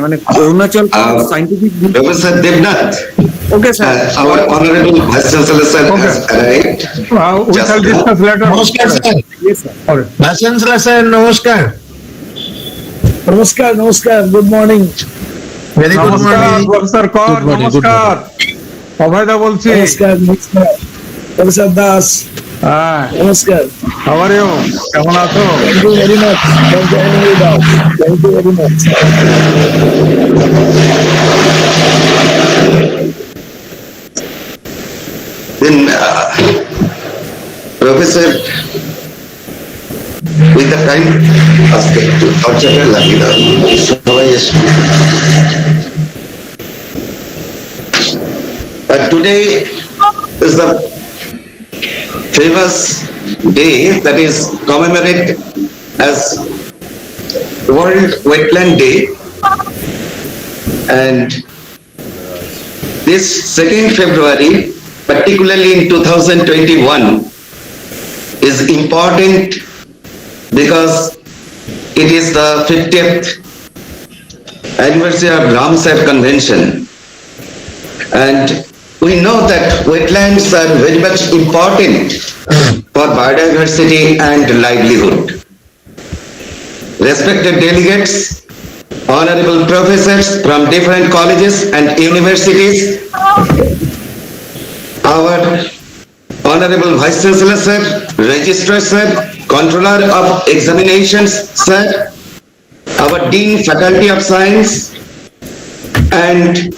মানে Arunachal scientific Professor Devnath, okay sir our honorable Vice Chancellor sir has arrived. We Just shall now. discuss later. নমস্কার sir. Yes sir vice chancellor sir নমস্কার। নমস্কার নমস্কার good morning very good নমস্কার morning. Professor কর, নমস্কার অভয়দা বলছি। নমস্কার নমস্কার প্রফেসর দাস হ্যাঁ, নমস্কার হাউ আর ইউ? কেমন আছো? Thank you very much thank you very much Then, Professor, with the time, asked to torture Lamida. But today is the famous day that is commemorated as World Wetland Day, and this 2nd February, particularly in 2021, is important because it is the 50th anniversary of Ramsar Convention, and we know that wetlands are very much important for biodiversity and livelihood. Respected delegates, honorable professors from different colleges and universities, our honorable Vice Chancellor sir, Registrar sir, Controller of Examinations sir, our Dean Faculty of Science, and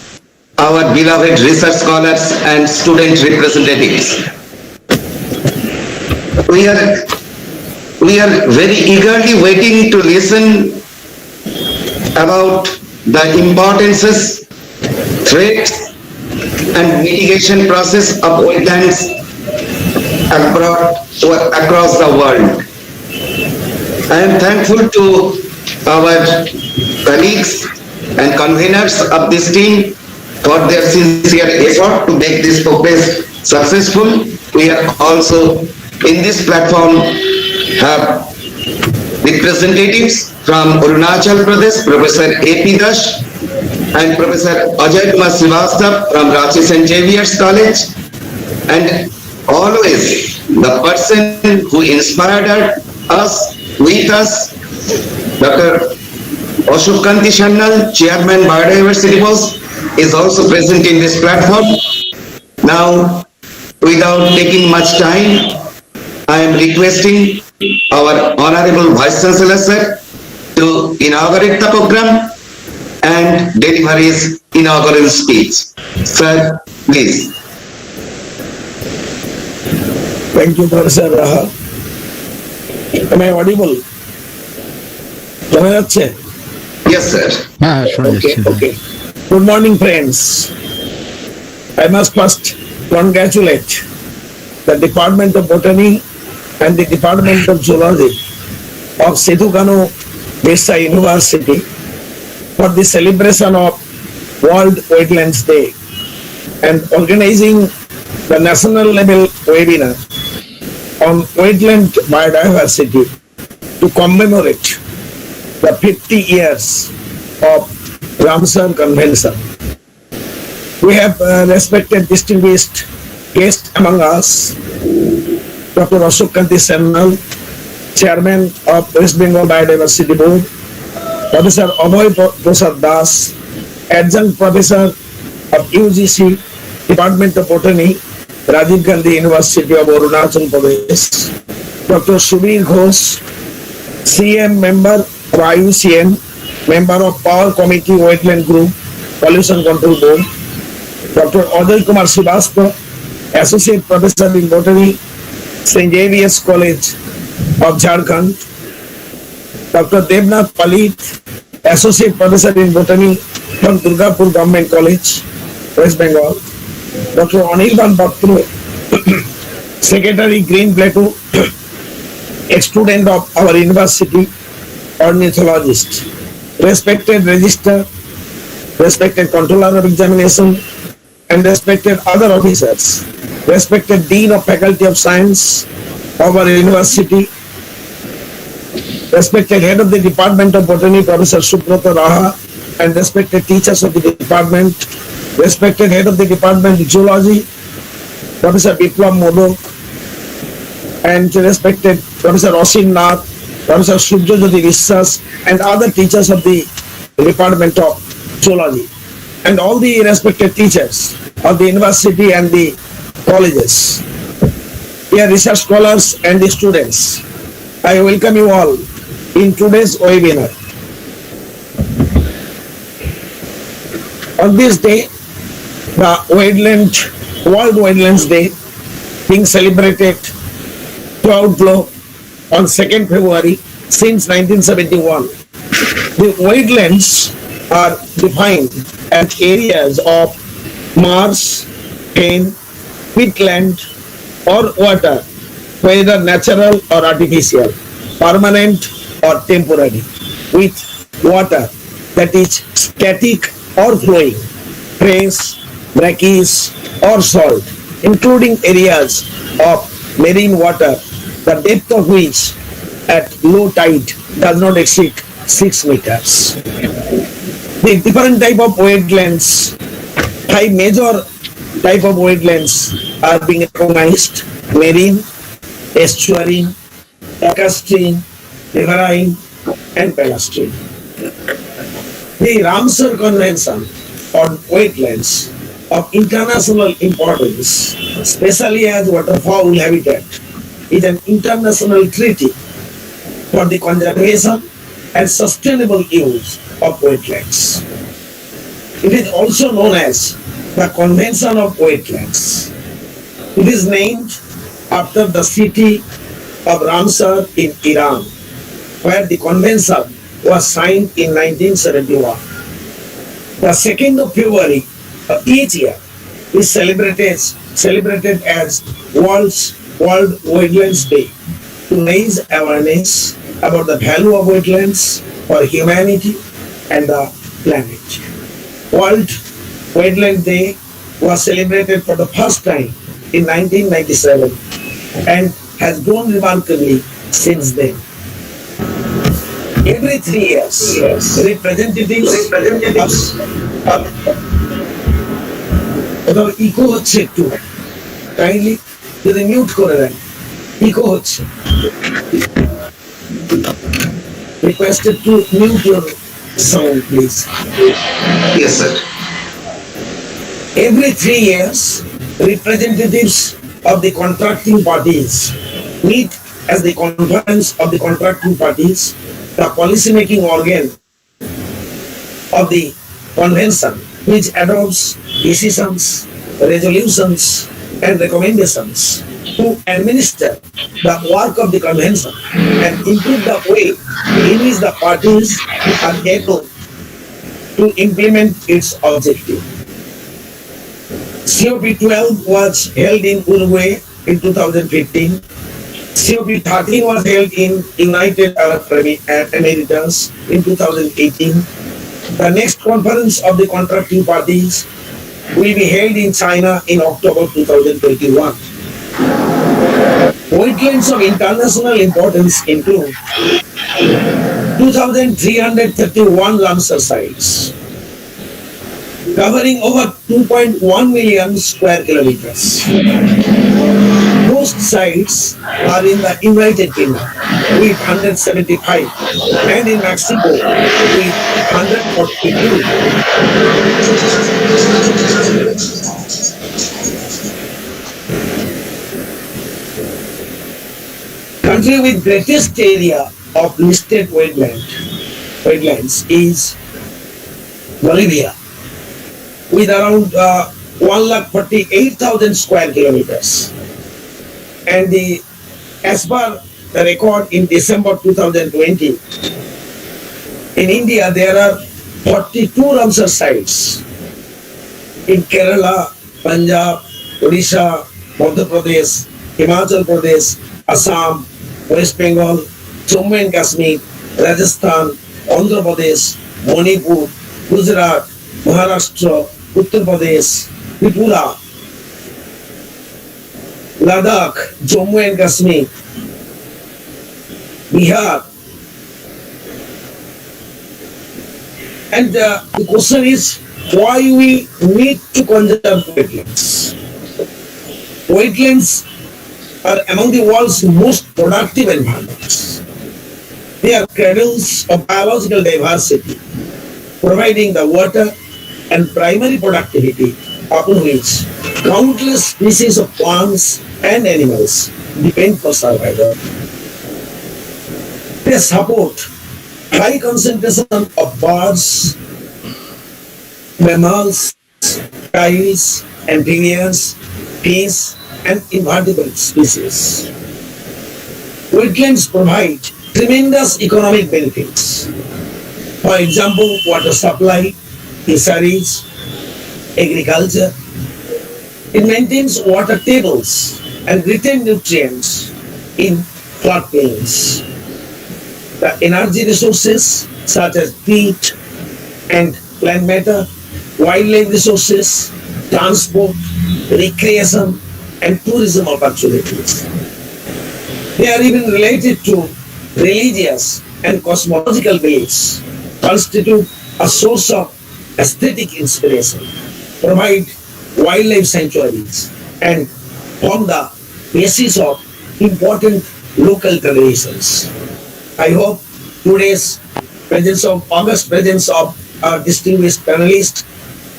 our beloved research scholars and student representatives. We are very eagerly waiting to listen about the importances, threats, and mitigation process of wetlands across the world. I am thankful to our colleagues and conveners of this team for their sincere effort to make this progress successful. We are also in this platform have representatives from Arunachal Pradesh, Professor A.P. Dash and Professor Ajay Kumar Srivastava from Ranchi St. Xavier's College, and always the person who inspired us, Dr. Ashok Kanti Shannal, Chairman Biodiversity Post, is also present in this platform. Now, without taking much time, I am requesting our Honorable Vice Chancellor sir to inaugurate the program and deliver his inaugural speech. Sir, please. Thank you, Professor Raha. Am I audible? শোনা যাচ্ছে? Yes, sir. হ্যাঁ শোনা Okay, যাচ্ছে। okay. Good morning, friends. I must first congratulate the Department of Botany and the Department of Zoology of Sethu Kanu Birsa University for the celebration of World Wetlands Day and organizing the national level webinar on wetland biodiversity to commemorate the 50 years of Ramsar Convention. We have respected distinguished guests among us, Dr. Ashok Kanti Shannal, Chairman of West Bengal Biodiversity Board, Professor Abhay Prasad Das, Adjunct Professor of UGC, Department of Botany, Rajiv Gandhi University of Arunachal Pradesh, Dr. Subir Ghosh, CM member of IUCN, member of Power Committee Wetland Group, Pollution Control Board, Dr. Ajay Kumar Srivastava, Associate Professor in Botany, St. Xavier's College of Jharkhand, Dr. Devnath Palit, Associate Professor in Botany from Durgapur Government College, West Bengal, Dr. Anirban Bhattro, Secretary Green Plateau, a student of our university, ornithologist, respected registrar, respected controller of examination, and respected other officers, respected Dean of Faculty of Science of our university, respected head of the Department of Botany, Professor Subrata Raha, and respected teachers of the department, respected head of the department of zoology, Professor Biplab Modok, and respected Professor Osin Nath, Professor Surjojyoti Vishwas, and other teachers of the Department of Zoology, and all the respected teachers of the university and the colleges, dear research scholars and the students. I welcome you all in today's webinar. On this day, the World Wetlands Day, being celebrated throughout globe on 2nd February since 1971. The wetlands are defined as areas of marsh, fen, peatland or water, whether natural or artificial, permanent or temporary, with water that is static or flowing, fresh, brackish or salt, including areas of marine water, the depth of which at low tide does not exceed 6 meters. The different type of wetlands, 5 major type of wetlands are being recognized: marine, estuarine, lacustrine, riverine, and palustrine. The Ramsar Convention on Wetlands of international importance, especially as waterfowl habitat, is an international treaty for the conservation and sustainable use of wetlands. It is also known as the Convention of Wetlands. It is named after the city of Ramsar in Iran, where the convention was signed in 1971. The 2nd of February of each year is celebrated as World Wetlands Day to raise awareness about the value of wetlands for humanity and the planet. World Wetland Day was celebrated for the first time in 1997 and has grown remarkably since then. Every 3 years, representatives eco হচ্ছে একটু kindly যদি mute করে দেন, eco হচ্ছে, requested to mute your sound please. Yes, sir. Every 3 years, representatives of the contracting parties meet as the conference of the contracting parties, the policy-making organ of the convention, which adopts decisions, resolutions, and recommendations to administer the work of the convention and improve the way in which the parties are able to implement its objective. COP12 was held in Uruguay in 2015. COP13 was held in United Arab Emirates in 2018. The next conference of the contracting parties will be held in China in October 2021. Wetlands of international importance include 2,331 Ramsar sites, covering over 2.1 million square kilometers. Most sites are in the United Kingdom with 175 and in Mexico with 142. Country with greatest area of listed wetlands is Bolivia, with around 148,000 square kilometers. And as per the record in December 2020, in India there are 42 Ramsar sites in Kerala, Punjab, Odisha, Madhya Pradesh, Himachal Pradesh, Assam, West Bengal, Jammu and Kashmir, Rajasthan, Andhra Pradesh, Manipur, Gujarat, Maharashtra, Uttar Pradesh, Tripura, Ladakh, Jammu and Kashmir, Bihar, And the question is why we need to conserve wetlands. Wetlands are among the world's most productive environments. They are cradles of biological diversity, providing the water and primary productivity upon which countless species of plants and animals depend for survival. They support high concentration of birds, mammals, reptiles, amphibians, fish, and invertebrate species. Wetlands provide tremendous economic benefits. For example, water supply, fisheries, agriculture. It maintains water tables and retains nutrients in floodplains. The energy resources such as peat and plant matter, wildlife resources, transport, recreation, and tourism opportunities. They are even related to religious and cosmological beliefs, constitute a source of aesthetic inspiration, provide wildlife sanctuaries, and form the basis of important local traditions. I hope today's august presence of our distinguished panelists,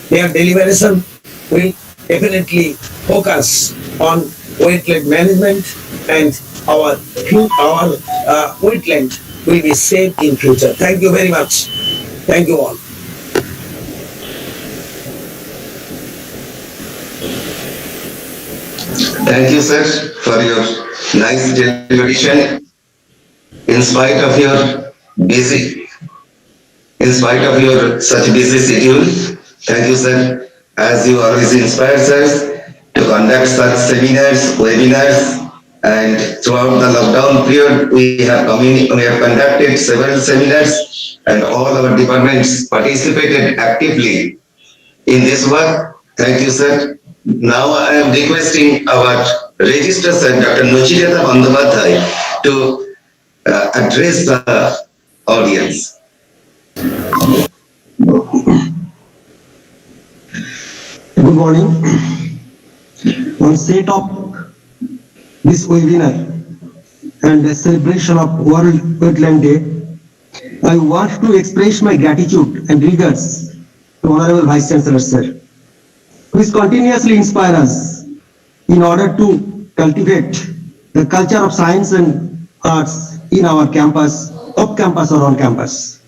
their deliberation will definitely focus on wetland management and our wetland will be safe in future. Thank you very much. Thank you all. Thank you, sir, for your nice deliberation. In spite of your such busy schedule, thank you, sir, as you always inspire us to conduct such seminars, webinars, and throughout the lockdown period, we have conducted several seminars, and all our departments participated actively in this work. Thank you, sir. Now I am requesting our Registrar Sir, Dr. Nuchirata Bandyopadhyay, to address the audience. Good morning. On set of this webinar and the celebration of World Wetland Day, I want to express my gratitude and regards to Honorable Vice Chancellor Sir, who is continuously inspire us in order to cultivate the culture of science and arts in our campus, off campus or on campus.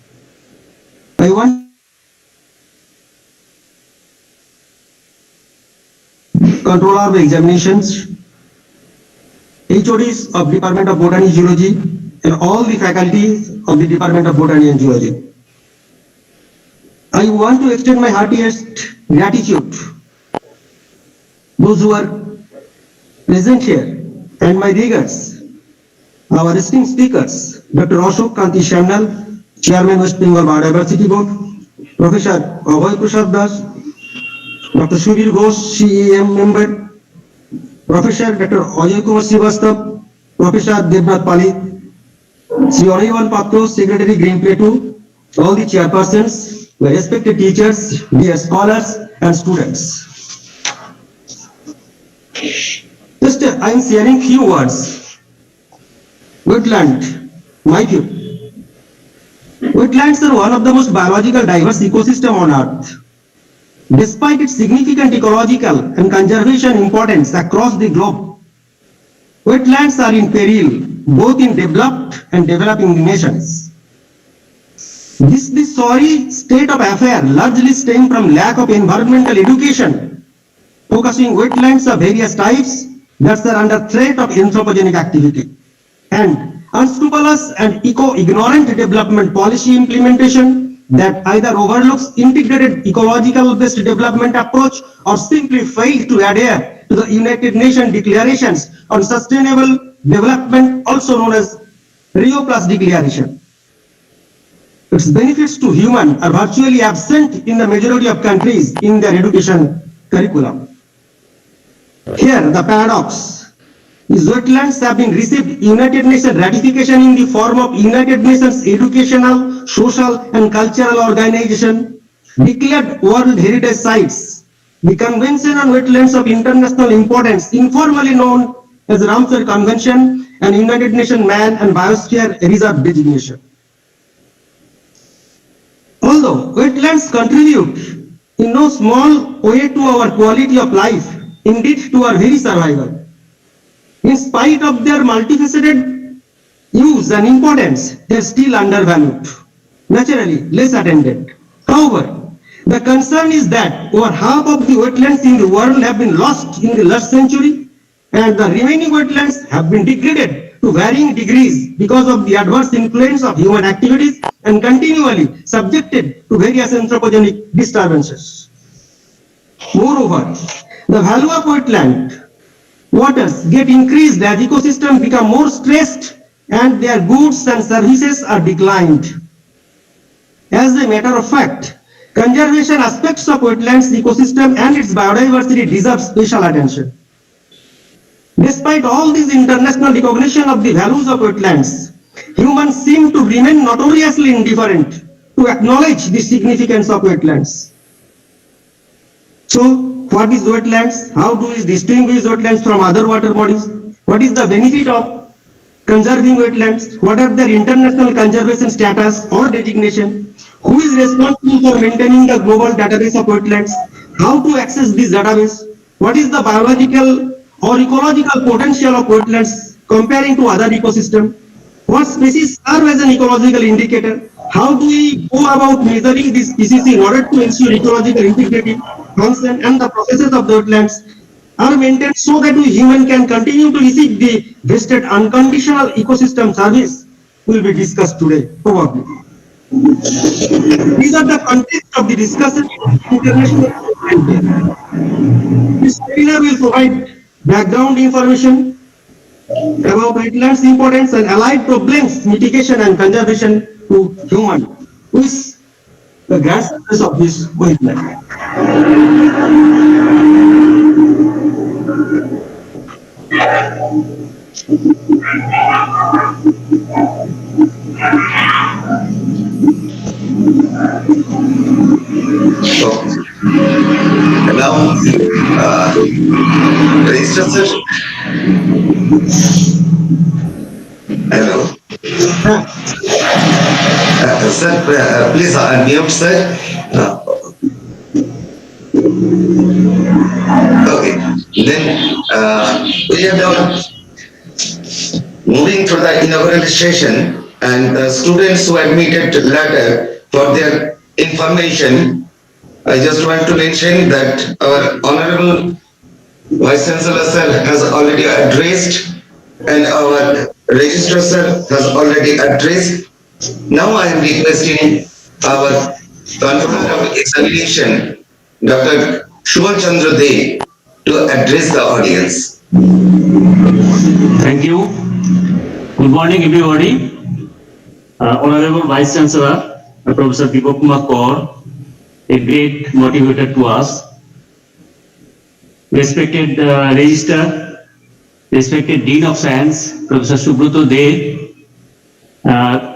I want controller of examinations, HODs of Department of Botany and Geology, and all the faculties of the Department of Botany and Geology. I want to extend my heartiest gratitude those who are present here and my regards, our esteemed speakers, Dr. Ashok Kanti Shandal, Chairman West Bengal Biodiversity Board, Professor Abhay Prasad Das, Dr. Sudhir Ghosh, CEM member, Professor Dr. Ajay Kumar Srivastav, Professor Devnath Pali, Sri Anivan Patro, Secretary Green Play 2, all the chairpersons, the respected teachers, dear scholars and students. Just I am sharing few words. Wetland, my view. Wetlands are one of the most biological diverse ecosystem on earth. Despite its significant ecological and conservation importance across the globe, wetlands are in peril both in developed and developing nations. This sorry state of affair largely stems from lack of environmental education, focusing wetlands of various types that are under threat of anthropogenic activity, and unscrupulous and eco-ignorant development policy implementation that either overlooks integrated ecological-based development approach or simply fails to adhere to the United Nations declarations on sustainable development, also known as Rio Plus Declaration. Its benefits to human are virtually absent in the majority of countries in their education curriculum. Here, the paradox is wetlands have been received United Nations ratification in the form of United Nations Educational, social and cultural organization declared World Heritage Sites. The Convention on Wetlands of International Importance, informally known as Ramsar Convention, and United Nations Man and Biosphere Reserve designation. Although wetlands contribute in no small way to our quality of life, indeed to our very survival, in spite of their multifaceted use and importance, they are still undervalued, naturally less attended. However, the concern is that over half of the wetlands in the world have been lost in the last century, and the remaining wetlands have been degraded to varying degrees because of the adverse influence of human activities and continually subjected to various anthropogenic disturbances. Moreover, the value of wetland waters get increased as ecosystems become more stressed and their goods and services are declined. As a matter of fact, conservation aspects of wetlands ecosystem and its biodiversity deserve special attention. Despite all this international recognition of the values of wetlands, humans seem to remain notoriously indifferent to acknowledge the significance of wetlands. So, what is wetlands? How do we distinguish wetlands from other water bodies? What is the benefit of conserving wetlands? What are their international conservation status or designation? Who is responsible for maintaining the global database of wetlands? How to access this database? What is the biological or ecological potential of wetlands comparing to other ecosystems? What species serve as an ecological indicator? How do we go about measuring these species in order to ensure ecological integrity, function, and the processes of the wetlands are maintained so that we human can continue to receive the vested unconditional ecosystem service will be discussed today, probably. These are the context of the discussion international. This webinar will provide background information about wetlands importance and allied problems, mitigation and conservation to human, with the grand success of this wetland. So, now, register sir. Hello. Sir, please unmute sir. Okay, then we are now moving to the inaugural session, and the students who admitted later for their information, I just want to mention that our Honorable Vice Chancellor sir has already addressed and our Registrar sir has already addressed. Now I am requesting our Controller of Examination, Dr. Shubham Chandra De, to address the audience. Thank you. Good morning, everybody. Honorable Vice Chancellor, Professor Deepak Kumar Kaur, a great motivator to us. Respected Registrar, respected Dean of Science, Professor Subroto De,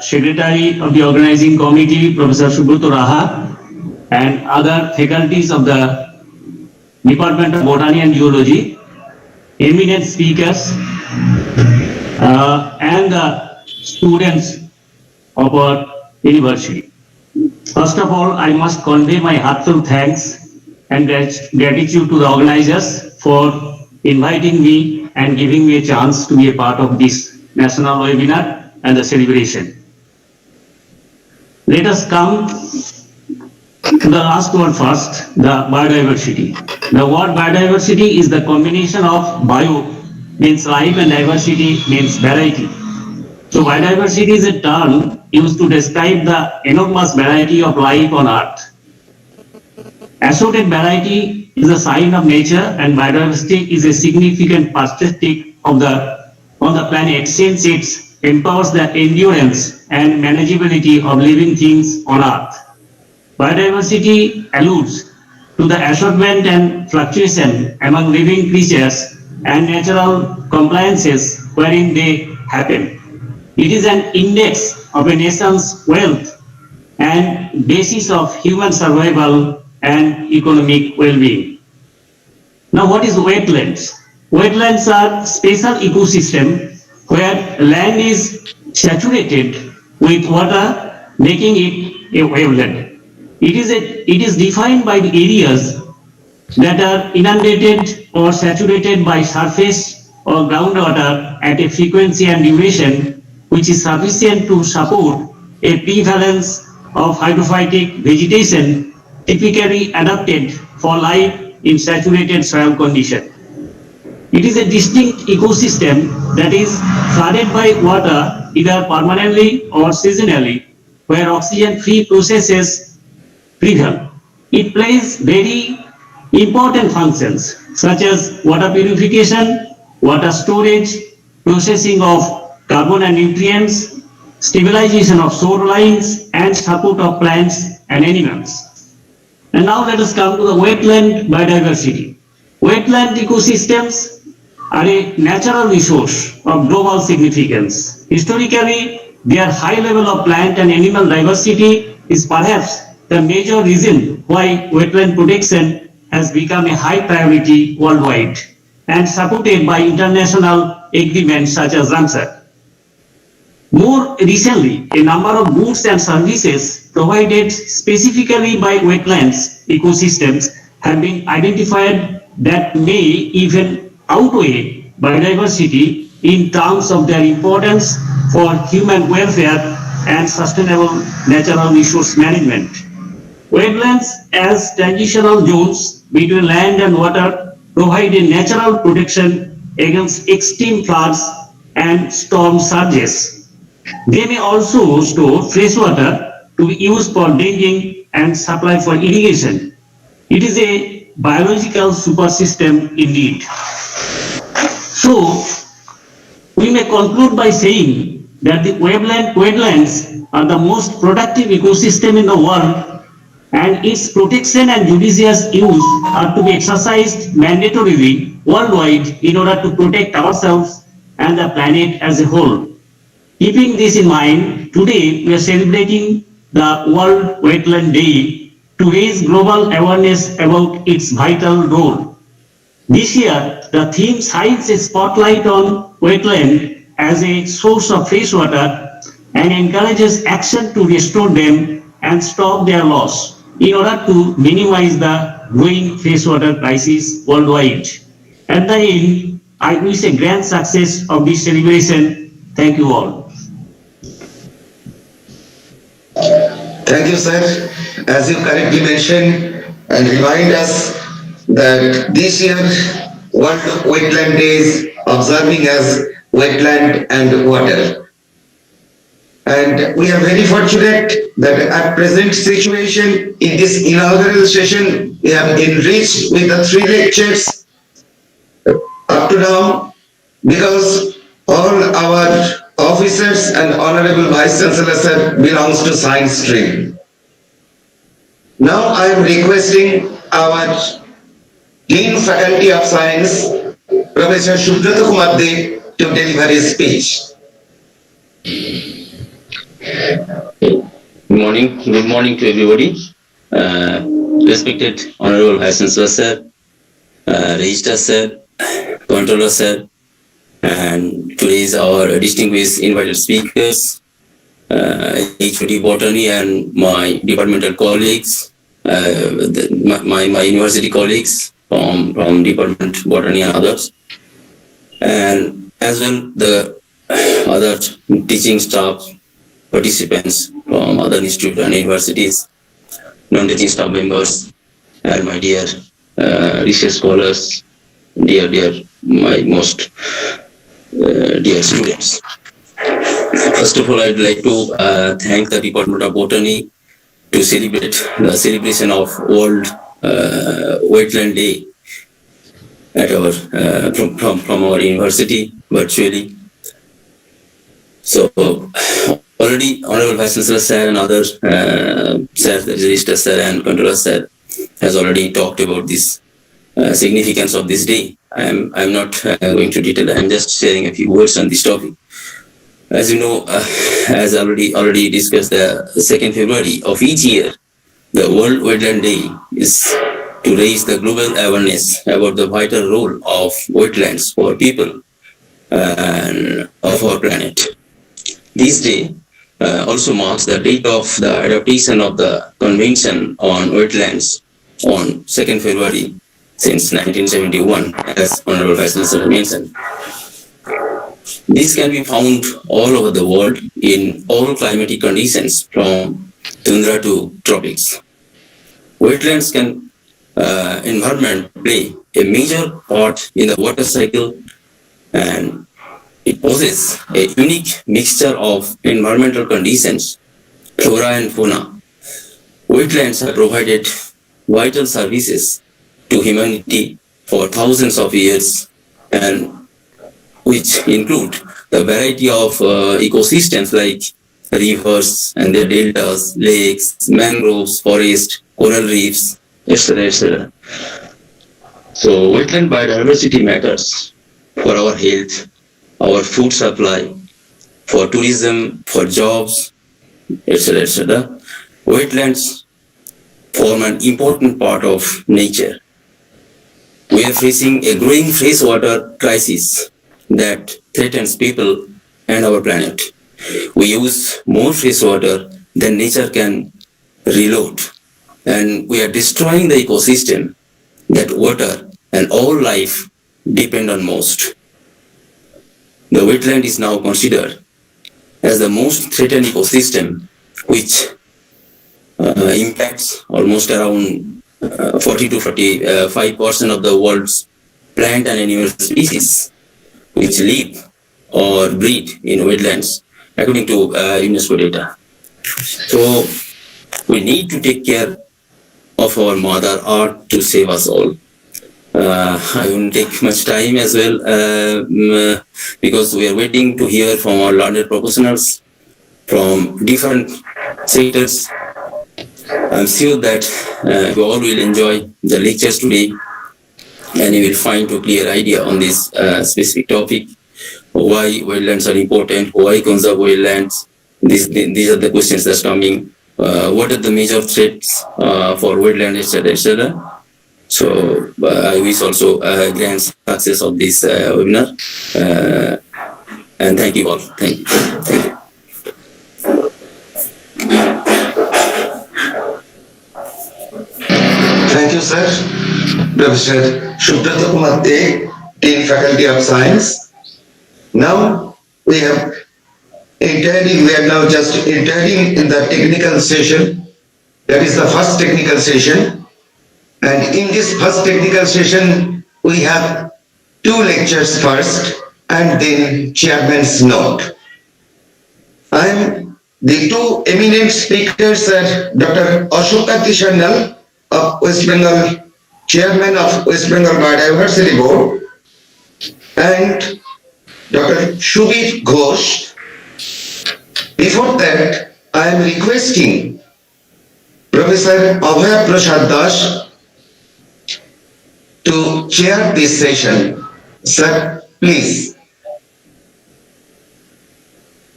Secretary of the Organizing Committee, Professor Subroto Raha, and other faculties of the Department of Botany and Geology, eminent speakers, and the students of our university. First of all, I must convey my heartfelt thanks and gratitude to the organizers for inviting me and giving me a chance to be a part of this national webinar and the celebration. Let us come to the last one first, the biodiversity. The word biodiversity is the combination of bio means life and diversity means variety. So biodiversity is a term used to describe the enormous variety of life on Earth. Assorted variety is a sign of nature, and biodiversity is a significant perspective of on the planet, since it empowers the endurance and manageability of living things on Earth. Biodiversity alludes to the assortment and fluctuation among living creatures and natural compliances wherein they happen. It is an index of a nation's wealth and basis of human survival and economic well-being. Now, what is wetlands? Wetlands are special ecosystem where land is saturated with water, making it a wetland. It is defined by the areas that are inundated or saturated by surface or groundwater at a frequency and duration which is sufficient to support a prevalence of hydrophytic vegetation typically adapted for life in saturated soil condition. It is a distinct ecosystem that is flooded by water either permanently or seasonally, where oxygen-free processes prevail. It plays very important functions such as water purification, water storage, processing of carbon and nutrients, stabilization of shore lines, and support of plants and animals. And now let us come to the wetland biodiversity. Wetland ecosystems are a natural resource of global significance. Historically, their high level of plant and animal diversity is perhaps the major reason why wetland protection has become a high priority worldwide and supported by international agreements such as Ramsar. More recently, a number of goods and services provided specifically by wetlands ecosystems have been identified that may even outweigh biodiversity in terms of their importance for human welfare and sustainable natural resource management. Wetlands as transitional zones between land and water provide a natural protection against extreme floods and storm surges. They may also store fresh water to be used for drinking and supply for irrigation. It is a biological supersystem indeed. So, we may conclude by saying that the wetlands are the most productive ecosystem in the world, and its protection and judicious use are to be exercised mandatorily worldwide in order to protect ourselves and the planet as a whole. Keeping this in mind, today we are celebrating the World Wetland Day to raise global awareness about its vital role. This year, the theme shines a spotlight on wetland as a source of fresh water and encourages action to restore them and stop their loss in order to minimize the growing freshwater crisis worldwide. At the end, I wish a grand success of this celebration. Thank you all. Thank you, sir. As you correctly mentioned and remind us that this year World Wetland Day is observing as wetland and water. And we are very fortunate that at present situation in this inaugural session, we have enriched with the 3 lectures up to now, because all our officers and Honorable Vice Chancellor sir belongs to science stream. Now I am requesting our Dean Faculty of Science, Professor Subrat Kumar De, to deliver his speech. Good morning to everybody. Respected Honorable Vice Chancellor sir, Registrar sir, Controller sir, and today's our distinguished invited speakers, HOD Botany and my departmental colleagues, my university colleagues from Department Botany and others, and as well the other teaching staff, participants from other institutes and universities, non-teaching staff members, and my dear research scholars, my most dear students. First of all, I'd like to thank the Department of Botany to celebrate the celebration of World Wetland Day at our from our university virtually. So already Honorable Vice Chancellor sir and others, sir, the Registrar sir and Controller sir has already talked about this significance of this day. I'm not going to detail. I'm just sharing a few words on this topic. As you know, as already discussed, the 2nd February of each year, the World Wetland Day is to raise the global awareness about the vital role of wetlands for people and of our planet. This day also marks the date of the adaptation of the Convention on Wetlands on 2nd February since 1971, as Honorable Vice Chancellor mentioned. This can be found all over the world in all climatic conditions from tundra to tropics. Wetlands can environment play a major part in the water cycle, and it possesses a unique mixture of environmental conditions, flora and fauna. Wetlands have provided vital services to humanity for thousands of years, and which include the variety of ecosystems like rivers and their deltas, lakes, mangroves, forests, coral reefs, etc., etc. So wetland biodiversity matters for our health, our food supply, for tourism, for jobs, etc., etc. Wetlands form an important part of nature. We are facing a growing freshwater crisis that threatens people and our planet. We use more fresh water than nature can reload, and we are destroying the ecosystem that water and all life depend on most. The wetland is now considered as the most threatened ecosystem, which impacts almost around 40 to 45% of the world's plant and animal species, which live or breed in wetlands, according to UNESCO data. So we need to take care of our Mother Earth to save us all. I won't take much time as well because we are waiting to hear from our learned professionals from different sectors. I'm sure that you all will enjoy the lectures today, and you will find a clear idea on this specific topic: why wetlands are important, why conserve wetlands. These are the questions that's coming. What are the major threats for wetland, etc., etc. So I wish also grand success of this webinar, and thank you all. Thank you. Thank you. Thank you, sir. Professor Shubhrata Kumar Deg, Dean Faculty of Science. Now we are now just entering in the technical session. That is the first technical session. And in this first technical session, we have two lectures first and then chairman's note. The two eminent speakers are Dr. Ashokkanti Sharnal of West Bengal, Chairman of West Bengal Biodiversity Board, and Dr. Shubir Ghosh. Before that, I am requesting Professor Abhay Prasad Das to chair this session. Sir, please.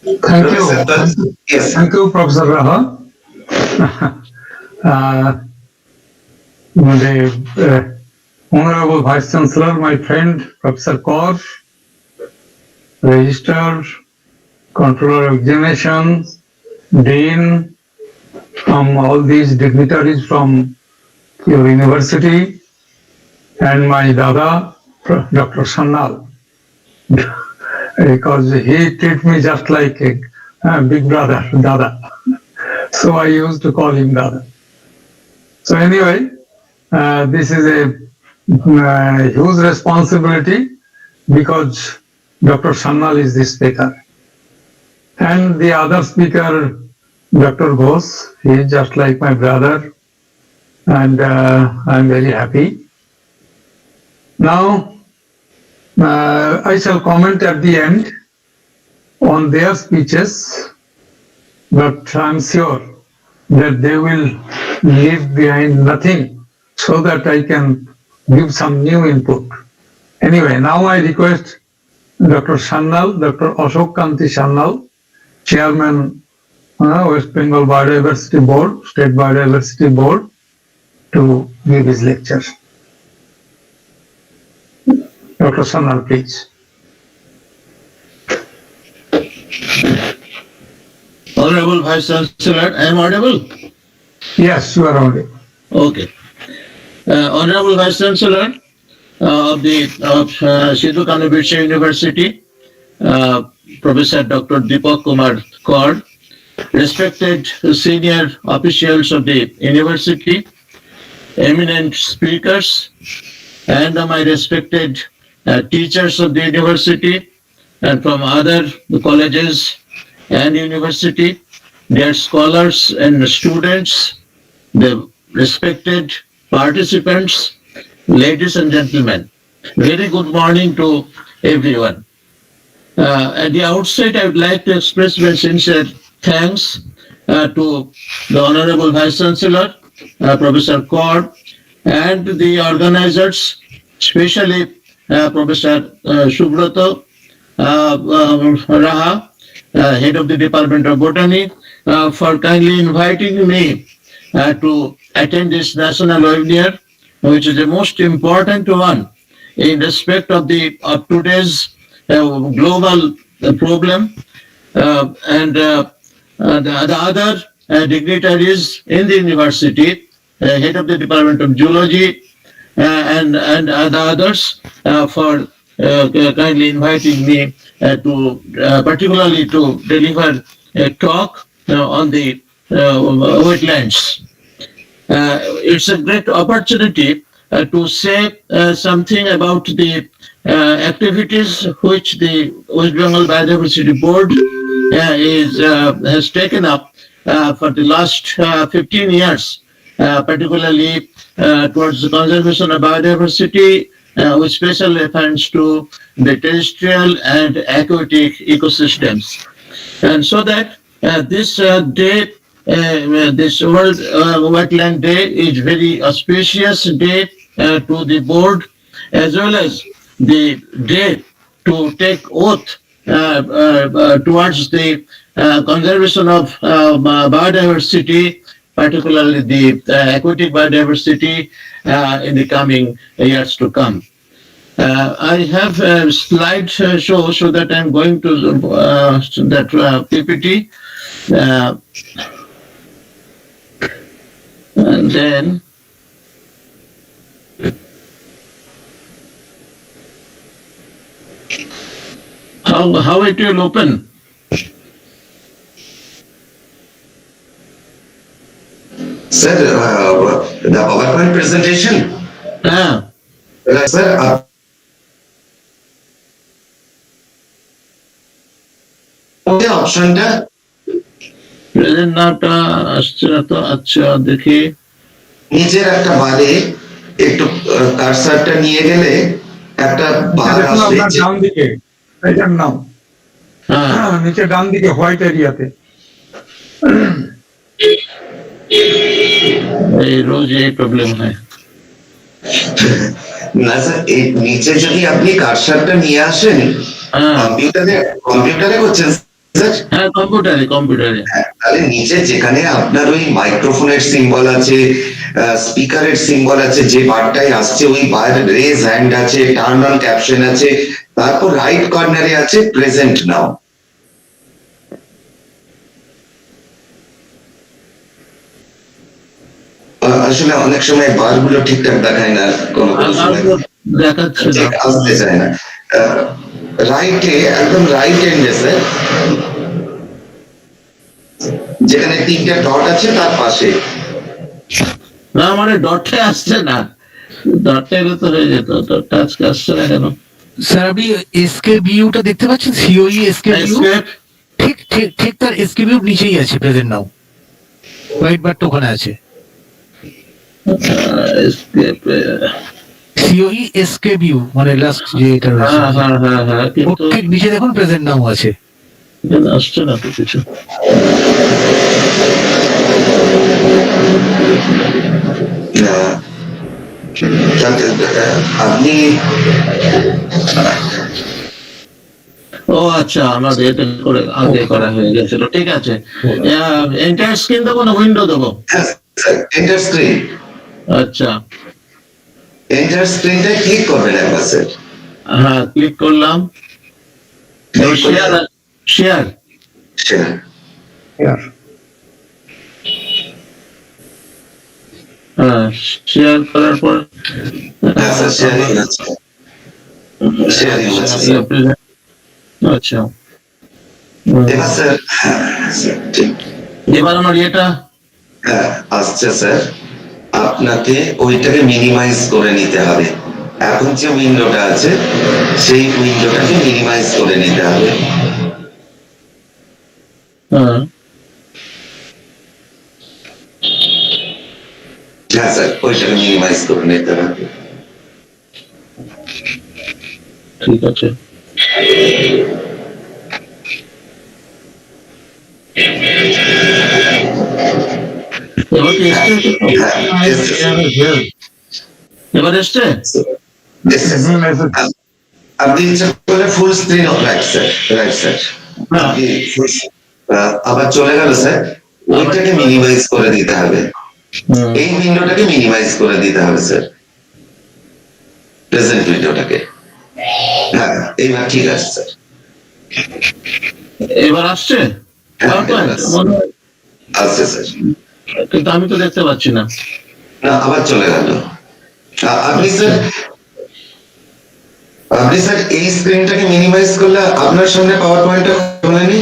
Thank Professor you. Das, yes. Thank you, Professor Raha. The Honorable Vice Chancellor, my friend, Professor Kaur, Registrar, Controller of Examinations, Dean, all these dignitaries from your university, and my Dada, Dr. Sharnal, because he treated me just like a big brother, Dada. So I used to call him Dada. So anyway, this is a huge responsibility because Dr. Sharnal is the speaker. And the other speaker, Dr. Ghosh, he is just like my brother, and I'm very happy. Now, I shall comment at the end on their speeches, but I'm sure that they will leave behind nothing so that I can give some new input. Anyway, now I request Dr. Sannal, Dr. Ashok Kanti Sannal, Chairman, West Bengal Biodiversity Board, State Biodiversity Board, to give his lecture. Dr. Sannal, please. Honorable Vice Chancellor, I am audible? Yes, you are audible. Okay. Honorable Vice Chancellor of Sidhu Kanu Birsa University, Professor Dr. Deepak Kumar Kaur, respected senior officials of the university, eminent speakers, and my respected teachers of the university and from other colleges and university, dear scholars and students, the respected participants, ladies and gentlemen, very good morning to everyone. At the outset, I would like to express my sincere thanks to the Honorable Vice Chancellor, Professor Kaur, and the organizers, especially Professor Subroto Raha, Head of the Department of Botany, for kindly inviting me to attend this national webinar, which is the most important one in respect of today's global problem, and the other dignitaries in the university, Head of the Department of Geology, and the others for kindly inviting me particularly to deliver a talk on the wetlands. It's a great opportunity to say something about the activities which the West Bengal Biodiversity Board has taken up for the last 15 years, particularly towards the conservation of biodiversity, with special reference to the terrestrial and aquatic ecosystems. And so that this day, this World Wetland Day is very auspicious day to the board, as well as the day to take oath towards the conservation of biodiversity, particularly the aquatic biodiversity in the coming years to come. I have a slide show so that I'm going to that PPT. And then how it will open? Sir, the PowerPoint presentation. Sir, অপশনটা present নামটা আসছে না তো। আচ্ছা দেখি, নিচের একটা বারে একটু কার্সারটা নিয়ে গেলে একটা বার আসবে ডান দিকে, এটার নাম নিচে ডান দিকে হোয়াইট এরিয়াতে। এই রোজ এই প্রবলেম হয় না স্যার। এই নিচে যদি আপনি কার্সারটা নিয়ে আসেন, কম্পিউটারে করছেন স্যার? হ্যাঁ, কম্পিউটারে। তাহলে নিচে যেখানে আপনার ওই মাইক্রোফোনের সিম্বল আছে, স্পিকারের সিম্বল আছে, যে বারটাই আসছে ওই বার রেজ হ্যান্ড আছে, টার্ন অন ক্যাপশন আছে, তারপর রাইট কর্নারে আছে প্রেজেন্ট নাও। আসলে অনেক সময় বারগুলো ঠিকঠাক দেখায় না, আসতে চায় না। রাইটে, একদম রাইট এন্ডে স্যার, যেখানে তিনটা ডট আছে তার পাশে। না মানে ডটে আসছে না, ডটে তো হয়ে যেত, ডটে আজকে আসছে না কেন? স্যার আপনি এসকে ভিউটা দেখতে পাচ্ছেন, সিওই এসকে ভিউ, ঠিক ঠিক ঠিক তার এসকে ভিউ নিচেই আছে প্রেজেন্ট নাও, হোয়াইট বারটা ওখানে আছে। সিওই এসকে ভিউ মানে লাস্ট যে এটা রয়েছে, ঠিক নিচে দেখুন প্রেজেন্ট নাও আছে। আসছে না তো কিছু। আপনি ও আচ্ছা, আমাদের এটা করে আগে করা হয়ে গেছিল, ঠিক আছে। এন্টার স্ক্রিন দেবো না উইন্ডো দেবো? এন্টার স্ক্রিন, আচ্ছা, এন্টার স্ক্রিনটা ক্লিক করবেন একবার স্যার। হ্যাঁ ক্লিক করলাম। শেয়ার শেয়ার শেয়ার, হ্যাঁ শেয়ার করার পর হ্যাঁ স্যার শেয়ারিং আছে, শেয়ারিং আছে স্যার। আচ্ছা, এবার স্যার, হ্যাঁ স্যার ঠিক, এবার আমার এটা হ্যাঁ আসছে স্যার। আপনাকে ওইটাকে মিনিমাইজ করে নিতে হবে। এখন যে উইন্ডোটা আছে সেই উইন্ডোটাকে মিনিমাইজ করে নিতে হবে। হ্যাঁ হ্যাঁ স্যার, ওইটাকে মিনিমাইজ করে নিতে হবে। ঠিক আছে। এবার কি এসছে? এবার এসছে? আপনি ইচ্ছা করলে full screen off right sir, right sir আপনি আবার চলে গেল স্যার। ওইটাকে মিনিমাইজ করে দিতে হবে, এই উইন্ডোটাকে মিনিমাইজ করে দিতে হবে স্যার, প্রেজেন্ট উইন্ডোটাকে। হ্যাঁ এইবার ঠিক আছে স্যার। এবার আসছে? আসছে স্যার, কিন্তু আমি তো দেখতে পাচ্ছি না। না আবার চলে গেল। আপনি স্যার, আপনি স্যার এই স্ক্রিনটাকে মিনিমাইজ করলে আপনার সামনে পাওয়ার পয়েন্টটা খোলেনি?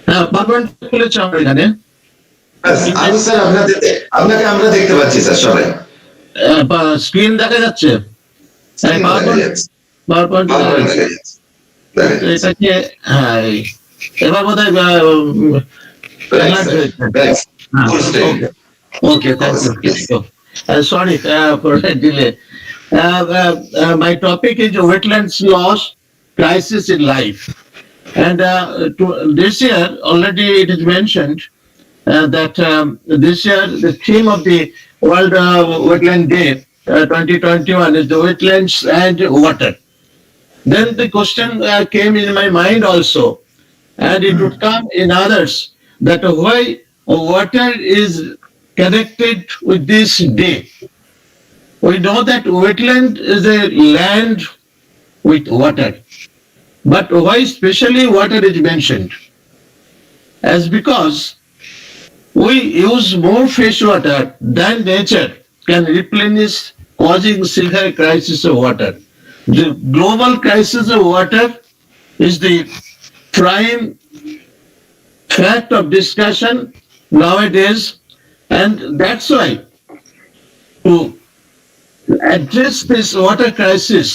হ্যাঁ পাওয়ার পয়েন্ট খুলেছে আমার এখানে। আমি স্যার আপনাকে আমরা দেখতে পাচ্ছি স্যার সবাই। স্ক্রিন দেখা যাচ্ছে, পাওয়ার পয়েন্ট এটাকে, হ্যাঁ এবার বোধ হয় okay, thank you. Sorry for the delay. My topic is wetlands loss, crisis in life. And this year, already it is mentioned that this year the theme of the World Wetland Day 2021 is the wetlands and water. Then the question came in my mind also, and it would come in others, that why water is connected with this day. We know that wetland is a land with water, but why specially water is mentioned? As because we use more fresh water than nature can replenish, causing severe crisis of water. The global crisis of water is the prime fact of discussion nowadays, and that's why to address this water crisis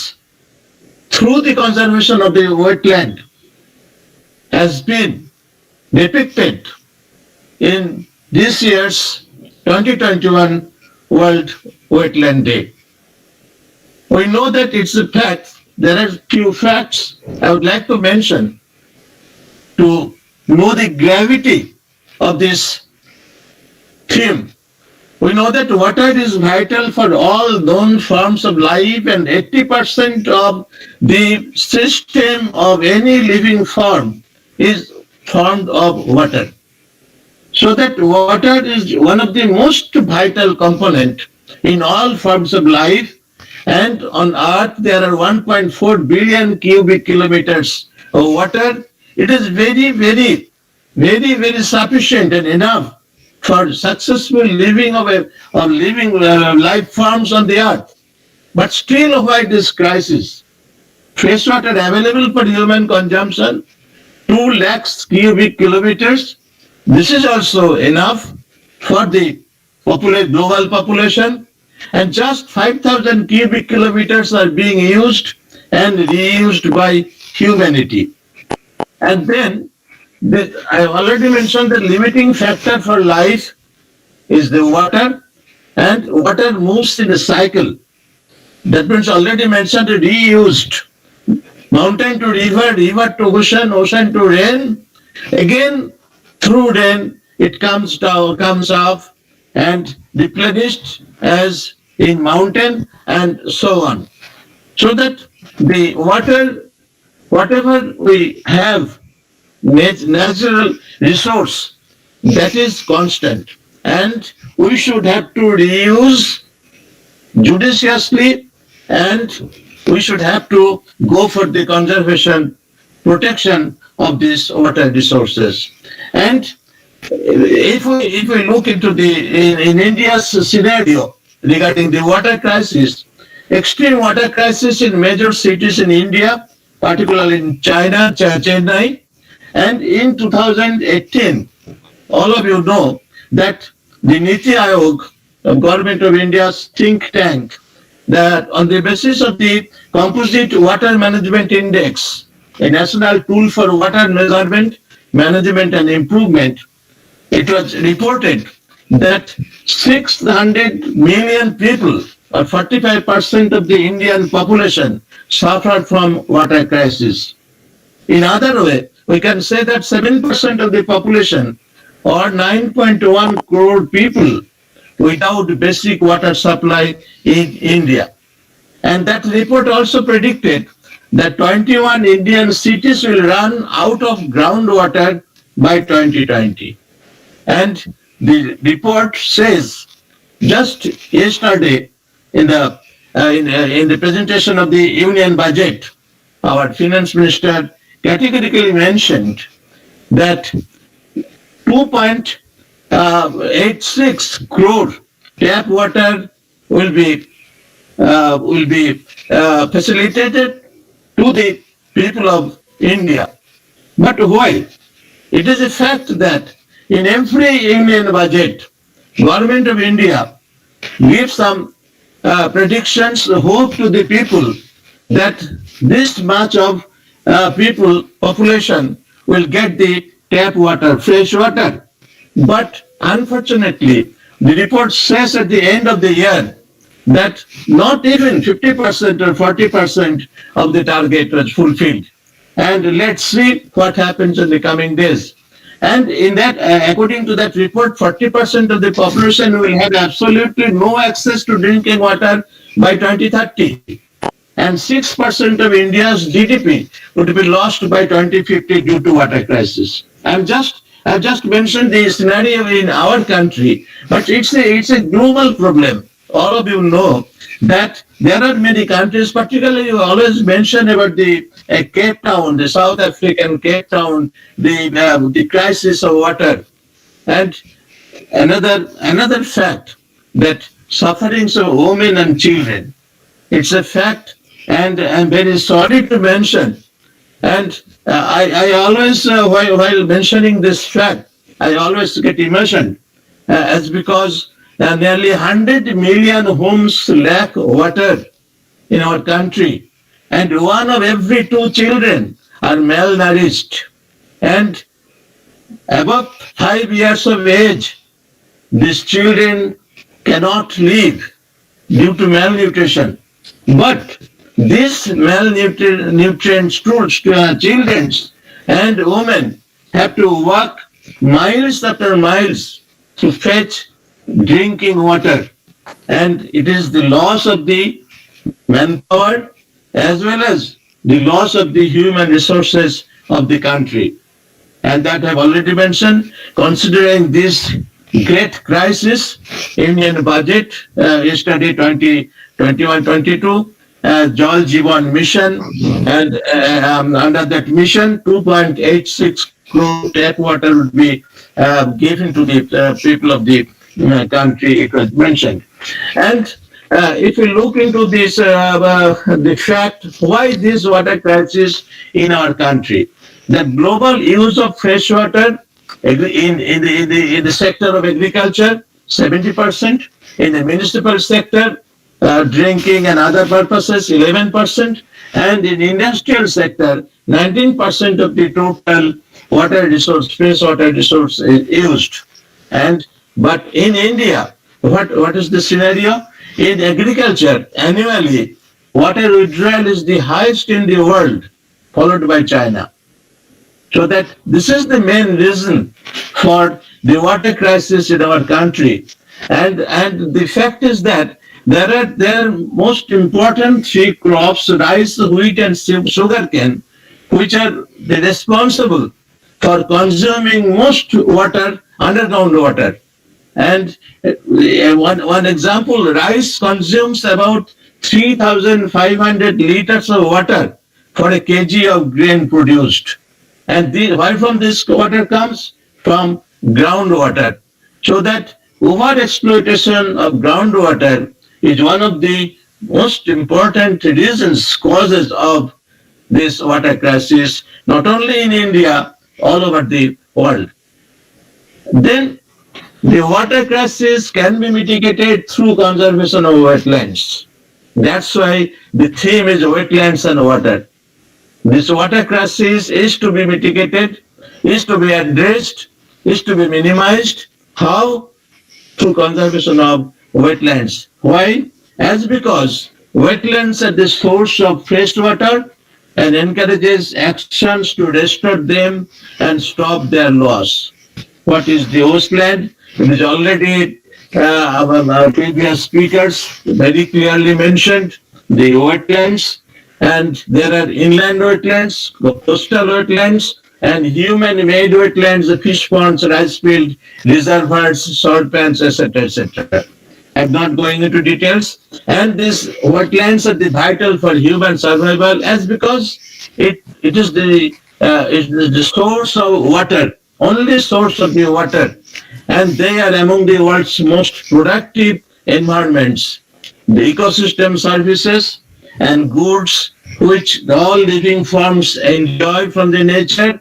through the conservation of the wetland has been depicted in this year's 2021 World Wetland Day. We know that it's a fact. There are few facts I would like to mention to know the gravity of this theme. We know that water is vital for all known forms of life, and 80% of the system of any living form is formed of water. So that water is one of the most vital component in all forms of life, and on earth there are 1.4 billion cubic kilometers of water. It is very sufficient and enough for successful living of living life forms on the earth. But still, why this crisis? Fresh water available for human consumption, 2 lakhs cubic kilometers. This is also enough for the global population, and just 5,000 cubic kilometers are being used and reused by humanity. And then I already mentioned the limiting factor for life is the water, and water moves in a cycle. That means already mentioned reused. Mountain to river, river to ocean, ocean to rain. Again, through rain, it comes down, comes off and replenished as in mountain, and so on. So that the whatever we have, natural resource, that is constant. And we should have to reuse judiciously, and we should have to go for the conservation, protection of these water resources. And if we look into in India's scenario regarding the water crisis, extreme water crisis in major cities in India, particularly in China, Chennai, and in 2018, all of you know that the Niti Aayog, the Government of India's think tank, that on the basis of the Composite Water Management Index, a national tool for water measurement, management and improvement, it was reported that 600 million people, or 45% of the Indian population, suffered from water crisis. In other way, we can say that 7% of the population, or 9.1 crore people, without basic water supply in India. And that report also predicted that 21 Indian cities will run out of groundwater by 2020. And the report says, just yesterday in the presentation of the union budget, our finance minister categorically mentioned that 2.86 crore tap water will be facilitated to the people of India. But why? It is a fact that in every union budget, Government of India gives some predictions, hope to the people that this much of population will get the tap water, fresh water. But unfortunately, the report says at the end of the year that not even 50% or 40% of the target was fulfilled. And let's see what happens in the coming days. And in that, according to that report, 40% of the population will have absolutely no access to drinking water by 2030. And 6% of India's GDP would be lost by 2050 due to water crisis. I've just mentioned the scenario in our country, but it's a global problem. All of you know that there are many countries, particularly you always mention about the Cape Town, the South African Cape Town, the crisis of water. And another fact, that sufferings of women and children, it's a fact, and I'm very sorry to mention. And I always, while mentioning this fact, I always get emotional, as because nearly 100 million homes lack water in our country, and 1 of every 2 children are malnourished. And above 5 years of age, these children cannot live due to malnutrition. But these malnutrition children and women have to walk miles after miles to fetch drinking water. And it is the loss of the manpower as well as the loss of the human resources of the country. And that I've already mentioned, considering this great crisis, Indian budget, yesterday 2021-22, Jal Jeevan Mission, and under that mission, 2.86 crore tap water would be given to the people of the country, it was mentioned. And if we look into this, the fact why this water crisis in our country, the global use of fresh water in the sector of agriculture, 70%, in the municipal sector, drinking and other purposes, 11%, and in industrial sector, 19% of the total water resource, fresh water resource is used. But in India, what is the scenario? In agriculture, annually, water withdrawal is the highest in the world, followed by China. So that this is the main reason for the water crisis in our country. And the fact is that there are most important 3 crops, rice, wheat, and sugarcane, which are responsible for consuming most water, underground water. And one example, rice consumes about 3,500 liters of water for a kg of grain produced. And where from this water comes? From groundwater. So that over-exploitation of groundwater is one of the most important reasons, causes of this water crisis, not only in India, all over the world. Then the water crisis can be mitigated through conservation of wetlands. That's why the theme is wetlands and water. This water crisis is to be mitigated, is to be addressed, is to be minimized. How? Through conservation of wetlands. Why? As because wetlands are the source of fresh water and encourages actions to restore them and stop their loss. What is the wasteland? It is already our previous speakers very clearly mentioned the wetlands, and there are inland wetlands, coastal wetlands, and human-made wetlands, the fish ponds, rice fields, reservoirs, salt pans, etc., etc. I'm not going into details. And these wetlands are vital for human survival, as because it is the source of water, only source of the water, and they are among the world's most productive environments. The ecosystem services and goods which all living forms enjoy from the nature,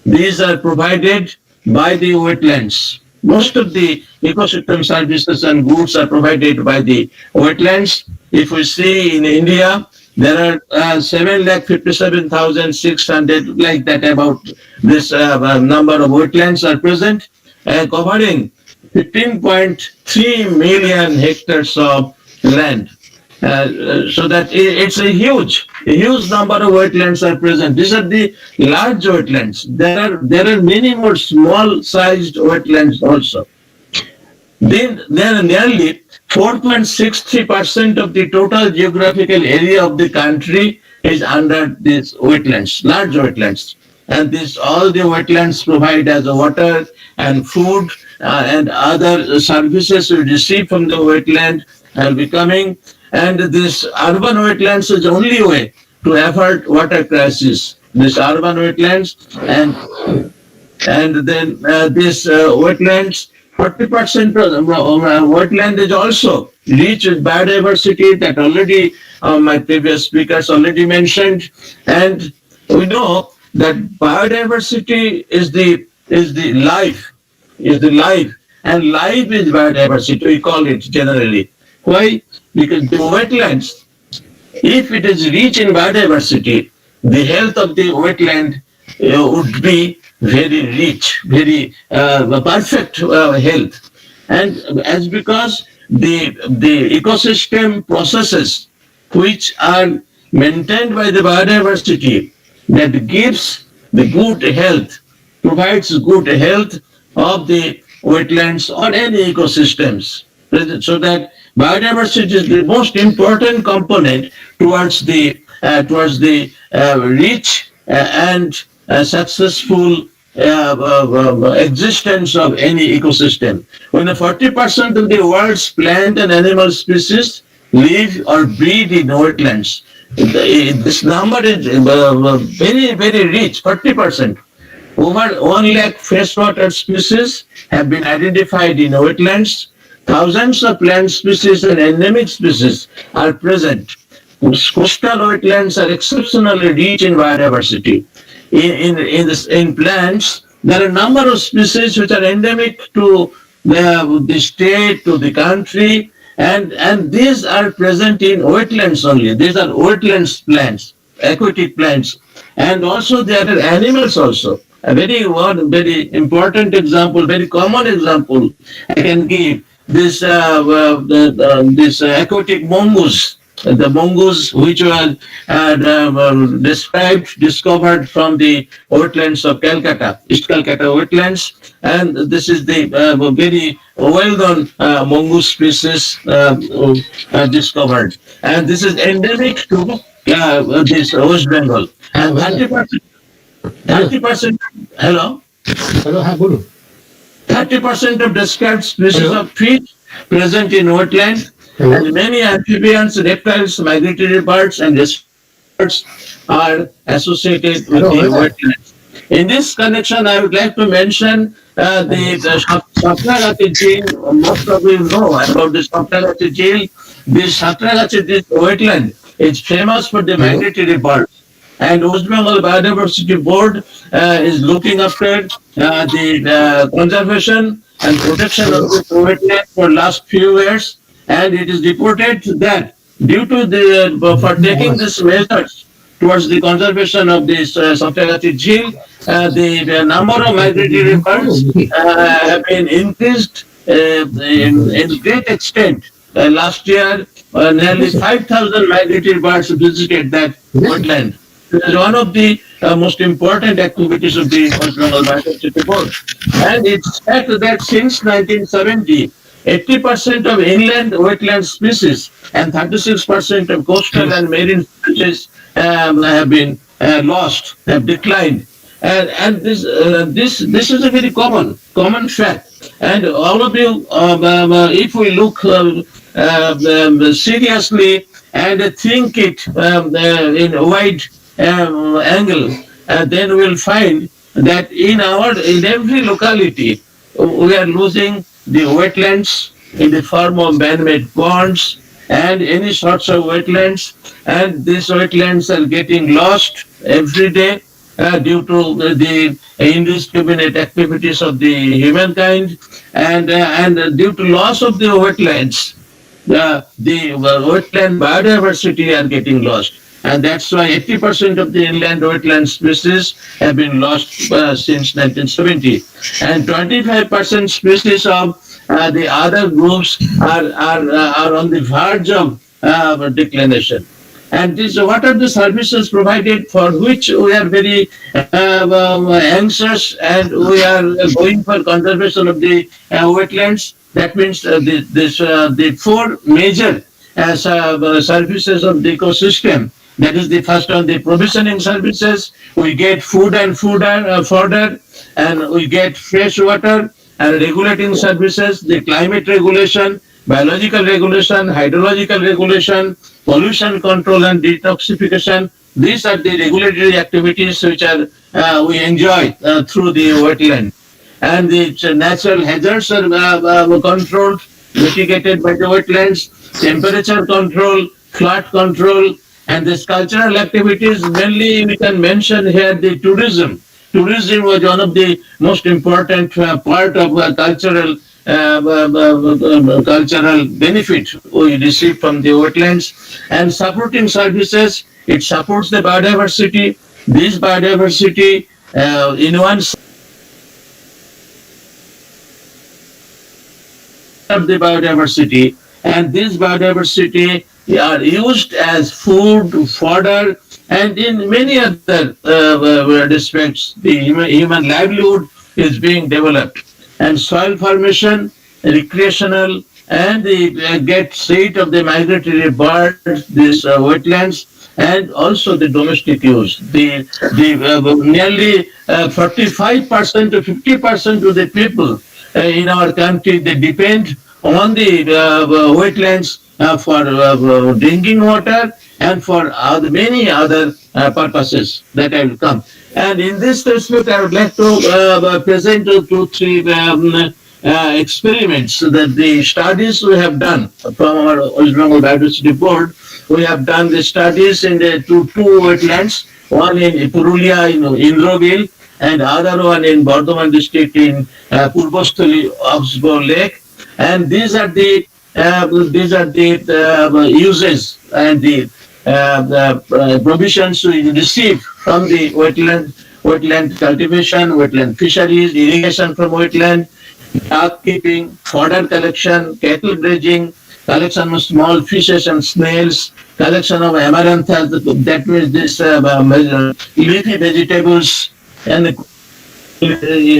these are provided by the wetlands. Most of the ecosystem services and goods are provided by the wetlands. If we see in India, there are 7,57,600, like that, about this number of wetlands are present, covering 15.3 million hectares of land. So that it's a huge number of wetlands are present. These are the large wetlands. There are many more small-sized wetlands also. Then there are nearly 4.63% of the total geographical area of the country is under these wetlands, large wetlands. And all the wetlands provide as water and food and other services we receive from the wetland are becoming. And this urban wetlands is the only way to avert water crisis. This urban wetlands and then this wetlands, 40% wetland is also rich with biodiversity that already my previous speakers already mentioned. And we know that biodiversity is the life, and life is biodiversity, we call it generally. Why? Because the wetlands, if it is rich in biodiversity, the health of the wetland would be very rich, very perfect health. And as because the ecosystem processes which are maintained by the biodiversity that gives the good health, provides good health of the wetlands or any ecosystems. So that biodiversity is the most important component towards the rich and successful existence of any ecosystem. When 40% of the world's plant and animal species live or breed in wetlands, this number is very, very rich, 40%. Over 1 lakh freshwater species have been identified in wetlands. Thousands of plant species and endemic species are present. Coastal wetlands are exceptionally rich in biodiversity. In plants, there are a number of species which are endemic to the state, to the country, and these are present in wetlands only. These are wetlands plants, aquatic plants, and also there are animals also. A very important example, very common example I can give. This aquatic mongoose, the mongoose which was discovered from the wetlands of Calcutta, East Calcutta wetlands, and this is the very well-known mongoose species discovered, and this is endemic to this West Bengal, and 30%, hello? Hello, হ্যাঁ বলুন। 30% of described species of fish present in wetland, and many amphibians, reptiles, migratory birds, and birds are associated with the wetlands. In this connection, I would like to mention the Satragachi jail. Most of you know about the Satragachi jail. This Satragachi wetland is famous for the migratory birds. And West Bengal Biodiversity Board is looking after the conservation and protection of the wetland for last few years. And it is reported that due to for taking these measures towards the conservation of this Satragachi jail, the number of migratory birds have been increased in great extent. Last year, nearly 5,000 migratory birds visited that wetland. This is one of the most important activities of the West Bengal Biodiversity Board. And it's said that since 1970, 80% of inland wetland species and 36% of coastal and marine species have been lost, have declined. And this is a very common fact. And all of you, if we look seriously and think it in a wide angle, then we'll find that in every locality we are losing the wetlands in the form of man-made ponds and any sorts of wetlands, and these wetlands are getting lost every day due to the indiscriminate activities of the humankind, and due to loss of the wetlands, the wetland biodiversity are getting lost. And that's why 80% of the inland wetland species have been lost since 1970. And 25% species of the other groups are on the verge of declination. And what are the services provided for which we are very anxious, and we are going for conservation of the wetlands? That means the four major services of the ecosystem. That is the first one, the provisioning services. We get food and fodder, and we get fresh water, and regulating services, the climate regulation, biological regulation, hydrological regulation, pollution control and detoxification. These are the regulatory activities which we enjoy through the wetland. And the natural hazards are controlled, mitigated by the wetlands, temperature control, flood control. And these cultural activities, mainly we can mention here the tourism. Tourism was one of the most important part of cultural benefit we receive from the wetlands. And supporting services, it supports the biodiversity. This biodiversity in one of the biodiversity, and this biodiversity are used as food, fodder, and in many other respects, the human livelihood is being developed. And soil formation, recreational, and the get seat of the migratory birds, these wetlands, and also the domestic use. The nearly 45% to 50% of the people in our country, they depend on the wetlands for drinking water and for many other purposes that I will come. And in this respect, I would like to present 2-3 experiments that the studies we have done from our West Bengal Biodiversity Board. We have done the studies in the two wetlands, one in Purulia in Indroville, and other one in Bardhaman district in Purbostali Oxbow Lake. And these are the uses and the provisions we receive from the wetland cultivation, wetland fisheries, irrigation from wetland, duck keeping, fodder collection, cattle grazing, collection of small fishes and snails, collection of amaranthus, that means this leafy vegetables, and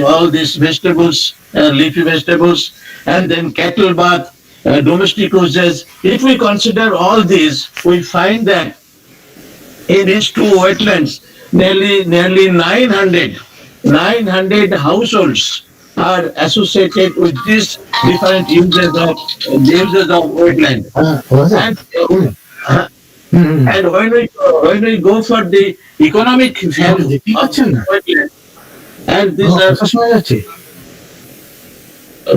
all these vegetables, leafy vegetables, and then cattle bath, domestic uses. If we consider all these, we find that in these two wetlands, nearly 900 households are associated with these different uses of wetland. And, and when we go for the economic value of wetland, and these are শোনা যাচ্ছে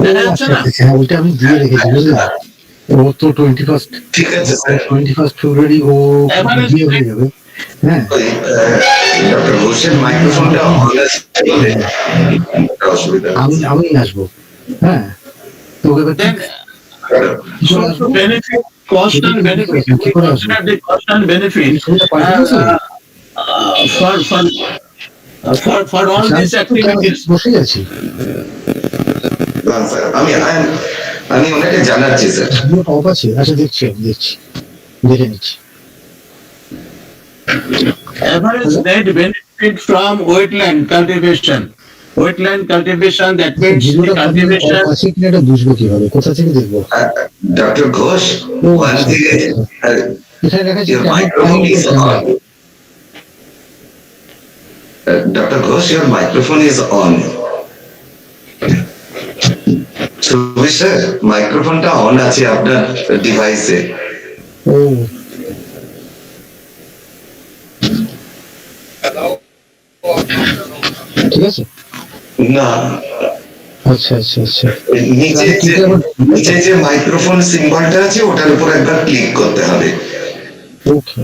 দেখা যাচ্ছে না? হ্যাঁ ওইটা আমি দিয়ে রেখেছি বুঝলেন ও তো 21st ফেব্রুয়ারি ও বিয়ে হয়ে যাবে হ্যাঁ ডক্টর ঘোষের মাইক্রোফোনটা অন আছে অসুবিধা আমি আসবো হ্যাঁ তো ওকে Then benefit, cost and benefit. Consider the cost and benefit for all these activities. বসে আছি স্যার আমি ওনাকে জানাচ্ছি স্যার অফ আছে আচ্ছা দেখছি দেখে নিচ্ছি Average net benefit from wetland cultivation. Wetland cultivation, that means the cultivation. আছে কিনা এটা বুঝবো কিভাবে কোথা থেকে দেখবো ডক্টর ঘোষ ওখান থেকে এখানে দেখা your microphone is on. Dr. Ghosh, your microphone is on. Subir sir মাইক্রোফোনটা অন আছে আপনার ডিভাইসে ও ঠিক আছে না আচ্ছা আচ্ছা আচ্ছা নিচে যে মাইক্রোফোন সিম্বলটা আছে ওটার উপর একবার ক্লিক করতে হবে okay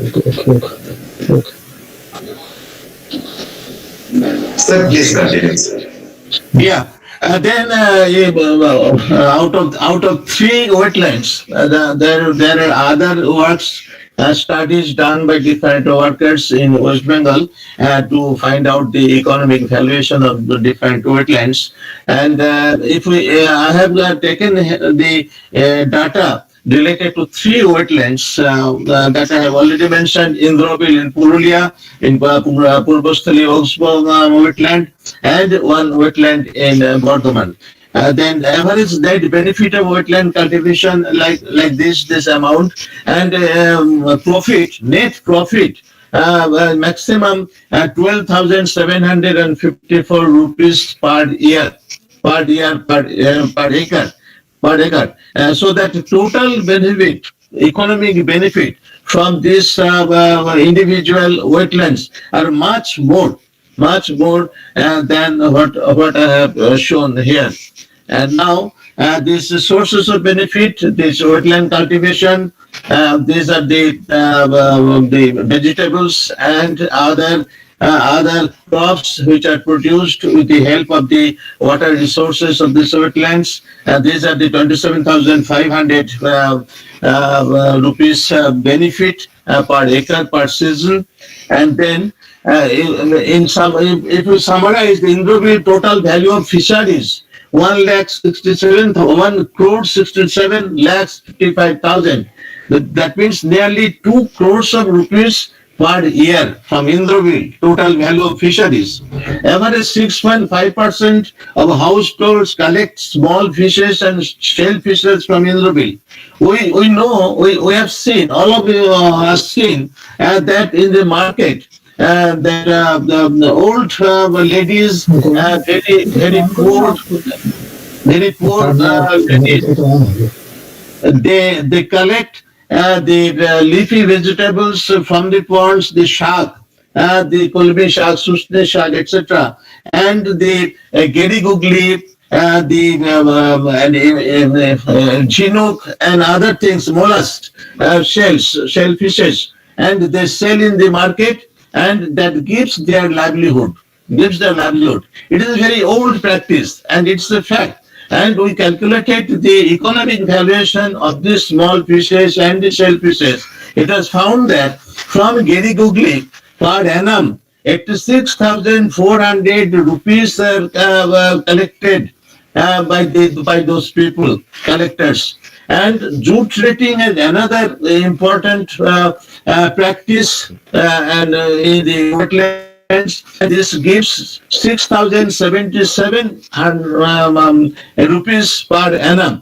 sir please continue sir Yeah. Then out of 3 wetlands, there are other works, studies done by different workers in West Bengal to find out the economic valuation of the different wetlands. And if we, I have taken the data related to 3 wetlands that I have already mentioned: Indroville in Purulia, in Purvasthali wetland, and one wetland in Bardhaman. Then average net benefit of wetland cultivation like this amount, and net profit maximum 12,754 rupees per year per acre. So that total benefit, economic benefit from these individual wetlands are much more than what I have shown here. And now these sources of benefit, this wetland cultivation, these are the vegetables and other crops which are produced with the help of the water resources of these wetlands. These are the 27,500 rupees benefit per acre per season. And then if you summarize the Indroville total value of fisheries, 1,67,55,000. That means nearly 2 crores of rupees per year from Indroville, total value of fisheries. Average 6.5% of households collect small fishes and shellfishes from Indroville. We know, we have seen, all of you have seen that in the market, that the old ladies, very poor ladies, they collect the leafy vegetables from the ponds, the shak, the kulbi shak, susne shak, etc., and the geri gugli, the chinook and other things, mollusks, shellfishes, and they sell in the market, and that gives their livelihood. It is a very old practice, and it's a fact. And we calculated the economic valuation of these small fishes and the shellfishes. It was found that from geri gugli per annum, 86,400 rupees are collected by those people, collectors. And jute treating is another important practice and in the wetlands. This gives 6,077 rupees per annum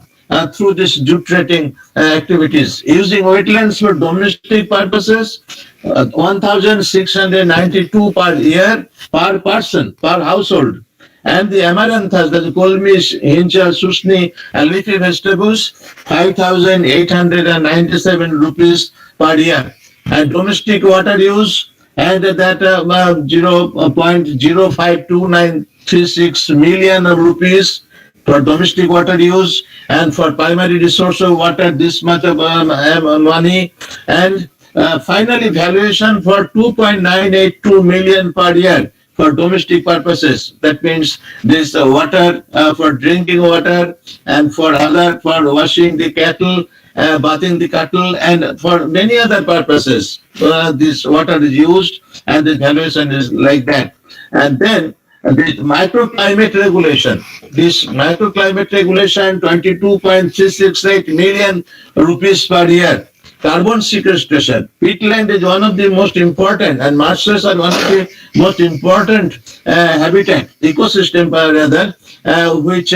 through this jute treating activities. Using wetlands for domestic purposes, 1,692 per year per person, per household. And the amaranthus, the Kolmish, Hincha, Susni, and leafy vegetables, 5,897 rupees per year. And domestic water use, and that 0.052936 million of rupees for domestic water use, and for primary resource of water, this much of money, and finally valuation for 2.982 million per year for domestic purposes. That means this water for drinking water, and for washing the cattle, bathing the cattle, and for many other purposes. This water is used, and the valuation is like that. And then the microclimate regulation. This microclimate regulation, 22.368 million rupees per year. Carbon sequestration. Peatland is one of the most important, and marshes are one of the most important habitat, ecosystem rather, which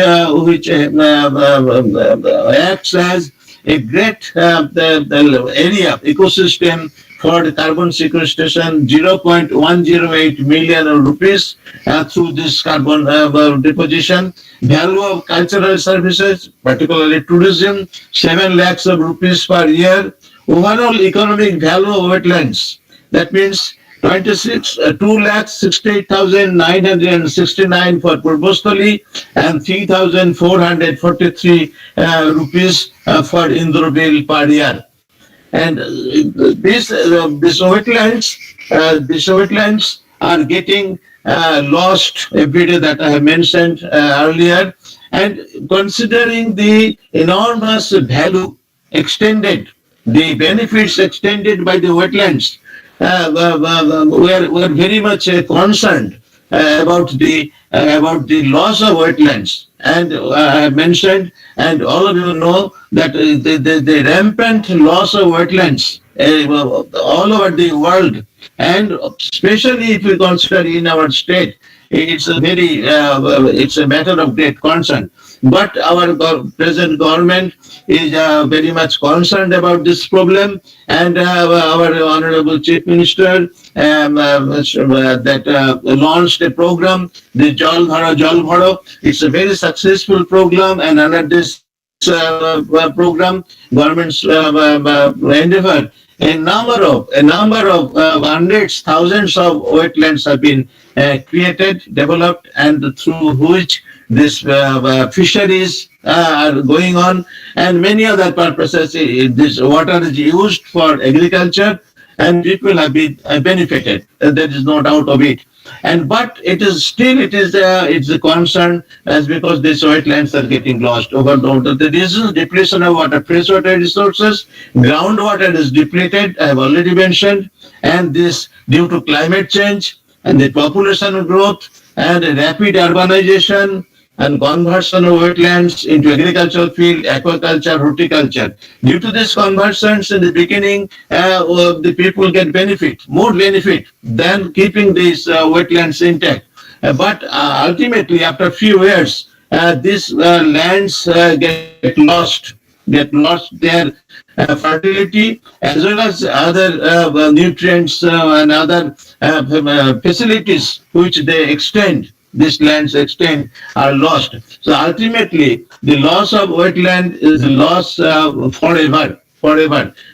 acts as a great area, ecosystem for the carbon sequestration, 0.108 million rupees through this carbon deposition. Value of cultural services, particularly tourism, 7 lakhs of rupees per year. Overall economic value of wetlands, that means 2,68,969 for Purbostali, and 3,443 rupees for Indrobil per year. And these wetlands are getting lost every day, that I have mentioned earlier. And considering the enormous value extended, the benefits extended by the wetlands, we are very much concerned about the loss of wetlands. And I have mentioned, and all of you know, that the rampant loss of wetlands all over the world, and especially if we consider in our state, it's a matter of great concern. But our present government is very much concerned about this problem, and our Honorable Chief Minister launched a program, the Jal Bharo. It's a very successful program, and under this program, government's endeavor, a number of hundreds, thousands of wetlands have been created, developed, and through which this fisheries are going on, and many other purposes. This water is used for agriculture, and people have been benefited. There is no doubt of it. But it's a concern, as because these wetlands are getting lost over the reasons: depletion of water, freshwater resources, groundwater is depleted, I have already mentioned, and this due to climate change and the population growth and rapid urbanization and conversion of wetlands into agricultural field, aquaculture, horticulture. Due to these conversions in the beginning, the people get more benefit than keeping these wetlands intact. But ultimately, after a few years, these lands get lost their fertility, as well as other nutrients and other facilities which they extend. These lands are lost. So ultimately, the loss of wetland is a loss forever.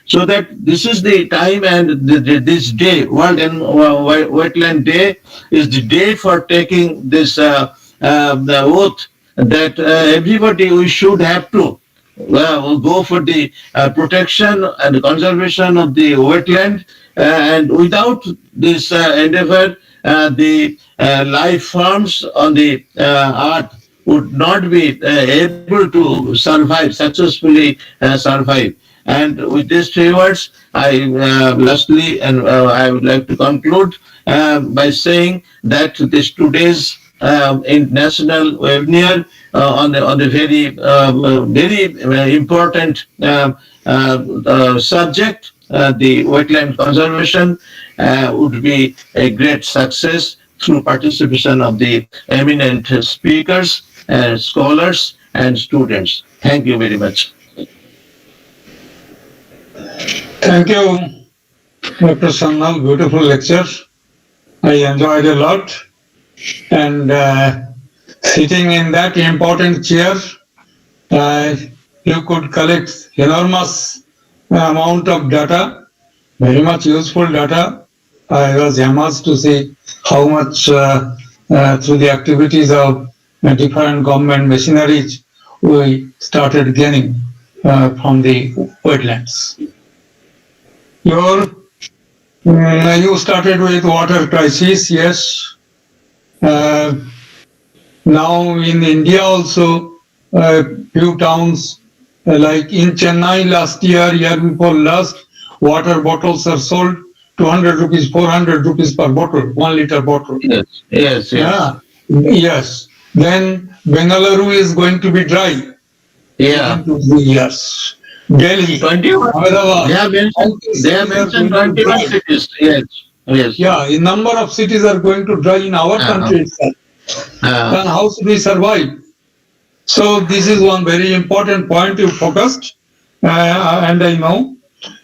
So that this is the time, and this day, World Wetland Day, is the day for taking this the oath that everybody, we should have to go for the protection and conservation of the wetland, and without this endeavor, the life forms on the earth would not be able to successfully survive. And with these three words, I lastly, and I would like to conclude by saying that today's International Webinar on the very important subject, the wetland conservation, would be a great success through participation of the eminent speakers, scholars, and students. Thank you very much. Thank you. Dr. Sannal, beautiful lecture. I enjoyed a lot. And sitting in that important chair, you could collect enormous amount of data, very much useful data. I was amazed to see how much through the activities of different government machineries we started gaining from the wetlands. You started with water crisis, yes. Now in India also, few towns like in Chennai last year before last, water bottles are sold 200 rupees, 400 rupees per bottle, 1 liter bottle. Yes. Yeah. Yes. Then Bengaluru is going to be dry. Yeah. 2 to 3 years. Delhi, 21. Ahmedabad. They have mentioned 21 cities. Yes. Yeah, a number of cities are going to dry in our country itself. Then how should we survive? So this is one very important point you focused, and I know.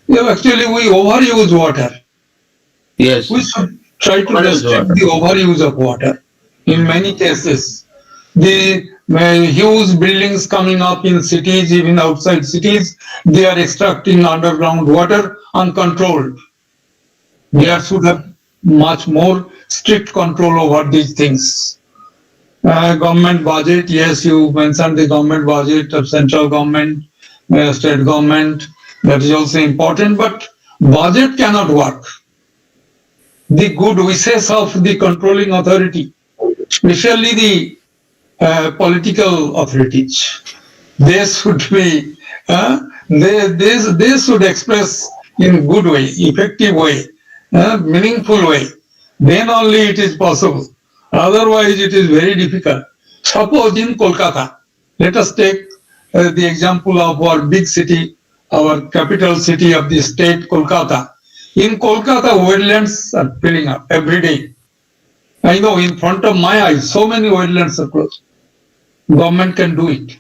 Actually, we overuse water. Yes. We should try to Overuse restrict water. the overuse of water. In many cases, the huge buildings coming up in cities, even outside cities, they are extracting underground water uncontrolled. There should have much more strict control over these things. Government budget, yes, you mentioned the government budget of central government, state government, that is also important, but budget cannot work. The good wishes of the controlling authority, especially the political authorities, they should be, they should express in good way, effective way, meaningful way. Then only it is possible. Otherwise, it is very difficult. Suppose in Kolkata, let us take the example of our big city, our capital city of the state, Kolkata. In Kolkata, wetlands are filling up every day. I know in front of my eyes, so many wetlands are closed. Government can do it.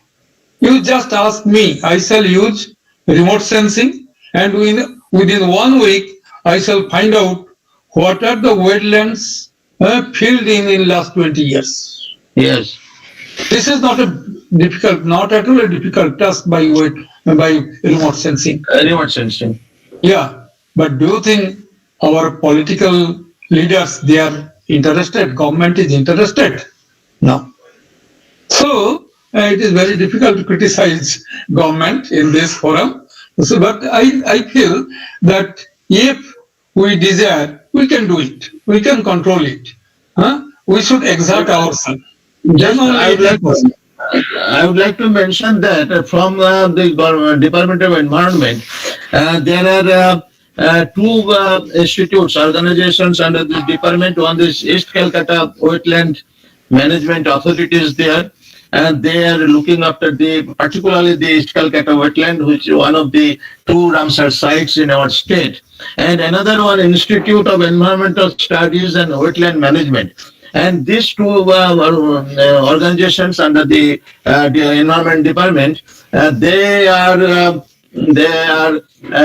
You just ask me, I shall use remote sensing, and within 1 week, I shall find out what are the wetlands filled in last 20 years. Yes. This is not at all a difficult task by remote sensing. Remote sensing. Yeah, but do you think our political leaders, they are interested? Government is interested? No. So it is very difficult to criticize government in this forum. So, but I feel that if we desire, we can do it. We can control it. We should exert ourselves. I would like to mention that from the Department of Environment, there are two institutes, organizations under this department. One is East Calcutta Wetland Management Authorities there, and they are looking after particularly the East Calcutta wetland, which is one of the 2 Ramsar sites in our state, and another one, Institute of Environmental Studies and Wetland Management. And these 2 organizations under the Environment Department, they are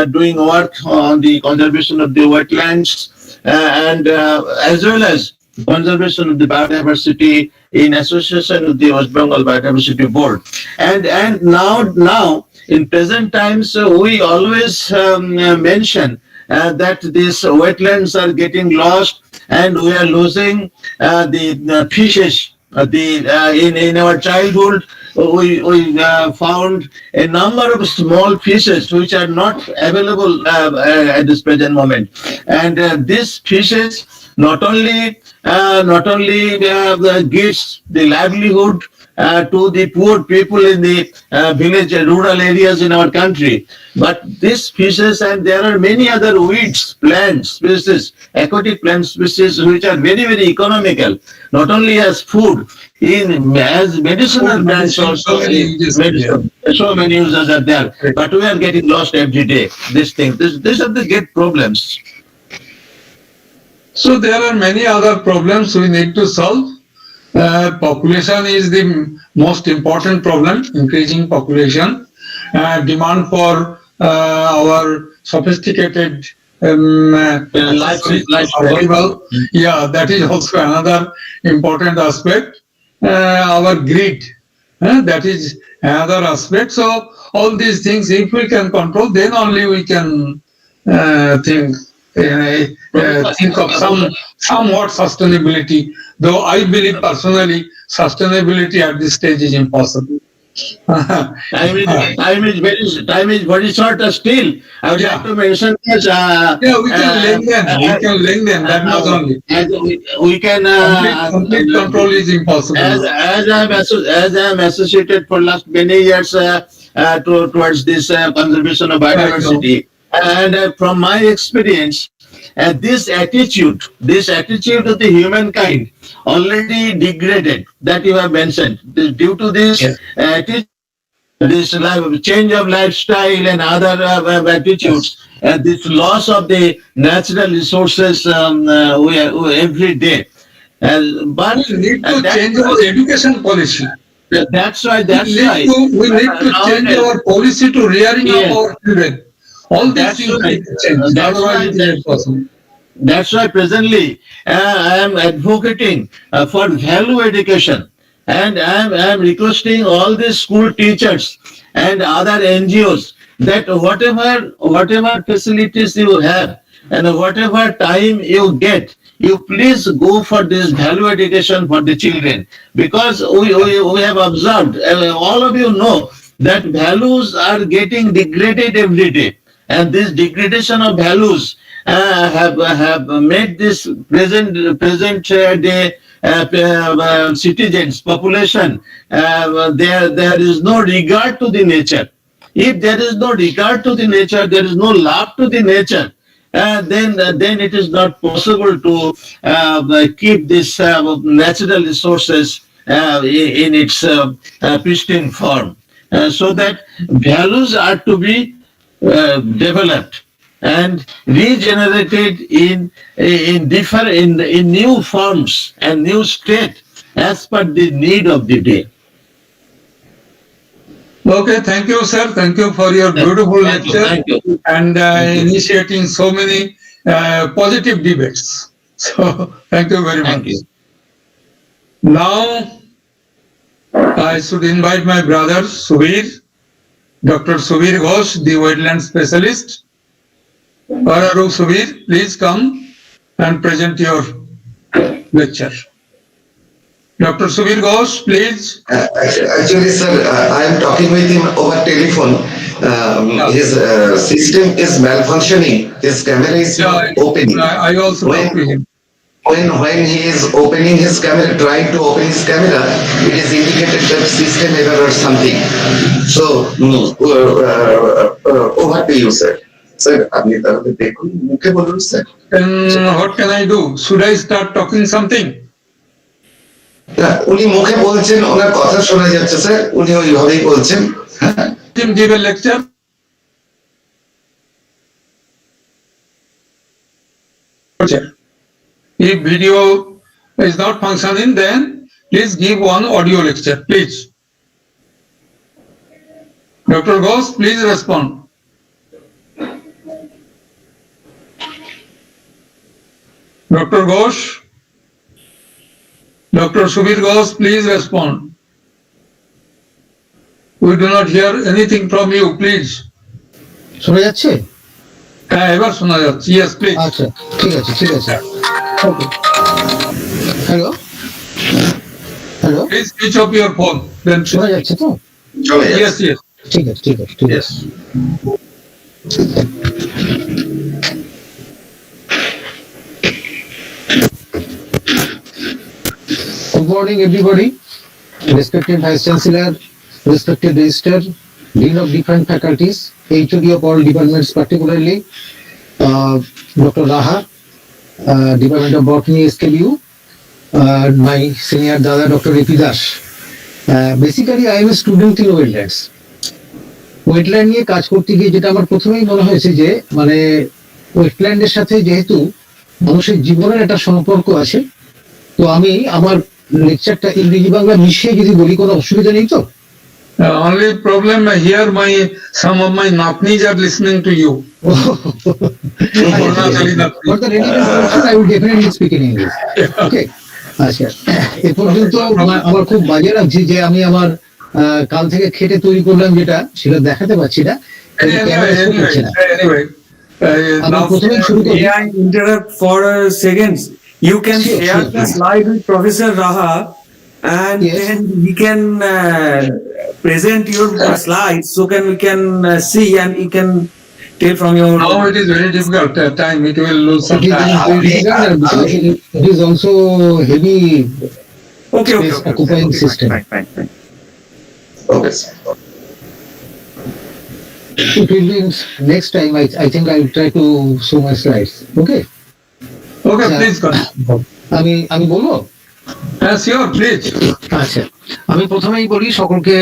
doing work on the conservation of the wetlands and as well as conservation of the biodiversity in association with the West Bengal Biodiversity Board. And now in present times, we always mention that these wetlands are getting lost and we are losing the fishes. In our childhood, we found a number of small fishes which are not available at this present moment. And these fishes not only gives the livelihood to the poor people in the village and rural areas in our country, but these fishes, and there are many other weeds, plant species, aquatic plant species which are very, very economical, not only as food, as medicinal plants also. So many users are there, but we are getting lost every day. These are the great problems. So there are many other problems we need to solve. Population is the most important problem, increasing population. Demand for our sophisticated life available. Yeah, that is also another important aspect. Our greed, that is another aspect. So all these things, if we can control, then only we can think of somewhat sustainability. Though I believe personally, sustainability at this stage is impossible. Time is very short still. I would like to mention that. We can lengthen. We can lengthen. That not only. We can. Complete control is impossible. As I am associated for last many years towards this conservation of biodiversity, and from my experience, this attitude of the humankind already degraded that you have mentioned. Due to this attitude, this change of lifestyle and other attitudes, this loss of the natural resources every day. But We need to change our education policy. That's why. We need to change our policy to rearing up our children. All these things need to change. Otherwise, it is impossible. That's why presently I am advocating for value education, and I am requesting all these school teachers and other NGOs that whatever facilities you have and whatever time you get, you please go for this value education for the children, because we have observed, all of you know, that values are getting degraded every day, and this degradation of values have made this present day citizens population, there is no regard to the nature. If there is no regard to the nature, there is no love to the nature, then it is not possible to keep this natural resources in its pristine form. So that values are to be developed and regenerated in new forms and new state as per the need of the day. Okay, thank you, sir. Thank you for your beautiful lecture and initiating so many positive debates. So, thank you very much. Now, I should invite my brother, Subir, Dr. Subir Ghosh, the wetland specialist. Where are you, Subir? Please come and present your lecture. Dr. Subir Ghosh, please. Actually, sir, I am talking with him over telephone. His system is malfunctioning. His camera is not opening. I also talked to him. When he is opening his camera, trying to open his camera, it is indicated that system error or something. So, over to you, sir. Sir, আপনি তাহলে দেখুন মুখে বলুন sir. Then what can I do? Should I start talking something? উনি মুখে বলছেন, ওনার কথা শোনা যাচ্ছে স্যার, উনি ওইভাবেই বলছেন। Him give a lecture. If video is not functioning, then please give one audio lecture, please. Dr. Ghosh, please respond. Dr. Ghosh, Dr. Subir Ghosh, please respond. We do not hear anything from you, please. শোনা যাচ্ছে? হ্যাঁ, এবার শোনা যাচ্ছে। Yes, please. আচ্ছা, ঠিক আছে। Okay. Hello. Please switch off your phone. Then শোনা যাচ্ছে তো? Yes. ঠিক আছে। Yes. Good morning, everybody. Respected Vice Chancellor, respected Registrar, Dean of different faculties, HOD of all departments, particularly Dr. Raha, Department of Botany, SKBU, my senior Dada, Dr. Epi Das. Basically, I am a student in wetlands. Wetland নিয়ে কাজ করতে গিয়ে যেটা আমার প্রথমেই মনে হয়েছে যে মানে ওয়েটল্যান্ডের সাথে যেহেতু মানুষের জীবনের একটা সম্পর্ক আছে, তো আমি আমার লেকচারটা ইংরেজি বাংলা মিশিয়ে যদি বলি কোনো অসুবিধা নেই তো? Only problem here, some of my natnis are listening to you. For the relevant person, I will definitely speak in English. Okay. আচ্ছা, এ পর্যন্ত আমার খুব বাজে লাগছে যে আমি আমার কাল থেকে খেটে তৈরি করলাম যেটা সেটা দেখাতে পাচ্ছি না। Anyway, আমি প্রথমেই শুরু করি। May I interrupt for seconds? You can Sure, share sure. the slide with Professor Raha, and Yes. then we can present your slides, so we can see and you can tell from your. now it is very difficult time. It will lose some It is time. very difficult and because it is also heavy Okay. space occupying system. Fine. Okay. It will be next time. I think I will try to show my slides. Okay. Okay, please continue. আমি বলবো? Yes, sure, please. আচ্ছা, আমি প্রথমেই বলি সকলকে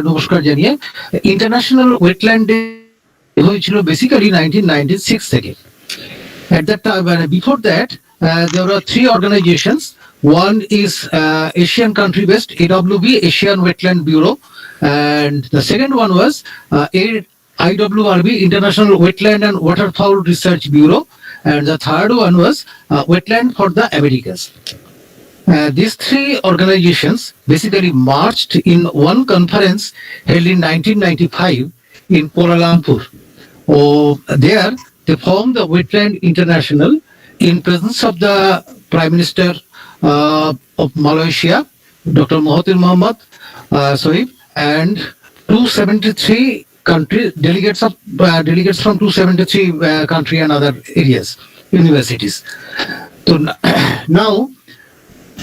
নমস্কার জানিয়ে international wetland day হয়েছিল বেসিক্যালি 1996 থেকে। At that time, before that, there were three organizations. One is Asian country based AWB, Asian Wetland Bureau, and the second one was IWRB, International Wetland and Waterfowl Research Bureau, and the third one was Wetland for the Americas. These three organizations basically marched in one conference held in 1995 in Kuala Lumpur. There, they formed the Wetland International in presence of the Prime Minister of Malaysia, Dr. Mahathir Mohamad Sohib, and 273 delegates from 273 country and other areas, universities. So now,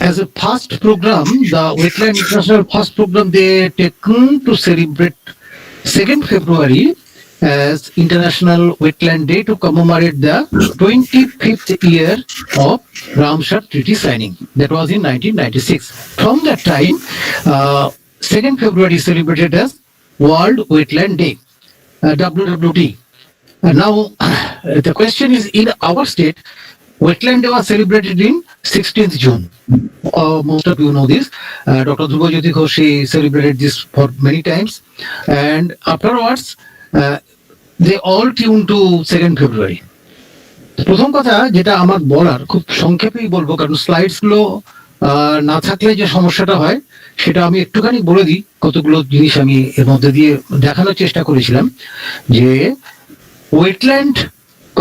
as a past program, the Wetland International past program, they taken to celebrate 2nd February as International Wetland Day to commemorate the 25th year of Ramsar Treaty signing. That was in 1996. From that time, 2nd February is celebrated as World Wetland Day, WWD. Now, the question is, in our state, Wetland Day was celebrated in 16th June. Most of you know this. Dr. Dhruva Ghosh celebrated this for many times. And afterwards, they all tuned to 2nd February. প্রথম কথা যেটা আমার বলার, খুব সংক্ষেপেই বলবো কারণ slides গুলো না থাকলে যে সমস্যাটা হয় সেটা আমি একটুখানি বলে দিই। কতগুলো জিনিস আমি এর মধ্যে দিয়ে দেখানোর চেষ্টা করেছিলাম যে wetland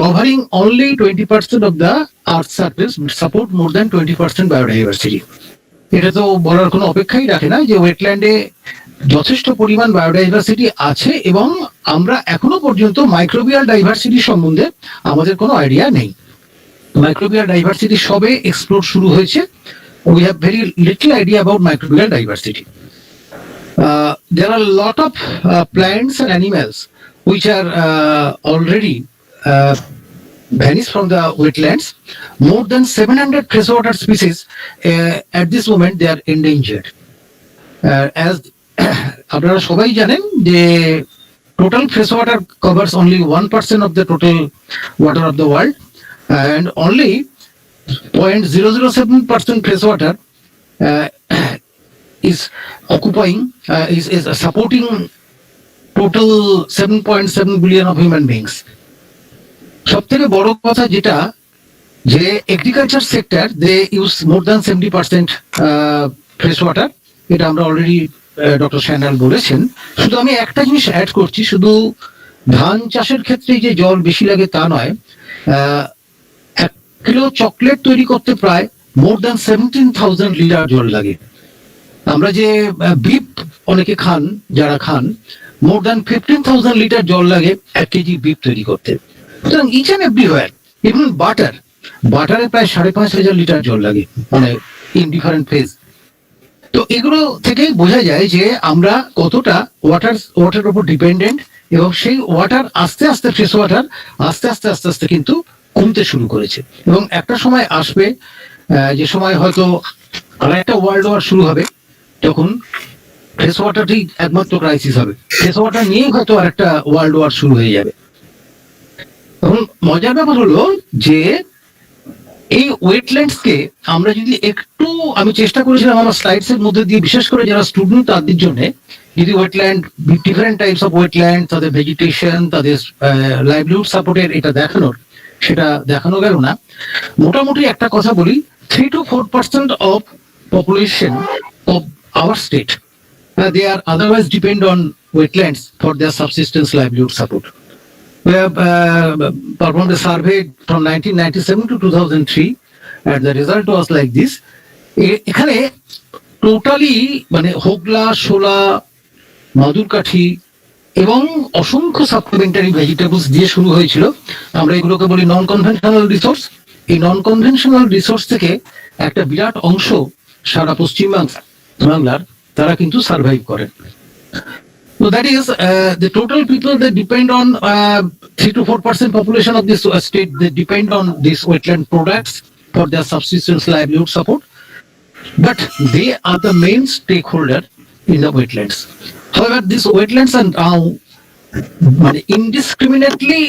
covering only 20% of the earth's surface support more than 20% biodiversity. এটা তো বলার কোনো অপেক্ষাই রাখে না যে ওয়েটল্যান্ডে যথেষ্ট পরিমাণ বায়োডাইভার্সিটি আছে এবং আমরা এখনো পর্যন্ত মাইক্রোবিয়াল ডাইভার্সিটি সম্বন্ধে আমাদের কোনো আইডিয়া নেই। মাইক্রোবিয়াল ডাইভার্সিটি সবে এক্সপ্লোর শুরু হয়েছে। We have very little idea about microbial diversity. There are a lot of plants and animals which are already vanished from the wetlands. More than 700 freshwater species at this moment they are endangered. As আপনারা সবাই জানেন যে total freshwater covers only 1% of the total water of the world, and only 0.007% freshwater is occupying is supporting total 7.7 billion of human beings. সবথেকে বড় কথা যেটা যে agriculture sector they use more than 70% fresh water, এটা আমরা already doctor sandal বলেছেন। শুধু আমি একটা জিনিস অ্যাড করছি, শুধু ধান চাষের ক্ষেত্রে যে জল বেশি লাগে তা নয়, 1 কিলো চকলেট তৈরি করতে প্রায় মোর দ্যান 17,000 লিটার জল লাগে। আমরা যে বিপ অনেকে খান, যারা খান, মোর দ্যান 15,000 লিটার জল লাগে 1 কেজি বিপ তৈরি করতে। সুতরাং ইচ অ্যান্ড এভরিওয়্যার, ইভেন বাটারে প্রায় 5,500 লিটার জল লাগে, মানে ইন ডিফারেন্ট ফেজ। তো এগুলো থেকে বোঝা যায় যে আমরা কতটা ওয়াটার উপর ডিপেন্ডেন্ট, এবং সেই ওয়াটার আস্তে আস্তে ফ্রেশ ওয়াটার আস্তে আস্তে কিন্তু কমতে শুরু করেছে। এবং একটা সময় আসবে যে সময় হয়তো আর একটা ওয়ার্ল্ড ওয়ার শুরু হবে, তখন ফ্রেশ ওয়াটারই একমাত্র ক্রাইসিস হবে। ফ্রেশ ওয়াটার নিয়েই হয়তো আর একটা ওয়ার্ল্ড ওয়ার শুরু হয়ে যাবে। এবং মজার ব্যাপার হলো যে এই ওয়েটল্যান্ডসকে আমরা যদি একটু, আমি চেষ্টা করেছিলাম আমার স্লাইডস এর মধ্যে দিয়ে, বিশেষ করে যারা স্টুডেন্ট তাদের জন্য যদি wetland, different types of wetland, তাদের ভেজিটেশন, তাদের লাইভলিহুড সাপোর্টের এটা দেখানোর, সেটা দেখানো গেল না। মোটামুটি একটা কথা বলি, 3 to 4% of population of our state they are otherwise depend on wetlands for their subsistence livelihood support. We have performed a survey from 1997 to 2003 and the result was like this. এখানে টোটালি মানে হোগলা, শোলা, মাদুরকাঠি এবং অসংখ্য supplementary vegetables দিয়ে শুরু হয়েছিল। আমরা এগুলোকে বলি নন কনভেনশনাল রিসোর্স। এই নন কনভেনশনাল রিসোর্স থেকে একটা বিরাট অংশ সারা পশ্চিম বাংলার তারা কিন্তু সার্ভাইভ করেন। So that is the total people that depend on 3 to 4% population of this state, they depend on these wetland products for their subsistence livelihood support, but they are the main stakeholder in the wetlands. However, these wetlands are now indiscriminately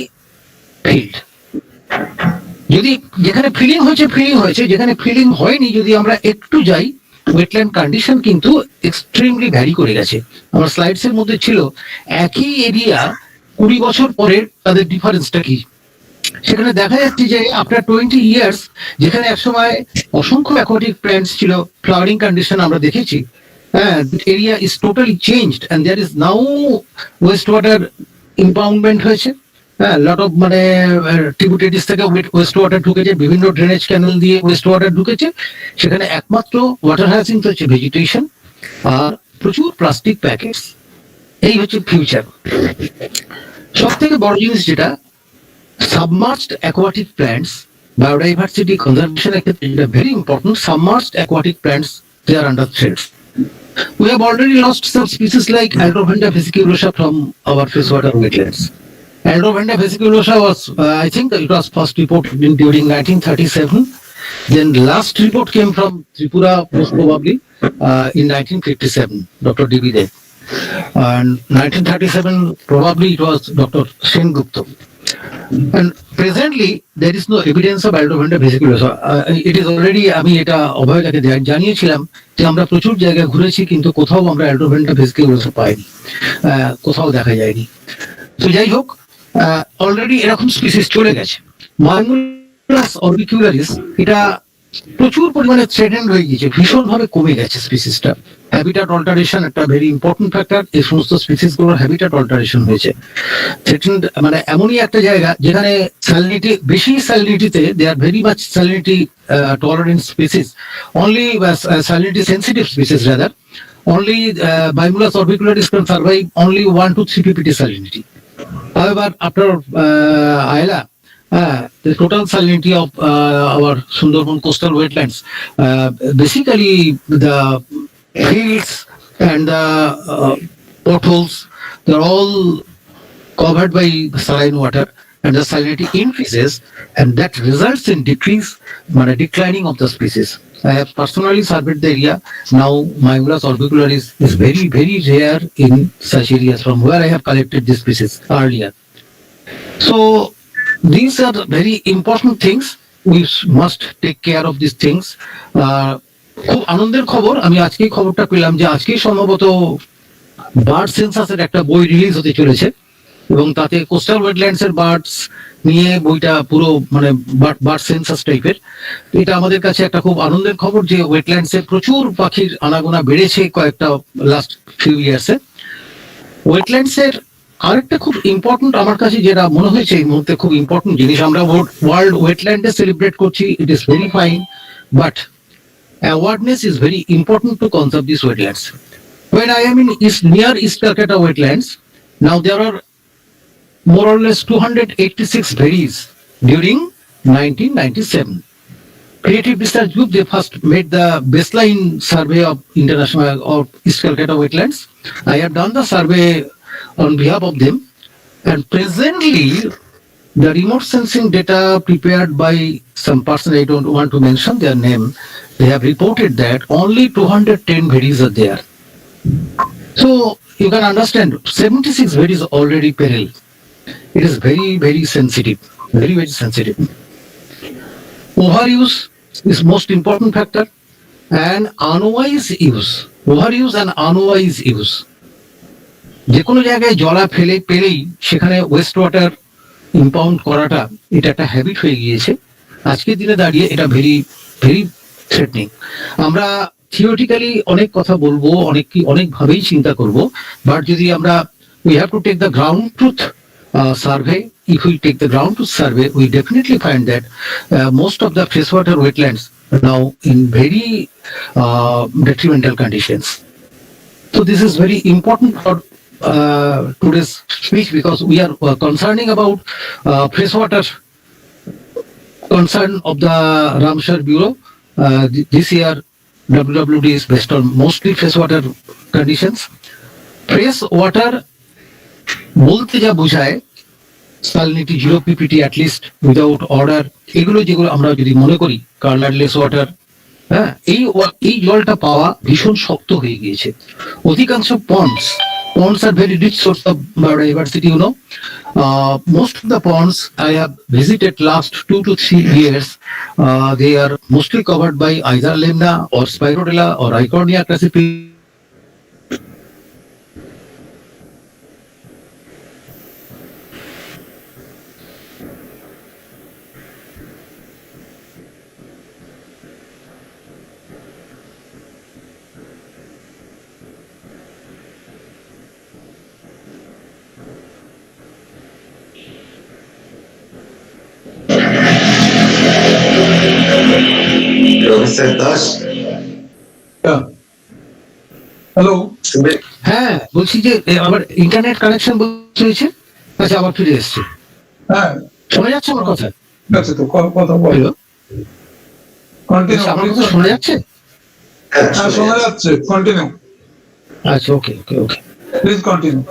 filled. যদি যেখানে feeling হয়েছে, যেখানে feeling হয়নি যদি আমরা একটু যাই, wetland condition কিন্তু এক্সট্রিমলি ভ্যারি করে গেছে। আমার স্লাইডস এর মধ্যে ছিল একই এরিয়া 20 বছর পরে তাদের ডিফারেন্সটা কি। সেখানে দেখা যাচ্ছে যে আফটার 20 ইয়ার্স, যেখানে একসময় অসংখ্য অ্যাকোয়াটিক প্ল্যান্টস ছিল, ফ্লাওয়ারিং কন্ডিশন আমরা দেখেছি, হ্যাঁ, area is totally changed and there is now waste water impoundment হয়েছে। হ্যাঁ, লট অফ ট্রিবিউটারিজ থেকে ওয়েস্ট ওয়াটার ঢুকেছে, বিভিন্ন ড্রেনেজ ক্যানেল দিয়ে ওয়েস্ট ওয়াটার ঢুকেছে। সেখানে একমাত্র ওয়াটার হায়াসিন্থ হচ্ছে ভেজিটেশন আর প্রচুর প্লাস্টিক প্যাকেটস। এই হচ্ছে ফিউচার। সব থেকে বড় জিনিস যেটা, সাবমার্জড অ্যাকোয়াটিক প্ল্যান্টস, বায়োডাইভার্সিটি কনজারভেশনের ক্ষেত্রে যেটা very important, submerged aquatic plants they are under threat. We have already lost some species like Aldrovanda vesiculosa from our freshwater wetlands. Aldrovanda vesiculosa was, I think it was first reported during 1937. Then last report came from Tripura, most probably in 1957, Dr. D.B. Dev. And 1937, probably it was Dr. Sengupta. And presently, there is no evidence of Aldrovanda vesiculosa. It is already, আমি এটা অভয়টাকে জানিয়েছিলাম যে আমরা প্রচুর জায়গায় ঘুরেছি, কিন্তু কোথাও আমরা Aldrovanda vesiculosa পাইনি, কোথাও দেখা যায়নি। তো যাই হোক, অলরেডি এরকম স্পিসিস চলে গেছে। মাইমুলাস অরবিকুলারিস, এটা প্রচুর পরিমাণে থ্রেটেন্ড হয়ে গেছে, ভীষণভাবে কমে গেছে স্পিসিসটা। হ্যাবিটাট অল্টারেশন একটা ভেরি ইম্পর্টেন্ট ফ্যাক্টর। এই সমস্ত স্পিসিস গুলোর হ্যাবিটাট অল্টারেশন হয়েছে। থ্রেটেন্ড মানে এমনই একটা জায়গা যেখানে স্যালিনিটি, বেশি স্যালিনিটিতে, they are very much salinity tolerant species, only salinity sensitive species rather, only mimulus orbicularis can survive only 1 to 3 ppm salinity. However, after Ayla, the total salinity of our Sundarban coastal wetlands, basically the fields and the potholes, they're all covered by saline water, and the salinity increases, and that results in declining of the species. I have personally surveyed the area. Now, Maimulus orbicularis is very, very rare in such areas from where I have collected this species earlier. So, these are very important things. We must take care of these things. খুব আনন্দের খবর, আমি আজকেই খবরটা পেলাম যে আজকেই সম্ভবত বার্ড সেন্সাসের একটা বই রিলিজ হতে চলেছে, এবং তাতে কোস্টাল ওয়েটল্যান্ডস এর বার্ডস নিয়ে বইটা পুরো বার্ড সেন্সাস টাইপের। এটা আমাদের কাছে একটা খুব আনন্দের খবর যে ওয়েটল্যান্ডস এ প্রচুর পাখির আনাগোনা বেড়েছে কয়েকটা লাস্ট ফিউ ইয়ার্সে। ওয়েটল্যান্ডস এর আরেকটা খুব ইম্পর্টেন্ট আমার কাছে যেটা মনে হয়েছে এই মুহূর্তে খুব ইম্পর্টেন্ট জিনিস, আমরা ওয়ার্ল্ড ওয়েটল্যান্ড ডে সেলিব্রেট করছি, it is very fine, but awareness is very important to conserve these wetlands. When I am in near East Calcutta wetlands, now there are more or less 286 berries during 1997. Creative Research Group, they first made the baseline survey of international or East Calcutta wetlands. I have done the survey on behalf of them, and presently the remote sensing data prepared by some person, I don't want to mention their name, they have reported that only 210 berries are there. So you can understand 76 berries already peril. It is very, very sensitive, very, very sensitive. Overuse is most important factor, and unwise use, overuse and unwise use. যে কোনো জায়গায় জলা ফেলে পেলেই সেখানে West water ইম্পাউন্ড করাটা এটা একটা হ্যাবিট হয়ে গিয়েছে। আজকের দিনে দাঁড়িয়ে এটা ভেরি ভেরি থ্রেটনিং। আমরা থিওরিটিক্যালি অনেক কথা বলবো, অনেকভাবেই চিন্তা করব, বাট যদি আমরা we have to take the ground truth survey. If we take the ground truth survey, we definitely find that most of the freshwater wetlands are now in very detrimental conditions. So this is very important for today's speech, because we are concerning about freshwater concern of the Ramsar Bureau. This year WWD is based on mostly freshwater conditions. Freshwater বলতে যা বোঝায় সালিনিটি 0 ppT at least without order, এগুলো যেগুলো আমরা যদি মনে করি colourless water, হ্যাঁ, এই জলটা পাওয়া ভীষণ শক্ত হয়ে গিয়েছে। অধিকাংশ ponds are very rich source of biodiversity, you know. Most of the ponds I have visited last 2 to 3 years, they are mostly covered by either lemna or spirodella or Eichhornia crassipes. Professor Das. Hello, হ্যাঁ, বলছি যে আবার internet connection হয়েছে। আচ্ছা, আবার ফিরে এসছে। হ্যাঁ, শোনা যাচ্ছে আমার কথা? আছে তো, কথা বলো। কন্টিনিউ। আমার কথা শোনা যাচ্ছে? হ্যাঁ, শোনা যাচ্ছে, কন্টিনিউ। আচ্ছা, ওকে ওকে ওকে, প্লিজ কন্টিনিউ।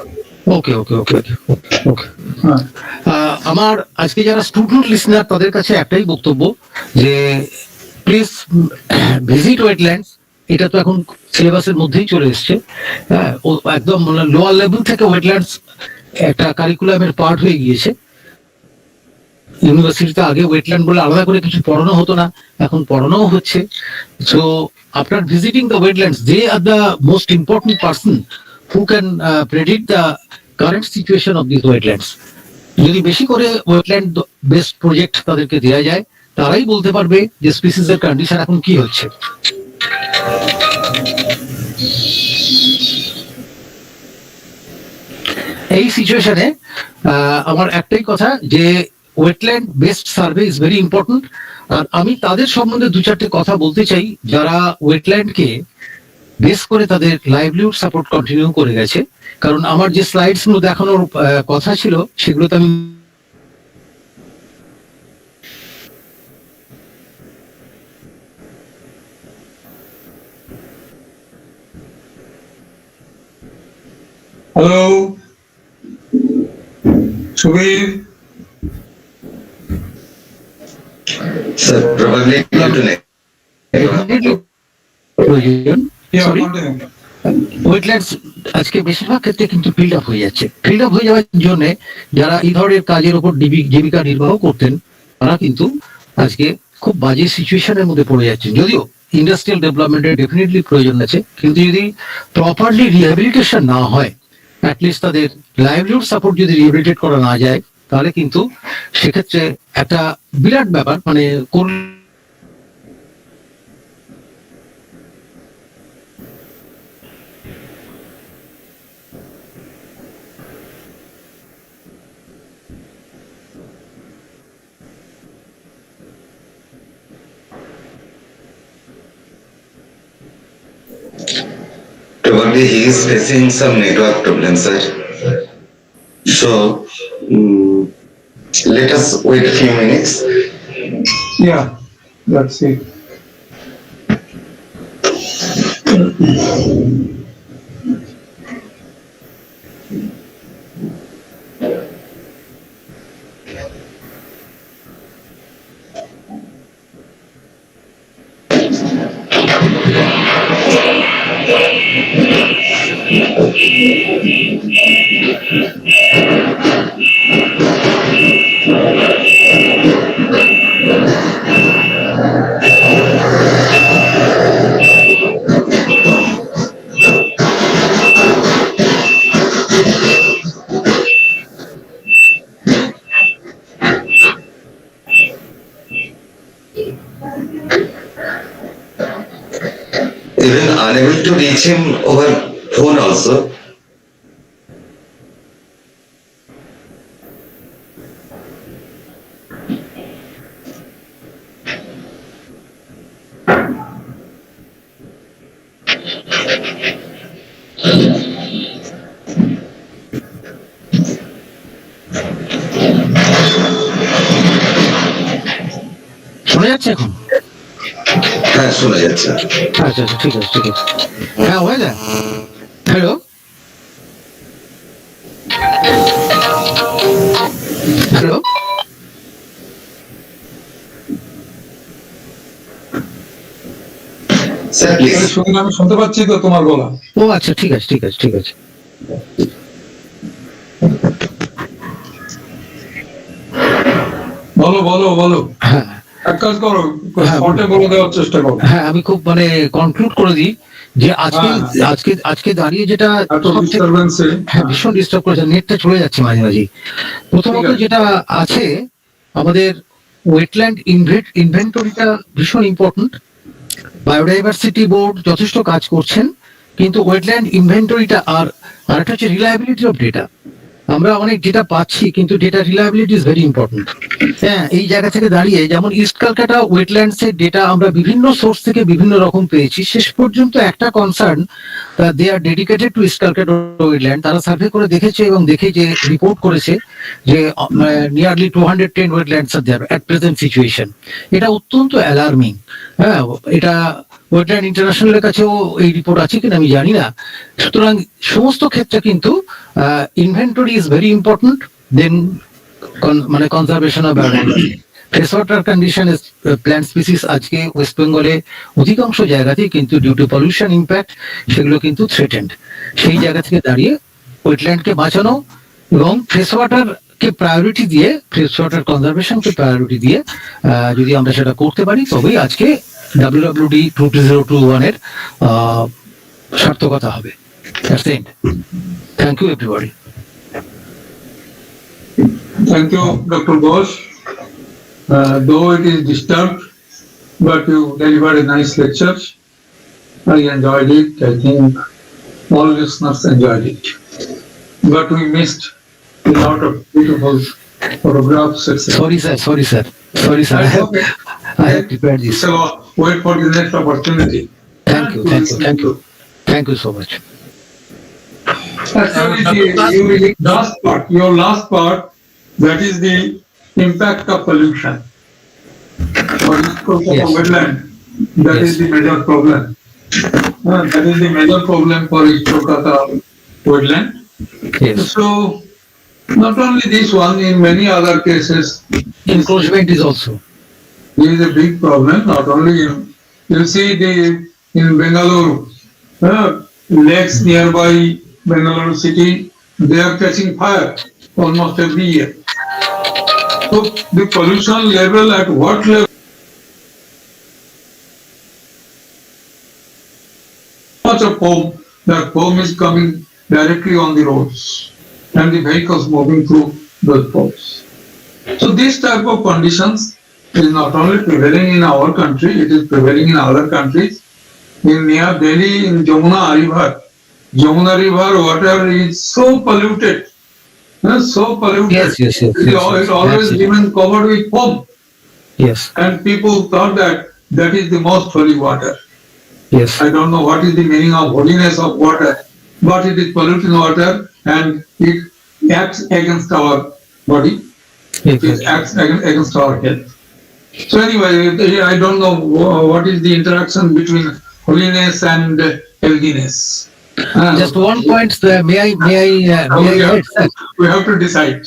ওকে ওকে ওকে ওকে ওকে। আমার আজকে যারা স্টুডেন্ট লিসনার তাদের কাছে একটাই বক্তব্য যে প্লিজ ভিজিট ওয়েটল্যান্ডস। এটা তো এখন সিলেবাসের মধ্যেই চলে এসছে। হ্যাঁ, একদম লোয়ার লেভেল থেকে ওয়েটল্যান্ডস একটা কারিকুলামের পার্ট হয়ে গিয়েছে। ইউনিভার্সিটিতে আগে ওয়েটল্যান্ড বলে আলাদা করে কিছু পড়ানো হতো না, এখন পড়ানোও হচ্ছে। So after visiting the wetlands, they are the most important person who can predict the current situation of these wetlands. যদি বেশি করে ওয়েটল্যান্ড বেসড প্রজেক্ট তাদেরকে দেওয়া যায়, তারাই বলতে পারবে যে স্পিসিস এর কন্ডিশন এখন কি হচ্ছে। এই সিচুয়েশনে আমার একটাই কথা যে wetland based survey is very important. আর আমি তাদের সম্বন্ধে 2-4টে কথা বলতে চাই যারা ওয়েটল্যান্ডকে বেস করে তাদের লাইভলিহুড সাপোর্ট কন্টিনিউ করে গেছে। কারণ আমার যে স্লাইডস গুলো দেখানোর কথা ছিল সেগুলোতে আমি hello Subir. Sir, probably due to প্রয়োজন। ওয়েটল্যান্ডস আজকে বেশিরভাগ ক্ষেত্রে কিন্তু ফিল্ড আপ হয়ে যাচ্ছে। ফিল্ড আপ হয়ে যাওয়ার জন্য যারা এই ধরনের কাজের উপর জীবিকা নির্বাহ করতেন তারা কিন্তু আজকে খুব বাজে সিচুয়েশনের মধ্যে পড়ে যাচ্ছেন। যদিও ইন্ডাস্ট্রিয়াল ডেভেলপমেন্টের ডেফিনেটলি প্রয়োজন আছে, কিন্তু যদি প্রপারলি রিহ্যাবিলিটেশন না হয়, অ্যাটলিস্ট তাদের লাইভলিহুড সাপোর্ট যদি রিহ্যাবিলিটেট করা না যায়, তাহলে কিন্তু সেক্ষেত্রে একটা বিরাট ব্যাপার মানে probably he is facing some network problems, sir. So let us wait a few minutes. Yeah, let's see. Even unable to reach him over phone also. শোনা যাচ্ছে এখন? হ্যাঁ, শোনা যাচ্ছে। আচ্ছা আচ্ছা, ঠিক আছে ঠিক আছে। হ্যাঁ, হয়ে যায়। Hello hello, sir please. আমি শুনতে পাচ্ছি তো তোমার গলা। ও আচ্ছা, ঠিক আছে ঠিক আছে ঠিক আছে। বলো বলো বলো, হ্যাঁ এক কাজ করো, শর্টে বলে দেওয়ার চেষ্টা করো। হ্যাঁ, আমি খুব কনক্লুড করে দিই যে আজকে দাঁড়িয়ে যেটা হ্যাঁ ভীষণ ডিস্টার্ব করেছে, নেটটা চলে যাচ্ছে মাঝে মাঝে। প্রথমত যেটা আছে, আমাদের ওয়েটল্যান্ড ইনভেন্টরিটা ভীষণ ইম্পর্টেন্ট। বায়োডাইভার্সিটি বোর্ড যথেষ্ট কাজ করছেন, কিন্তু ওয়েটল্যান্ড ইনভেন্টরিটা আর একটা হচ্ছে রিলায়েবিলিটি অফ ডেটা। আমরা অনেক ডেটা পাচ্ছি, কিন্তু data reliability is very important. হ্যাঁ, এই জায়গা থেকে দাঁড়িয়ে যেমন ইস্ট ক্যালকাটা ওয়েটল্যান্ডস এর ডেটা আমরা বিভিন্ন সোর্স থেকে বিভিন্ন রকম পেয়েছি, শেষ পর্যন্ত একটা concern, they are dedicated to East Calcutta wetland. তারা সার্ভে করে দেখেছে এবং দেখে যে রিপোর্ট করেছে যে nearly 210 wetlands are there at present situation. এটা অত্যন্ত অ্যালার্মিং। হ্যাঁ, এটা ওয়েটল্যান্ড ইন্টারন্যাশনালের কাছেও এই রিপোর্ট আছে কিনা আমি জানি না। সুতরাং সমস্ত ক্ষেত্রে কিন্তু inventory is very important. Then conservation of biodiversity, fresh water condition, plant species আজকে ওয়েস্ট বেঙ্গলে অধিকাংশ জায়গাতেই কিন্তু ডিউ টু পলিউশন ইম্প্যাক্ট সেগুলো কিন্তু থ্রেটেন্ড। সেই জায়গা থেকে দাঁড়িয়ে ওয়েটল্যান্ডকে বাঁচানো এবং ফ্রেশ ওয়াটার কে প্রায়োরিটি দিয়ে, ফ্রেশ ওয়াটার কনজারভেশনকে প্রায়োরিটি দিয়ে যদি আমরা সেটা করতে পারি, তবেই আজকে WWD 2021 এর সার্থকতা হবে। Thank you everybody. Thank you, Dr. Ghosh. Though it is disturbed, but you delivered a nice lecture. I enjoyed it. I think all listeners enjoyed it. But we missed a lot of beautiful photographs, etc. Sorry, sir. That's okay. I have prepared this. So wait for the next opportunity. Thank you so much. Actually, your last part, that is the impact of pollution. For Yes. wetland, that is Yes. the major problem. That is the major problem for Kolkata wetland. Yes. So, not only this one, in many other cases, Encroachment is also. there is a big problem. Not only you see in Bangalore, lakes nearby Bangalore city, they are catching fire almost every year. So the pollution level at what level? Much of foam, that foam is coming directly on the roads and the vehicles moving through those foams. So this type of conditions is not only prevailing in our country, it is prevailing in other countries. In near Delhi, in Jamuna River water is so polluted. So polluted. Yes. It always Absolutely. remains covered with foam. Yes. And people thought that is the most holy water. Yes. I don't know what is the meaning of holiness of water, but it is polluted water and it acts against our body. It acts against our health. So anyway, I don't know what is the interaction between holiness and healthiness. Just one point, may I add, sir? We have to decide.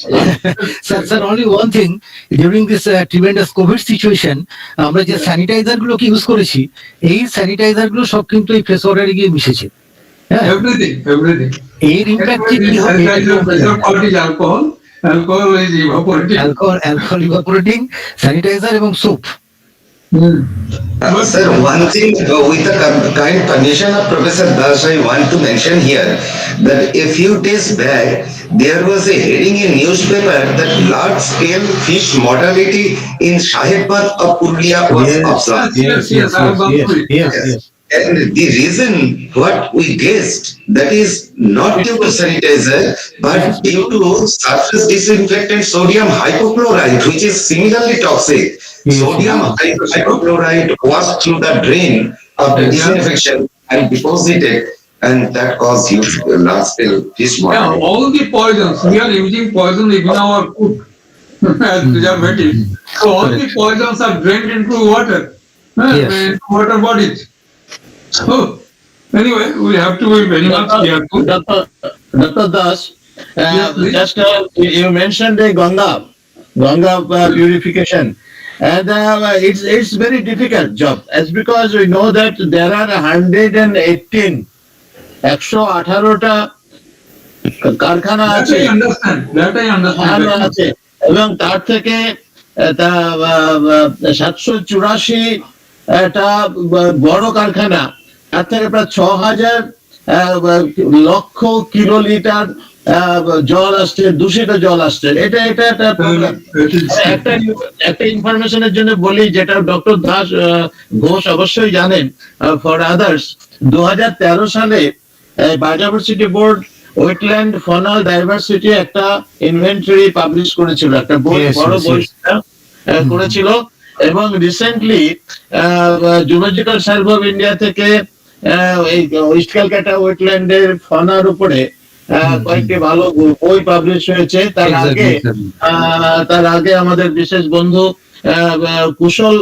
Sir, only one thing. During this tremendous COVID situation, আমরা যে sanitiser গুলোকে use করেছি, এই sanitiser গুলো সব কিন্তু এই fresh ওয়াটারে গিয়ে মিশেছে। Everything. এর ইম্প্যাক্ট কি হবে? Major part is alcohol. Alcohol is evaporating. Alcohol evaporating, sanitizer এবং soap. Sir, one thing with the kind condition of Professor Das, I want to mention here that a few days back there was a heading in newspaper that large-scale fish mortality in Shahidabad of Purulia was observed. Yes, I have gone through it. And the reason what we guessed that is not due to sanitizer but due to surface disinfectant sodium hypochlorite, which is similarly toxic. Sodium hypochlorite washed through the drain of the disinfection and deposited, and that caused huge large scale fish Yeah, mortality. all the poisons, we are using poison in our food as preservative. So all the poisons are drained into water, into water bodies. So anyway, we have to be very much careful. Dr. Das, Yes, please. just you mentioned the Ganga purification, and it's very difficult job. As because we know that there are 118 কারখানা That আছে, I understand. আছে এবং তার থেকে 784টা বড় কারখানা, তার থেকে প্রায় 6000 লক্ষ কিলোলিটার জল আসছে, দূষিত জল আসছে। এটা একটা প্রবলেম। একটা ইনফরমেশনের জন্য বলি, যেটা ডক্টর দাস ঘোষ অবশ্যই জানেন, ফর আদার্স, 2013 সালে বায়োডাইভার্সিটি বোর্ড ওয়েটল্যান্ড ফনাল ডাইভার্সিটি একটা ইনভেন্টরি পাবলিশ করেছিল, একটা বই, বড় বই করেছিল। এবং recently zoological survey of India থেকে এই ওয়েস্ট ক্যালকাটা ওয়েটল্যান্ডের ফনার উপরে কয়েকটি ভালো বই পাবলিশ হয়েছে। তার আগে আমাদের বিশেষ বন্ধু কুশল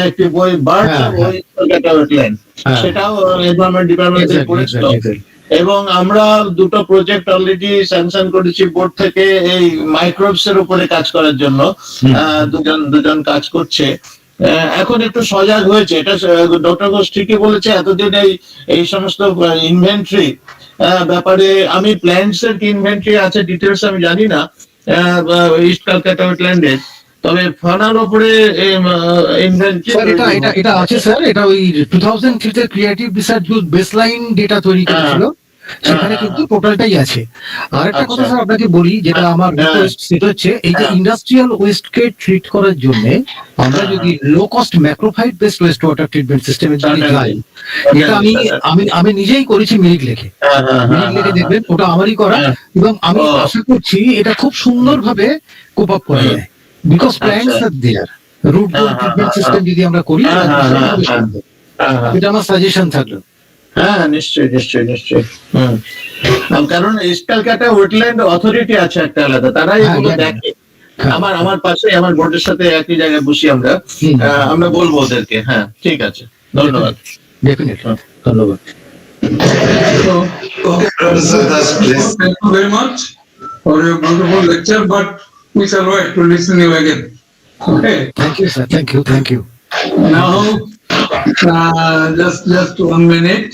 একটি বই, birds of West Calcutta wetland, সেটাও এনভায়রনমেন্ট ডিপার্টমেন্ট থেকে করেছিল। এবং আমরা দুটো প্রজেক্ট অলরেডি স্যাংশন করেছি বোর্ড থেকে এই মাইক্রোবস এর উপরে কাজ করার জন্য। দুজন কাজ করছে। এখন একটু সজাগ হয়েছে, এটা ডক্টর ঘোষ ঠিকই বলেছে। এতদিন এই সমস্ত ইনভেন্টরি ব্যাপারে, আমি প্ল্যান্টস এর কি ইনভেন্টরি আছে ডিটেলস আমি জানি না ইস্ট ক্যালকাটা ওয়েটল্যান্ডে, তবে ফানার উপরে ইনভেন্টরি এটা আছে স্যার। এটা ওই 2003 এর creative research group baseline data তৈরি করেছিল, সেখানে কিন্তু টোটালটাই আছে। আর একটা কথা স্যার আপনাকে বলি, যেটা আমার রিকোয়েস্ট, সেটা হচ্ছে এই যে ইন্ডাস্ট্রিয়াল ওয়েস্ট কে ট্রিট করার জন্য আমরা যদি low cost macrophyte based waste water treatment সিস্টেমে যদি যাই, এটা আমি নিজেই করেছি মিরিক লেকে দেখবেন, ওটা আমারই করা। এবং আমি আশা করছি এটা খুব সুন্দরভাবে কোপ আপ করা যায়, because plants are there. Root borne treatment system যদি আমরা করি, এটা আমার সাজেশন থাকলো। হ্যাঁ, নিশ্চয়ই। কারণ ইস্ট ক্যালকাটা ওয়েটল্যান্ড অথরিটি আছে একটা আলাদা, তারা এগুলো দেখে। আমার পাশে আমার বোর্ডের সাথে একই জায়গায় বসি আমরা বলবো ওদেরকে। হ্যাঁ, ঠিক আছে, ধন্যবাদ। ডেফিনেটলি, ধন্যবাদ। Okay, Professor Das, please. Thank you very much for your beautiful lecture, but we shall wait to listen you again. Okay. Thank you, sir. Thank you. Now, just 1 minute.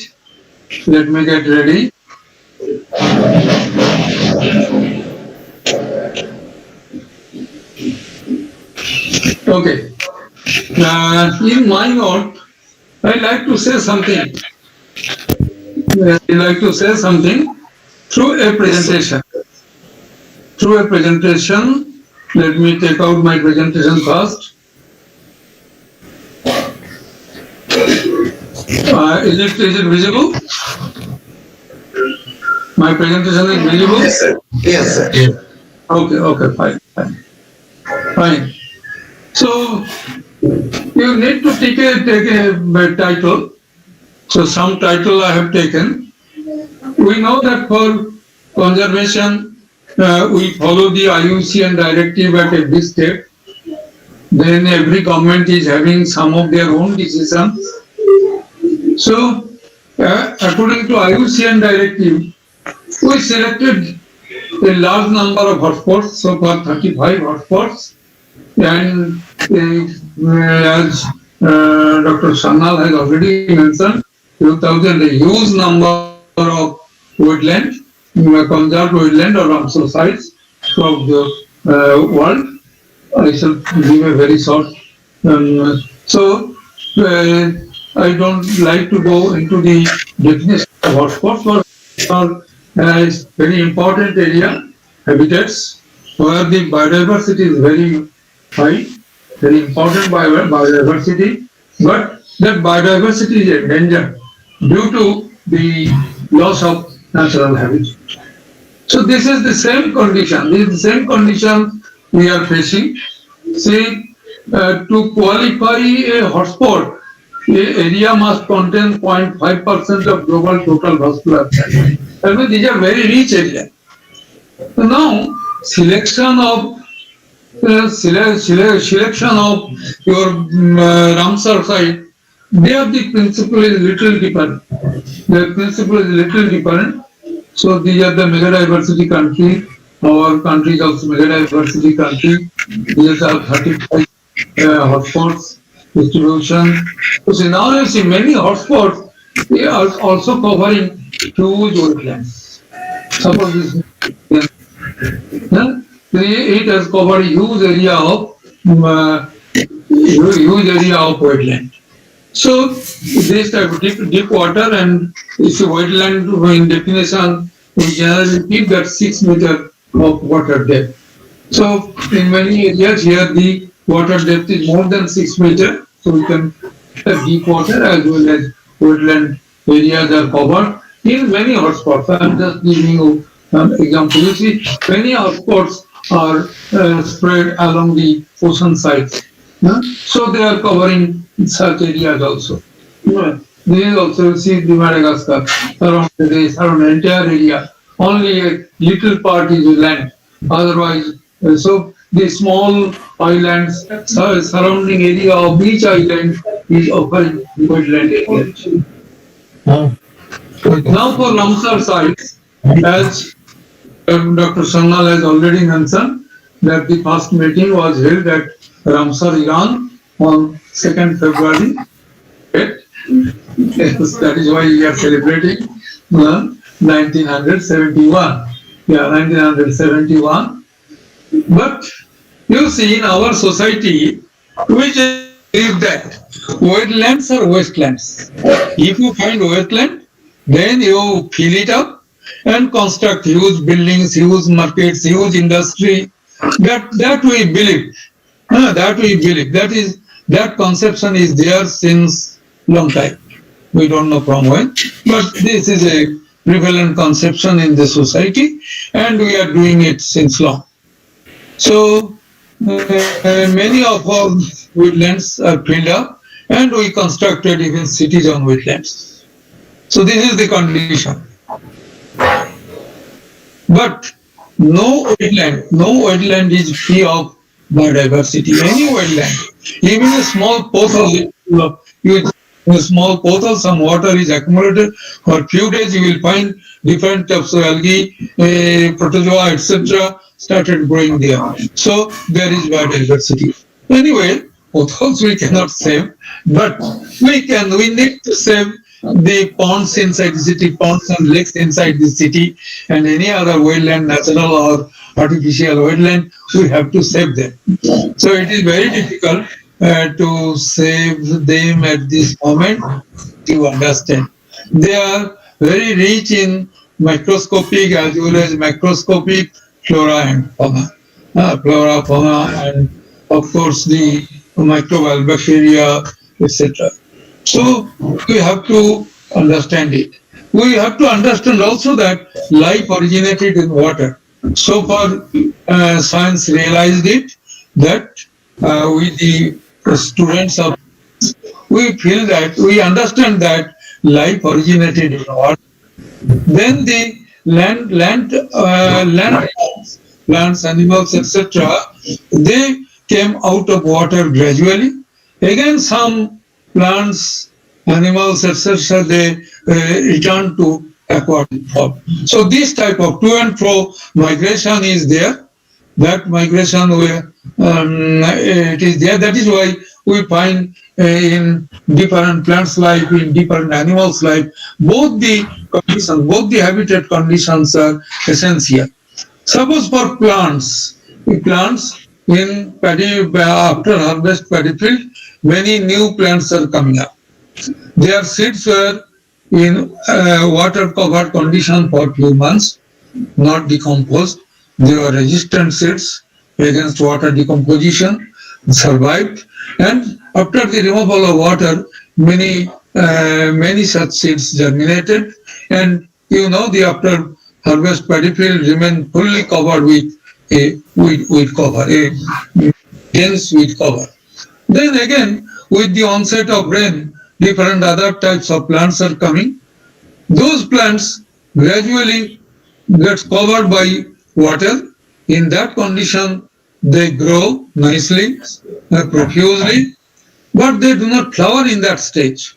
Let me get ready. Okay. In my note, I like to say something. Through a presentation. Let me take out my presentation first. Is it visible? My presentation is visible? Yes, sir. Okay, fine. So you need to take a title. So some title I have taken. We know that for conservation, we follow the IUCN directive at every step. Then every government is having some of their own decisions. So, according to IUCN directive, we selected a large number of hotspots, so far 35 hotspots, and as Dr. Sannal has already mentioned, 2000, a huge number of wetland, conserved wetland or Ramsar sites of the world. I shall give a very short. So I don't like to go into the definition of hotspots, but it's very important area, habitats, where the biodiversity is very high, very important biodiversity, but that biodiversity is endangered due to the loss of natural habitat. So this is the same condition. This is the same condition we are facing. See, to qualify a hotspot, the area must contain 0.5% of global total vascular area. I mean, these are very rich areas. So now, selection of your Ramsar site, there the principle is little different. The principle is little different. So these are the megadiversity country. Our country is also megadiversity country. These are 35 hotspots distribution. So now you see many hotspots, they are also covering huge wetlands. Suppose this, it has covered a huge area of wetland. So this type of deep water and it's a wetland in definition, we generally keep that 6 meters of water depth. So in many areas here the water depth is more than 6 meters, so we can have deep water as well as wetland areas are covered in many hotspots. I am just giving you an example. You see, many hotspots are spread along the ocean sides. So they are covering such areas also. This is also, you see, the Madagascar, around the entire area. Only a little part is land. Otherwise, so the small islands, surrounding area of each island is offering wetland area. Now for Ramsar sites, as Dr. Sannal has already mentioned, that the first meeting was held at Ramsar, Iran on 2nd February. That is why we are celebrating 1971. Yeah, 1971. But you see, in our society, we just believe that wetlands are wastelands. If you find wetland, then you fill it up and construct huge buildings, huge markets, huge industry. That we believe. That conception is there since long time. We don't know from when, but this is a prevalent conception in the society, and we are doing it since long. So many of our wetlands are filled up, and we constructed even cities on wetlands. So this is the condition. But no wetland is free of biodiversity. Any wetland, even a small pothole, some water is accumulated for a few days, you will find different types of algae, protozoa, etc. started growing there. So there is biodiversity. Anyway, potholes we cannot save, but we need to save the ponds inside the city, ponds and lakes inside the city, and any other wetland, natural or artificial wetland, we have to save them. So it is very difficult to save them at this moment. To understand, they are very rich in microscopic as well as macroscopic flora and fauna. Fauna, and of course the microbial bacteria, etc. So we have to understand it. We have to understand also that life originated in water. So far, science realized it, that with the students of, we feel that, we understand that life originated in water. Then the plants, animals, etc., they came out of water gradually. Again, some plants, animals, etc., they return to aquatic form. So this type of to and fro migration is there. That migration it is there. That is why we find in different plants' life, in different animals' life, both the conditions, both the habitat conditions are essential. Suppose for plants in paddy, after harvest paddy field, many new plants are coming up. Their seeds were in water covered condition for few months, not decomposed. They were resistant seeds against water decomposition, survived, and after the removal of water, many such seeds germinated, and the after harvest paddy field remained fully covered with a weed cover, a dense weed cover. Then again, with the onset of rain, different other types of plants are coming. Those plants gradually gets covered by water. In that condition, they grow nicely, profusely, but they do not flower in that stage.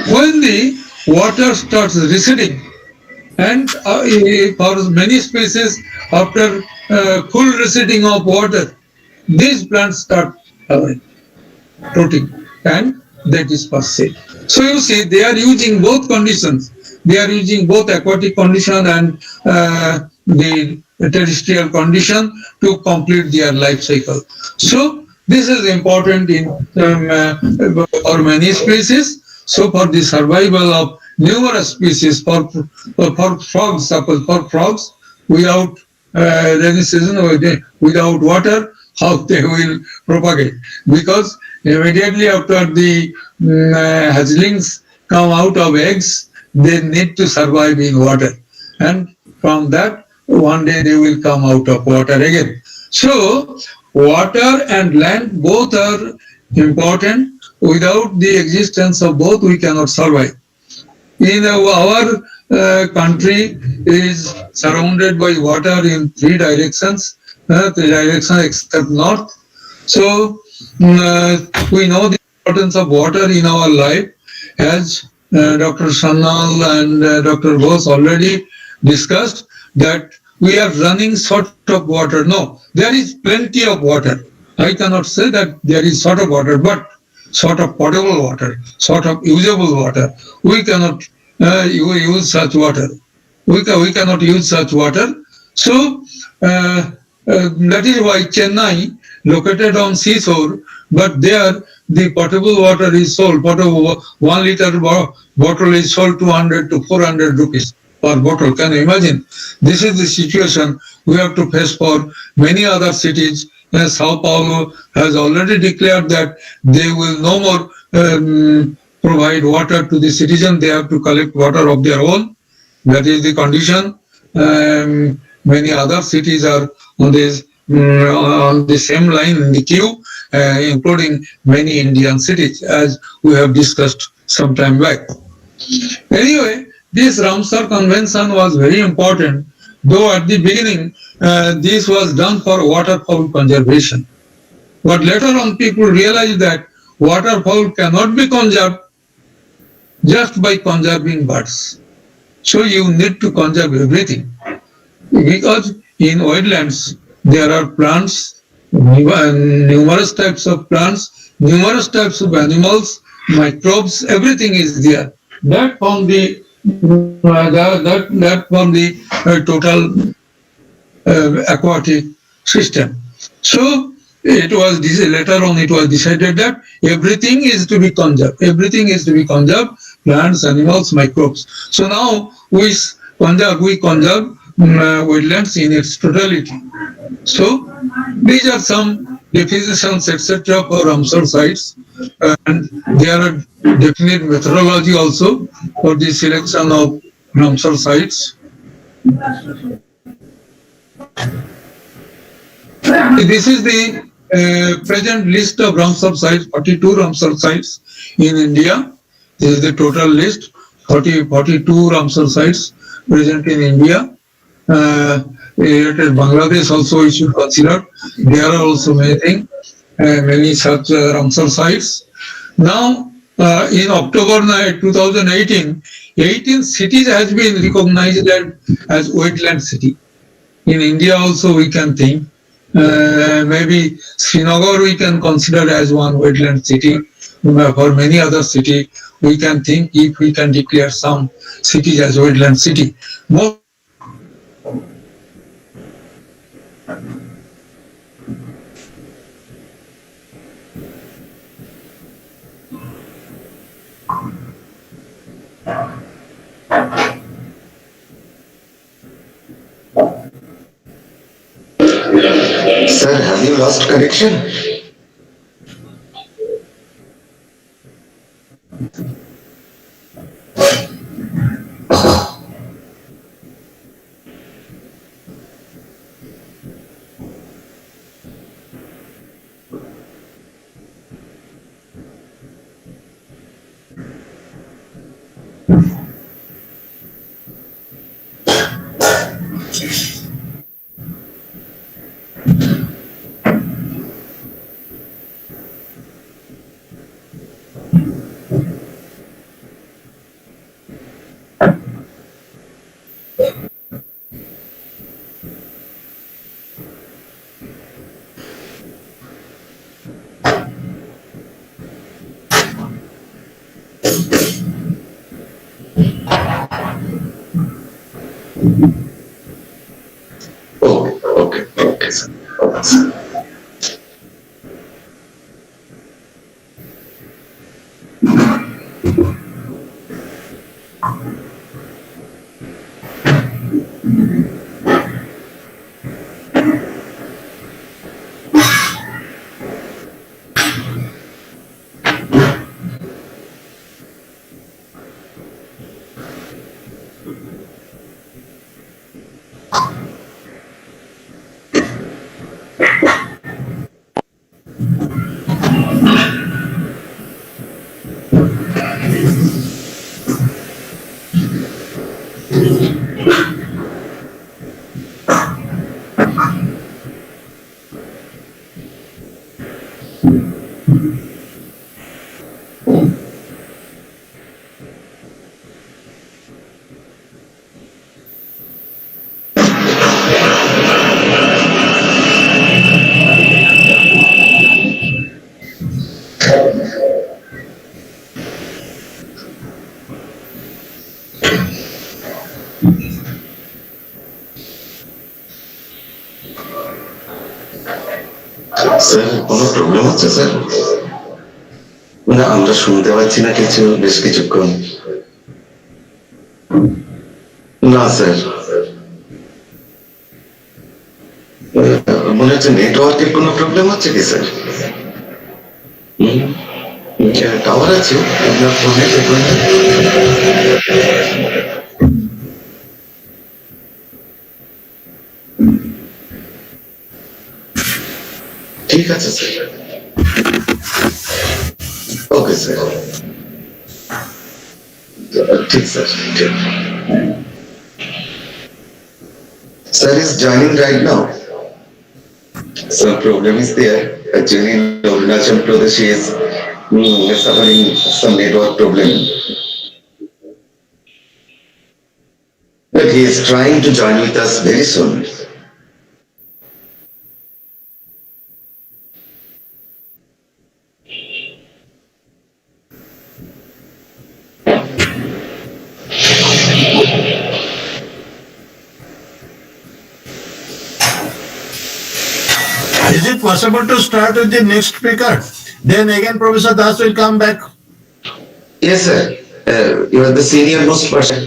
When the water starts receding, and for many species, after full receding of water, these plants start flowering, fruiting, and they disperse seed. So you see, they are using both conditions. They are using both aquatic condition and the terrestrial condition to complete their life cycle. So this is important for many species. So for the survival of numerous species, for frogs, suppose for frogs, without rainy season, without water, how they will propagate? Because immediately after the hatchlings come out of eggs, they need to survive in water, and from that one day they will come out of water again. So water and land both are important. Without the existence of both, we cannot survive. In our country is surrounded by water in three directions except north. So we know the importance of water in our life, as Dr. Sannal and Dr. Bose already discussed, that we are running short of water. No, there is plenty of water. I cannot say that there is short of water, but sort of potable water, sort of usable water. We cannot use such water. We cannot use such water. So that is why Chennai, located on seashore, but there the potable water is sold. Potable 1 liter bottle is sold 200 to 400 rupees per bottle. Can you imagine? This is the situation we have to face for many other cities. Sao Paulo has already declared that they will no more provide water to the citizens. They have to collect water of their own. That is the condition. Many other cities are on the same line in the queue, including many Indian cities, as we have discussed some time back. Anyway, this Ramsar Convention was very important, though at the beginning this was done for waterfowl conservation. But later on people realized that waterfowl cannot be conserved just by conserving birds. So you need to conserve everything, because in wetlands there are plants, numerous types of plants, numerous types of animals, microbes, everything is there. That form the total aquatic system. So later on it was decided that everything is to be conserved. Everything is to be conserved, plants, animals, microbes. So now we conserve wetlands in its totality. So these are some definitions, etc. for Ramsar sites, and there are definite methodology also for the selection of Ramsar sites. This is the present list of Ramsar sites, 42 Ramsar sites in India. This is the total list, 42 Ramsar sites present in India. Bangladesh also we should consider. There are also many such Ramsar sites. Now, in October 2018, 18 cities has been recognized as wetland city. In India also we can think, maybe Srinagar we can consider as one wetland city. For many other cities, we can think if we can declare some cities as wetland city. Sir, have you lost connection? Okay, sir. Okay, sir. Sir কোনো problem হচ্ছে sir? না আমরা শুনতে পাচ্ছি না কিছু বেশ কিছুক্ষণ। না স্যার, মনে হচ্ছে নেটওয়ার্কের কোনো প্রবলেম হচ্ছে কি স্যার? টাওয়ার আছে আপনার ফোনে? ঠিক আছে স্যার। ওকে স্যার, ঠিক স্যার, ঠিক। Sir is joining right now. Some problem is there. Actually, in Arunachal Pradesh is suffering some network problem. But he is trying to join with us very soon. Is it possible to start with the next speaker? Then again Professor Das will come back. Yes, sir. You are the senior most person.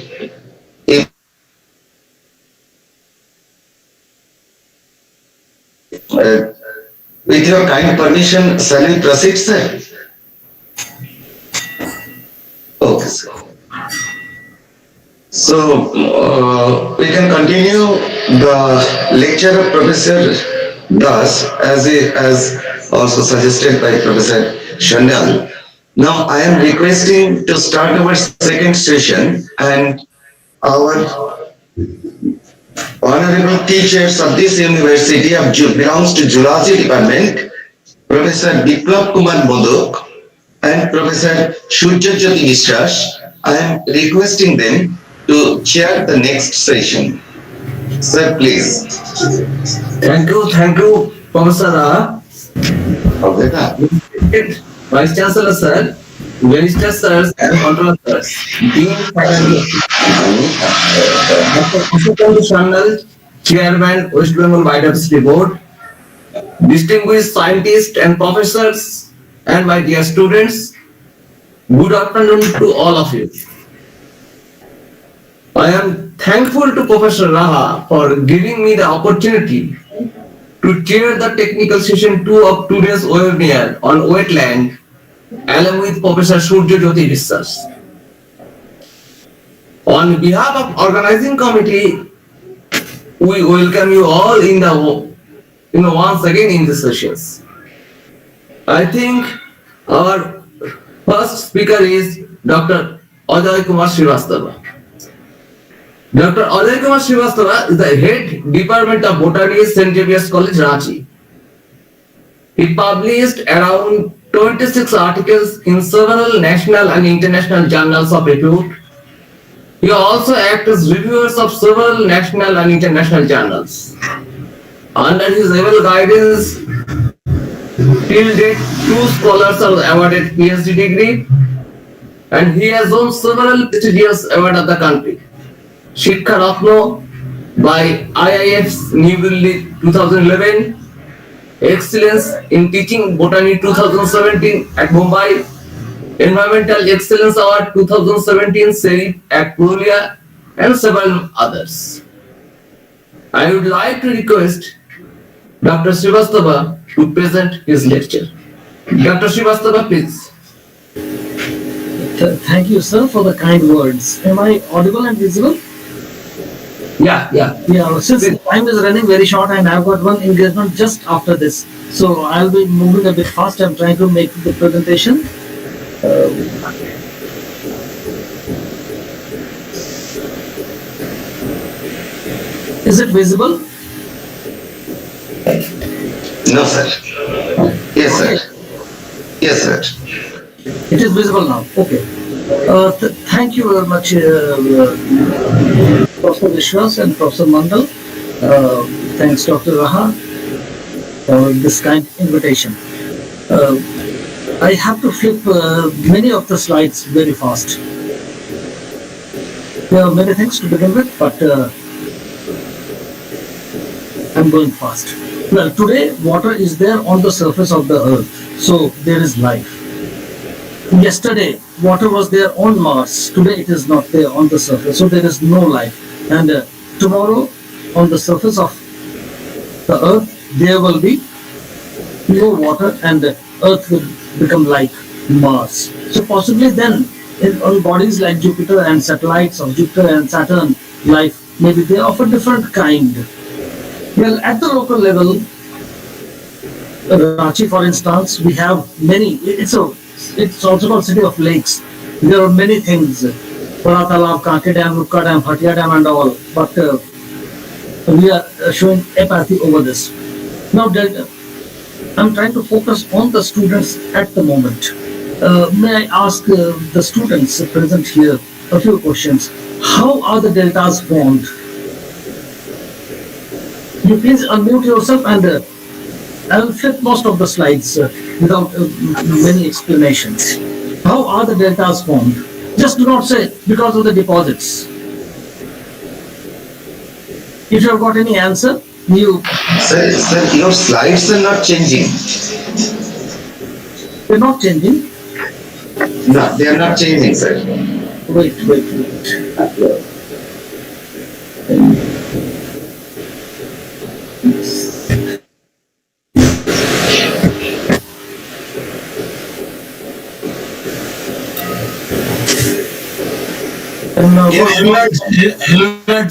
With your kind permission, shall we proceed, sir? Okay, sir. So, we can continue the lecture of Professor Das as also suggested by Professor Shandal. Now, I am requesting to start our second session, and our honorable teachers of this university belongs to Zoology Department, Professor Biplab Kumar Modok and Professor Surjajyoti Mishra. I am requesting them to chair the next session. Sir, please. Thank you, Professor Raha. Okay, sir. Vice Chancellor Sir, Minister Sirs and Controller Sirs, Dean Faculty, Dr. Ashokant Shandal, Chairman, West Bengal Biodiversity Board, distinguished scientists and professors, and my dear students, good afternoon to all of you. I am thankful to Professor Raha for giving me the opportunity to chair the technical session 2 of today's webinar on wetland, along with Professor Surya Jyoti বিশ্বাস. On behalf of organizing committee, we welcome you all once again in the sessions. I think our first speaker is Dr. Ajay Kumar Srivastava. Dr. Ajay Kumar Srivastava is the head department of botany, St. Xavier's College, Ranchi. He published around 26 articles in several national and international journals of repute. He also acts as reviewers of several national and international journals. Under his able guidance, till date, 2 scholars are awarded PhD degree, and he has won several prestigious awards of the country. Shiksha Ratna by IIF's New Delhi 2011, Excellence in Teaching Botany 2017 at Mumbai, Environmental Excellence Award 2017 Serif at Purulia, and several others. I would like to request Dr. Srivastava to present his lecture. Dr. Srivastava, please. Thank you, sir, for the kind words. Am I audible and visible? Yeah. Yeah, since time is running very short and I've got one engagement just after this. So I'll be moving a bit fast. I'm trying to make the presentation. Is it visible? No, sir. Yes, sir. Yes, sir. It is visible now. Okay. Thank you very much, Professor Vishwas and Professor Mandal. Thanks, Dr. Raha, for this kind invitation. I have to flip many of the slides very fast. There are many things to begin with, but I'm going fast. Well, today water is there on the surface of the earth, so there is life. Yesterday, water was there on Mars. Today, it is not there on the surface, so there is no life. And tomorrow, on the surface of the earth, there will be no water, and the earth will become like Mars. So possibly then, on bodies like Jupiter and satellites of Jupiter and Saturn, life maybe they are of a different kind. Well, at the local level, Ranchi, for instance, we have many. It's also called City of Lakes. There are many things. Bada Talab, Kanke Dam, Rukka Dam, Hatia Dam and all. But we are showing apathy over this. Now, I'm trying to focus on the students at the moment. May I ask the students present here a few questions. How are the deltas formed? You please unmute yourself and I will flip most of the slides without many explanations. How are the deltas formed? Just do not say because of the deposits. If you have got any answer, you... Sir, your slides are not changing. They're not changing? No, they are not changing, sir. Wait.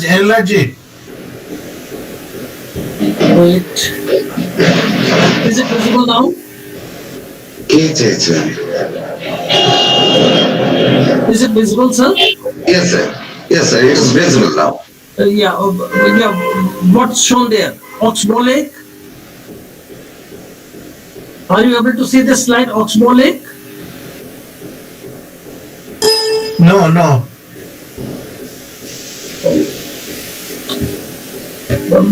Enlarge it. Wait. Is it visible now? Yes, sir. Is it visible, sir? Yes, sir. Yes, sir. It is visible now. Yeah. What's shown there? Oxbow Lake? Are you able to see this slide, Oxbow Lake? No.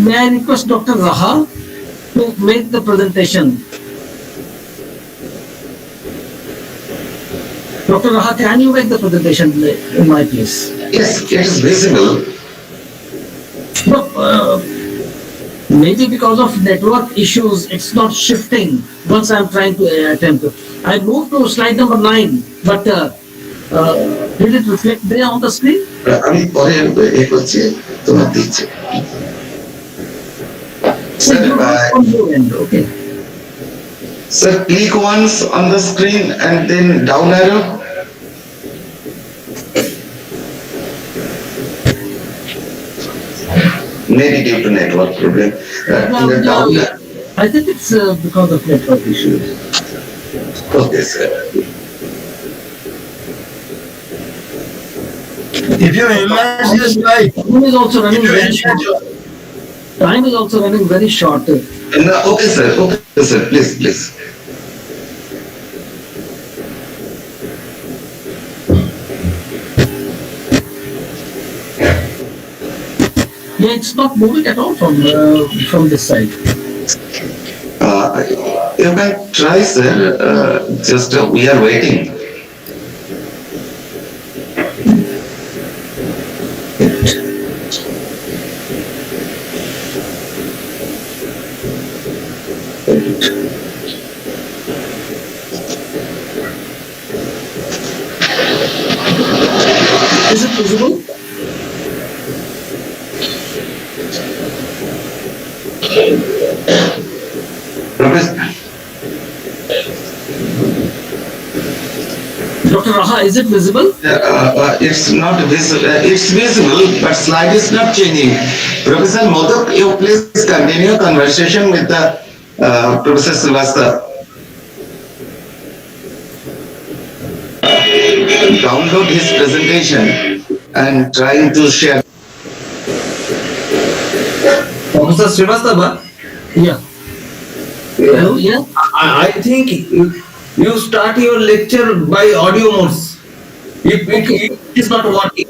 May I request Dr. Raha to make the presentation? Dr. Raha, can you make the presentation in my place? Yes, it is visible. No, maybe because of network issues, it's not shifting once I'm trying to attempt. I moved to slide number 9, but did it reflect there on the screen? Sir, On your end, okay. sir, click once on the screen and then down arrow. Maybe due to network problem. The down, I think it's because of network issues. okay, sir. If you enlarge this slide, Time is also running if you very enlarge short. your- Time is also running very short. Okay, sir, please, please. Yeah, it's not moving at all from this side. You can try, sir, just we are waiting. Is it visible? Professor, Dr. Raha, is it visible? it's not visible, it's visible, but slide is not changing. Professor Modak, you please continue conversation with the Professor Srivastava. Download his presentation and trying to share. Professor Srivastava, Yeah. Hello, yeah. I think you start your lecture by audio modes. If it is not working,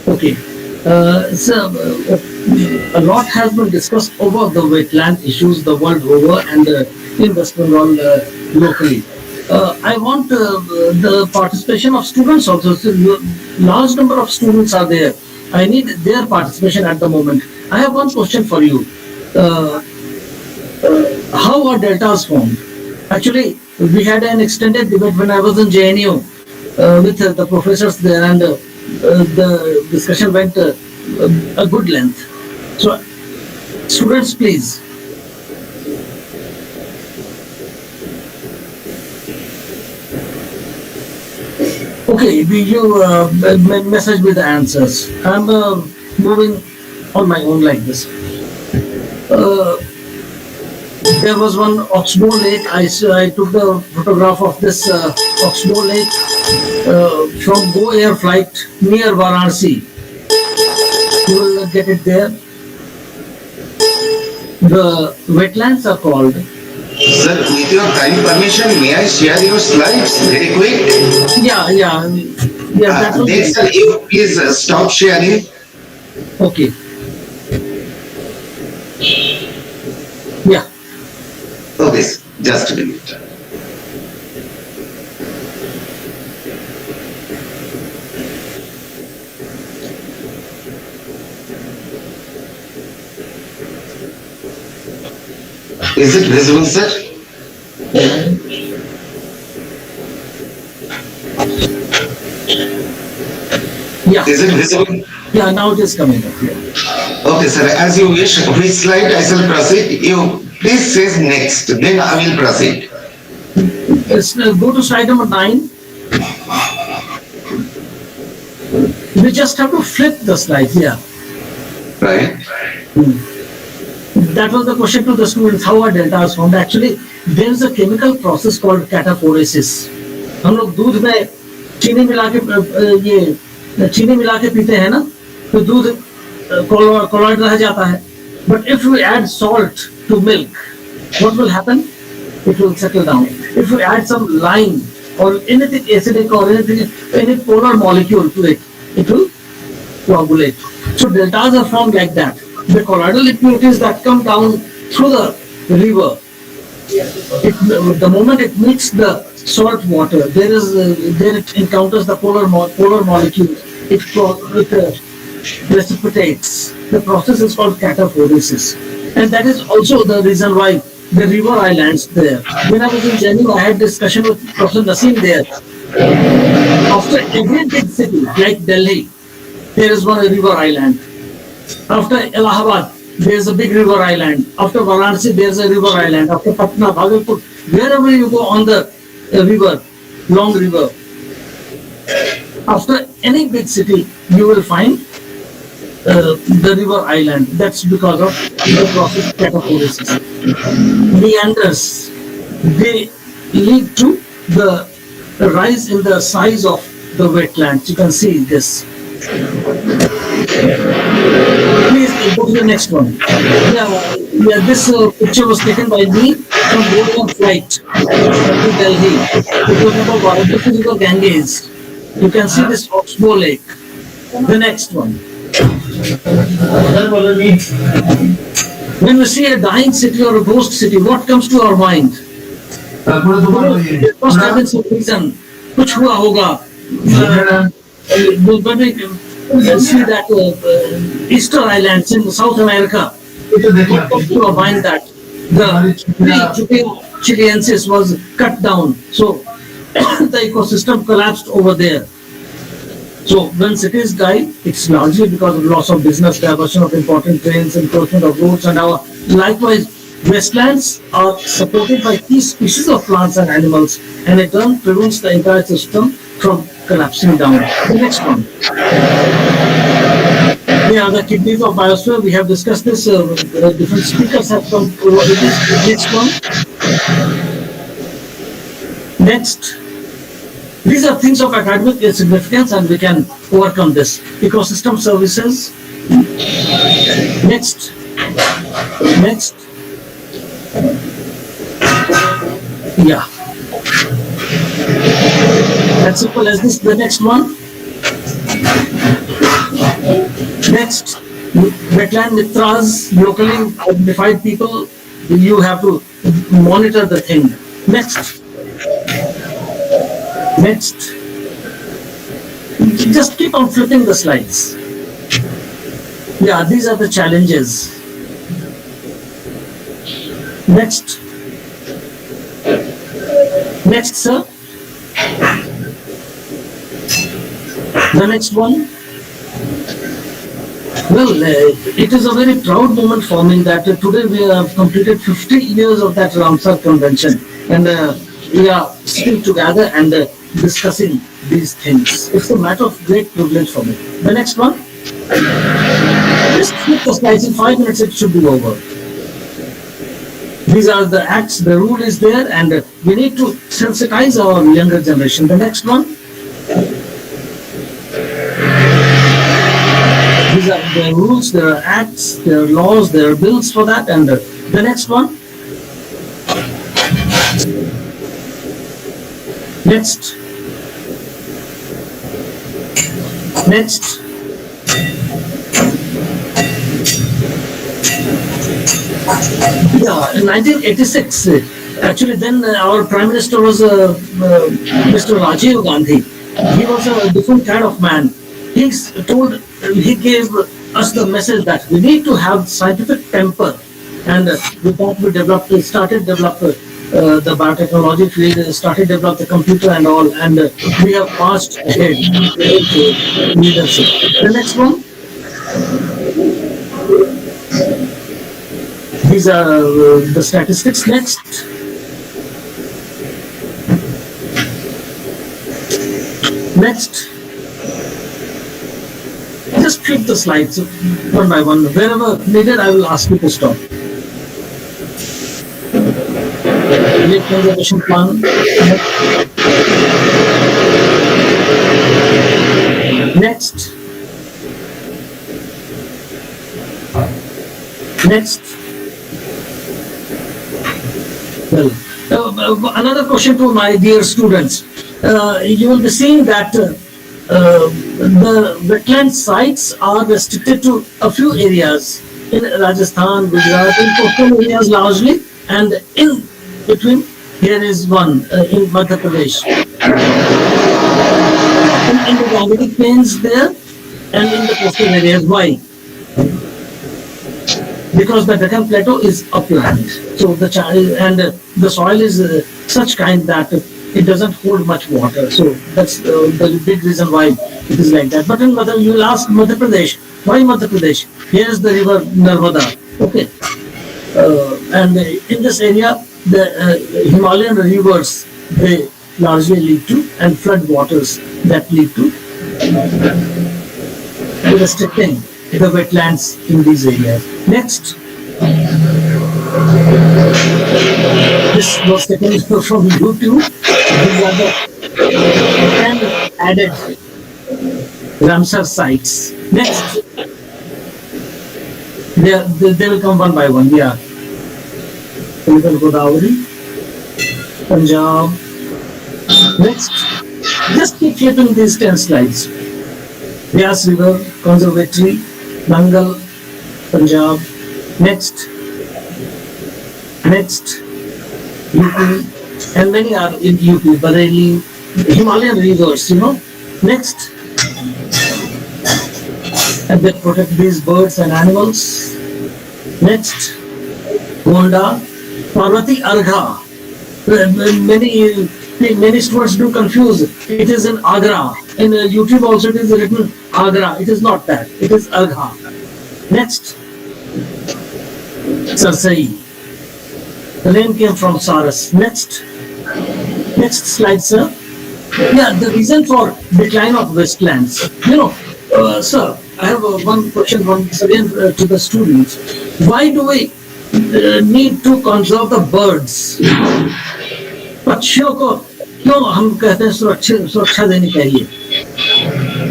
Okay. So, a lot has been discussed over the wetland issues the world over and in West Bengal locally. I want the participation of students also. So, large number of students are there. I need their participation at the moment. I have one question for you. How are deltas formed? Actually, we had an extended debate when I was in JNU with the professors there, and the discussion went a good length. So, students, please. Okay, you message with the answers. I'm moving on my own like this. There was one Oxbow Lake. I took the photograph of this Oxbow Lake from Go Air flight near Varanasi. You will get it there. The wetlands are called. Sir, with your kind permission, may I share your slides very quick? Yeah. That will Then, sir, you please stop sharing. okay. Yeah. Okay, just a minute. Is it visible, sir? Yeah. Is it visible? Yeah. Now it is coming up. Yeah. Okay, sir, as you wish, which slide I shall proceed? You please say next, then I will proceed. Let's go to slide number 9. We just have to flip the slide here. Right? That was the question to the students. How are deltas formed? Actually, there is a chemical process called cataphoresis. हम लोग दूध में चीनी मिला के पीते हैं ना, तो दूध colloid रह जाता है. But if we add salt to milk, what will happen? It will settle down. If we add some lime or anything acidic or any polar molecule to it, it will coagulate. So deltas are formed like that. The colloidal impurities that come down through the river, the moment it meets the salt water, there it encounters the polar molecules. It precipitates. The process is called cataphoresis, and that is also the reason why the river islands there. When I was in Jammu, I had discussion with Professor Naseem there. After every big city like Delhi, there is one river island. After Allahabad, there's a big river island. After Varanasi, there's a river island. After Patna, Bhagalpur, wherever you go on the river, long river, after any big city, you will find the river island. That's because of the process of cataphoresis. Meanders, they lead to the rise in the size of the wetlands. You can see this. Please go to the next one. Yeah, this picture was taken by me from boarding a flight to Delhi. It was about the physical Ganges. You can see this Oxbow Lake. The next one. When we see a dying city or a ghost city, what comes to our mind? It must have been some reason. Kuch hua hoga. When we see that Easter Islands in South America, what comes to our mind that the tree Chileensis was cut down. So the ecosystem collapsed over there. So when cities die, it's largely because of loss of business, diversion of important trains, encroachment of roads, and our likewise wastelands are supported by key species of plants and animals, and in turn prevents the entire system from collapsing down. The next one. Yeah, the kidneys of biosphere. We have discussed this. Different speakers have come over this. Next one. Next. These are things of academic significance, and we can overcome this. Ecosystem services. Next. Next. Yeah. As simple as this. The next one. Next. Wetland mitras, locally identified people. You have to monitor the thing. Next. Next. Just keep on flipping the slides. Yeah, these are the challenges. Next. Next, sir. The next one. Well, it is a very proud moment for me that today we have completed 50 years of that Ramsar Convention, and we are sitting together and discussing these things. It's a matter of great privilege for me. The next one. Just flip the slides. In 5 minutes it should be over. These are the acts, the rule is there, and we need to sensitize our younger generation. The next one. These are the rules, there are acts, there are laws, there are bills for that, and the next one. Next. Next. Yeah, in 1986, actually then our Prime Minister was Mr. Rajiv Gandhi. He was a different kind of man. He gave us the message that we need to have scientific temper, and with that we started develop the biotechnology field, started develop the computer and all, and we have passed ahead to leadership. The next one. These are the statistics. Next. Next. Just flip the slides one by one. Wherever needed, I will ask you to stop. Lake conservation plan. Next. Next. Well, another question to my dear students. You will be seeing that the wetland sites are restricted to a few areas in Rajasthan, Gujarat, in coastal areas largely, and in between here is one in Madhya Pradesh. In the Gangetic plains there, and in the coastal areas. Why? Because the Deccan Plateau is upland, so the soil is such kind that it doesn't hold much water. So that's the big reason why it is like that. But in you will ask Madhya Pradesh, why Madhya Pradesh? Here is the river Narmada, Okay, and in this area, the Himalayan rivers they largely lead to, and flood waters that lead to restricting the wetlands in these areas. Next, this was taken from YouTube. These are the 10 added Ramsar sites. Next, they will come one by one. Yeah. Little Godavari, Punjab. Next, just keep flipping these 10 slides. Vyas River, Conservatory, Nangal, Punjab. Next, UP, and many are in UP, Bareilly, Himalayan rivers, Next, and they protect these birds and animals. Next, Gonda, Parvati Argha. Many students do confuse. It is in Agra. In YouTube also it is written Agra. It is not that. It is Argha. Next, Sarsai. The name came from Saras. Next slide, sir. Yeah, the reason for decline of wastelands. Sir, I have one question once again to the students. Why do we need to conserve the birds? पक्षियों को क्यों हम कहते हैं सुरक्षा देनी चाहिए?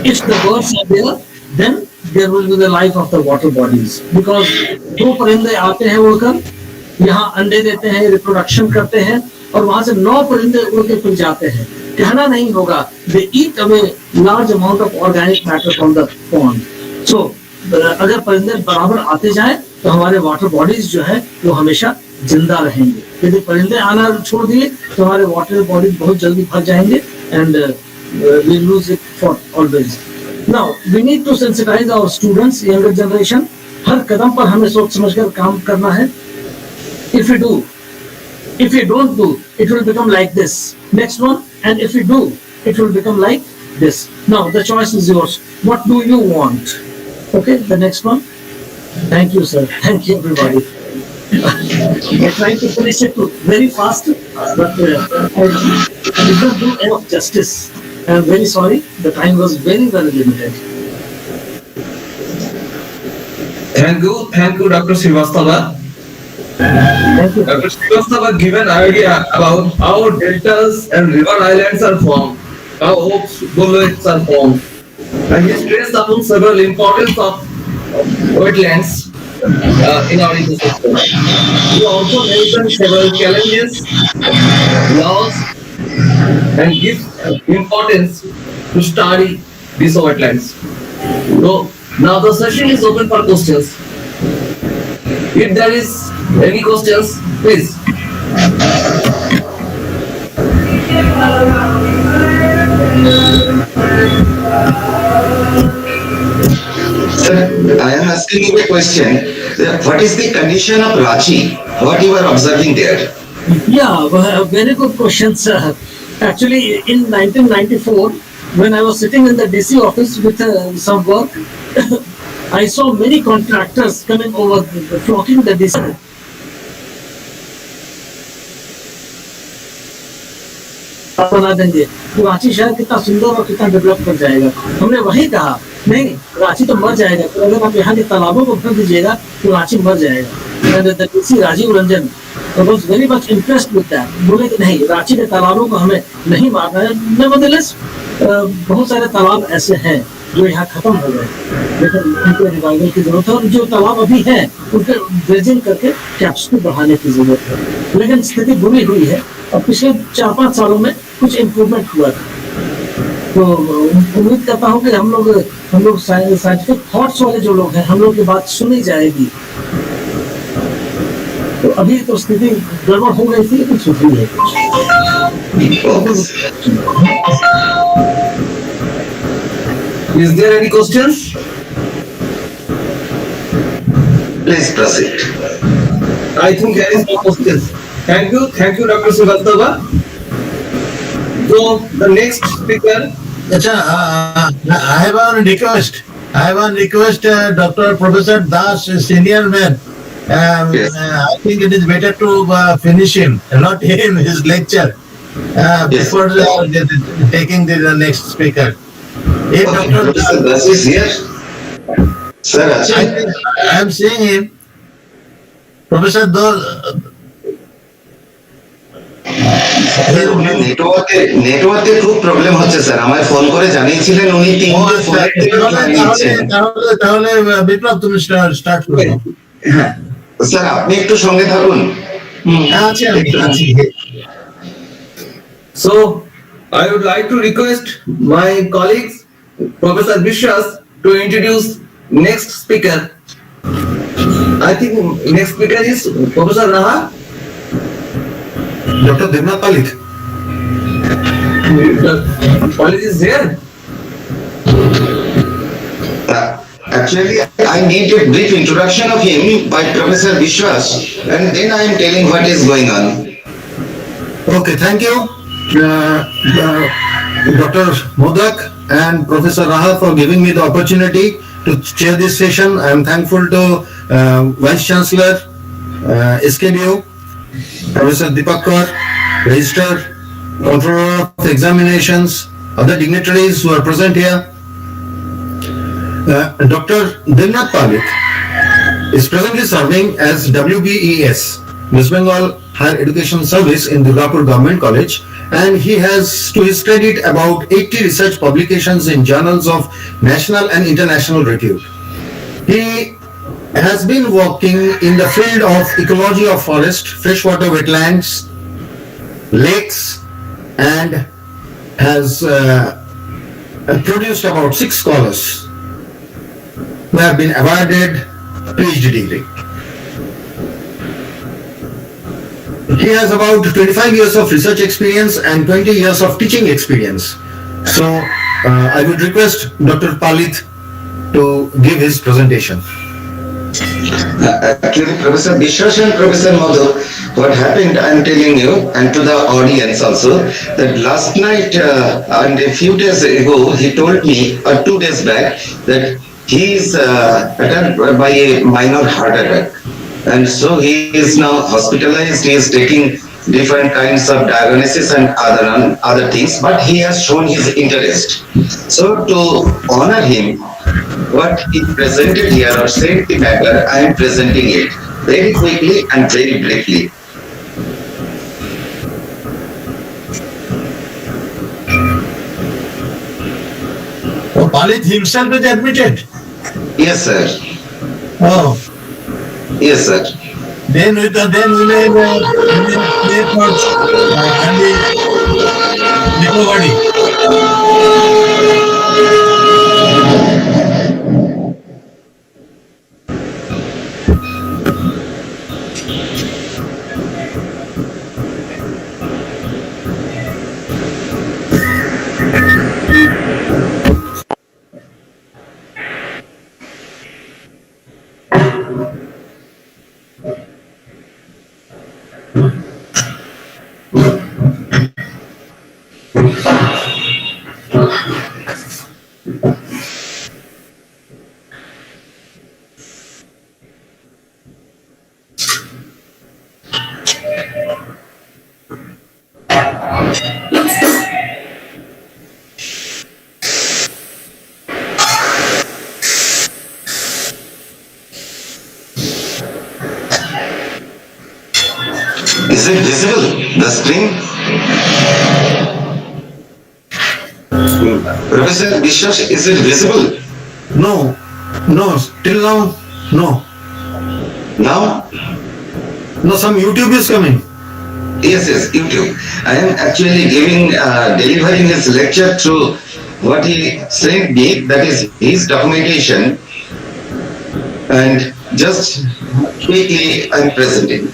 If the birds are there, then there will be the life of the water bodies. Because दो परिंदे आते हैं उड़कर, यहाँ अंडे देते हैं, रिप्रोडक्शन करते हैं, और वहां से 9 परिंदे उड़ के फिर जाते हैं. कहना नहीं होगा. They eat away large amount of organic matter from the pond. So अगर परिंदे बराबर आते जाएं, तो हमारे वाटर बॉडीज जो है वो हमेशा जिंदा रहेंगे. यदि परिंदे आना छोड़ दिए तो हमारे वाटर बॉडीज बहुत जल्दी भर जाएंगे and we lose it for always. Now we need to sensitise our students, younger generation. हर कदम पर हमें सोच समझकर काम करना है. If you don't do, it will become like this. Next one, and if you do, it will become like this. Now the choice is yours. What do you want? Okay, the next one. Thank you, sir. Thank you, everybody. I tried to finish it very fast, but I did not do enough justice. I am very sorry. The time was very, very limited. Thank you, Dr. Srivastava. Thank you. Dr. Srivastava gave an idea about how deltas and river islands are formed, how oaks, bullets are formed, and he stressed upon several importance of wetlands in our ecosystem. He also mentioned several challenges, laws, and gives importance to study these wetlands. So now the session is open for questions. If there is any questions, please. I am asking you a question. What is the condition of Ranchi? What you are observing there? Yeah, very good question, sir. Actually, in 1994, when I was sitting in the DC office with some work, I saw many contractors coming over, flocking the DC. बना देंगे तो रांची शहर कितना सुंदर और कितना develop कर जाएगा. हमने वही कहा नहीं, रांची तो मर जाएगा. तो अगर आप यहाँ के तालाबों को भर दीजिएगा तो रांची मर जाएगा. Rajiv Ranjan was very much impressed with that. बोले कि नहीं, रांची के तालाबों को हमें नहीं मारना है. Nevertheless, बहुत सारे तालाब ऐसे हैं जो यहाँ खत्म हो गए, लेकिन उनके रिवाइवल की जरूरत है. और जो तालाब अभी हैं उनके ड्रेजिंग करके कैपेसिटी बढ़ाने की जरूरत है. लेकिन स्थिति बुरी हुई है और पिछले 4-5 सालों में कुछ इम्प्रूवमेंट हुआ था. तो उम्मीद करता हूँ कि हम लोग साइंटिफिक थॉट्स वाले जो लोग हैं, हम लोग की बात सुनी जाएगी. तो अभी तो स्थिति गड़बड़ हो गई थी, लेकिन सुधरी है. Is there any questions? Please proceed. I think there is no questions. Thank you, Dr. Srivastava. So the next speaker. I have one request. Dr. Professor Das, a senior man, Yes. I think it is better to finish him, not him, his lecture, Yes. before taking the next speaker. If Okay, Dr. Professor Das is here. Sir, I am seeing him. Professor Das. নেটওয়ার্কে খুব problem হচ্ছে sir, আমায় phone করে জানিয়েছিলেন উনি 3টে ফোনের থেকে ট্রাই নিচ্ছেন। তাহলে বিপ্লব তুমি স্টার্ট করো। হ্যাঁ স্যার, আপনি একটু সঙ্গে থাকুন। আছি। So, I would like to request my colleagues, Professor Vishwas, to introduce next speaker. I think next speaker is Professor Raha. Dr. Devnath Palik. The college is there. Actually, I need a brief introduction of him by Professor Vishwas, and then I am telling what is going on. Okay, thank you, Dr. Modak and Professor Raha for giving me the opportunity to chair this session. I am thankful to Vice Chancellor, SKDU, Professor Deepakkar, Registrar, Controller of Examinations, other dignitaries who are present here. Dr. Devnath Palik is presently serving as WBES, West Bengal Higher Education Service in Durgapur Government College, and he has to his credit about 80 research publications in journals of national and international repute. He has been working in the field of ecology of forest, freshwater wetlands, lakes, and has produced about 6 scholars who have been awarded PhD degree. He has about 25 years of research experience and 20 years of teaching experience. So I would request Dr. Palit to give his presentation. Actually, Professor Vishwas and Professor Madhu, what happened, I am telling you, and to the audience also, that last night and a few days ago, he told me, or 2 days back, that he is attacked by a minor heart attack. And so he is now hospitalized, he is taking different kinds of diagnosis and other things, but he has shown his interest. So to honor him, what he presented here or said the matter, I am presenting it very quickly and very briefly. Oh, Palit himself is admitted. Yes, sir. Oh, Yes, sir. then we may pray for and the recovery. Is it visible, the screen? Professor Vishwas, is it visible? No, till now, no. Now? No, some YouTube is coming. Yes, YouTube. I am actually delivering his lecture through what he sent me, that is his documentation, and just quickly I am presenting.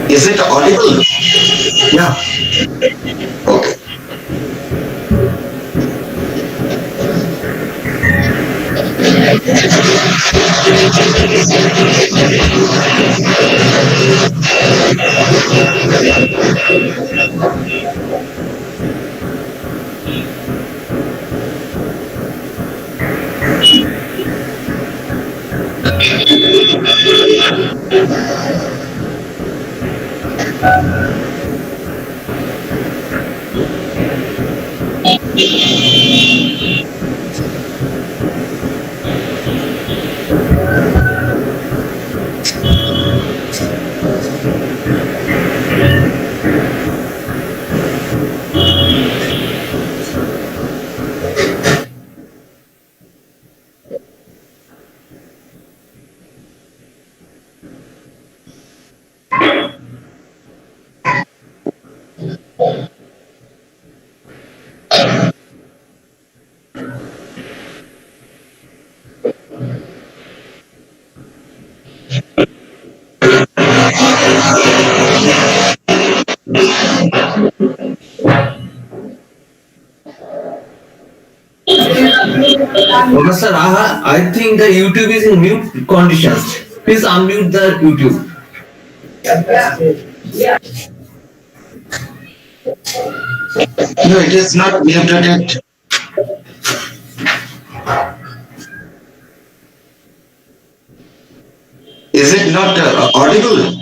Is it audible? Yeah. Okay. Professor Aha, I think the YouTube is in mute conditions. Please unmute the YouTube. No, it is not muted yet. Is it not audible?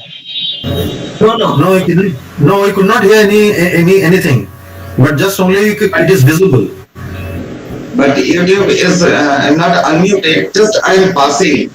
No, we could not hear anything. But just only it is visible. But YouTube is not unmuted, just I am passing.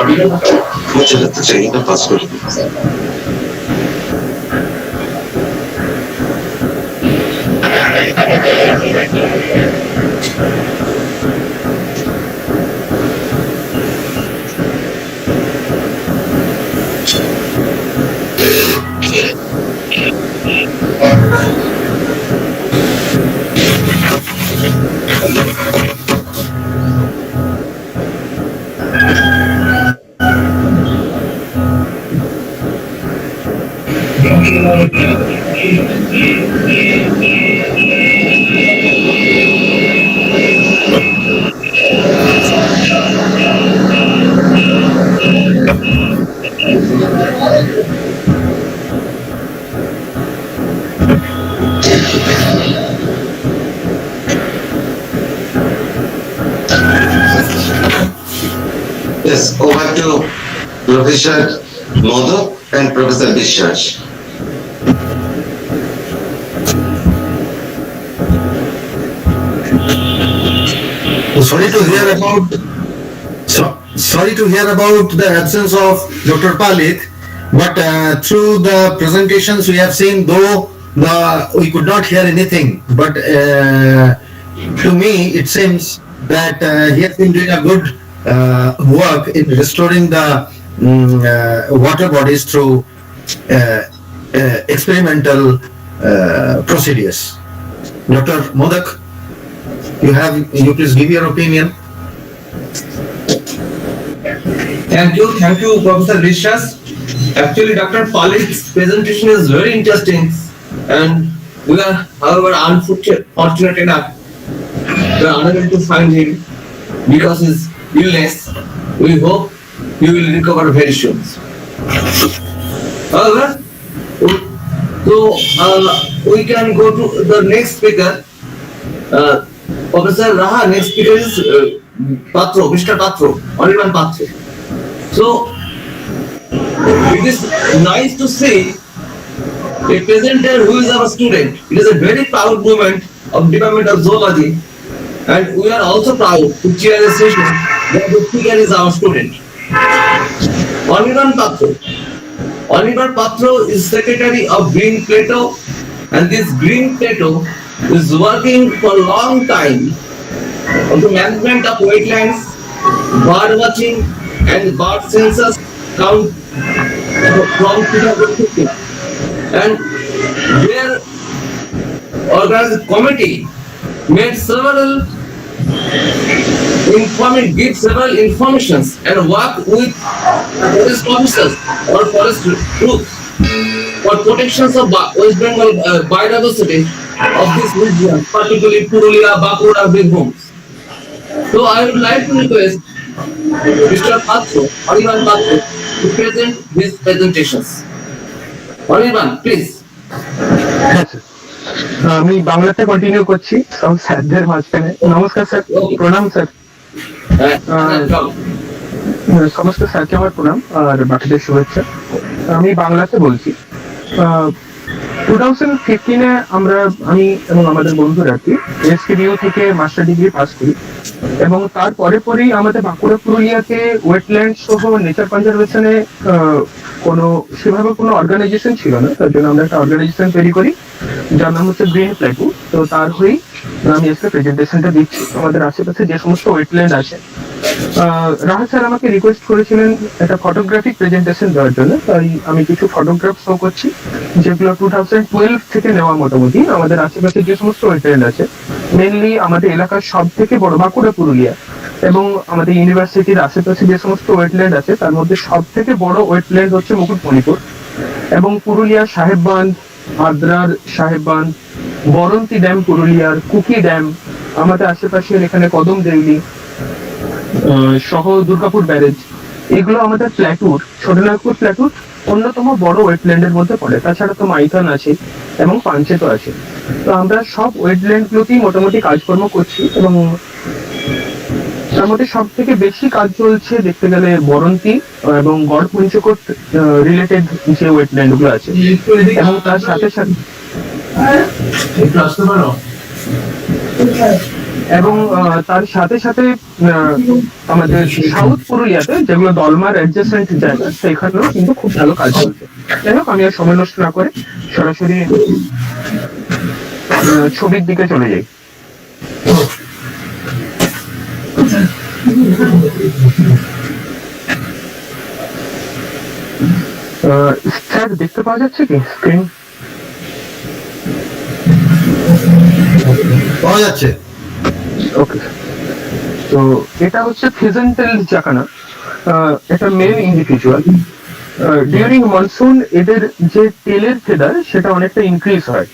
मुझे लगता चाहिए ना पास कर Yes, over to Professor Modak and Professor Biswas. Sorry to hear about the absence of Dr. Palik, but through the presentations we have seen, though we could not hear anything, but to me it seems that he has been doing a good work in restoring the water bodies through experimental procedures. Dr. Modak, you please give your opinion. Thank you, Professor Biswas. Actually, Dr. Palik's presentation is very interesting, and we are, however, unfortunate enough, we are unable to find him because of his illness. We hope he will recover very soon. However, so we can go to the next speaker. Professor Raha, next speaker is Patro, Mr. Patro, Honorable Patro. So, it is nice to see a presenter who is our student. It is a very proud moment of Department of Zoology, and we are also proud to chair a session where the speaker is our student. Honorable Patro. Honorable Patro is Secretary of Green Plateau, and this Green Plateau is working for a long time on the management of wetlands, bird watching, and bird census count from 2015. And their organized committee made several give several informations and work with forest officers or forest groups for protections of West Bengal biodiversity of this region, particularly Purulia, Bankura, Birbhum. So I would like to request Mr. Patro, Hariban Patro, to present his presentations. Hariban, please. আমি বাংলাতে continue করছি সব স্যারদের মাঝখানে। নমস্কার sir, প্রণাম sir, সমস্ত স্যারকে আমার প্রণাম আর বাকিদের শুভেচ্ছা। আমি বাংলাতে বলছি। 2015-এ আমি এবং আমাদের বন্ধুরা আর কি এসকেবিউ থেকে মাস্টার ডিগ্রি পাস করি, এবং তারপরে পরেই আমাদের বাঁকুড়া পুরুলিয়াতে ওয়েটল্যান্ড সহ নেচার কনজারভেশনে সেভাবে কোনো অর্গানাইজেশন ছিল না। তার জন্য আমরা একটা অর্গানাইজেশন তৈরি করি যার নাম হচ্ছে গ্রিন প্ল্যাটু। তো তার হয়েই আমি আজকে প্রেজেন্টেশনটা দিচ্ছি। আমাদের আশেপাশে যে সমস্ত ওয়েটল্যান্ড আছে, রাহা স্যার আমাকে রিকোয়েস্ট করেছিলেন একটা ফটোগ্রাফিক প্রেজেন্টেশন দেওয়ার জন্য, তাই আমি কিছু ফটোগ্রাফ শো করছি যেগুলো 2012 থেকে নেওয়া। মোটামুটি আমাদের আশেপাশে যে সমস্ত ওয়েটল্যান্ড আছে, মেনলি আমাদের এলাকার সব থেকে বড় বাঁকুড়া পুরুলিয়া এবং আমাদের ইউনিভার্সিটির আশেপাশে যে সমস্ত ওয়েটল্যান্ড আছে তার মধ্যে সব থেকে বড় ওয়েটল্যান্ড হচ্ছে মুকুটমণিপুর, এবং পুরুলিয়ার সাহেববাঁধ, আদ্রার সাহেববাঁধ, বরন্তি ড্যাম পুরুলিয়ার, কুকি ড্যাম, আমাদের আশেপাশের এখানে কদম দেউলি সহ দুর্গাপুর ব্যারেজ, এগুলো আমাদের প্ল্যাটুর, ছোটনাগপুর প্ল্যাটুর অন্যতম বড় ওয়েটল্যান্ডের মধ্যে পড়ে। তাছাড়া তো মাইথন আছে এবং পাঞ্চেতো আছে। তো আমরা সব ওয়েটল্যান্ড গুলোতেই মোটামুটি কাজকর্ম করছি, এবং তার মধ্যে সব থেকে বেশি কাজ চলছে দেখতে গেলে বরন্তি এবং গড় পঞ্চকোট রিলেটেড যে ওয়েটল্যান্ড গুলো আছে, এবং তার সাথে সাথে এবং তার সাথে সাথে আমাদের সাউথ পুরুলিয়াতে যেগুলো দলমার অ্যাডজেসেন্ট জায়গা সেখানেও কিন্তু খুব ভালো কাজ চলছে। যাই হোক, আমি আর সময় নষ্ট না করে সরাসরি ছবির দিকে চলে যাই। স্যার দেখতে পাওয়া যাচ্ছে কি স্ক্রিন? পাওয়া যাচ্ছে। ওকে, তো এটা হচ্ছে ফিজেন্টেল জাকানা, এটা মেল ইন্ডিভিজুয়াল। ডিউরিং মনসুন এদের যে তেলের ফেদার সেটা অনেকটা ইনক্রিজ হয়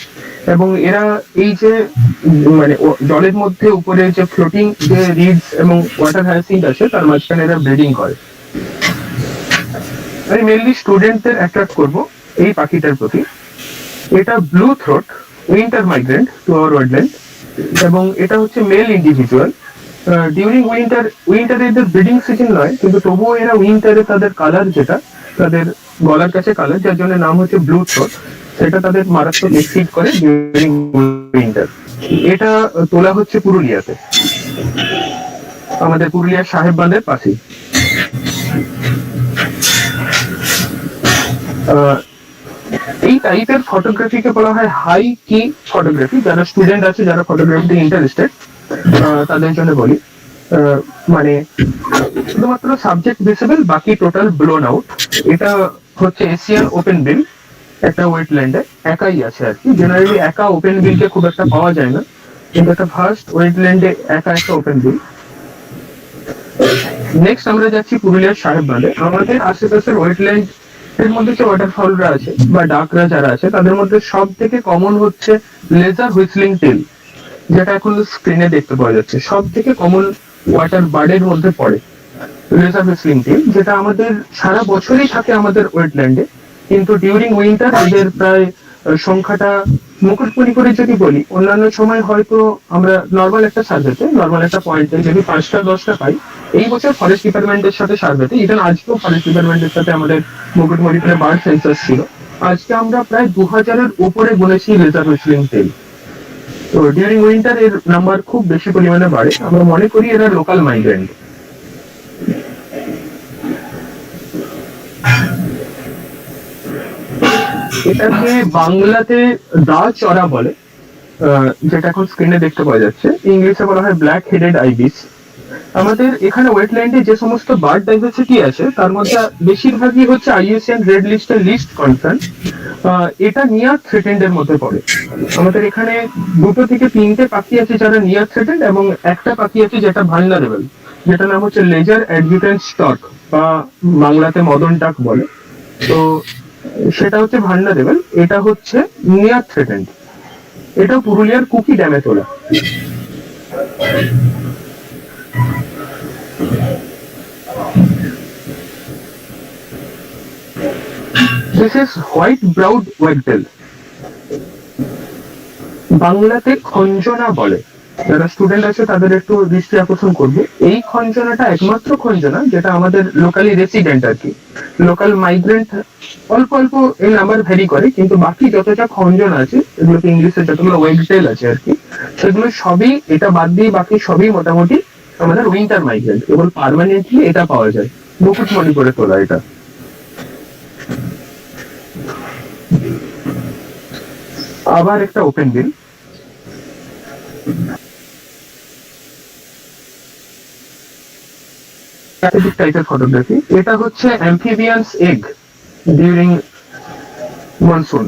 এবং এরা এই যে মানে জলের মধ্যে উপরে যে ফ্লোটিং যে রিডস এবং ওয়াটার হায়াসিন্থ আছে তার মাঝখানে এরা ব্রিডিং করে। আমি মেনলি স্টুডেন্টদের অ্যাট্রাক্ট করবো এই পাখিটার প্রতি। এটা blue throat winter migrant to our wetland এবং এটা হচ্ছে মেল ইন্ডিভিজুয়াল। ডিউরিং উইন্টারে এদের ব্রিডিং সিজন নয়, কিন্তু তবুও এরা উইন্টারে তাদের কালার যেটা তাদের গলার কাছে কালার, যার জন্য নাম হচ্ছে ব্লু থ্রোট, সেটা তাদের মারাত্মক এক্সিড করে ডিউরিং উইন্টার। এটা তোলা হচ্ছে পুরুলিয়াতে, আমাদের পুরুলিয়ার সাহেব বাঁধের পাশে। এই টাইপের ফটোগ্রাফিকে বলা হয় হাই কি ফটোগ্রাফি। যারা স্টুডেন্ট আছে, যারা ফটোগ্রাফিতে ইন্টারেস্টেড, তাদের জন্য বলি মানে শুধুমাত্র সাবজেক্ট ভিজিবল, বাকি টোটাল ব্লোন আউট। এটা হচ্ছে এশিয়ান ওপেন বিল, একটা ওয়েটল্যান্ডে একাই আছে আর কি। জেনারেলি একা ওপেন বিলকে খুব একটা পাওয়া যায় না, কিন্তু একটা ফার্স্ট ওয়েটল্যান্ডে একা একটা ওপেন বিল। নেক্সট আমরা যাচ্ছি পুরুলিয়ার সাহেব বাঁধে। আমাদের আশেপাশের ওয়েটল্যান্ড এর মধ্যে যে ওয়াটারফলরা আছে বা ডাকরা যারা আছে তাদের মধ্যে সব থেকে কমন হচ্ছে লেজার হুইসলিং টেল, যেটা এখন স্ক্রিনে দেখতে পাওয়া যাচ্ছে। সব থেকে কমন ওয়াটার বার্ডের মধ্যে পড়ে লেজার হুইসলিং টেল, যেটা আমাদের সারা বছরই থাকে আমাদের ওয়েটল্যান্ডে, কিন্তু ডিউরিং উইন্টার এদের প্রায় সংখ্যাটা মুকুটমণি করে যদি বলি, অন্যান্য সময় হয়তো আমরা নর্মাল একটা সার্ভেতে, নর্মাল একটা পয়েন্টে যদি 5টা-10টা পাই। এই বছর ফরেস্ট ডিপার্টমেন্টের সাথে সার্ভেতে, ইভেন আজকেও ফরেস্ট ডিপার্টমেন্টের সাথে আমাদের মুকুটমণিপুরে বার্ড সেন্সাস ছিল, আজকে আমরা প্রায় 2000-এর উপরে গুনেছি লেজার হুইসলিং টেল। তো ডিউরিং উইন্টার এর নাম্বার খুব বেশি পরিমাণে বাড়ে। আমরা মনে করি এরা লোকাল মাইগ্রেন্ট। এটাকে বাংলাতে দা চড়া বলে, যেটা এখন স্ক্রিনে দেখতে পাওয়া যাচ্ছে। ইংলিশে বলা হয় ব্ল্যাক হেডেড আইবিস। আমাদের এখানে ওয়েটল্যান্ডে যে সমস্ত বার্ড ডাইভার্সিটি আছে তার মধ্যে বেশিরভাগই হচ্ছে আইইউসিএন রেড লিস্টের লিস্ট কনসার্ন। এটা নিয়ার থ্রেটেন্ড এর মধ্যে পড়ে। আমাদের এখানে 2 থেকে 3টে পাখি আছে যারা নিয়ার থ্রেটেন্ড, এবং একটা পাখি আছে যেটা ভালনারেবল, যেটা নাম হচ্ছে লেজার অ্যাডজুটেন্ট স্টক বা বাংলাতে মদন টাক বলে। তো সেটা হচ্ছে ভালনারেবল, এটা হচ্ছে নিয়ার থ্রেটেন্ড। এটা পুরুলিয়ার কুকি ড্যামে তোলা। This is white browed wagtail, বাংলাতে খঞ্জনা বলে। যারা স্টুডেন্ট আছে তাদের একটু দৃষ্টি আকর্ষণ করবে, এই খঞ্জনাটা একমাত্র খঞ্জনা যেটা আমাদের লোকালি রেসিডেন্ট আর কি। লোকাল মাইগ্রেন্ট অল্প অল্প এই নাম্বার ভ্যারি করে, কিন্তু বাকি যতটা খঞ্জন আছে, এগুলোকে ইংলিশে যতগুলো ওয়েগটেল আছে আর কি, সেগুলো সবই, এটা বাদ দিয়ে বাকি সবই মোটামুটি আমাদের উইন্টার মাইগ্রেন্ট। কেবল পার্মানেন্টলি এটা পাওয়া যায় মুকুটমণিপুরে তোলা এটা। আবার একটা ওপেন বিল। টাইপের ফটোগ্রাফি। এটা হচ্ছে অ্যাম্ফিবিয়ান্স এগ ডিউরিং মনসুন।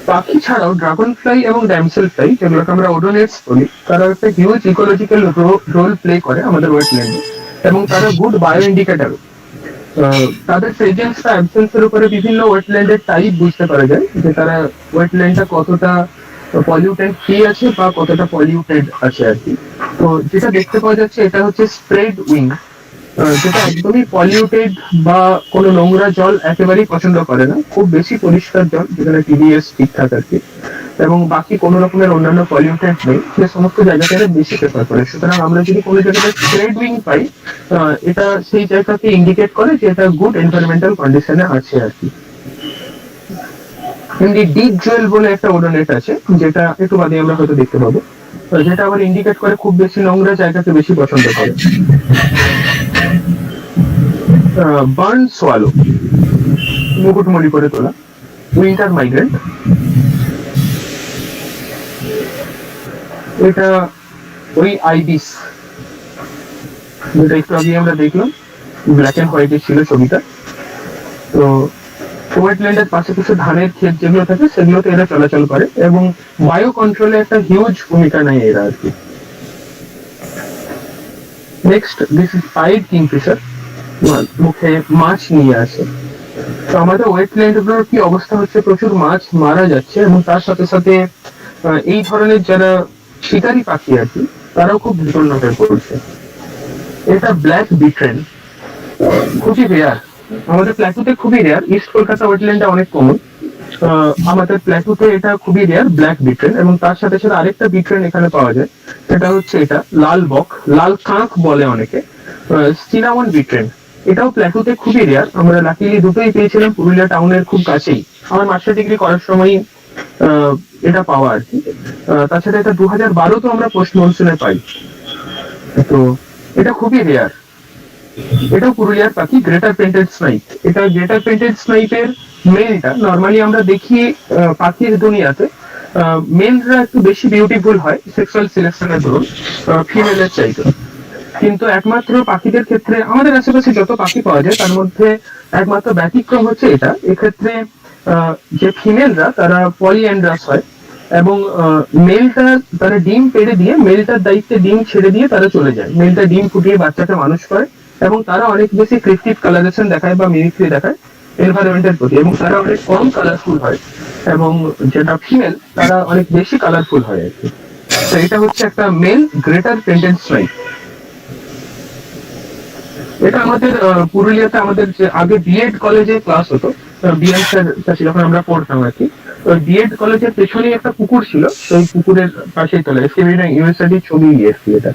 পাখি ছাড়াও ড্রাগন ফ্লাই এবং ড্যামসেল ফ্লাই, যেগুলোকে আমরা ওডোনেটস বলি, তারা একটা হিউজ ইকোলজিক্যাল রোল প্লে করে আমাদের ওয়েটল্যান্ডে, এবং তারা গুড বায়ো ইন্ডিকেটর। তাদের প্রেজেন্স বা অ্যাবসেন্সের উপরে বিভিন্ন ওয়েটল্যান্ডের টাইপ বুঝতে পারা যায়, যে তারা ওয়েটল্যান্ডটা কতটা পলিউটেন্ট ফ্রি আছে বা কতটা পলিউটেড আছে আর কি। তো যেটা দেখতে পাওয়া যাচ্ছে এটা হচ্ছে স্প্রেড উইং, যেটা একদমই পলিউটেড বা কোনো নোংরা জল একেবারেই পছন্দ করে না, খুব বেশি পরিষ্কার জল যেখানে টিডিএস ঠিকঠাক আর কি, এবং বাকি কোনো রকমের অন্যান্য পলিউটেন্ট নেই, সে সমস্ত জায়গাটাকে বেশি প্রেফার করে। সুতরাং আমরা যদি কোনো জায়গাতে স্প্রেড উইং পাই, এটা সেই জায়গাকে ইন্ডিকেট করে যে এটা গুড এনভায়রনমেন্টাল কন্ডিশনে আছে আর কি। এমনি ডিপ জুয়েল বলে একটা ওডোনেট আছে, যেটা একটু বাদে আমরা হয়তো দেখতে পাবো, যেটা আবার ইন্ডিকেট করে খুব বেশি নোংরা জায়গাকে বেশি পছন্দ করে। বার্ন সোয়ালো, মুকুটমণি করে তোলা, উইন্টার মাইগ্রেন্ট, এটা ওই আইবিস যেটা একটু আগে আমরা দেখলাম, ব্ল্যাক এন্ড হোয়াইটে ছিল ছবিটা। তো ওয়েটল্যান্ডের পাশে কিছু ধানের ক্ষেত যেগুলো থাকে সেগুলোতে এরা চলাচল করে এবং বায়ো কন্ট্রোলে একটা হিউজ ভূমিকা নেয় এরা আর কি। Next, this is pied Kingfisher, মুখে মাছ নিয়ে আসে। তো আমাদের ওয়েটল্যান্ড গুলোর কি অবস্থা হচ্ছে, প্রচুর মাছ মারা যাচ্ছে এবং তার সাথে সাথে এই ধরনের যারা শিকারী পাখি আর কি তারাও খুব বিপন্ন হয়ে পড়ছে। এটা ব্ল্যাক বিট্রেন, খুবই রেয়ার, আমাদের প্ল্যাটুতে খুবই রেয়ার, ইস্ট কলকাতা ওয়েটল্যান্ডে অনেক কমন, আমাদের প্ল্যাটুতে এটা খুবই রেয়ার ব্ল্যাক বিট্রেন। এবং তার সাথে সাথে আরেকটা বিট্রেন এখানে পাওয়া যায়, সেটা হচ্ছে এটা লাল বক, লাল কাঁক বলে অনেকে, সিনামন বিট্রেন, এটাও প্ল্যাটুতে খুবই রেয়ার। আমরা লাকিলি দুটোই পেয়েছিলাম পুরুলিয়া টাউনের খুব কাছেই, আমার মাস্টার ডিগ্রি করার সময় এটা পাওয়া আর কি। তাছাড়া এটা 2012 আমরা পোস্ট মনসুনে পাই, তো এটা খুবই রেয়ার। এটাও পুরুলিয়ার পাখি, গ্রেটার পেন্টেড স্নাইপ। এটা গ্রেটার পেন্টেড স্নাইপের মেলটা নর্মালি আমরা দেখি পাখির দুনিয়াতে মেলরা একটু বেশি বিউটিফুল হয় সেক্সুয়াল সিলেকশনের দরুন ফিমেলের চাইতে, কিন্তু একমাত্র পাখিদের ক্ষেত্রে আমাদের আশেপাশে যত পাখি পাওয়া যায় তার মধ্যে একমাত্র ব্যতিক্রম হচ্ছে এটা। এক্ষেত্রে যে ফিমেলরা তারা পলিঅ্যান্ড্রাস হয় এবং মেলটা তারা ডিম পেড়ে দিয়ে মেলটার দায়িত্বে ডিম ছেড়ে দিয়ে তারা চলে যায়, মেলটা ডিম ফুটিয়ে বাচ্চাকে মানুষ করে এবং তারা অনেক বেশি ক্রিয়েটিভ কালারেশন দেখায় বা মিমিক্রি দেখায় এনভায়রনমেন্টের প্রতি, এবং তারা অনেক কম কালারফুল হয় এবং যেটা ফিমেল তারা অনেক বেশি কালারফুল হয় আর কি। তো এটা হচ্ছে একটা মেল গ্রেটার পেন্ডেন্ট স্ট্রাইপ। এটা আমাদের পুরুলিয়াতে আমাদের যে আগে বিএড কলেজে ক্লাস হতো, বিএড স্যার যখন আমরা পড়তাম আর কি, বিএড কলেজের পেছনেই একটা পুকুর ছিল, সেই পুকুরের পাশেই চলে এসে ইউনিভার্সিটির ছবি এসছি এটা।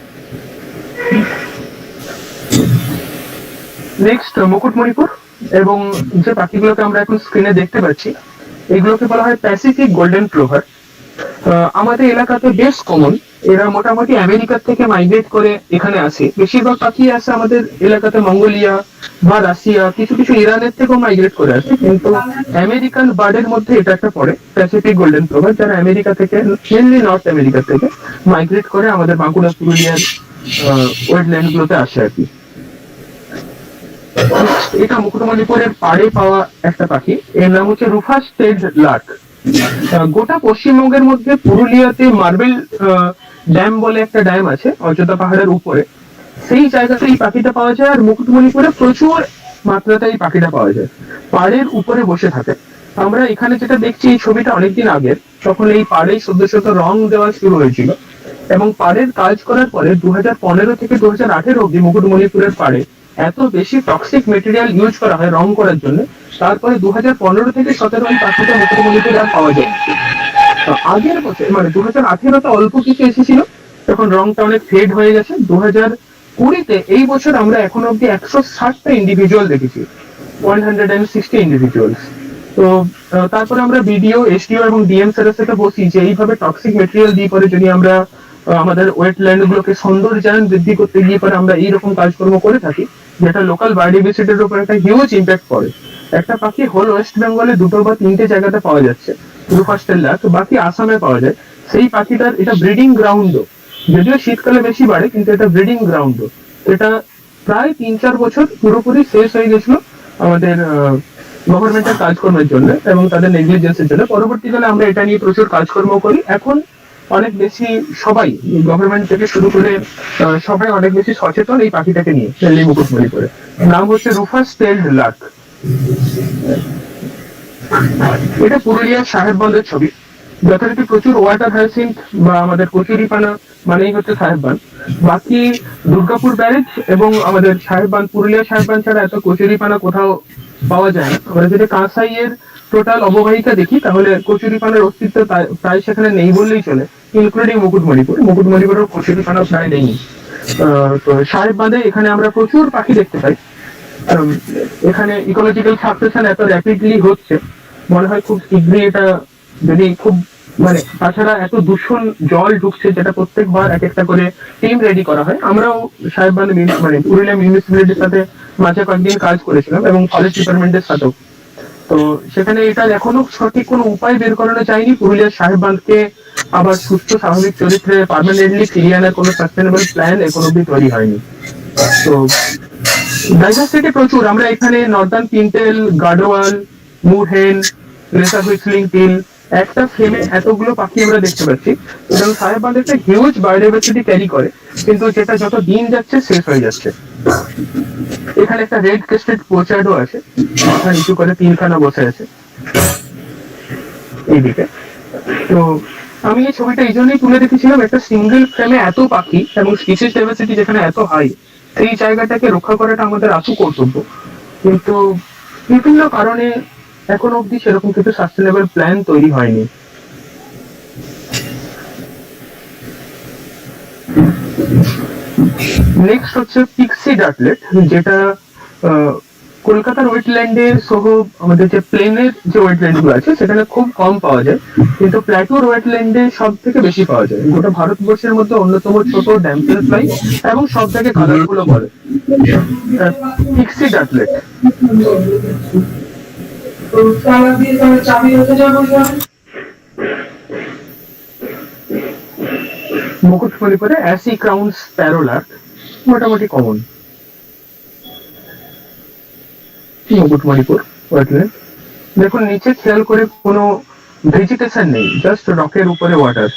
নেক্সট, মুকুটমণিপুর, এবং যে পাখিগুলোকে আমরা এখন স্ক্রিনে দেখতে পাচ্ছি এগুলোকে বলা হয় প্যাসিফিক গোল্ডেন ক্লোভার। আমাদের এলাকাতে বেশ কমন, এরা মোটামুটি আমেরিকার থেকে মাইগ্রেট করে এখানে আসে, বেশিরভাগ পাখি আসে আমাদের এলাকাতে মঙ্গোলিয়া বা রাশিয়া, কিছু কিছু ইরানের থেকেও মাইগ্রেট করে আসে, কিন্তু আমেরিকান বার্ডের মধ্যে এটা একটা পড়ে প্যাসিফিক গোল্ডেন ক্লোভার, যারা আমেরিকা থেকে মেনলি নর্থ আমেরিকা থেকে মাইগ্রেট করে আমাদের বাঁকুড়া পুরুলিয়ার ওয়েটল্যান্ড গুলোতে আসে আর কি। এটা মুকুটমণিপুরের পাড়ে পাওয়া একটা পাখি, এর নাম হচ্ছে রুফাস টেড লার্ক। গোটা পশ্চিমবঙ্গের মধ্যে পুরুলিয়াতে মার্বেল ড্যাম বলে একটা ড্যাম আছে অযোধ্যা পাহাড়ের উপরে, সেই জায়গাতে এই পাখিটা পাওয়া যায়। আর মুকুটমণিপুরে প্রচুর মাত্রাতে এই পাখিটা পাওয়া যায়, পাড়ের উপরে বসে থাকে। আমরা এখানে যেটা দেখছি এই ছবিটা অনেকদিন আগের, তখন এই পাড়ে সদ্য রং দেওয়া শুরু হয়েছিল এবং পাড়ের কাজ করার পরে 2015 থেকে 2018 অব্দি মুকুটমণিপুরের পাড়ে এত বেশি টক্সিক মেটেরিয়াল ইউজ করা হয় রং করার জন্য, তারপরে 2015 থেকে 17 এই পাখিটা মুকুটমণিপুরে আর পাওয়া যায়। আগের বছর মানে 2018-তে অল্প কিছু এসেছিল, তখন রংটা অনেক ফেড হয়ে গেছে। 2020-তে এই বছর আমরা এখন অব্দি 160টা ইন্ডিভিজুয়াল দেখেছি, 160 ইন্ডিভিজুয়ালস। তো তারপরে আমরা বিডিও, এসডিও এবং ডিএম স্যারের সাথে বসি যে এইভাবে টক্সিক মেটেরিয়াল দিয়ে পরে যদি আমরা আমাদের ওয়েটল্যান্ড গুলোকে সৌন্দর্যায়ন বৃদ্ধি করতে গিয়ে পরে আমরা এইরকম কাজকর্ম করে থাকি, যেটা লোকাল বায়োডিভার্সিটির উপর একটা হিউজ ইম্প্যাক্ট পড়ে। একটা পাখি হোল ওয়েস্ট বেঙ্গলে 2 বা 3টে জায়গাতে পাওয়া যাচ্ছে, রুফাস টেড লার্ক, বাকি আসামে পাওয়া যায়। সেই পাখিটার এটা ব্রিডিং গ্রাউন্ডও, যদিও শীতকালে বেশি বাড়ে কিন্তু এটা ব্রিডিং গ্রাউন্ডও। এটা প্রায় 3-4 বছর পুরোপুরি শেষ হয়ে গেছিল আমাদের গভর্নমেন্টের কাজকর্মের জন্য এবং তাদের নেগলিজেন্সের জন্য। পরবর্তীকালে আমরা এটা নিয়ে প্রচুর কাজকর্ম করি, এখন অনেক বেশি সবাই গভর্নমেন্ট থেকে শুরু করে সবাই অনেক বেশি সচেতন এই পাখিটাকে নিয়ে। মুকুটমণিপুরে নাম হচ্ছে রুফাস টেড লার্ক। এটা পুরুলিয়ার সাহেবগঞ্জের ছবি, যথারীতি প্রচুর ওয়াটার হায়াসিন্থ বা আমাদের কচুরিপানা মানেই হচ্ছে সাহেববান। বাকি দুর্গাপুর ব্যারেজ এবং আমাদের সাহেববান, পুরুলিয়া সাহেববান ছাড়া এত কচুরিপানা কোথাও পাওয়া যায় না। আমরা যদি কাঁসাইয়ের টোটাল অববাহিকা দেখি তাহলে কচুরিপানার অস্তিত্ব প্রায় সেখানে নেই বললেই চলে, ইনক্লুডিং মুকুটমণিপুরেও কচুরিপানা প্রায় নেই। তো সাহেববাঁধে এখানে আমরা প্রচুর পাখি দেখতে পাই। এখানে ইকোলজিক্যাল সাকসেশন এত র্যাপিডলি হচ্ছে, মনে হয় খুব শীঘ্রই এটা যদি খুব মানে, তাছাড়া এত দূষণ জল ঢুকছে যেটা প্রত্যেকবার এক একটা করে টিম রেডি করা হয়। আমরাও সাহেববাঁধ মানে পুরুলিয়া মিউনিসিপ্যালিটির সাথে মাঝে কয়েকদিন কাজ করেছিলাম এবং ফরেস্ট ডিপার্টমেন্টের সাথেও। তো সেখানে এটা এখনো সঠিক কোনো উপায় বের করানো যায়নি পুরুলিয়ার সাহেববাঁধকে আবার সুস্থ স্বাভাবিক চরিত্রে পার্মানেন্টলি ফিরিয়ে আনার কোনো সাস্টেনেবল প্ল্যান এখন অব্দি তৈরি হয়নি। তো ডাইভার্সিটি প্রচুর। আমরা এখানে northern pintail, gadwall, moorhen, lesser whistling teal, একটা ফ্রেমে এতগুলো পাখি আমরা দেখতে পাচ্ছি এবং সাহেববাঁধ একটা হিউজ বায়োডাইভার্সিটি ক্যারি করে, কিন্তু যেটা যত দিন যাচ্ছে শেষ হয়ে যাচ্ছে। এখানে একটা রেড ক্রেস্টেড পোচার্ডও আছে, মাথা নিচু করে তিনখানা বসে আছে এইদিকে। তো আমি এই ছবিটা এই জন্যই তুলে রেখেছিলাম, একটা সিঙ্গেল ফ্রেমে এত পাখি এবং স্পিসিস ডাইভার্সিটি যেখানে এত হাই, সেই জায়গাটাকে রক্ষা করাটা আমাদের আশু কর্তব্য। কিন্তু বিভিন্ন কারণে এখন অব্দি সেরকম কিছু সাস্টেনেবল প্ল্যান তৈরি হয়নি। নেক্সট হচ্ছে পিক্সি ডাটলেট, যেটা কলকাতার ওয়েটল্যান্ডে সহ আমাদের যে প্লেনের যে ওয়েটল্যান্ড গুলো আছে সেখানে খুব কম পাওয়া যায়, কিন্তু প্ল্যাটুর ওয়েটল্যান্ডে সব থেকে বেশি পাওয়া যায়। গোটা ভারতবর্ষের মধ্যে অন্যতম ছোট ড্যামসেল ফ্লাই এবং সব থেকে কালারফুলও বলে পিক্সি ডাটলেট। মুকুটমণিপুরে অ্যাসি ক্রাউন স্প্যারোলার মোটামুটি কমন। মুকুটমণিপুর ওয়েটল্যান্ড দেখুন, নিচে খেয়াল করে কোনো ভেজিটেশন নেই, জাস্ট রকের উপরে ওয়াটার।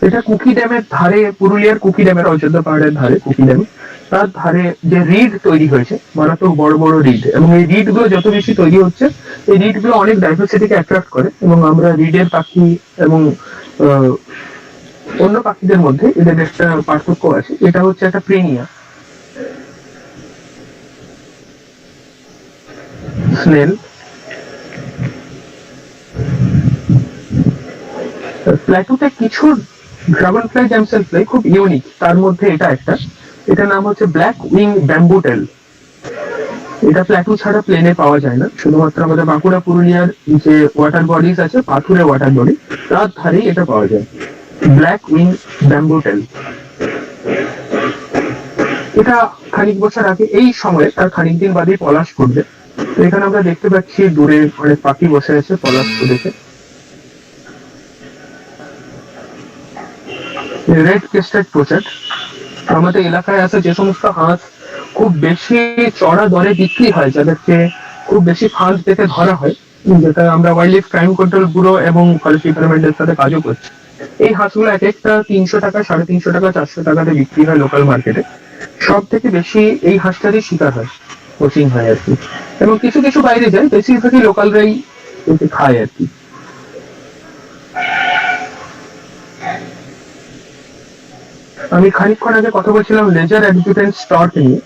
এটা কুকি ড্যামের ধারে, পুরুলিয়ার কুকি ড্যামের, অযোধ্যা পাহাড়ের ধারে কুকি ড্যাম, তার ধারে যে রিড তৈরি হয়েছে, মারাত্মক বড় বড় রিড, এবং এই রিড গুলো যত বেশি তৈরি হচ্ছে এই রিড গুলো অনেক ডাইভার্সিটিকে অ্যাট্রাক্ট করে, এবং আমরা রিডের পাখি এবং অন্য পাখিদের মধ্যে এদের একটা পার্থক্য আছে, এটা হচ্ছে একটা প্রেনিয়া স্নেল। প্ল্যাটুতে কিছু ড্রাগন ফ্লাই, ড্যামসেল ফ্লাই খুব ইউনিক, তার মধ্যে এটা একটা, এটার নাম হচ্ছে ব্ল্যাক উইং ব্যাম্বুটেল। এটা প্ল্যাটু ছাড়া প্লেনে পাওয়া যায় না, শুধুমাত্র আমাদের বাঁকুড়া পুরুলিয়ার যে ওয়াটার বডিজ আছে, পাথুরে ওয়াটার বডি, তার ধারেই এটা পাওয়া যায়, ব্ল্যাক উইং ব্যাম্বুটেল। এটা খানিক বছর আগে এই সময়ে, তার খানিক দিন বাদেই পলাশ ফুটবে। তো এখানে আমরা দেখতে পাচ্ছি দূরে অনেক পাখি বসে আছে পলাশ ফুটেছে। রেড ক্রেস্টেড পোচার্ড, আমাদের এলাকায় আছে যে সমস্ত হাঁস খুব বেশি চড়া দরে বিক্রি হয়, যাদেরকে খুব বেশি ফাঁদ দেখে ধরা হয়, যেটা আমরা wild life crime control bureau এবং ফরেস্ট ডিপার্টমেন্টের সাথে কাজও করছি। এই হাঁসগুলো এক একটা 300 টাকা, 350 টাকা, 400 টাকাতে বিক্রি হয় লোকাল মার্কেটে। সব থেকে বেশি এই হাঁসটারই শিকার হয়, কোচিং হয় আর কি, এবং কিছু কিছু বাইরে যায়, বেশিরভাগই লোকালরাই খায় আর কি। আমি খানিকক্ষণ আগে কথা বলছিলাম লেজার অ্যাডিজুটেন্ট স্টর্ক নিয়ে।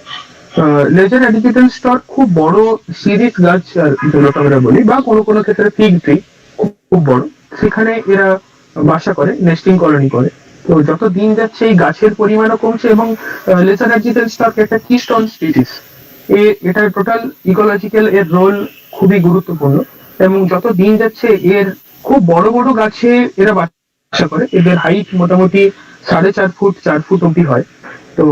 লেজার অ্যাডিজুটেন্ট স্টর্ক খুব বড় সিরিজ গাছ যেগুলোকে আমরা বলি, বা কোনো কোনো ক্ষেত্রে ফিগ ট্রি, খুব বড়, সেখানে এরা বাসা করে, নেস্টিং কলোনি করে। তো যত দিন যাচ্ছে এই গাছের পরিমাণও কমছে, এবং লেজার অ্যাডিজুটেন্ট স্টর্ক একটা কিস্টোন স্পিসিস, এটার টোটাল ইকোলজিক্যাল এর রোল খুবই গুরুত্বপূর্ণ, এবং যত দিন যাচ্ছে এর খুব বড় বড় গাছে এরা বাসা করে, এদের হাইট মোটামুটি 4.5 ফুট 4 ফুট অব্দি হয়। তো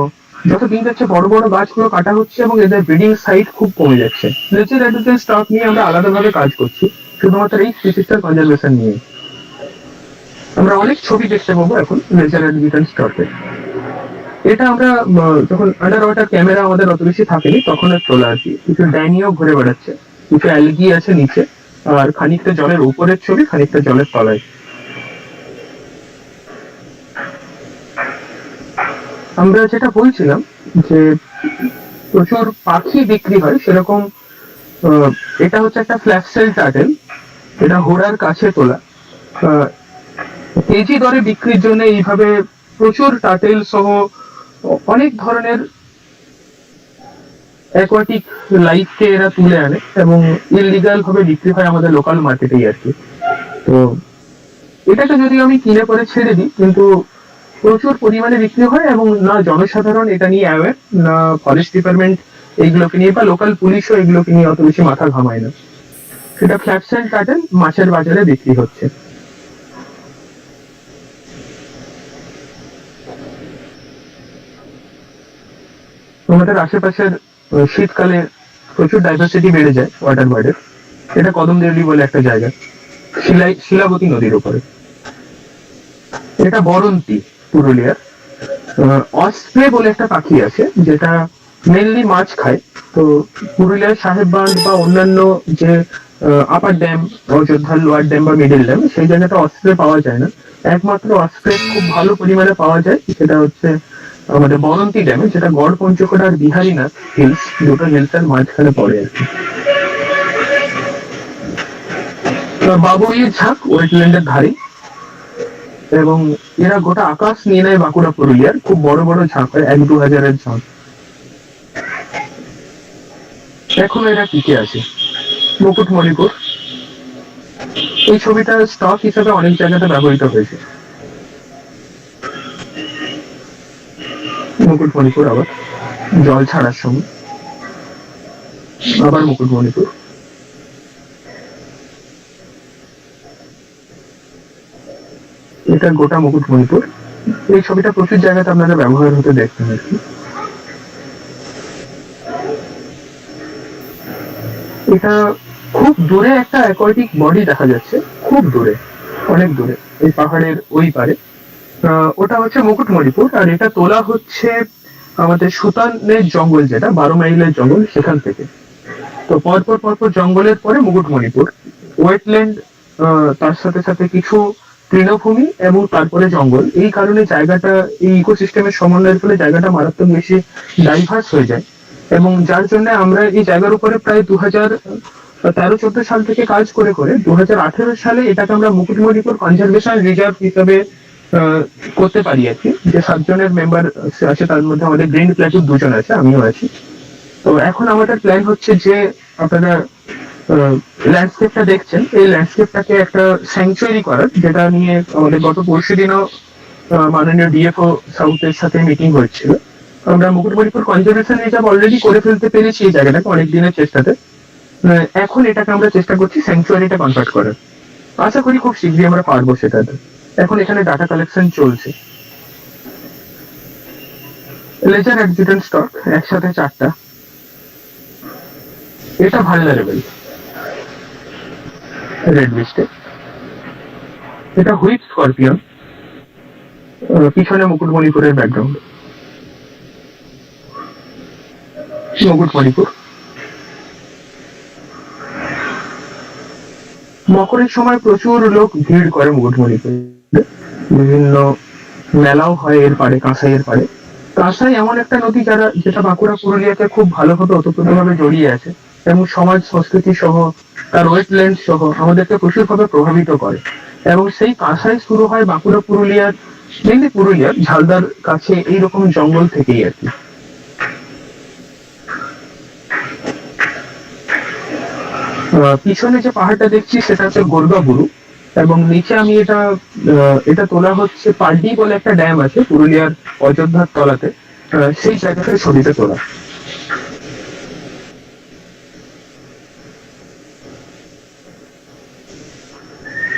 যত দিন যাচ্ছে বড় বড় গাছগুলো কাটা হচ্ছে এবং এদের ব্রিডিং সাইট খুব কমে যাচ্ছে। লেজার অ্যাডিজুটেন্ট স্টক নিয়ে আমরা আলাদাভাবে কাজ করছি, শুধুমাত্র এই স্পিসিসটার কনজারভেশন নিয়ে। আমরা অনেক ছবি দেখতে পাবো এখন লেজার অ্যাডিজুটেন্ট স্টকে। এটা আমরা যখন আন্ডার ওয়াটার ক্যামেরা আমাদের অত বেশি থাকেনি তখন তোলা আর কি। কিছু ড্যানিও ঘুরে বেড়াচ্ছে, কিছু অ্যালগি আছে নিচে, আর খানিকটা জলের উপরের ছবি, খানিকটা জলের তলায়। আমরা যেটা বলছিলাম যে প্রচুর পাখি বিক্রি হয় সেরকম এটা হচ্ছে একটা ফ্ল্যাক্সেল টার্টেল, এটা হোড়ার কাছে তোলা। কেজি দরে বিক্রির জন্য এইভাবে প্রচুর টার্টেল সহ অনেক ধরনের অ্যাকোয়াটিক লাইফকে এরা তুলে আনে এবং ইলিগাল ভাবে বিক্রি হয় আমাদের লোকাল মার্কেটেই আর কি। তো এটাকে যদি আমি কিনে পরে ছেড়ে দিই, কিন্তু প্রচুর পরিমাণে বিক্রি হয় এবং না জনসাধারণ এটা নিয়ে অ্যাওয়ার, না ফরেস্ট ডিপার্টমেন্ট এইগুলোকে নিয়ে বা লোকাল পুলিশও এগুলোকে নিয়ে অত বেশি মাথা ঘামায় না। সেটা ফ্ল্যাক্সেল টার্টেল মাছের বাজারে বিক্রি হচ্ছে। আমাদের আশেপাশের শীতকালে প্রচুর ডাইভার্সিটি বেড়ে যায় ওয়াটার বার্ডের। এটা কদমদেউলি বলে একটা জায়গা, শিলাবতী নদীর উপরে। এটা বরন্তি পুরুলিয়ার। অস্প্রে বলে একটা পাখি আছে যেটা মেনলি মাছ খায়। তো পুরুলিয়ার সাহেব বাঁধ বা অন্যান্য যে আপার ড্যাম, অযোধ্যার লোয়ার ড্যাম বা মিডিল ড্যাম, সেই জায়গাটা অস্প্রে পাওয়া যায় না। একমাত্র অস্প্রে খুব ভালো পরিমাণে পাওয়া যায় সেটা হচ্ছে আমাদের বরন্তি ড্যামে, যেটা গড় পঞ্চকোট আর বিহারীনাথ হিলস, দুটো হিলসের মাঝখানে পড়ে আর কি। বাবুইয়ের ঝাঁক ওয়েটল্যান্ডের ধারে, এবং এরা গোটা আকাশ নিয়ে নেয় বাঁকুড়া পুরুলিয়ার। খুব বড় বড় ঝাঁক হয়, 1-2 হাজারের ঝাঁক। এখন এরা টিকে আছে। মুকুটমণিপুর, এই ছবিটা স্টক হিসেবে অনেক জায়গাতে ব্যবহৃত হয়েছে। মুকুটমণিপুর আবার জল ছাড়ার সময়, আবার মুকুটমণিপুর। এটা গোটা মুকুটমণিপুর। এই ছবিটা প্রচুর জায়গাতে আপনারা ব্যবহার হতে দেখতে পাচ্ছেন। এটা খুব দূরে একটা অ্যাকোয়াটিক বডি দেখা যাচ্ছে, খুব দূরে, অনেক দূরে, এই পাহাড়ের ওই পারে। ওটা হচ্ছে মুকুটমণিপুর, আর এটা তোলা হচ্ছে আমাদের সুতানের জঙ্গল, যেটা 12 মাইলের জঙ্গল, সেখান থেকে। তো পরপর পরপর জঙ্গলের পরে মুকুটমণিপুর, ওয়েটল্যান্ড, তার সাথে সাথে কিছু তৃণভূমি এবং তারপরে জঙ্গল। এই কারণে জায়গাটা, এই ইকোসিস্টেমের সমন্বয়ের ফলে জায়গাটা মারাত্মক বেশি ডাইভার্স হয়ে যায়, এবং যার জন্য আমরা এই জায়গার উপরে প্রায় 2013-14 সাল থেকে কাজ করে করে 2018 সালে এটাকে আমরা মুকুটমণিপুর কনজারভেশন রিজার্ভ হিসাবে করতে পারি আর কি। যে 7 জনের মেম্বার আছে, তার মধ্যে আমাদের গ্রিন প্ল্যাটুর 2 জন আছে, আমিও আছি। তো এখন আমাদের প্ল্যান হচ্ছে যে আপনারা ল্যান্ডস্কেপটা দেখছেন, এই ল্যান্ডস্কেপটাকে একটা স্যাংচুয়ারি করার, যেটা নিয়ে আমাদের গত পরশু দিনও মাননীয় ডিএফও সাউথের সাথে মিটিং হয়েছিল। আমরা মুকুটমণিপুর কনজারভেশন রিজার্ভ অলরেডি করে ফেলতে পেরেছি এই জায়গাটাকে অনেক দিনের চেষ্টাতে। এখন এটাকে আমরা চেষ্টা করছি স্যাংচুয়ারিটা কনভার্ট করার। আশা করি খুব শীঘ্রই আমরা পারবো সেটাতে। এখন এখানে ডাটা কালেকশন চলছে। লেজার অ্যাডজুটেন্ট স্টক একসাথে 4টা। এটা ভালনারেবল রেড লিস্টে। এটা হুইপ স্করপিয়ন, পিছনে মুকুটমণিপুরের ব্যাকগ্রাউন্ড। মুকুটমণিপুর মকরের সময় প্রচুর লোক ভিড় করে মুকুটমণিপুরে, বিভিন্ন মেলাও হয় এর পারে, কাঁসাইয়ের পারে। কাঁসাই এমন একটা নদী যেটা বাঁকুড়া পুরুলিয়াকে খুব ভালোভাবে ওতপ্রোতভাবে জড়িয়ে আছে, এবং সমাজ সংস্কৃতি সহ তার ওয়েটল্যান্ড সহ আমাদেরকে প্রচুরভাবে প্রভাবিত করে। এবং সেই কাঁসাই শুরু হয় বাঁকুড়া পুরুলিয়ার, মেনলি পুরুলিয়ার ঝালদার কাছে এইরকম জঙ্গল থেকেই আর কি। পিছনে যে পাহাড়টা দেখছি সেটা হচ্ছে গোরগাবুরু, এবং নিচে আমি এটা তোলা হচ্ছে পাল্ডি বলে একটা ড্যাম আছে পুরুলিয়ার অযোধ্যার তলাতে, সেই জায়গাটায় ছবিটা তোলা।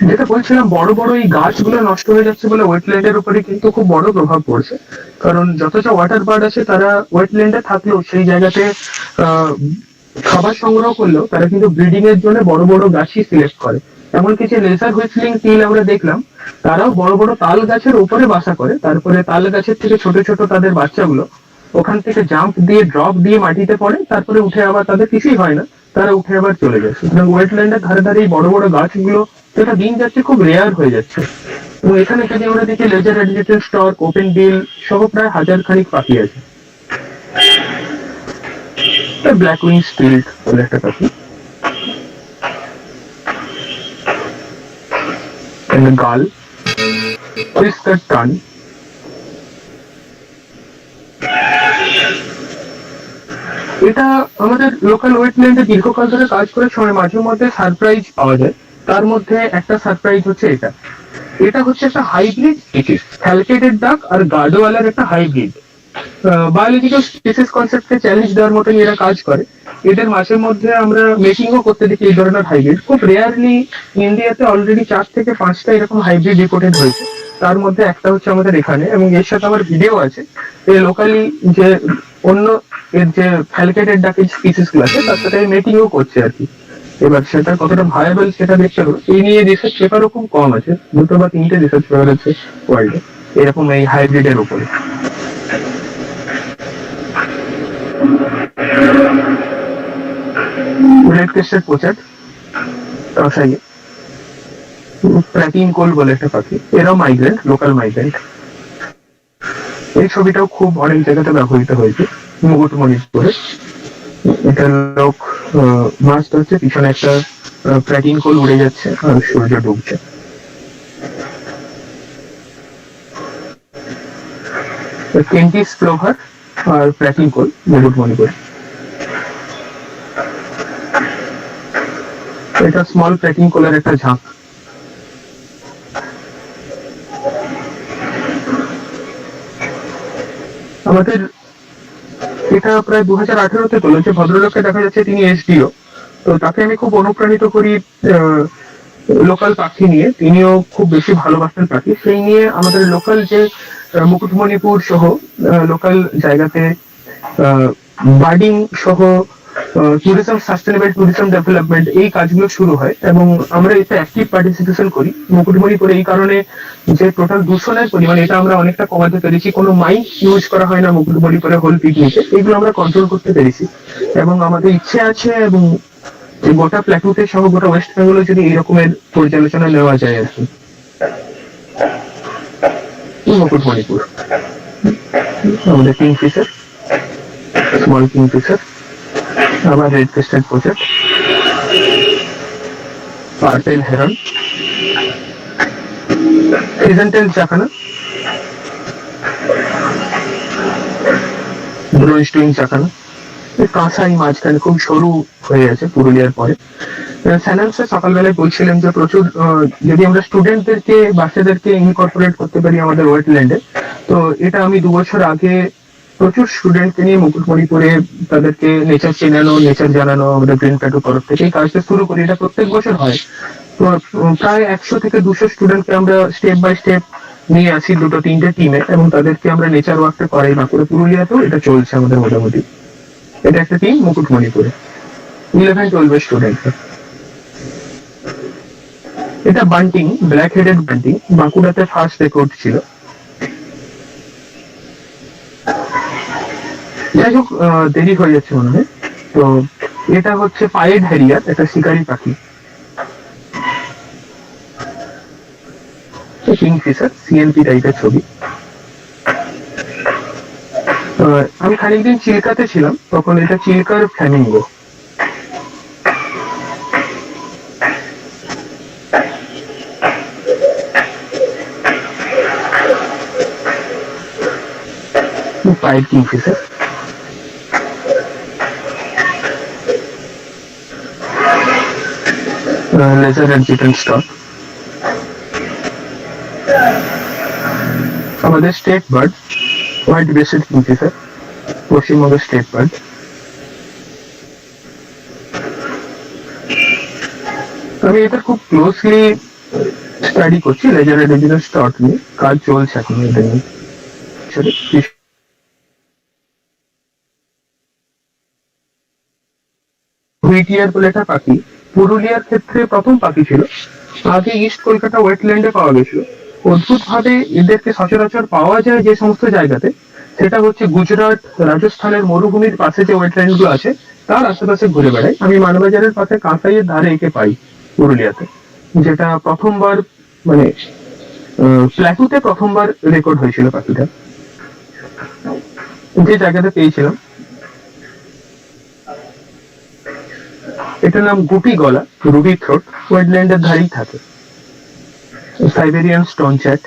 যেটা বলছিলাম, বড় বড় এই গাছগুলো নষ্ট হয়ে যাচ্ছে বলে ওয়েটল্যান্ডের উপরে কিন্তু খুব বড় প্রভাব পড়ছে। কারণ যত যা ওয়াটার বার্ড আছে তারা ওয়েটল্যান্ডে থাকলেও সেই জায়গাতে খাবার সংগ্রহ করলেও তারা কিন্তু ব্রিডিং এর জন্য বড় বড় গাছই সিলেক্ট করে। এমনকি যে লেজার হুইসলিং টিল আমরা দেখলাম, তারাও বড় বড় তাল গাছের উপরে বাসা করে, তারপরে তাল গাছের থেকে ছোট ছোট তাদের বাচ্চাগুলো ওখান থেকে জাম্প দিয়ে, ড্রপ দিয়ে মাটিতে পড়ে, তারপরে উঠে আবার, তাদের কিছুই হয় না, তারা উঠে আবার চলে যায়। সুতরাং ওয়েটল্যান্ডের ধারে ধারে এই বড় বড় গাছগুলো যেটা দিন যাচ্ছে খুব রেয়ার হয়ে যাচ্ছে। এবং এখানে যদি আমরা দেখি লেজার অ্যাডিলেটেড স্টক, ওপেন বিল সহ প্রায় 1000 খানিক পাখি আছে। ব্ল্যাক উইং স্টিল্ট বলে একটা পাখি, গাল, হুইস্কার টান। এটা আমাদের লোকাল ওয়েটল্যান্ডে দীর্ঘকাল ধরে কাজ করে সময় মাঝে মধ্যে সারপ্রাইজ পাওয়া যায়। তার মধ্যে একটা সারপ্রাইজ হচ্ছে এটা। এটা হচ্ছে একটা হাইব্রিড স্পিসিস, ফ্যালকেটেড ডাক আর গার্ডওয়ালার একটা হাইব্রিড। বায়োলজিক্যাল স্পিসিস কনসেপ্টকে চ্যালেঞ্জ দেওয়ার মতন এরা কাজ করে। এদের মাঝে মধ্যে আমরা মেকিংও করতে দেখি এই ধরনের হাইব্রিড। খুব রেয়ারলি ইন্ডিয়াতে অলরেডি 4 থেকে 5টা এরকম হাইব্রিড রিপোর্টেড হয়েছে। তার মধ্যে একটা হচ্ছে আমাদের এখানে, এবং এর সাথে আমার ভিডিও আছে। এই লোকালি যে অন্য এর যে ফ্যালকেটেড ডাকের স্পিসিস গুলো আছে তার সাথে মেটিংও করছে আর কি। এবার সেটা কতটা ভায়াবল সেটা দেখতে হবে। এই নিয়ে রিসার্চ পেপারও খুব কম আছে, 2 বা 3টে রিসার্চ পেপার আছে ওয়ার্ল্ডে এরকম এই হাইব্রিডের উপরে। রেড ক্রেস্টেড পোচার রসাইয়ে, ট্র্যাকিং কোল বলে একটা পাখি, এরাও মাইগ্রেন্ট, লোকাল মাইগ্রেন্ট। এই ছবিটাও খুব অনেক জায়গাতে ব্যবহৃত হয়েছে মুকুটমণিপুরে। এটা লোক মাছ ধরছে, পিছনে একটা ট্র্যাকিং কোল উড়ে যাচ্ছে আর সূর্য ডুবছে। কেন্টিস প্লোভার আর ট্র্যাকিং কোল মুকুটমণিপুরে। এটা স্মল ট্র্যাকিং কোলের একটা ঝাঁক। আমাদের এটা প্রায় 2018-তে তোলা, যে ভদ্রলোককে দেখা যাচ্ছে তিনি এসডিও। তো তাকে আমি খুব অনুপ্রাণিত করি লোকাল পাখি নিয়ে। তিনিও খুব বেশি ভালোবাসেন পাখি। সেই নিয়ে আমাদের লোকাল যে মুকুটমণিপুর সহ লোকাল জায়গাতে বার্ডিং সহ ট্যুরিজম, সাস্টেনেবল ট্যুরিজম ডেভেলপমেন্ট এই কাজগুলো শুরু হয়, এবং আমরা এতে অ্যাক্টিভ পার্টিসিপেশন করি মুকুটমণিপুরে। এই কারণে যে টোটাল দূষণের পরিমাণ এটা আমরা অনেকটা কমাতে পেরেছি। কোনো মাইক ইউজ করা হয় না মুকুটমণিপুরে হোল পিকনিকে, এগুলো আমরা কন্ট্রোল করতে পেরেছি। এবং আমাদের ইচ্ছে আছে এবং গোটা প্ল্যাটুতে সহ গোটা ওয়েস্ট বেঙ্গলে যদি এই রকমের পর্যালোচনা নেওয়া যায় আর কি। মুকুটমণিপুর আমাদের কিংফিশার, স্মল কিংফিশার, আবার red crested pochard, purple heron, pheasant tailed jacana, bronze টুইং চাকানা। কাঁসাই মাঝখানে খুব সরু হয়ে গেছে পুরুলিয়ার পরে। স্যানান্সে সকালবেলায় বলছিলাম যে প্রচুর যদি আমরা স্টুডেন্টদেরকে, বাচ্চাদেরকে ইনকর্পোরেট করতে পারি আমাদের ওয়েটল্যান্ডে। তো এটা আমি 2 বছর আগে প্রচুর স্টুডেন্টকে নিয়ে মুকুটমণিপুরে তাদেরকে নেচার চেনানো, নেচার জানানো আমাদের গ্রিন প্যাটু তরফ থেকে এই কাজটা শুরু করি। এটা প্রত্যেক বছর হয়। তো প্রায় 100 থেকে 200 স্টুডেন্টকে আমরা স্টেপ বাই স্টেপ নিয়ে আসি 2-3টে টিমে, এবং তাদেরকে আমরা নেচার ওয়ার্কটা করাই। বাঁকুড়া, পুরুলিয়াতেও এটা চলছে আমাদের মোটামুটি। এটা একটা টিম মুকুটমণিপুরে 11-12 স্টুডেন্ট। এটা বান্টিং, ব্ল্যাক হেডেড বান্টিং, বাঁকুড়াতে ফার্স্ট রেকর্ড ছিল। যাই হোক, দেরি হয়ে যাচ্ছে মনে হয়। তো এটা হচ্ছে পায়েড হ্যারিয়ার, একটা শিকারি পাখি। কিংফিশার, সিএনপি টাইপের ছবি। আমি খানিকদিন চিল্কাতে ছিলাম, তখন এটা চিল্কার ফ্ল্যামিঙ্গো। Pied kingfisher. লেজার এন্ড চিকেন স্টক। আমাদের state bird white breasted kingfisher, পশ্চিমবঙ্গের স্টেট বার্ড। আমি এটা খুব ক্লোজলি স্টাডি করছি, লেজার এন্ড চিকেন স্টক নিয়ে কাজ চলছে এখন এটা নিয়ে। হুইটিয়ার বলে একটা পাখি, পুরুলিয়ার ক্ষেত্রে প্রথম পাখি ছিল। আগে ইস্ট কলকাতা ওয়েটল্যান্ডে পাওয়া গেছিল। অদ্ভুত ভাবে এদেরকে সচরাচর পাওয়া যায় যে সমস্ত জায়গাতে, সেটা হচ্ছে গুজরাট, রাজস্থানের মরুভূমির পাশে যে ওয়েটল্যান্ড গুলো আছে তার আশেপাশে ঘুরে বেড়ায়। আমি মানবাজারের পাশে কাঁসাইয়ের ধারে একে পাই পুরুলিয়াতে, যেটা প্রথমবার মানে প্ল্যাটুতে প্রথমবার রেকর্ড হয়েছিল পাখিটা। যে জায়গাতে পেয়েছিলাম এটার নাম গুপি গলা, রুবি থ্রোট, ওয়েটল্যান্ডের ধারেই থাকে। সাইবেরিয়ান স্টোন চ্যাট,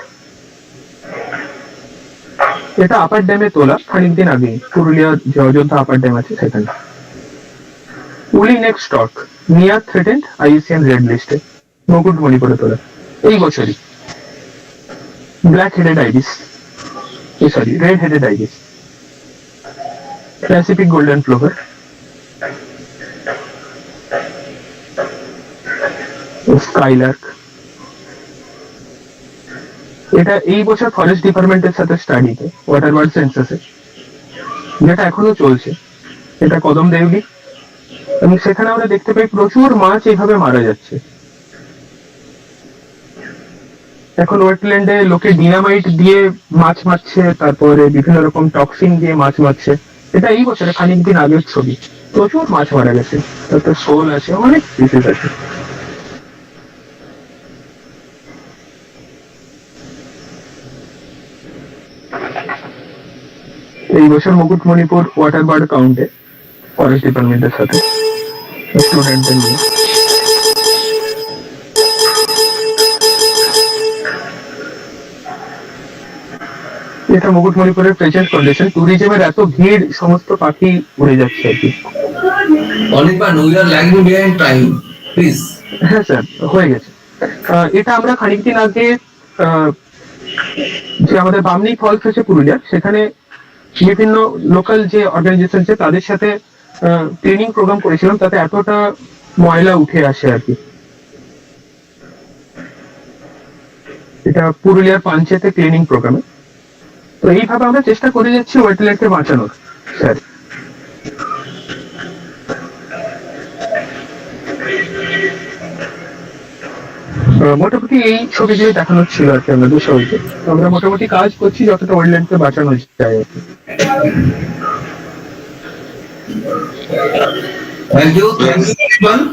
এটা আপার ড্যামে তোলা খানিকদিন আগে, পুরুলিয়ার যে অযোধ্যা আপার ড্যাম আছে সেখানে। Woolly neck stork, near threatened IUCN red লিস্টে, মুকুটমণিপুরে তোলা এই বছরই। Black headed ibis, sorry red headed ibis, Pacific golden plover, skylark. এটা এই বছর ফরেস্ট ডিপার্টমেন্টের সাথে স্টাডিতে, ওয়াটার বার্ড সেন্সাসে, যেটা এখনো চলছে। এটা কদম দেউলি, এবং সেখানে আমরা দেখতে পাই প্রচুর মাছ এইভাবে মারা যাচ্ছে। এখন ওয়েটল্যান্ডে লোকে ডিনামাইট দিয়ে মাছ মারছে, তারপরে বিভিন্ন রকম টক্সিন দিয়ে মাছ মারছে। এটা এই বছরে খানিক দিন আগের ছবি, প্রচুর মাছ মারা গেছে, তারপর শোল আছে, অনেক স্পিসিস আছে। এই বছর মুকুটমণিপুর ওয়াটার বার্ড কাউন্টে ফরেস্ট ডিপার্টমেন্টের সাথে স্টুডেন্টদের নিয়ে। এটা মুকুটমণিপুরের প্রেজেন্ট কন্ডিশন। ট্যুরিজমের এত ভিড়, সমস্ত পাখি উড়ে যাচ্ছে আর কি। হ্যাঁ স্যার, হয়ে গেছে। এটা আমরা খানিকদিন আগে যে আমাদের বামনি ফলস আছে পুরুলিয়ার, সেখানে বিভিন্ন লোকাল যে অর্গানাইজেশন আছে তাদের সাথে ট্রেনিং প্রোগ্রাম করেছিলাম, তাতে এতটা ময়লা উঠে আসে আর কি। এটা পুরুলিয়ার পাঞ্চেতে ট্রেনিং প্রোগ্রামে। তো এইভাবে আমরা চেষ্টা করে যাচ্ছি ওয়েটল্যান্ডকে বাঁচানোর স্যার। মোটামুটি এই ছবিগুলো দেখানোর ছিল আর কি আমাদের সবাইকে। আমরা মোটামুটি কাজ করছি যতটা ওয়েটল্যান্ডকে বাঁচানো যায় আর কি। Thank you everyone.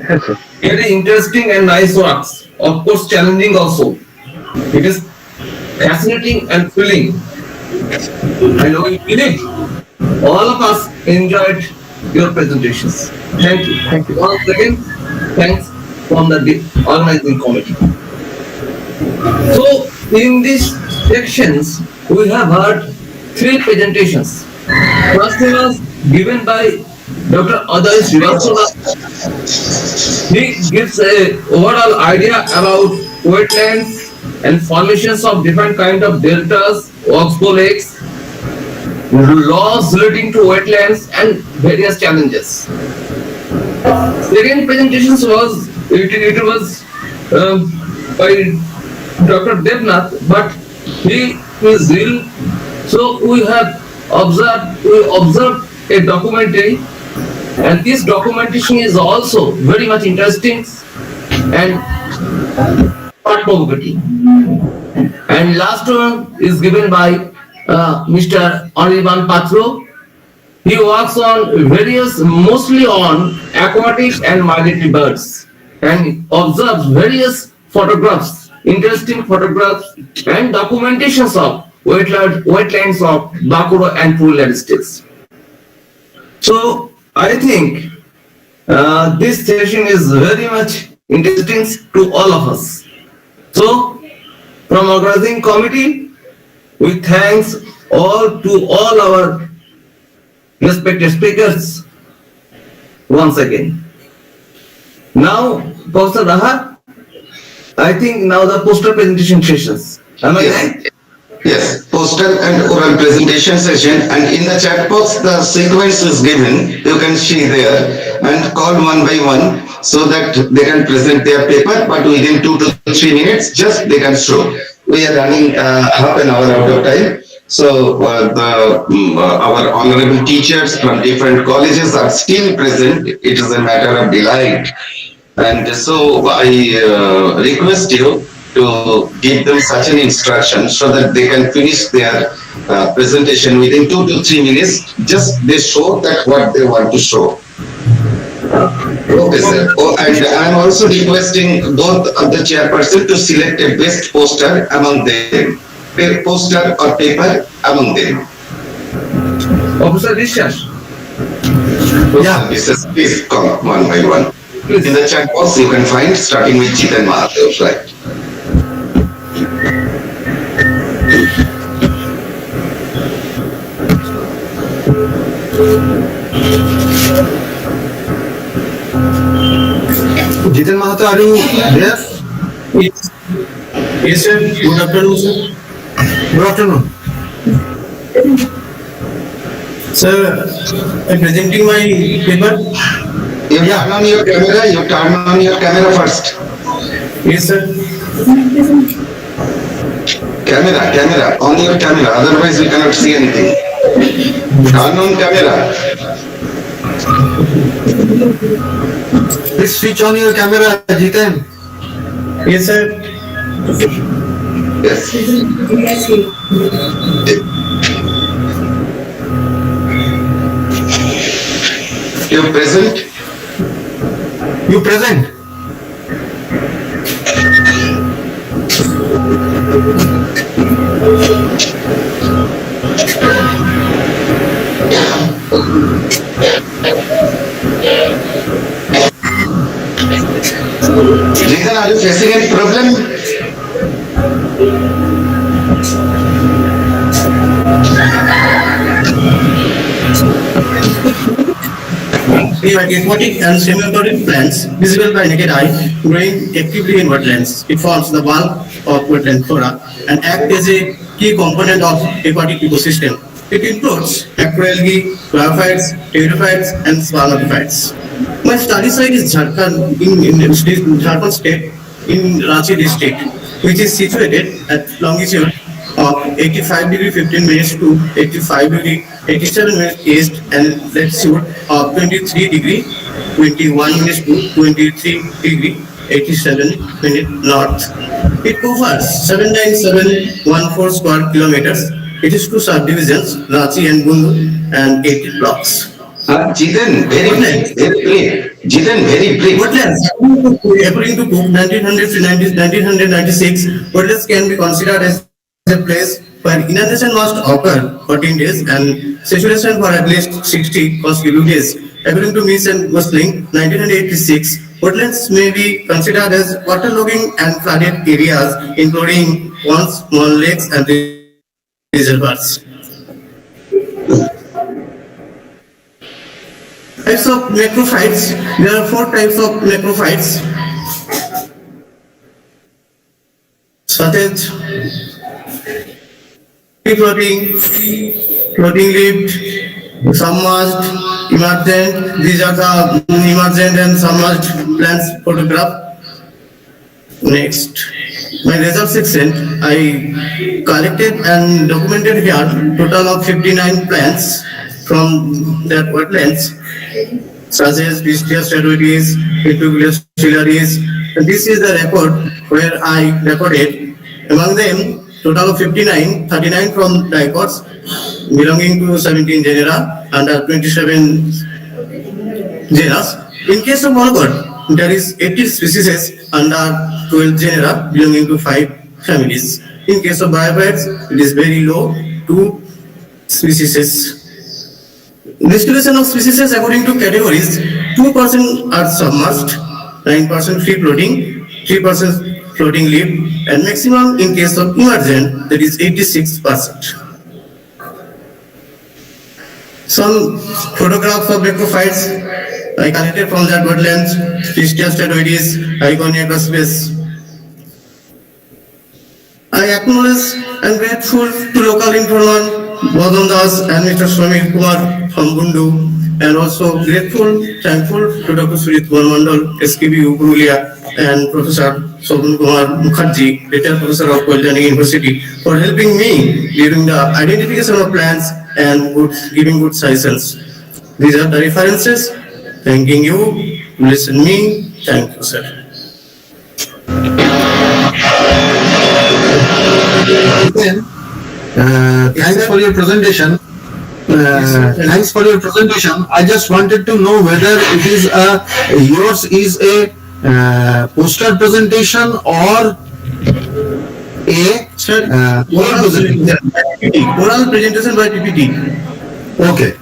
Yes, sir. Very interesting and nice works. Of course, challenging also. It is fascinating and thrilling. And we believe all of us enjoyed your presentations. Thank you. Thank you. Once again, thanks from the organizing committee. So, in these sections, we have heard 3 presentations. First one was given by Dr. Aday Srivastava. He gives a overall idea about wetlands and formations of different kind of deltas, oxbow lakes, laws relating to wetlands and various challenges. Second presentation was by Dr. Devnath, but he is ill, so we observed a documentary, and this documentation is also very much interesting and thought-provoking. And last one is given by Mr. Anirban Patro. He works on various, mostly on aquatic and migratory birds, and observes various photographs, interesting photographs and documentations of wetlands of Bakura and Purulia districts. So I think this session is very much interesting to all of us. So from organizing committee, we thanks all our respected speakers once again. Now, Professor Rahat, I think now the poster presentation sessions. Am I right? Yes, poster and oral presentation session, and in the chat box the sequence is given, you can see there, and call one by one so that they can present their paper, but within 2 to 3 minutes just they can show. We are running half an hour out of time, so our honorable teachers from different colleges are still present. It is a matter of delight, and so I request you to give them such an instruction so that they can finish their presentation within 2 to 3 minutes. Just they show that what they want to show. Okay, sir. Oh, and I am also requesting both of the chairperson to select a best poster among them, poster or paper among them. Officer Rishas. Yeah. Please come one by one. In the chat box, you can find starting with Jitan Mahadev, right? Jitan Mahato, are you there? Yes. Yes, sir. Good afternoon, sir. Good afternoon. Sir, I'm presenting my paper. You turn on your camera, first. Yes, sir. Camera, on your camera, otherwise we cannot see anything. Turn on camera. Please switch on your camera, Jitan. Yes, sir. Yes. You present? You present? Jitan, are you facing any problem? Aquatic and semi-aquatic plants visible by naked eye growing actively in wetlands. It forms the bulk of wetland flora and acts as a key component of aquatic ecosystem. It includes macroalgae, bryophytes, pteridophytes, and spermatophytes. My study site is Jharkhand in Jharkhand state in Ranchi district, which is situated at longitude of 85 degree 15 minutes to 85 degree 87 minutes east and latitude of 23 degree 21 minutes to 23 degree 87 minutes north. It covers 79714 square kilometers. It is two subdivisions, Ranchi and Gundu, and 80 blocks. Jitan, very brief. Jitan, very brief. Wetlands, according to Cook, 1996, wetlands can be considered as a place where inundation must occur 14 days and saturation for at least 60 consecutive days. According to Miss and Gosling, 1986, wetlands may be considered as waterlogging and flooded areas, including ponds, small lakes, and reservoirs. Types of macrophytes. There are 4 types of macrophytes, such as floating leafed, submerged, emergent. These are the emergent and submerged plants photograph. Next, my result section, I collected and documented here total of 59 plants from that wetlands, such as Pistia statuides, Petroglyphs. This is the record where I recorded. Among them, total of 59, 39 from dicots belonging to 17 genera under 27 genus. In case of monocot, there is 80 species under 12 genera belonging to 5 families. In case of biophytes, it is very low, 2 species. Distribution of species according to categories: 2% are submerged, 9% free floating, 3% floating leaf, and maximum in case of emergent, that is 86%. Some photographs of macrophytes I collected from that wetlands: Pistia statuides, Iconiaca space. I acknowledge and grateful to local informant Bodhan Das and Mr. Swami Kumar from Bundu, and also thankful to Dr. Surit Mandal, SKB Purulia, and Professor Sobhan Kumar Mukherjee, retired professor of Polytechnic University, for helping me during the identification of plants and giving good suggestions. These are the references. Thanking you. Listen me. Thank you, sir. Thanks for your presentation. Thanks for your presentation. I just wanted to know whether it is yours is a poster presentation or a oral presentation by PPT. Okay.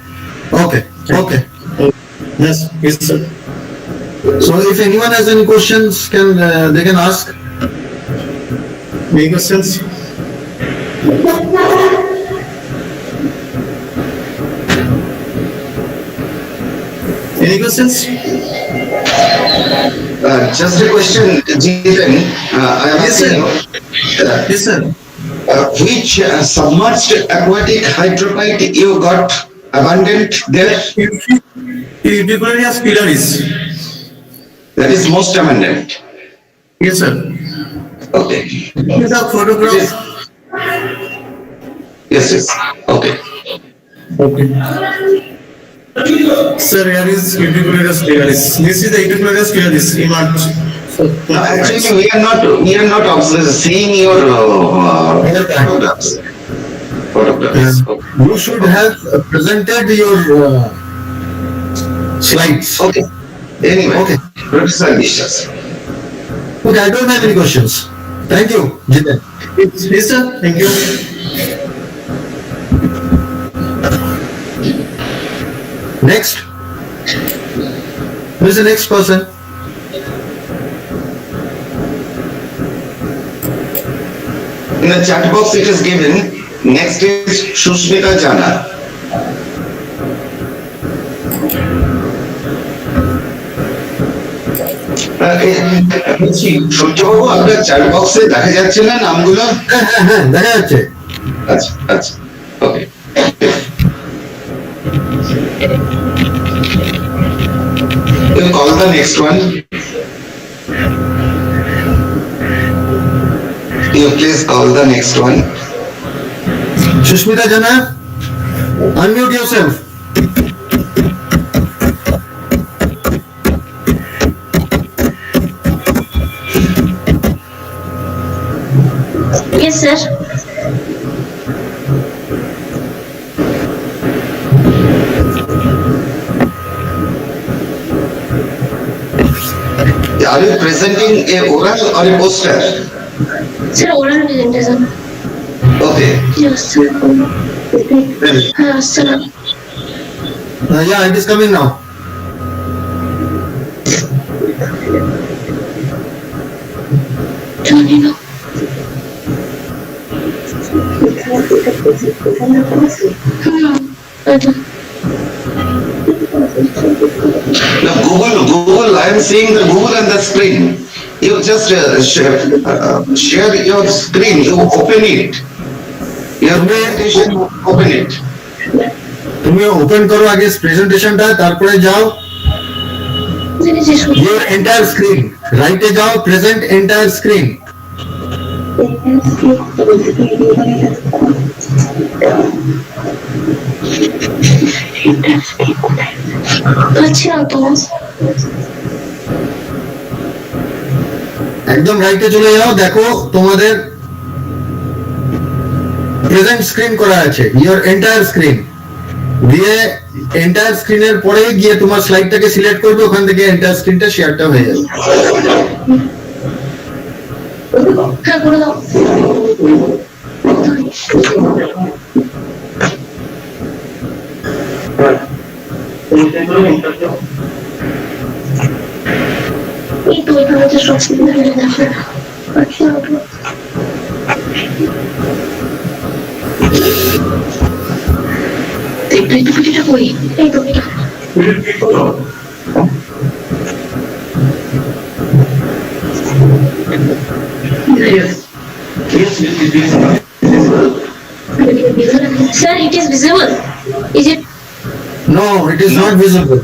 Yes, yes, sir. So if anyone has any questions, they can ask. Any questions? Any questions? Just a question, Jeevan. I am Yes, sir. asking you, Yes, sir. which submerged aquatic hydrophyte you got abundant there? Ubiquitous pilaris. That is most abundant. Yes, sir. Okay. These are photographs. Yes, yes. Okay. Okay. Sir, here is ubiquitous pilaris. This is the ubiquitous pilaris image. No, actually, we are not seeing your photographs. Photographs. You should have presented your slides. Okay. Anyway, Okay. Professor Vishas. Okay, I don't have any questions. Thank you, Jitin. Yes, sir. Thank you. Next. Who is the next person? In the chat box it is given. Next is Shushmita Jana. সূর্যবাবু আপনার chat বক্সে দেখা যাচ্ছে না নামগুলো? হ্যাঁ দেখা যাচ্ছে। আচ্ছা আচ্ছা ওকে। You call the next one. You please call the next one. Shushmita Jana, unmute yourself. Yes, sir. Are you presenting a oral or a poster? Sir, oral presentation. Okay. Yes, sir. Sir. Yeah, it is coming now. Johnny, no. Now Google, I am seeing the Google on the screen. You just share your screen, you open it. Your presentation, open it. তুমি open করো আগে প্রেজেন্টেশনটা, তারপরে যাও your entire screen, রাইটে যাও present entire screen. একদম রাইটে চলে যাও, দেখো তোমাদের প্রেজেন্ট স্ক্রিন করা আছে, your entire screen দিয়ে এন্টায়ার স্ক্রিনের পরে গিয়ে তোমার স্লাইডটাকে সিলেক্ট করবে, ওখান থেকে এন্টায়ার স্ক্রিনটা শেয়ারটা হয়ে যাবে। হ্যাঁ করে দাও। এই তো এখানে যে সব পিপিটিটা কই? এই তো Sir, it is visible. Is it? No, it is not visible.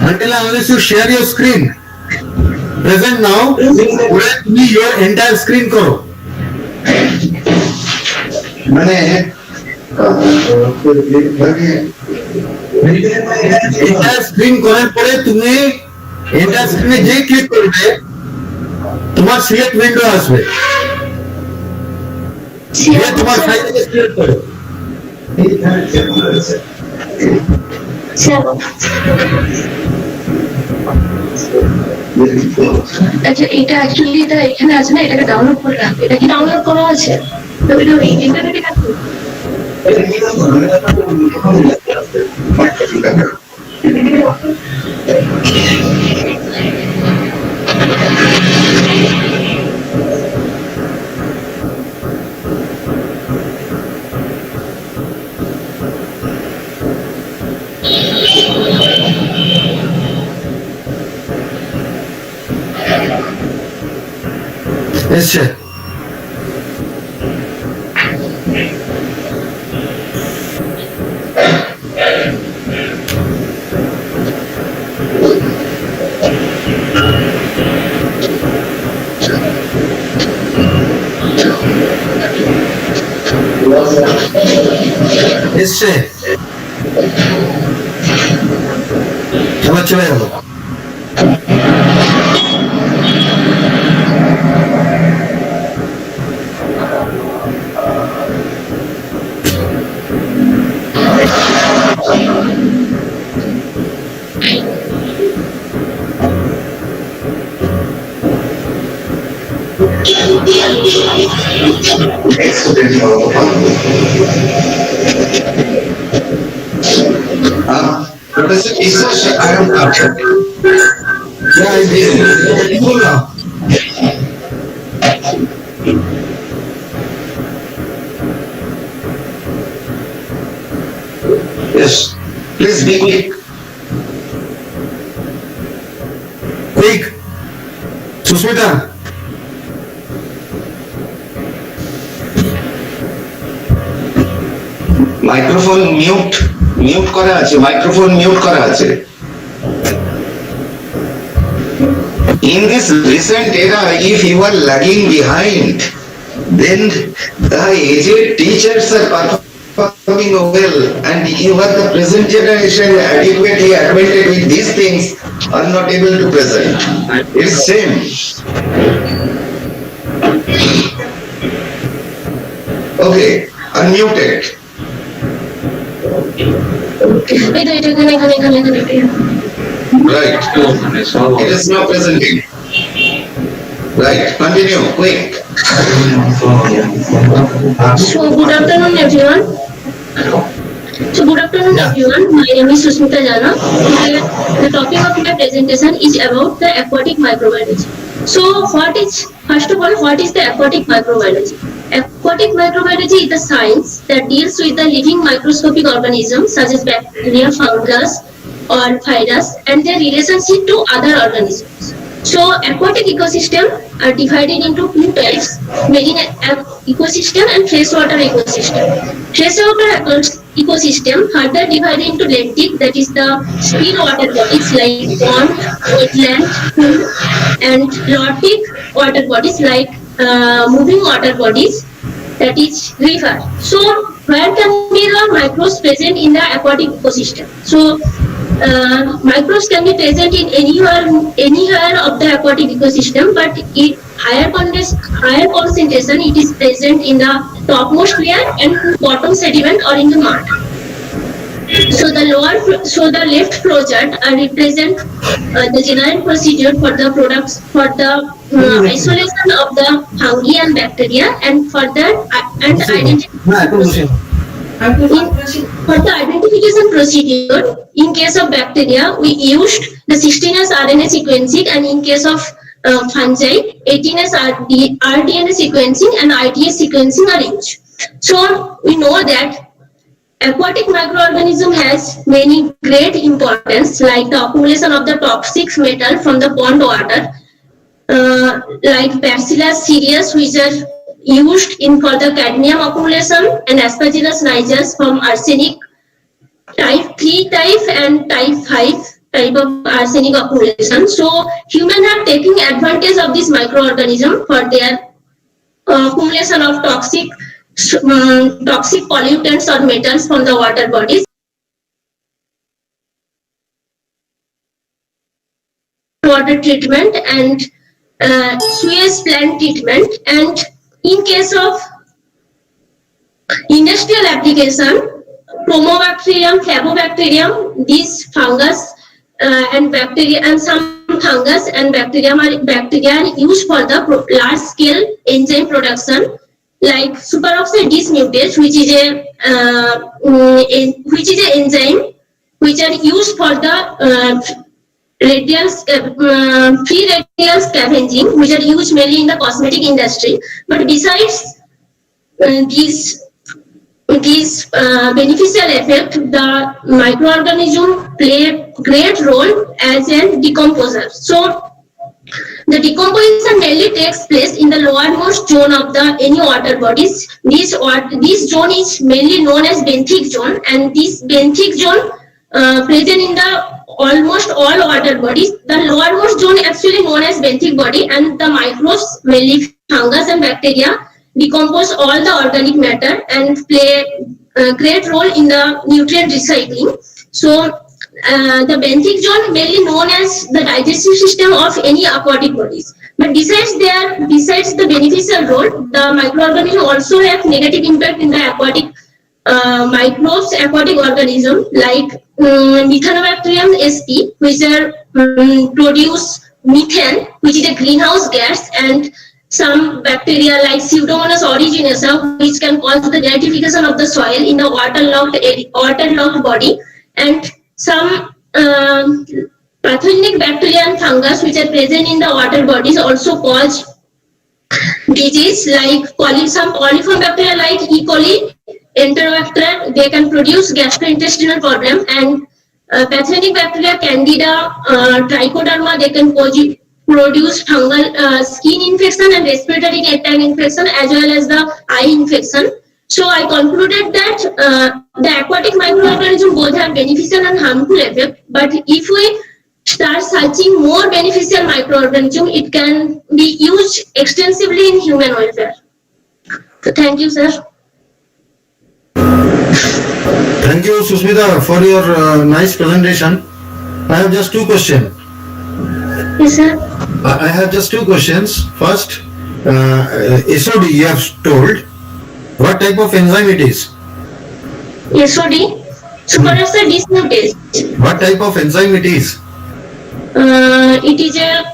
Until unless you share your screen. Present now, let me your entire screen করো। মানে এন্টায়ার স্ক্রিন করার পরে তুমি এন্টায়ার স্ক্রিনে যে ক্লিক করবে তোমার সিলেক্ট উইন্ডো আসবে, তোমার ফাইলটাকে সিলেক্ট করো। আচ্ছা এটা অ্যাকচুয়ালি এটা এখানে আছে না, এটাকে ডাউনলোড করে রাখবে। এটা কি ডাউনলোড করা আছে? তো এটা ইন্টারনেটে কাজ এসছে এসছে আবার চলে গেল Professor Isa, I am after. Yeah, I did. Yes, please be quick. Quick, Susmita. Microphone mute করা আছে, microphone mute করা আছে. In this recent era, if you are lagging behind, then the aged teachers are performing well, and you are the present generation adequately acquainted with these things are not able to present. It's same. Okay, unmuted. Right. It is now presenting. Right. Continue. Quick. So good afternoon, everyone. Everyone. My name is Susmita Jana. The topic of my presentation is about the aquatic microbiology. So, first of all, what is the aquatic microbiology? Aquatic microbiology is the science that deals with the living microscopic organisms such as bacteria, fungus, or virus, and their relationship to other organisms. So, aquatic ecosystems are divided into two types: marine ecosystem and freshwater ecosystem. Freshwater ecosystem further divided into lentic, that is the still water bodies like pond, wetland, pool, and lotic water bodies like moving water bodies, that is river. So where can be the microbes present in the aquatic ecosystem? So microbes can be present in anywhere of the aquatic ecosystem, but in higher concentration it is present in the topmost layer and bottom sediment or in the mud. So the left flow chart represent the general procedure for the products for the isolation of the fungi and bacteria, and for that for the identification procedure, in case of bacteria, we used the 16S RNA sequencing, and in case of fungi, 18S rDNA sequencing and ITS sequencing are used. So we know that aquatic microorganism has many great importance, like the accumulation of the toxic metal from the pond water, like Bacillus cereus, which are used for the cadmium accumulation, and Aspergillus niger from arsenic type 3 type and type 5 type of arsenic accumulation. So humans are taking advantage of this microorganism for their accumulation of toxic pollutants or metals from the water bodies. Water treatment and sewage plant treatment, and in case of industrial application, Promobacterium, Flavobacterium, these fungus and bacteria, and some fungus and bacteria are used for the large scale enzyme production, like superoxide dismutase, which is a enzyme which are used for the free radical scavenging, which are used mainly in the cosmetic industry. But besides these beneficial effect, the microorganism play a great role as a decomposer. So the decomposition mainly takes place in the lowermost zone of any water bodies. This zone is mainly known as benthic zone, and this benthic zone present in the almost all water bodies. The lowermost zone actually known as benthic body, and the microbes, mainly fungus and bacteria, decompose all the organic matter and play a great role in the nutrient recycling. So the benthic zone mainly known as the digestive system of any aquatic bodies. But besides the beneficial role, the microorganisms also have negative impact in the aquatic microbes, aquatic organism like Methanobacterium sp, which are produce methane, which is a greenhouse gas, and some bacteria like Pseudomonas aeruginosa, which can cause the desertification of the soil in a waterlogged body, and some pathogenic bacteria and fungus which are present in the water bodies also cause disease like some coliform bacteria like E. coli, Enterobacter, they can produce gastrointestinal problem, and pathogenic bacteria Candida, Trichoderma, they can produce fungal skin infection and respiratory attack infection as well as the eye infection. So I concluded that the aquatic microorganisms both have beneficial and harmful effect, but if we start searching more beneficial microorganisms, it can be used extensively in human welfare. So thank you, sir. Thank you, Susmita, for your nice presentation. I have just two questions. Yes, sir. I have just two questions. First, SOD you have told. What type of enzyme it is? SOD, superoxide dismutase. What type of enzyme it is? It is a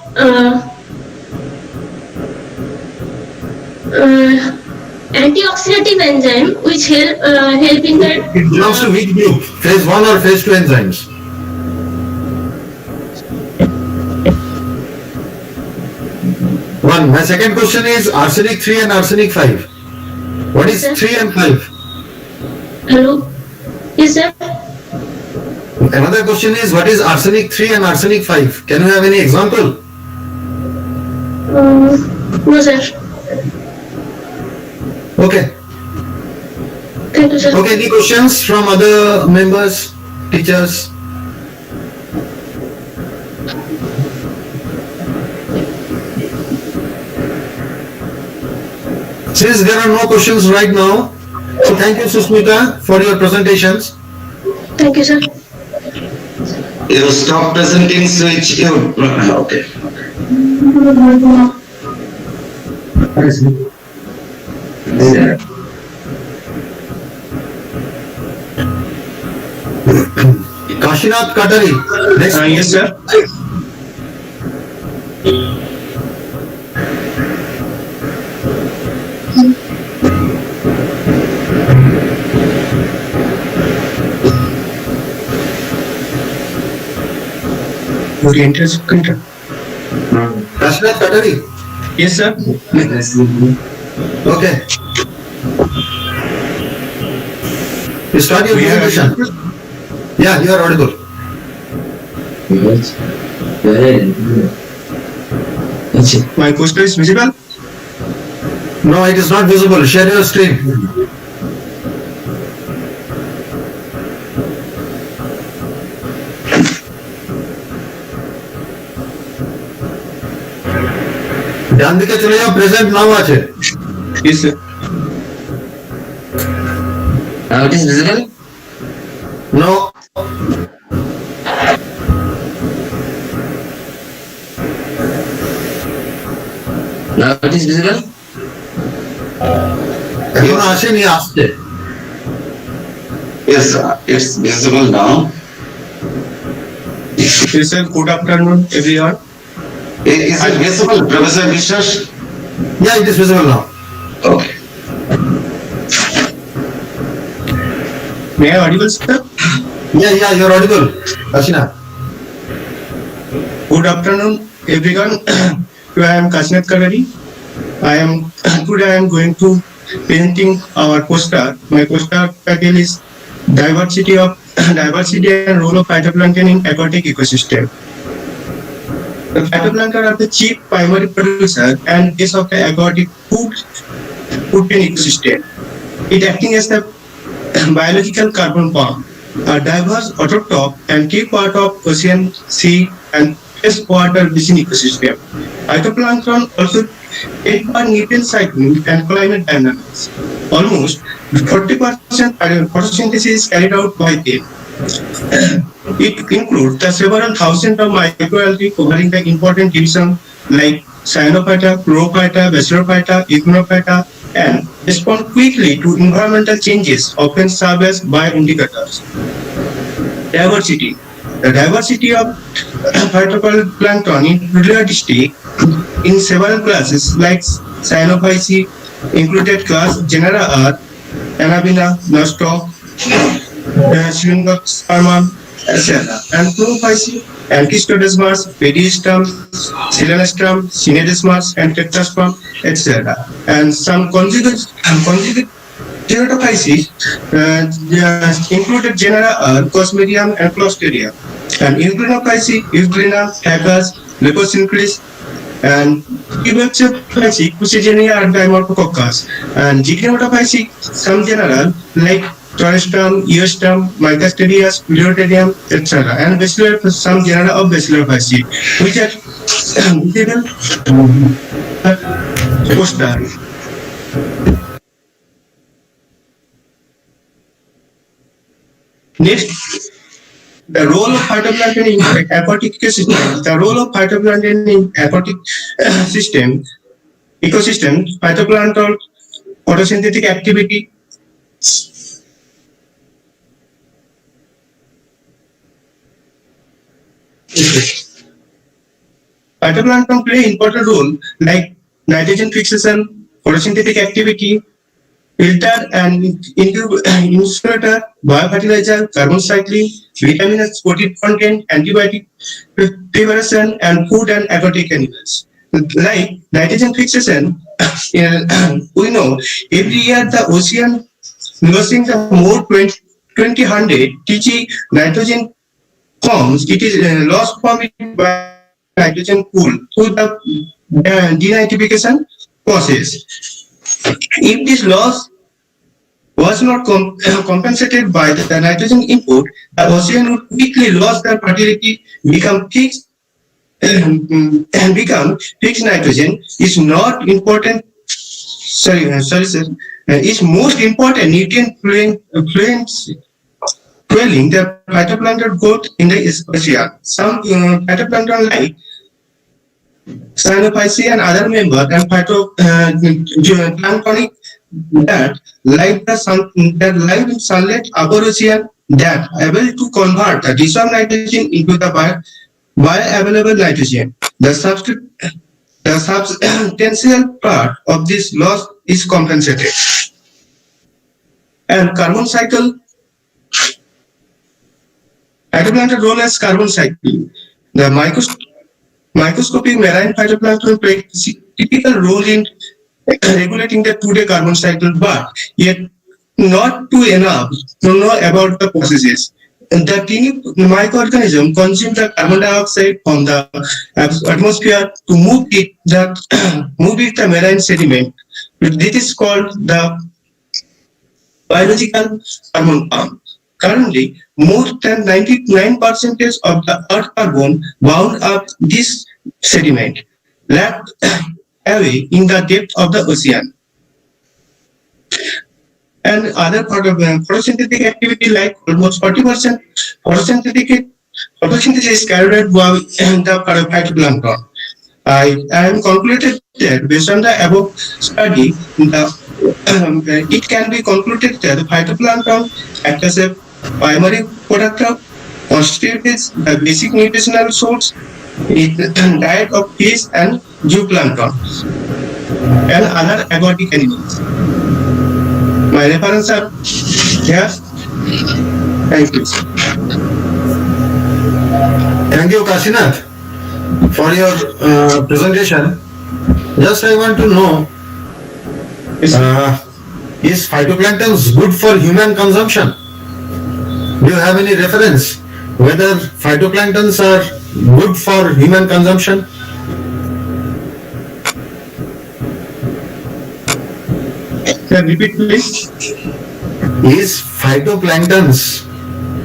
antioxidative enzyme which help in the. It belongs to which group? Phase 1 or phase 2 enzymes? One. My second question is arsenic 3 and arsenic 5. What is 3 and 5? Hello. Yes, sir. Another question is what is arsenic 3 and arsenic 5? Can you have any example? No, sir. Okay. Thank you, sir. Okay, any questions from other members, teachers? Since there are no questions right now, so thank you, Susmita, for your presentations. Thank you, sir. You stop presenting, switch you. Okay. Kashinath Katari. Next. Yes, sir. Kashinath Katari. Yes, sir. Okay. You start your presentation. Yeah, you are audible. My poster is visible? No, it is not visible. Share your screen. ध्यान दिखे चले जाओ present नाम আছে Yes, sir. Now it is visible? No. Now it is visible? এখন আসেনি আসছে Yes, it's visible now. Yes, sir. Good afternoon, everyone. Is it visible, Professor Vishwas? Yeah, it is visible now. Okay. May I audible, sir? Yeah, you're audible. Ashina. Good afternoon, everyone. I am Kashinath Karari. Today I am going to presenting our poster. My poster title is Diversity and Role of Phytoplankton in Aquatic Ecosystem. The phytoplankton are the chief primary producer and base of the aquatic food chain ecosystem. It acting as the biological carbon pump, a diverse autotroph and key part of ocean, sea, and freshwater basin ecosystem. Phytoplankton also aid by nutrient cycling and climate dynamics. Almost 40% photosynthesis is carried out by them. It includes the several thousands of microalgae covering the important divisions like cyanophyta, chlorophyta, basilophita, echinophyta, and respond quickly to environmental changes, often serve as bioindicators. Diversity. The diversity of phytoplankton in Purulia district in several classes like Cyanophyceae, included class genera are Anabina, Nostoc, Sphingosperma, etc. And Chlorophyceae, Anchistodesmus, Pedistum, Selenostrum, Synedesmus, and Tetrasperm, etc. And some conjugate Teratophyceae included genera are Cosmedium and Clostridium. And Euglenophysci, Euglena, Hagas, Lepocinclis, and Pubepsophyceae, Pusegenia, and Dimorphococcus. And Gycnematophyceae, some genera like Torrestum, Eostum, Mycasterias, Pleurotedium, etc. And bacillary, some genera of Bacillophyceae, which are visible poster. Next, the role of phytoplankton in aquatic ecosystem. The role of phytoplankton in aquatic ecosystem, phytoplankton photosynthetic activity. Phytoplankton play important role like nitrogen fixation, photosynthetic activity, filter and insulator, biofertilizer, carbon cycling, vitamin protein content, antibiotic preparation, and food and aquatic animals. Like nitrogen fixation, we know every year the ocean losing the more 2000 TG nitrogen forms. It is lost from it by nitrogen pool through the denitrification process. If this loss was not compensated by the nitrogen input, the ocean would quickly lose their fertility, become fixed, and become fixed nitrogen is not important. Is most important nutrient fueling the phytoplankton growth in the ocean. Some phytoplankton like Cyanophyceae and other members and phytoplanktonic that live in sunlight upper ocean that able to convert the dissolved nitrogen into the bioavailable nitrogen. The substantial part of this loss is compensated. And carbon cycle. Phytoplankton role as carbon cycle. The microscopic marine phytoplankton play a typical role in regulating the 2-day carbon cycle, but yet not too enough to know about the processes. The tiny microorganism consume the carbon dioxide from the atmosphere to move it the marine sediment. This is called the biological carbon pump. Currently, more than 99% of the earth carbon bound up this sediment, left away in the depth of the ocean. And other part of photosynthetic activity like almost 40% photosynthesis is carried out by the phytoplankton. I am concluded that based on the above study, it can be concluded that the phytoplankton acts as a primary product constitutes the basic nutritional source in the diet of fish and zooplankton and other aquatic animals. My reference are here. Thank you. Thank you, Kashinath, for your presentation. Just I want to know, is phytoplankton good for human consumption? Do you have any reference whether phytoplanktons are good for human consumption? Can you repeat, please? Is phytoplanktons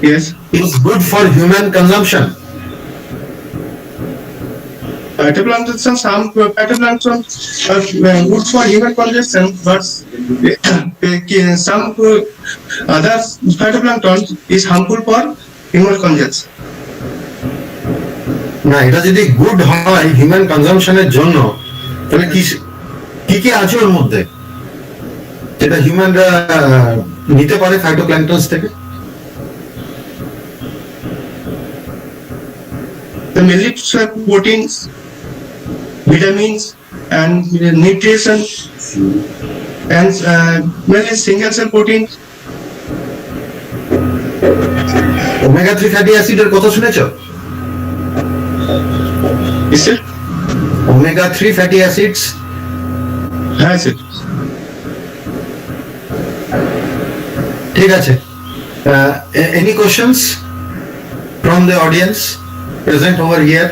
Yes. is good for human consumption? Phytoplankton, some phytoplankton are good for human consumption, but some other phytoplankton is harmful for human consumption. না, এটা যদি good হয় human কনজাম্পশনের জন্য, তাহলে কি কি কি আছে ওর মধ্যে যেটা হিউম্যানরা নিতে পারে ফাইটোপ্ল্যাঙ্কটনস থেকে? The mainly proteins, vitamins, and nutrition, and mainly single cell proteins. Omega 3 fatty অ্যাসিডের কথা শুনেছো? Is it? Omega 3 fatty acids, হ্যাঁ স্যার। ঠিক আছে। Any questions from the audience present over here?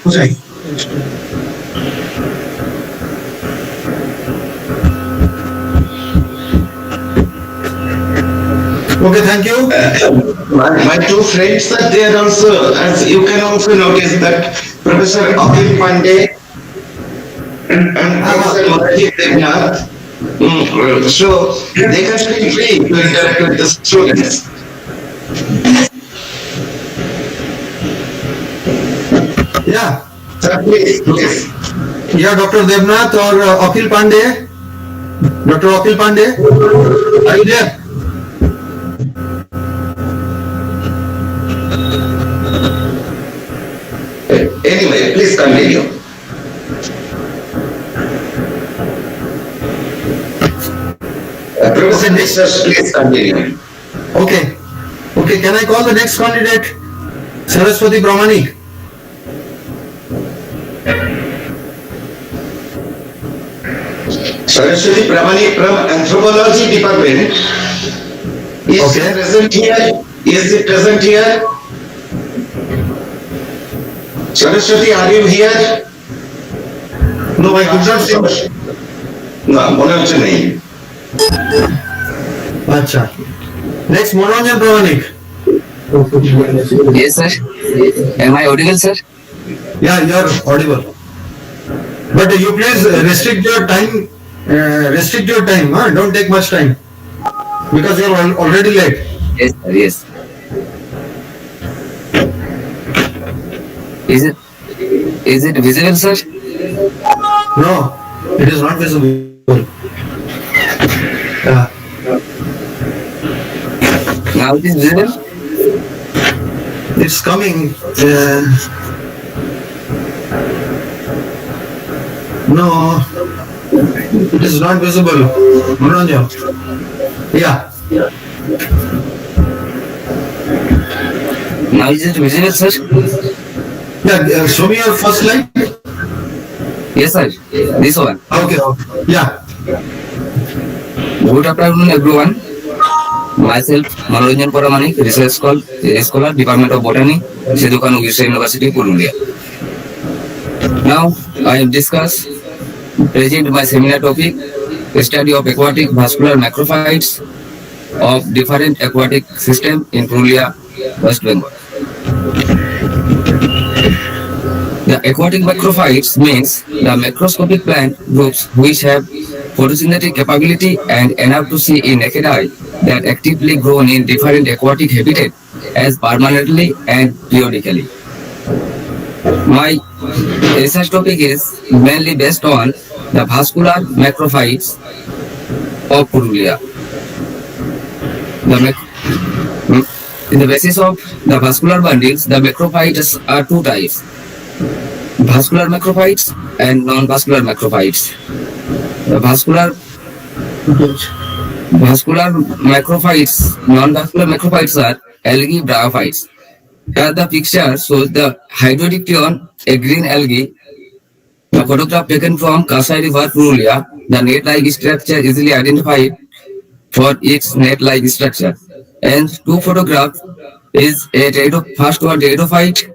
বুঝাই। Okay, thank you. My two friends are there also, as you can also notice that Professor Akhil Pandey and Professor Manjeet Devnath. So they can feel free to interact with the students. Yeah. Sir, please. Yeah, Dr. Devnath or Akhil Pandey. Dr. Akhil Pandey, are you there? Anyway, please continue. Professor Nishas, please continue. Okay. Okay, can I call the next candidate? Saraswati Brahmanik. Saraswati Pramanik from Anthropology Department is Okay. present here. Is it present here? Saraswati, are you here? No, I could not see. না মনে হচ্ছে নেই। আচ্ছা, next Manoranjan Pramanik. Yes, sir. Am I audible, sir? Yeah, you are audible. But you please restrict your time. Restrict your time. Huh? Don't take much time because you are already late. Yes, sir. Yes. Is it visible, sir? No, it is not visible. Now it is visible. It's coming. No, it is not visible. Manoranjan. Yeah. Now is it visible, sir? Yeah. Show me your first slide. Yes, sir. This one. Okay. Yeah. Good afternoon, everyone. Myself, Manoranjan Paramanik, research scholar, Department of Botany, Sidhukanu University, Purulia. Now, I will present my seminar topic, study of aquatic vascular macrophytes of different aquatic system in Purulia, West Bengal. The aquatic macrophytes means the macroscopic plant groups which have photosynthetic capability and enough to see in naked eye that actively grown in different aquatic habitat as permanently and periodically. My research topic is mainly based on the vascular macrophytes of Purulia. In the basis of the vascular bundles, the macrophytes are two types: vascular macrophytes and non-vascular macrophytes. The vascular Vascular macrophytes, non-vascular macrophytes are algae bryophytes. Here the picture shows the hydrodictyon, a green algae. The photograph taken from Kasai River, Purulia. The net-like structure easily identified for its net-like structure. And two photographs is a first one pteridophyte,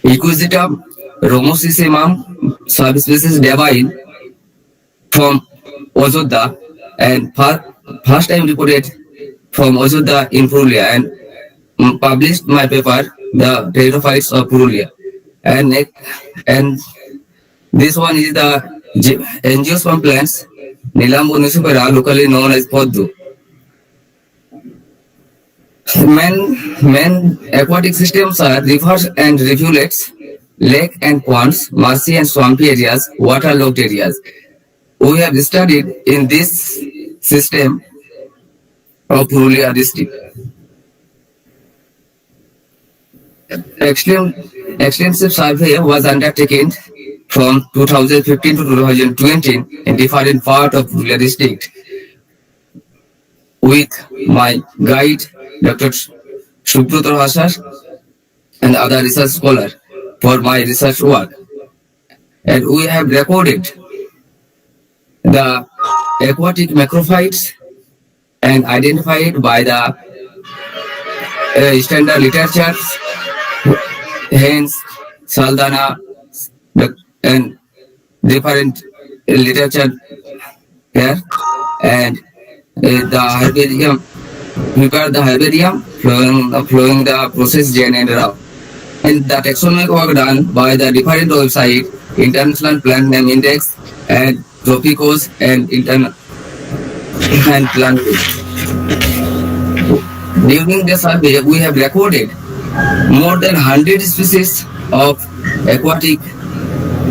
Equisetum romosysemum, subspecies Devine from Ojodha, and first time reported from Ojodha in Purulia, and published my paper, The Pteridophytes of Purulia. And this one is the angiosperm plants, Nilambo nusupera, locally known as Poddu. Main aquatic systems are rivers and rivulets, lake and ponds, marshy and swampy areas, waterlogged areas. We have studied in this system of Purulia district. Extensive survey was undertaken from 2015 to 2020 in different parts of Purulia district with my guide, Dr. Subroto Hasar, and other research scholars for my research work. And we have recorded the aquatic macrophytes and identified by the standard literature, hence Saldana and different literature here, and the herbarium, prepare the herbarium flowing the process gene and route. And the taxonomic work done by the different website, International Plant Name Index and Tropicos and Plant. During the survey, we have recorded more than 100 species of aquatic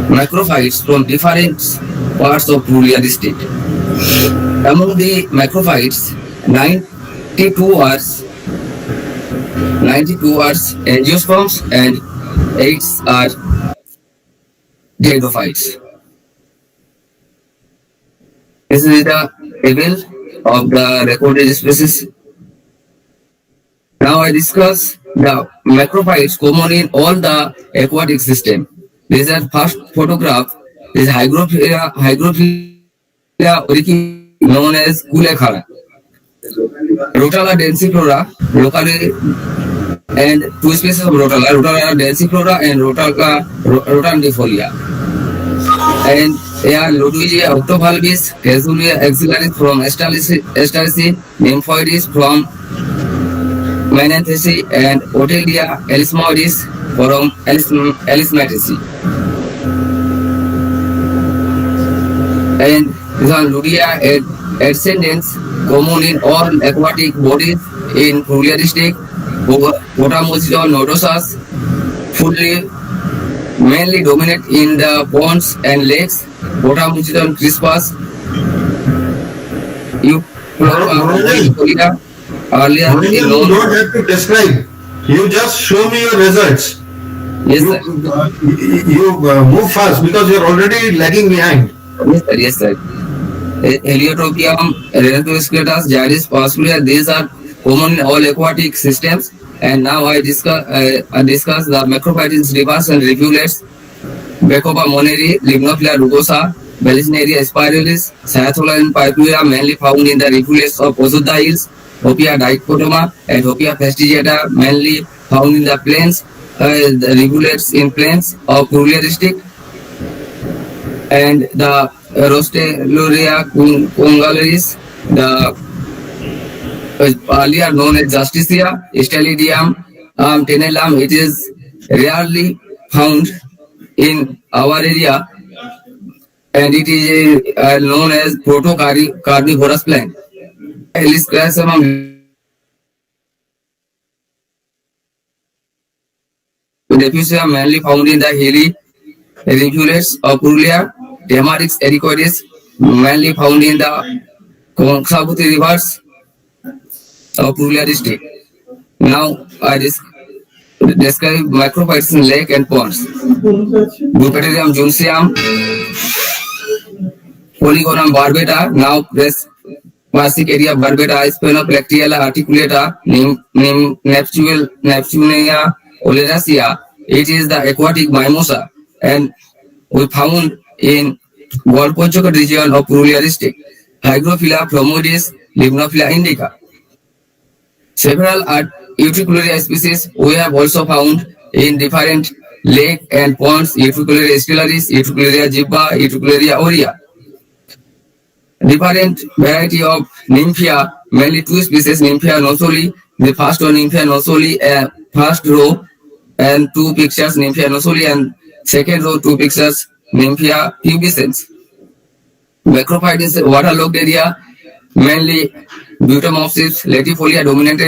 macrophytes from different parts of Purulia district. Among the macrophytes, 92 are angiosperms and 8 are pteridophytes. This is the table of the recorded species. Now I discuss the macrophytes common in all the aquatic system. This is first photograph is Hygrophila orici, known as Kulekhara. Rotala densiflora, locally, and two species of Rotala, Rotala densiflora and Rotala rotandifolia. And they are Ludwigia octophalbis, Casulia axillaris from Asteraceae, Nymphoides from Manantheci, and Otelia elismoides from Elismatici. And these are Ludia ascendants common in all aquatic bodies in Purulia district. Potamocidon nodosas mainly dominate in the ponds and lakes. Potamocidon crispus, earlier You don't have to describe. You just show me your results. Yes, sir. You move fast because you're already lagging behind. Yes, sir. Heliotropium, Rhenotoscletus, Gyrus, Pasculia, these are common in all aquatic systems. And now I discuss the macrophytes, rivers and rivulets, Bacopa moneri, Limnophila rugosa, Belisneria spiralis, Cyathola and Pipula mainly found in the rivulets of Ojodha Hills, Hopia dichotoma and Hopia fastigiata mainly found in the plains, the rivulets in plains of Purulia district, and the Rostelluria congalaris, the earlier known as Justicia, Stellidium tenellum, it is rarely found in our area, and it is known as proto-carnivorous plant. Helichrysum diffusa mainly found in the hilly rivulets of Purulia. Demarix ericoides mainly found in the Konsabuti rivers of Purulia district. Now I describe macrophytes in lake and ponds. Bupeterium junceum, Polygonum barbata, now Marsic area barbata, Sphenoplectiala articulata, Neptunia oleracea. It is the aquatic mimosa, and we found in Golpochoka region of Purulia district. Hygrophila plomodis, Limnophila indica. Several Utricularia species we have also found in different lake and ponds, Utricularia stellaris, Utricularia jibba, Utricularia aurea. Different variety of nymphia, mainly two species, nymphia nosoli. The first one, nymphia nosoli, first row, and two pictures, nymphia nosoli, and second row, two pictures, nymphia pubescens. Macrophyte is waterlogged area, mainly Butamopsis latifolia dominant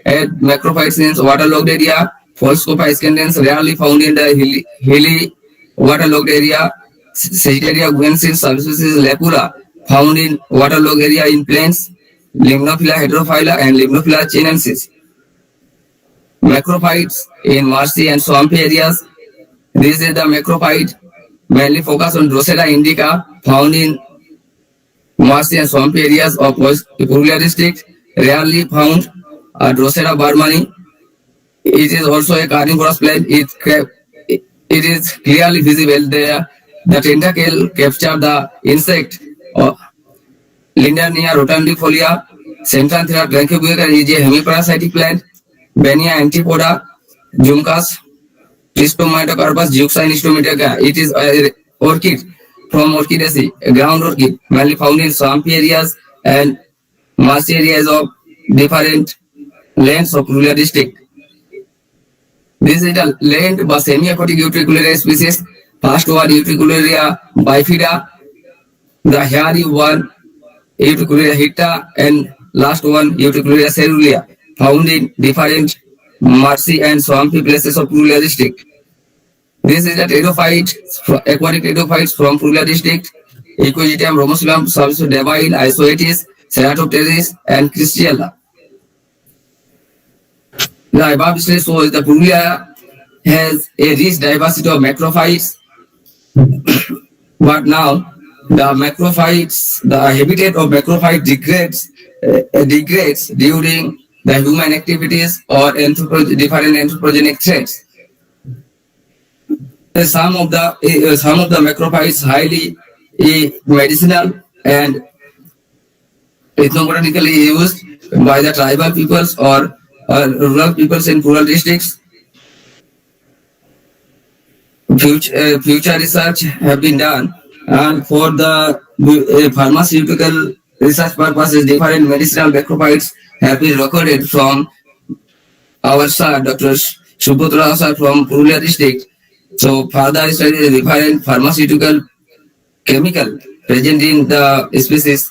and macrophytes in waterlogged area. Pholscopa scandens rarely found in the hilly waterlogged area. Sagittaria guensis subspecies lepura found in waterlogged area in plains. Limnophila hydrophylla and Limnophila chinensis. Macrophytes in marshy and swampy areas. This is the macrophyte mainly focus on Drosera indica found in marshy and swampy areas of Purulia district. Rarely found Drosera barmani. It is also a carnivorous plant. It is clearly visible there. The tentacle capture the insect. Lindania rotundifolia. Centranthera branchibuca is a hemiparasitic plant. Benia antipoda. Juncus. Cristomatocarpus juxanistomitaca. It is an orchid from Orchidaceae, a ground orchid, mainly found in swampy areas and marshy areas of different lands of Purulia district. This is a land by semi-aquatic Utricularia species. First one Utricularia bifida, the hairy one Utricularia hitta, and last one Utricularia cerulea, found in different marshy and swampy places of Purulia district. This is a pterophyte, aquatic pterophytes from Purulia district. Equigitium, Romosulum, subspecies Devile, Isoetis, Ceratopteris, and Christiella. The above species shows the Purulia has a rich diversity of macrophytes, but now the macrophytes, the habitat of macrophyte degrades during the human activities or different anthropogenic threats. Some of the macrophytes highly medicinal and ethnobotanically used by the tribal peoples or rural peoples in rural districts. Future research have been done, and for the pharmaceutical research purposes, different medicinal macrophytes have been recorded from our sir, Dr. Subhadra sir from Purulia district. So further study the different pharmaceutical chemical present in the species.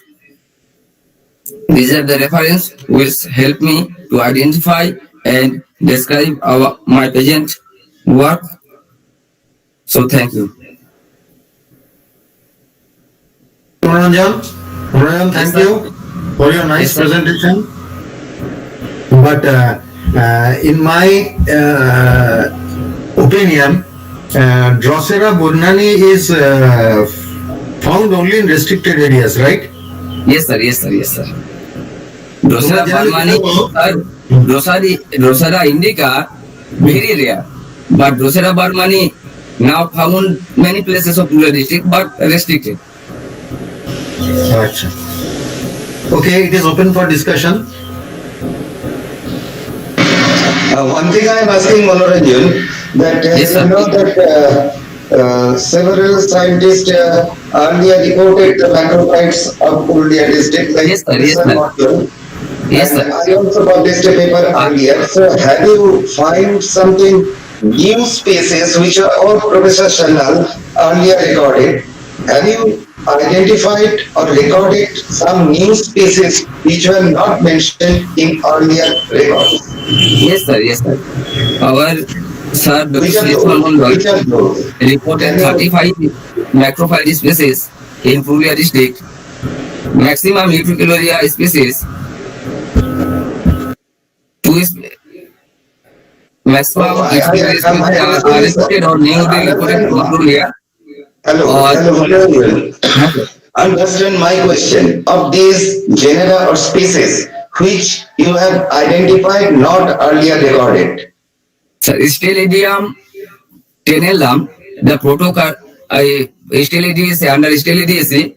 These are the reference which help me to identify and describe my present work. So thank you. Ranjan, thank you for your nice presentation. But in my opinion, Drosera burnani is found only in restricted areas, right? Yes, sir. Yes, sir. Yes, sir. Drosera barmani, Drosera indica, very rare. But Drosera barmani now found many places of Purulia district, but restricted. Gotcha. Okay, it is open for discussion. One thing I am asking Manoranjan, that Yes, you know that several scientists earlier reported the macrophytes of Purulia district, like Yes, sir. Yes, sir. Yes, and sir. I also published a paper earlier. So have you find something new species which are all Professor Shanal earlier recorded? Have you identified or recorded some new species which were not mentioned in earlier records? Yes, sir. Yes, sir. Our sir, Dr. reported 35 macrophyte species in Purulia district. Maximum Utricularia species. Maximum Utricularia species are reported or newly reported in Purulia. Hello. understand my question. Of these genera or species which you have identified not earlier recorded. Sir, Stellidium tenellum, the protocar, Stellidiaceae under Stellidiaceae,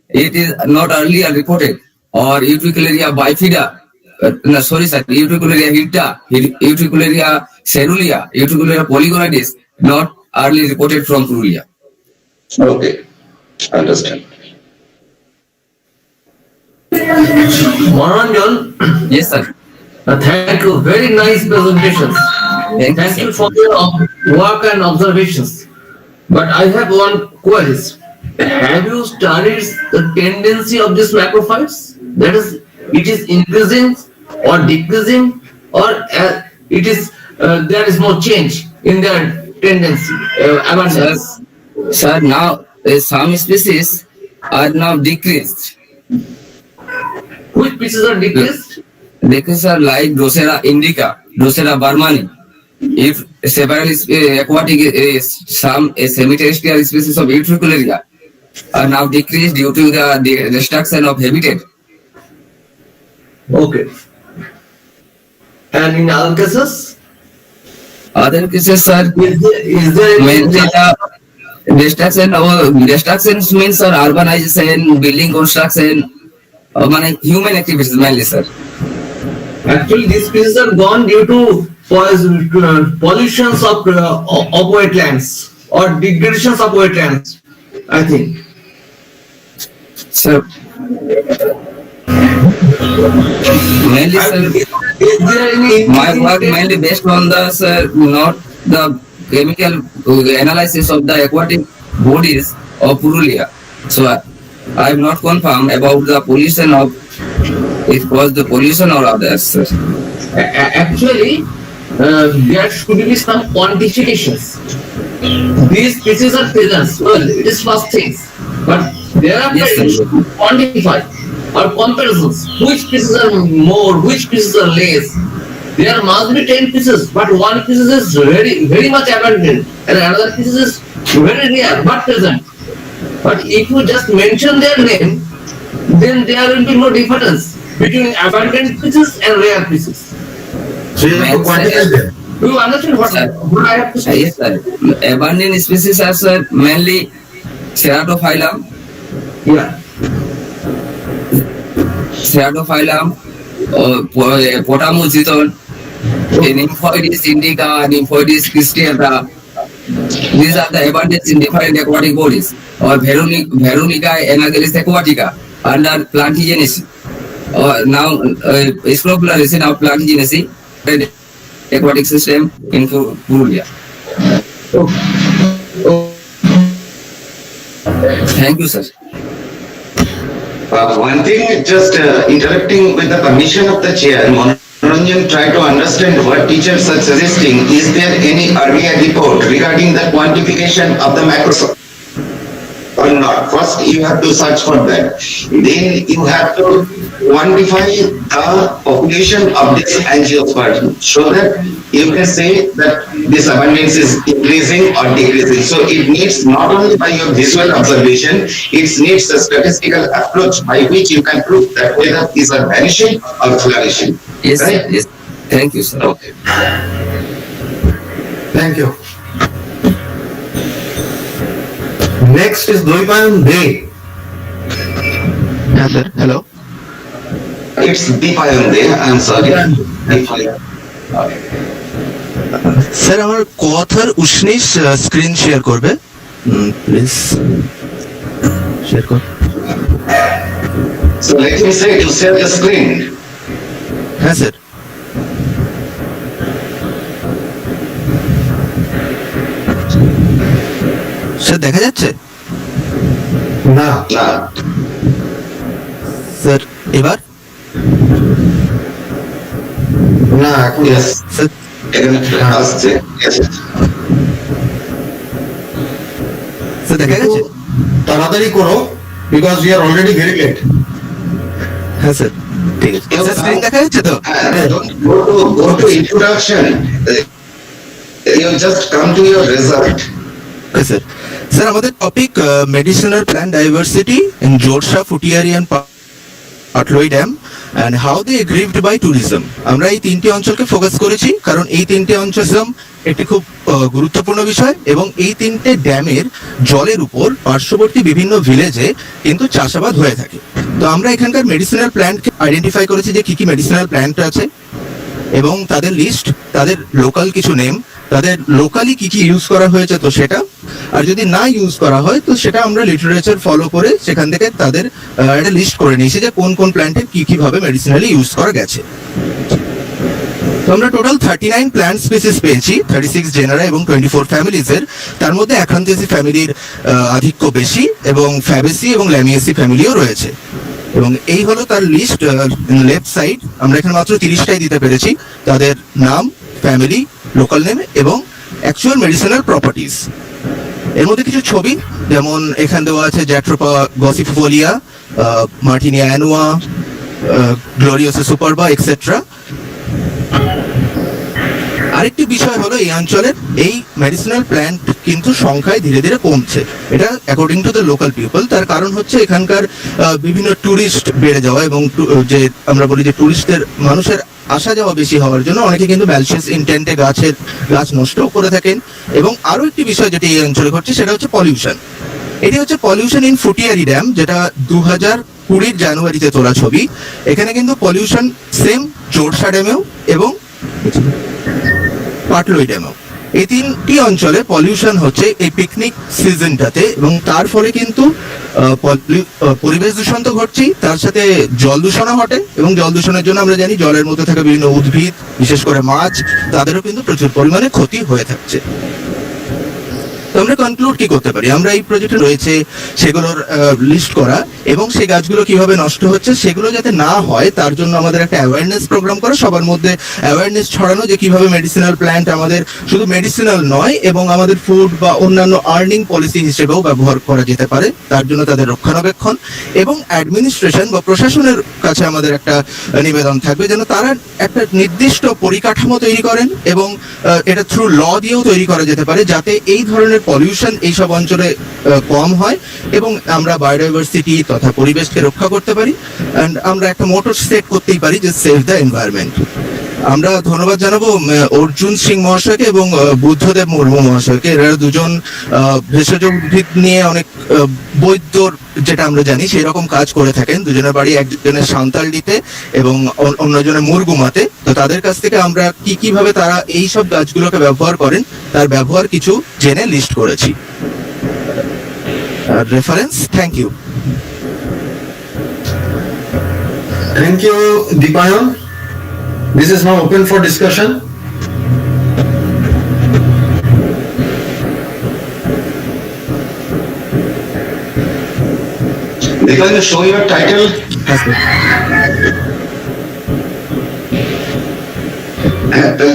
it is not earlier reported. Or Utricularia bifida, no, sorry sir, Utricularia hilta, Utricularia cerulea, Utricularia polygonidis, not early reported from Purulia. Okay, understand. Moranjan, Yes, sir. thank you. Very nice presentations. Thank you for your work and observations. But I have one query. Have you studied the tendency of these macrophytes? That is, it is increasing or decreasing, or it is there is no change in their tendency, abundance. Sir, now some species are now decreased. Which species are decreased? Decreased are like Drosera indica, Drosera burmani. If several aquatic some semi-terrestrial species of Utricularia are now decreased due to the destruction of habitat. Okay. And in other cases? Other cases, sir, Is there mainly the destructions means sir, urbanization, building construction, human activities mainly, sir. Actually, these species are gone due to pollutions of wetlands or degradations of wetlands, I think. Sir, mainly, sir, my work mainly based on the, sir, not the chemical analysis of the aquatic bodies of Purulia. So I am not confirmed about the pollution of, it was the pollution or others, sir. Actually, there should be some quantifications. These species are present. Well, it is first things, but there are quantify or comparisons. Which species are more? Which species are less? There must be 10 pieces, but one species is very much abundant, and another species is very rare but present. But if you just mention their name, then there will be no difference between abundant species and rare species. So you have to quantify them. Do you understand what I have to say? Yes, sir. Abundant species are, sir, mainly Ceratophyllum. Yeah. Ceratophyllum, Potamozyton, Nymphoides indica, Nymphoides cristiana. These are the abundance in different aquatic bodies. Or Veronica Anagelis aquatica under Plantigenesi. Or now Scrophularis now Plantigenesi, aquatic system in Purulia. Thank you, sir. One thing, just interacting with the permission of the chair, Monoranjan, try to understand what teachers are suggesting. Is there any earlier report regarding the quantification of the macros or not? First, you have to search for that. Then you have to quantify the population of this angiosperm so that you can say that this abundance is increasing or decreasing. So it needs not only by your visual observation, it needs a statistical approach by which you can prove that whether these are vanishing or flourishing. Yes, right? sir. Yes. Thank you, sir. Okay. Thank you. Next is Doipan Day. Yes, sir. Hello. It's Deepayan Day. I'm sorry. Deepayan. Sir আমার কথার Ushnish screen share করবে please share কর So let me say to share the screen. হ্যাঁ sir sir দেখা যাচ্ছে না না sir এবার না এখন Yes. স্যার আসছে Yes. স্যার দেখা গেছে তাড়াতাড়ি করো because we are already very late. হ্যাঁ স্যার ঠিক আছে স্যার স্ক্রিন দেখা যাচ্ছে তো Don't go to introduction. You just come to your result. Sir sir আমাদের topic medicinal plant diversity in Jorsa Futiyari and Patloi dam and how they aggrieved by tourism. আমরা এই তিনটি অঞ্চলকে ফোকাস করেছি কারণ এই তিনটি অঞ্চল একটি খুব গুরুত্বপূর্ণ বিষয় এবং এই তিনটে ড্যামের জলের উপর পার্শ্ববর্তী বিভিন্ন ভিলেজে কিন্তু চাষাবাদ হয়ে থাকে। তো আমরা এখানকার মেডিসিনাল প্ল্যান্টকে আইডেন্টিফাই করেছি যে কি কি মেডিসিনাল প্ল্যান্ট আছে এবং তাদের লিস্ট, তাদের লোকাল কিছু নেম, তাদের লোকালি কি কি ইউজ করা হয়েছে তো সেটা, আর যদি না ইউজ করা হয় তো সেটা আমরা লিটারেচার ফলো করে সেখান থেকে তাদের একটা লিস্ট করে নিয়েছি যে কোন কোন প্ল্যান্টে কি কিভাবে মেডিসিনালি ইউজ করা গেছে। তো আমরা টোটাল 39 প্ল্যান্ট স্পিসিস পেয়েছি, 36 জেনারা এবং 24 ফ্যামিলিজের। তার মধ্যে অ্যাকান্থেসি ফ্যামিলির আধিক্য বেশি এবং ফ্যাবেসি এবং ল্যামিয়েসি ফ্যামিলিও রয়েছে। এবং এই হলো তার লিস্ট। লেফট সাইড আমরা এখানে মাত্র 30টাই দিতে পেরেছি, তাদের নাম, ফ্যামিলি, লোকাল নেম এবং অ্যাকচুয়াল মেডিসিনাল প্রপার্টিজ। এর মধ্যে কিছু ছবি যেমন এখানে দেওয়া আছে জ্যাট্রোপা গসিফোলিয়া, মার্টিনিয়া অ্যানুয়া, গ্লোরিওসা সুপারবা এক্সেট্রা। আরেকটি বিষয় হলো এই অঞ্চলের এই মেডিসিনাল প্ল্যান্ট কিন্তু সংখ্যায় ধীরে ধীরে কমছে। এটা according to the local people. তার কারণ হচ্ছে এখানকার বিভিন্ন ট্যুরিস্ট বেড়ে যাওয়া এবং যে আমরা বলি যে ট্যুরিস্টদের মানুষের আসা যাওয়া বেশি হওয়ার জন্য অনেকে কিন্তু ম্যালশিয়াস ইন্টেন্টে গাছ নষ্ট করে থাকেন। এবং আরো একটি বিষয় যেটি এই অঞ্চলে ঘটছে সেটা হচ্ছে পলিউশন। এটি হচ্ছে পলিউশন ইন ফুটিয়ারি ড্যাম, যেটা 2020 জানুয়ারিতে তোলা ছবি। এখানে কিন্তু পলিউশন সেম জোরসা ড্যামেও এবং পাটলই ড্যামেও। এই তিনটি অঞ্চলে পলিউশন হচ্ছে এই পিকনিক সিজনটাতে এবং তার ফলে কিন্তু পরিবেশ দূষণ তো ঘটছেই, তার সাথে জল দূষণও ঘটে এবং জল দূষণের জন্য আমরা জানি জলের মধ্যে থাকা বিভিন্ন উদ্ভিদ, বিশেষ করে মাছ, তাদেরও কিন্তু প্রচুর পরিমাণে ক্ষতি হয়ে থাকছে। তো আমরা কনক্লুড কি করতে পারি? আমরা এই প্রজেক্টে রয়েছে সেগুলোর লিস্ট করা এবং সেই গাছগুলো কিভাবে নষ্ট হচ্ছে সেগুলো যাতে না হয় তার জন্য আমাদের একটা অ্যাওয়ারনেস প্রোগ্রাম করা, সবার মধ্যে অ্যাওয়ারনেস ছড়ানো যে কিভাবে মেডিসিনাল প্ল্যান্ট আমাদের শুধু মেডিসিনাল নয় এবং আমাদের ফুড বা অন্যান্য আর্নিং পলিসি হিসেবেও ব্যবহার করা যেতে পারে। তার জন্য তাদের রক্ষণাবেক্ষণ এবং অ্যাডমিনিস্ট্রেশন বা প্রশাসনের কাছে আমাদের একটা নিবেদন থাকবে যেন তারা একটা নির্দিষ্ট পরিকাঠামো তৈরি করেন এবং এটা থ্রু ল দিয়েও তৈরি করা যেতে পারে যাতে এই ধরনের পলিউশন এইসব অঞ্চলে কম হয় এবং আমরা বায়োডাইভার্সিটি তথা পরিবেশকে রক্ষা করতে পারি। অ্যান্ড আমরা একটা মোটর সেট করতেই পারি যে সেভ দ্য এনভায়রনমেন্ট। আমরা ধন্যবাদ জানাবো অর্জুন সিং মহাশয়কে এবং বুদ্ধদেব মুর্মু মহাশয়কে। এরা দুজন ভেষজ উদ্ভিদ নিয়ে অনেক বৈদ্যর যেটা আমরা জানি সেই রকম কাজ করে থাকেন। দুজনের বাড়ি, একজনের সান্তালডিতে এবং অন্যজনের মুরগুমাতে। তো তাদের কাছ থেকে আমরা কিভাবে তারা এই সব গাছগুলোকে ব্যবহার করেন তার ব্যবহার কিছু জেনে লিস্ট করেছি। Reference, thank you. Thank you, Deepayan. This is now open for discussion. Can you show your title?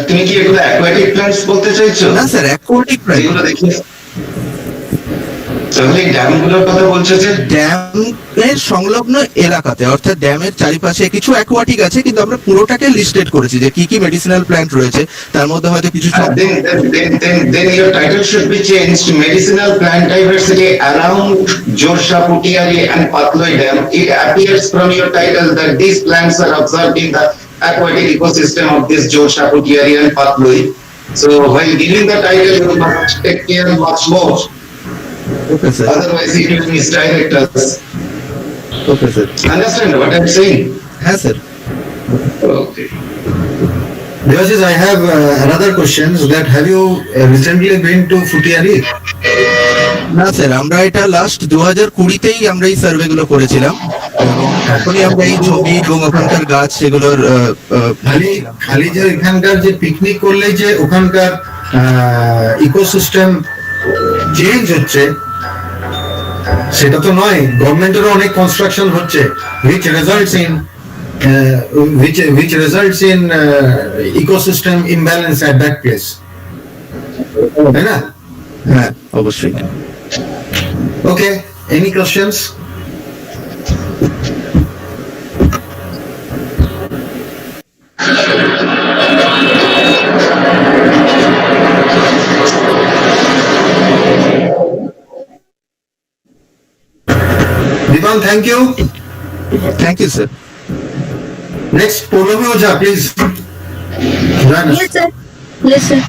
তুমি কি এগুলো অ্যাকোয়াটিক প্ল্যান্টস বলতে চাইছো? না স্যার, অ্যাকোয়াটিক প্ল্যান্ট এগুলো দেখি। তাহলে ড্যামগুলোর কথা বলছো যে ড্যামের সংলগ্ন এলাকাতে অর্থাৎ ড্যামের চারিপাশে কিছু অ্যাকোয়াটিক আছে কিন্তু আমরা পুরোটাকে লিস্টেড করেছি যে কি কি মেডিসিনাল প্ল্যান্ট রয়েছে তার মধ্যে হয়তো কিছু then your title should be changed to medicinal plant diversity around Jorsha, Putiari and Patloi Dam. It appears from your title that these plants are observed in the aquatic ecosystem of this Jorsha, Putiari and Patloi. So while giving the title you must take care much more. Okay, sir. Otherwise it will misdirect us. Okay, sir. Understand what I'm saying? Yes, sir. Okay. Devashish, I have another question. That have you recently been to Futiari? না sir, আমরা এটা last 2020-তেই আমরা এই survey গুলো করেছিলাম এবং তখনই আমরা এই ছবি এবং ওখানকার গাছ সেগুলোর খালি যে এখানকার যে পিকনিক করলে যে ওখানকার ইকোসিস্টেম চেঞ্জ হচ্ছে সেটা তো নয়, গভর্নমেন্টেরও অনেক কনস্ট্রাকশন হচ্ছে which results in ecosystem imbalance at that place. তাই না? হ্যাঁ, অবশ্যই। Okay, any questions? Deepan, thank you. Thank you, sir. Next, Polomi Oja, please. Join us. Yes, sir. Yes, sir.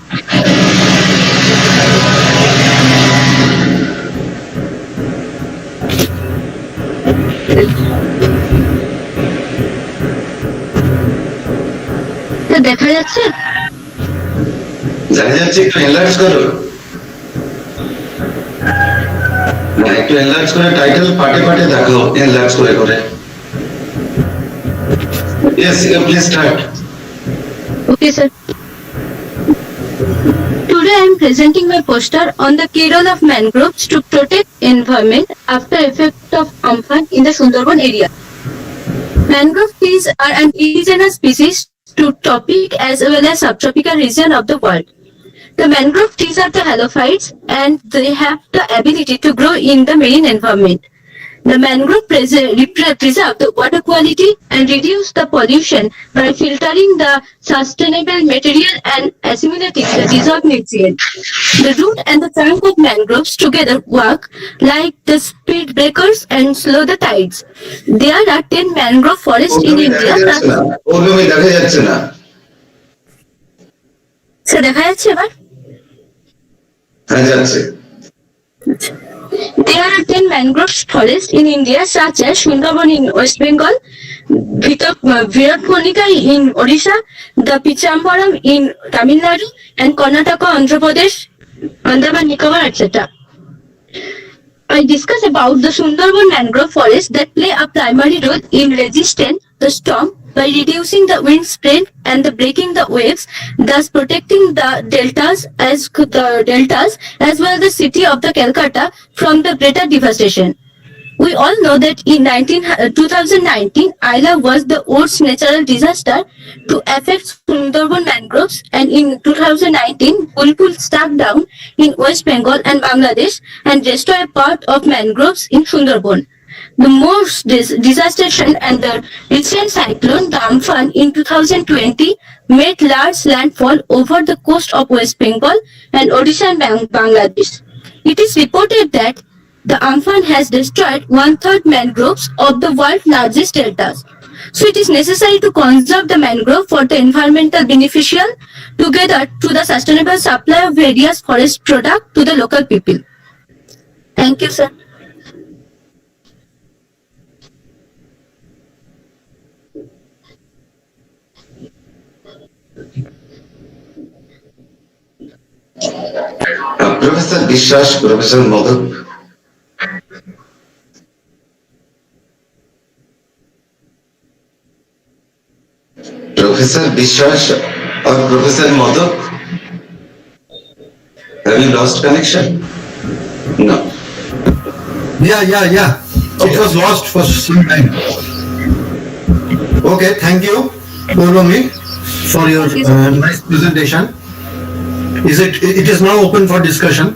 তো দেখা যাচ্ছে দেখা যাচ্ছে একটু এনলার্জ করো না একটু এনলার্জ করে টাইটেল পাটে পাটে দেখো এনলার্জ করে করে Yes, please start. Okay, sir. Today I am presenting my poster on the key role of mangroves to protect environment after effect of Amphan in the Sundarban area. Mangrove trees are an indigenous species to tropic as well as subtropical region of the world. The mangrove trees are the halophytes and they have the ability to grow in the marine environment. The mangrove preserve the water quality and reduce the pollution by filtering the sustainable material and assimilating the dissolved nutrient. The root and the trunk of mangroves together work like the speed breakers and slow the tides. There are 10 mangrove forests in India. ওরকমই দেখা যাচ্ছে না sir দেখা যাচ্ছে এবার হ্যাঁ যাচ্ছে There are 10 mangrove forests in India, such as Sundarban in West Bengal, Viratkonika in Odisha, the Pichambaram in Tamil Nadu, and Karnataka, Andhra Pradesh, Andaman Nicobar, etc. I discuss about the Sundarban mangrove forests that play a primary role in resisting the storm by reducing the wind spread and the breaking the waves, thus protecting the deltas as well as the city of the Calcutta from the greater devastation. We all know that in 2019, Aila was the worst natural disaster to affect Sundarban mangroves, and in 2019, Bulbul struck down in West Bengal and Bangladesh and destroyed part of mangroves in Sundarban. The most disaster and the recent cyclone, the Amphan in 2020, made large landfall over the coast of West Bengal and Odisha and Bangladesh. It is reported that the Amphan has destroyed 1/3 mangroves of the world's largest deltas. So it is necessary to conserve the mangrove for the environmental beneficial together to the sustainable supply of various forest products to the local people. Thank you, sir. Professor Biswas professor Madhu Professor Biswas or Professor Madhav? Have you lost connection? No. Yeah. It was lost for some time. Okay, thank you, Polomi, for your nice presentation. It is now open for discussion.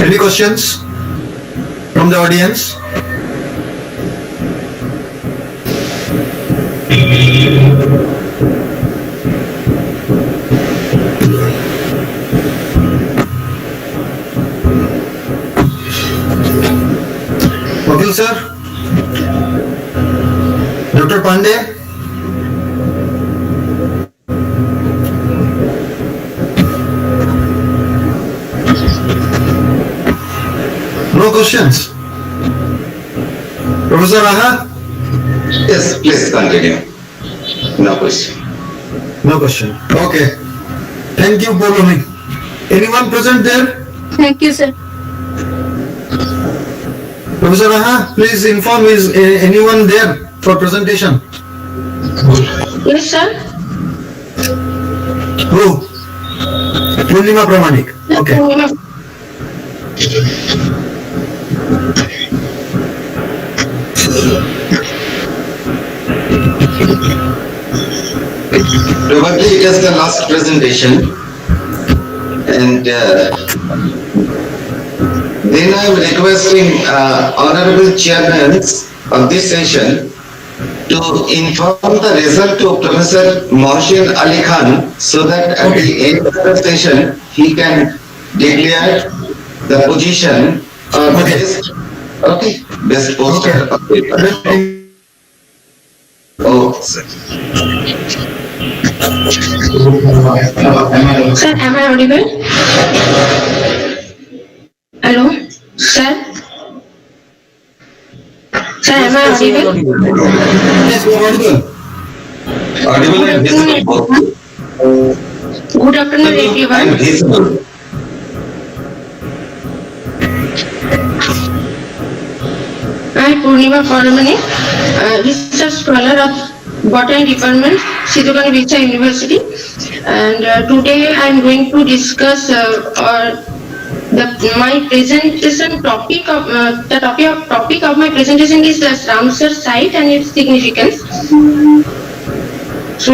Any questions from the audience? Vakil sir, Dr. Pandey. No questions. Professor Raha? Yes, please continue. No question. No question. Okay. Thank you, Polomi. Anyone present there? Thank you, sir. Professor Raha, please inform, is anyone there for presentation? Yes, sir. Who? Purnima Pramanik. Okay. Probably it is the last presentation, and then I am requesting honorable chairmen of this session to inform the result to Professor Mohsin Ali Khan so that at the end of the session he can declare the position of best poster of paper. Oh, sir. Sir, am I audible? Hello, sir. Sir, am I audible? Yes, you are audible. Audible and visible. Good afternoon, everyone. And visible. I am Purnima Paramani, research scholar of Botany Department, Sidhugani Vicha University, and today I am going to discuss my presentation topic of the topic of my presentation is the Ramsar site and its significance. So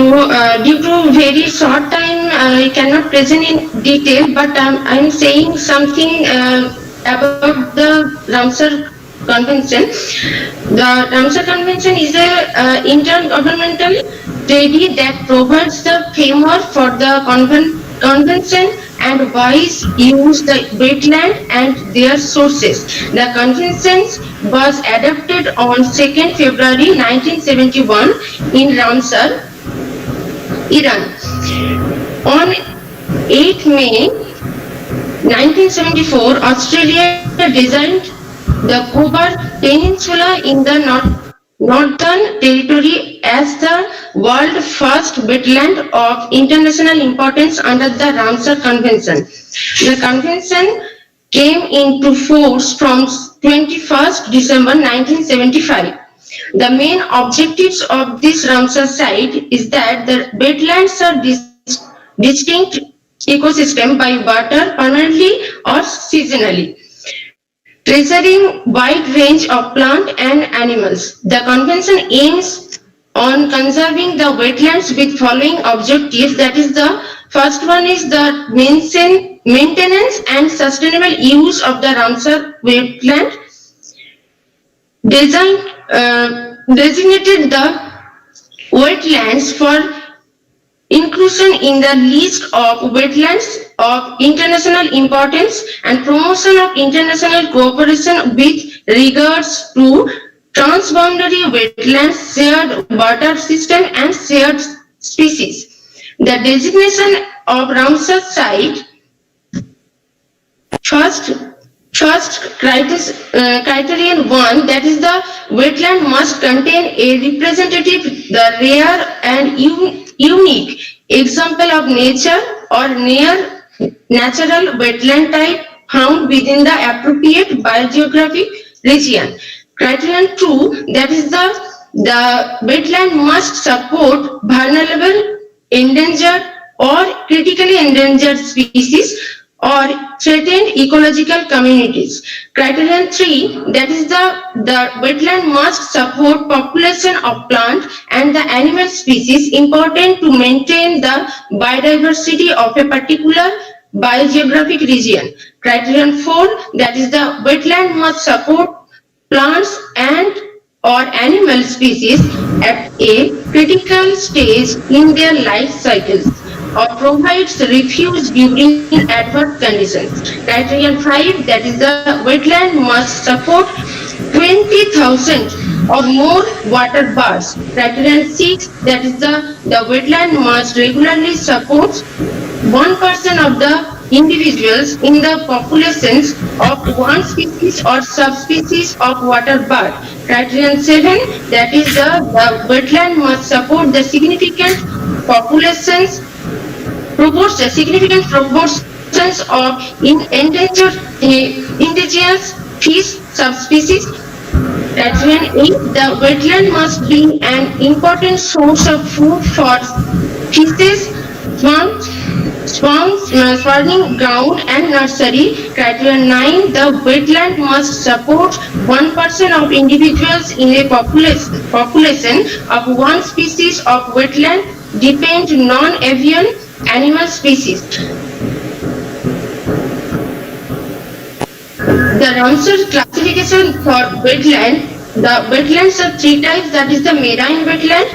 due to very short time, I cannot present in detail, but I am saying something about the Ramsar Convention. The Ramsar Convention is a intergovernmental treaty that provides the framework for the convention and wise use the wetland and their sources. The convention was adopted on 2nd February 1971 in Ramsar, Iran. On 8th May 1974, Australia designed the Cobar Peninsula in the Northern Territory as the world's first wetland of international importance under the Ramsar Convention. The convention came into force from 21st December 1975. The main objectives of this Ramsar site is that the wetlands are distinct ecosystem by water permanently or seasonally, treasuring wide range of plant and animals. The convention aims on conserving the wetlands with following objectives. That is, the first one is the maintenance and sustainable use of the Ramsar wetland. Designated the wetlands for inclusion in the list of wetlands of international importance and promotion of international cooperation with regards to transboundary wetlands, shared water system and shared species. The designation of Ramsar site first criterion 1, that is the wetland must contain a representative, the rare and unique example of nature or near natural wetland type found within the appropriate biogeographic region. Criterion 2, that is the wetland must support vulnerable, endangered or critically endangered species or threatened ecological communities. Criterion 3, that is the wetland must support population of plant and the animal species important to maintain the biodiversity of a particular biogeographic region. Criterion 4, that is the wetland must support plants and or animal species at a critical stage in their life cycles or provides refuge during adverse conditions. Criterion 5, that is the wetland must support 20,000 or more water birds. Criterion 6, that is the wetland must regularly support 1% of the individuals in the populations of one species or subspecies of water bird. Criterion 7, that is the wetland must support the significant proportions of endangered indigenous fish subspecies. Criterion 8, the wetland must be an important source of food for fishes, spawning ground and nursery. Criterion 9, the wetland must support 1% of individuals in a population of one species of wetland depend non-avian animal species. The Ramsar classification for wetland The wetlands are three types, that is the marine wetland,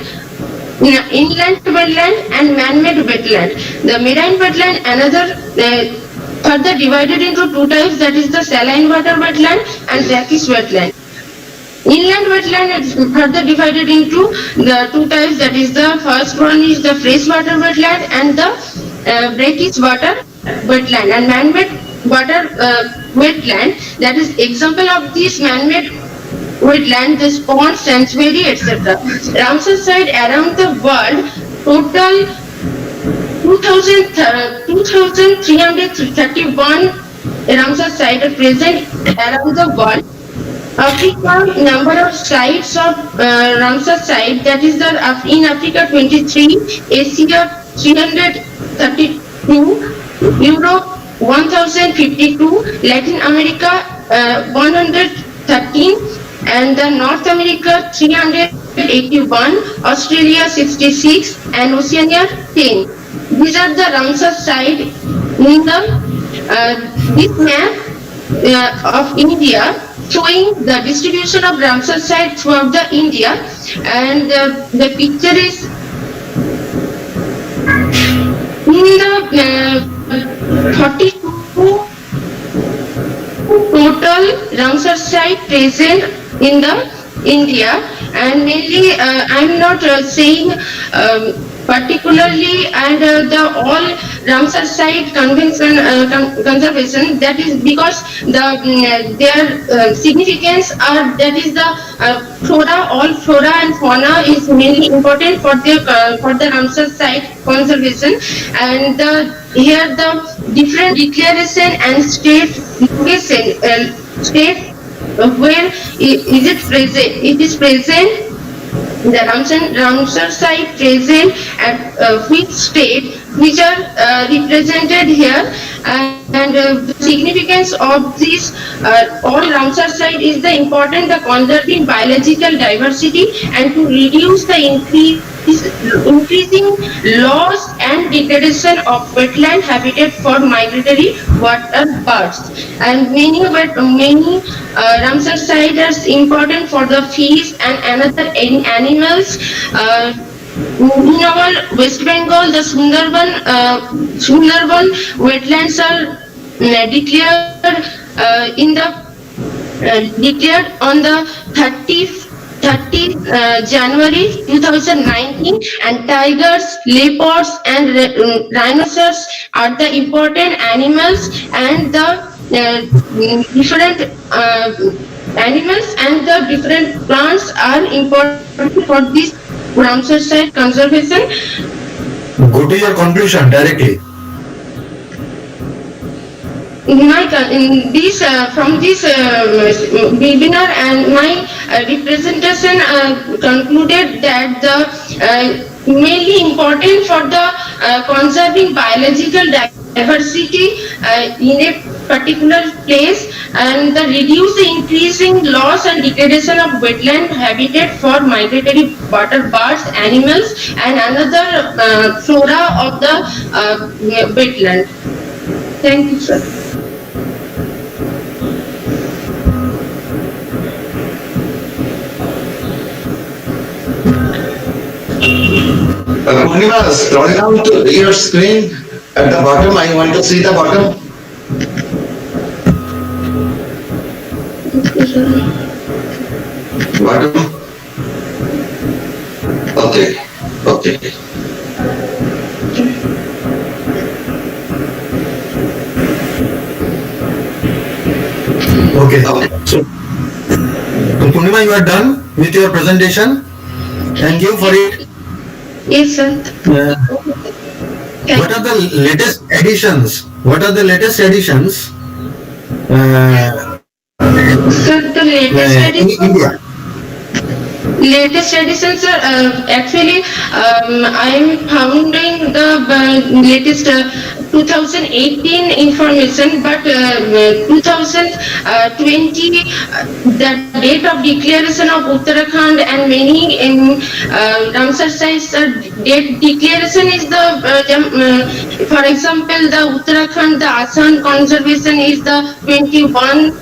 inland wetland and man-made wetland. The marine wetland another further divided into two types, that is the saline water wetland and brackish wetland. Inland wetland is further divided into the two types, that is the first one is the freshwater wetland and the brackish water wetland. And man-made water wetland, that is example of this man-made wetland, the pond, sanctuary, etc. Ramsar site around the world, total 2,331 Ramsar site are present around the world. Africa number of sites of Ramsar site, that is the in Africa 23, Asia 332, Europe 1052, Latin America 113, and the North America 381, Australia 66, and Oceania 10. These are the Ramsar site in the this map of India, showing the distribution of Ramsar site throughout the India, and the picture is in the 42 total Ramsar site present in the India, and mainly I'm not saying particularly and the all Ramsar site convention conservation, that is because the their significance are, that is the flora, all flora and fauna is mainly important for the Ramsar site conservation, and here the different declaration and state location state where is it present, it is present. The Ramsar site present at which state, which are represented here, and the significance of this all Ramsar site is the important the conserving biological diversity and to reduce the increasing loss and degradation of wetland habitat for migratory water birds. And many Ramsar sites are important for the fish and another animals. In our West Bengal, the Sundarban wetlands are declared declared on the 30th January 2019, and tigers, leopards and rhinoceros are the important animals, and the different animals and the different plants are important for this Ramsar site conservation. Go to your conclusion directly. From this webinar and my representation concluded that the mainly important for the conserving biological diversity in a particular place, and the reduce the increasing loss and degradation of wetland habitat for migratory water birds, animals, and another flora of the wetland. Thank you, sir. Purnima, scroll down to your screen at the bottom. I want to see the bottom. Bottom. Okay. Okay. Okay. So Purnima, you are done with your presentation. Thank you for it. Yes, sir. What are the latest additions? What are the latest additions Sir, the latest in additions. India? Latest editions are actually I am founding the latest 2018 information, but 2020 the date of declaration of Uttarakhand and many Ramsar sites date declaration is the for example the Uttarakhand, the Assam conservation is the 21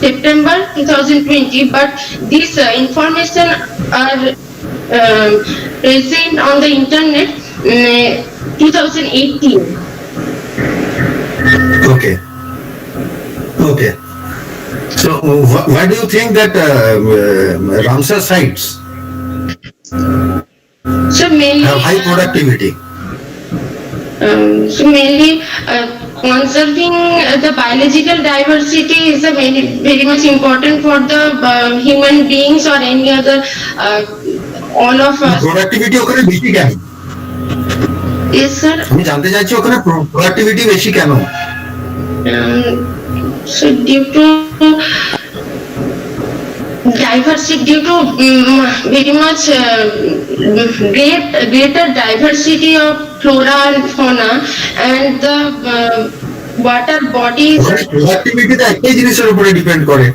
September 2020, but this information are present on the internet 2018. Okay. Okay. So, why do you think that Ramsar sites So mainly, have high productivity? mainly conserving the biological diversity is a very much important for the human beings or any other all of us. Productivity ওখানে বেশি কেন? Yes, sir. আমি জানতে চাইছি ওখানে productivity বেশি কেন? So due to diversity, due to very much greater diversity of flora and fauna and the water bodies. Productivity টা একটাই জিনিসের উপরে ডিপেন্ড করে।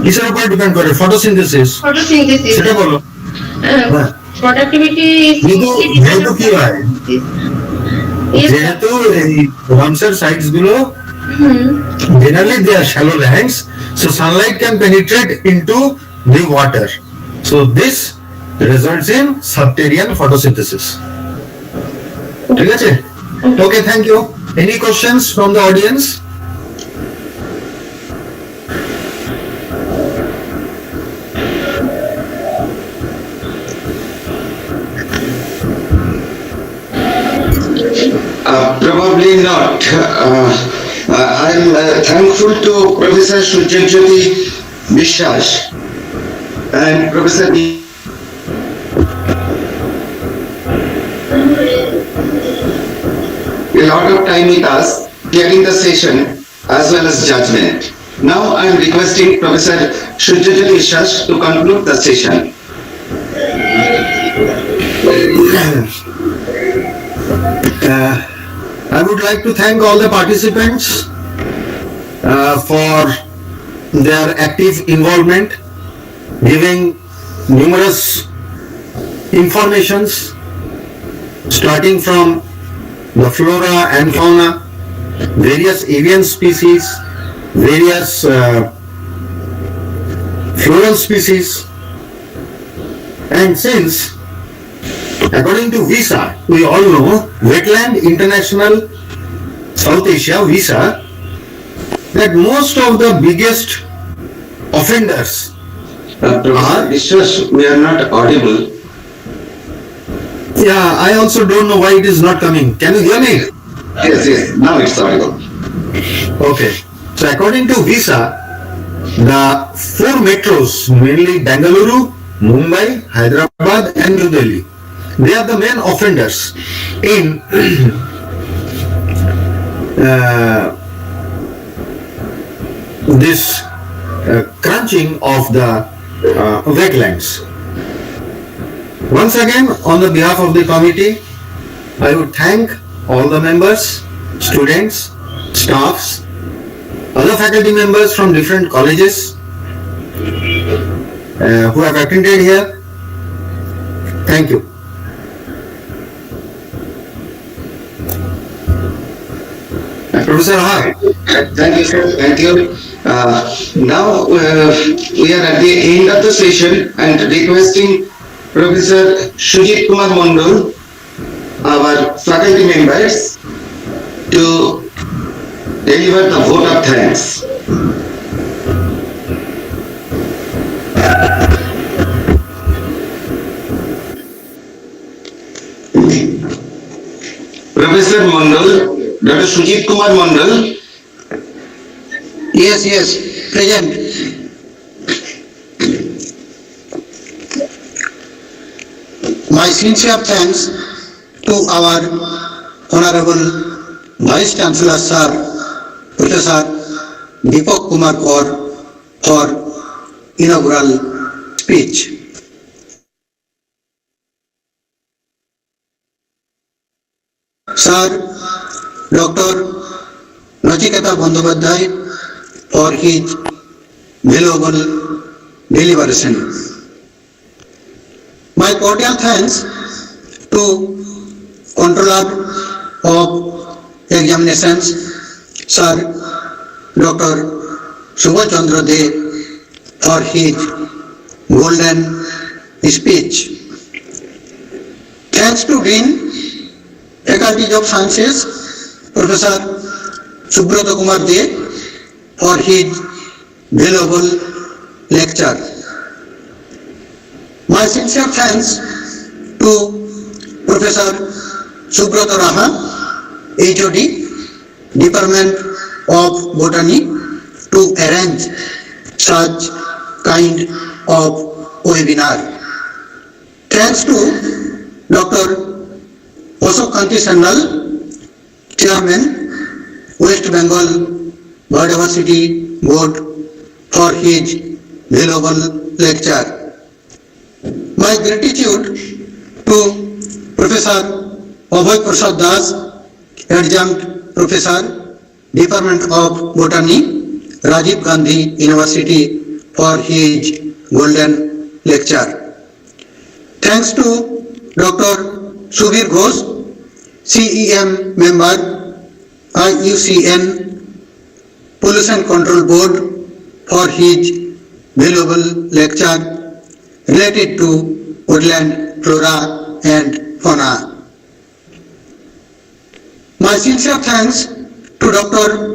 কিসের উপরে ডিপেন্ড করে? ফটোসিনথেসিস। Photosynthesis. সেটা বলো। Productivity is যেহেতু কি হয়? যেহেতু এই রামসার সাইটস গুলো generally they are shallow lands, so sunlight can penetrate into the water. So this results in subterranean photosynthesis. ঠিক আছে? Okay, thank you. Any questions from the audience? Probably not. I'm thankful to Professor Sujyoti Vishwas and Professor a lot of time with us, clearing the session as well as judgment. Now I am requesting Professor Sujyoti Vishwas to conclude the session. I would like to thank all the participants for their active involvement, giving numerous informations starting from the flora and fauna, various avian species, various floral species, and since according to visa, we all know Wetland International South Asia visa that most of the biggest offenders are. We are not audible. Yeah, I also don't know why it is not coming. Can you hear me? Yes, yes. Now it's audible. Okay. So according to visa, the 4 metros, mainly Bengaluru, Mumbai, Hyderabad, and New Delhi, they are the main offenders in this crunching of the wetlands. Once again, on the behalf of the committee, I would thank all the members, students, staffs, other faculty members from different colleges who have attended here. Thank you. Professor Har. Thank you, sir. Thank you. Now we are at the end of the session and requesting Professor Sujit Kumar Mondol, our faculty members, to deliver the vote of thanks. Professor Mondol, Dr. Sujit Kumar Mondol. Yes, present. My sincere thanks to our Honorable Vice Chancellor Sir, Professor Deepak Kumar Kaur for inaugural speech. Sir Dr. Nachiketa Bandyopadhyay for his valuable deliberation. My cordial thanks to Controller of Examinations, Sir Dr. Subhash Chandra De for his golden speech. Thanks to Dean, Faculty of Sciences, Professor Subrata Kumar De for his valuable lecture. My sincere thanks to Professor Subrata Raha, HOD, Department of Botany, to arrange such kind of webinar. Thanks to Dr. Ashok Kanti Sandal, Chairman, West Bengal Biodiversity Board, for his valuable lecture. My gratitude to Professor Abhay Prasad Das, Adjunct Professor, Department of Botany, Rajiv Gandhi University, for his golden lecture. Thanks to Dr. Subir Ghosh, CEM member, IUCN Pollution Control Board, for his valuable lecture related to woodland flora and fauna. My sincere thanks to Dr.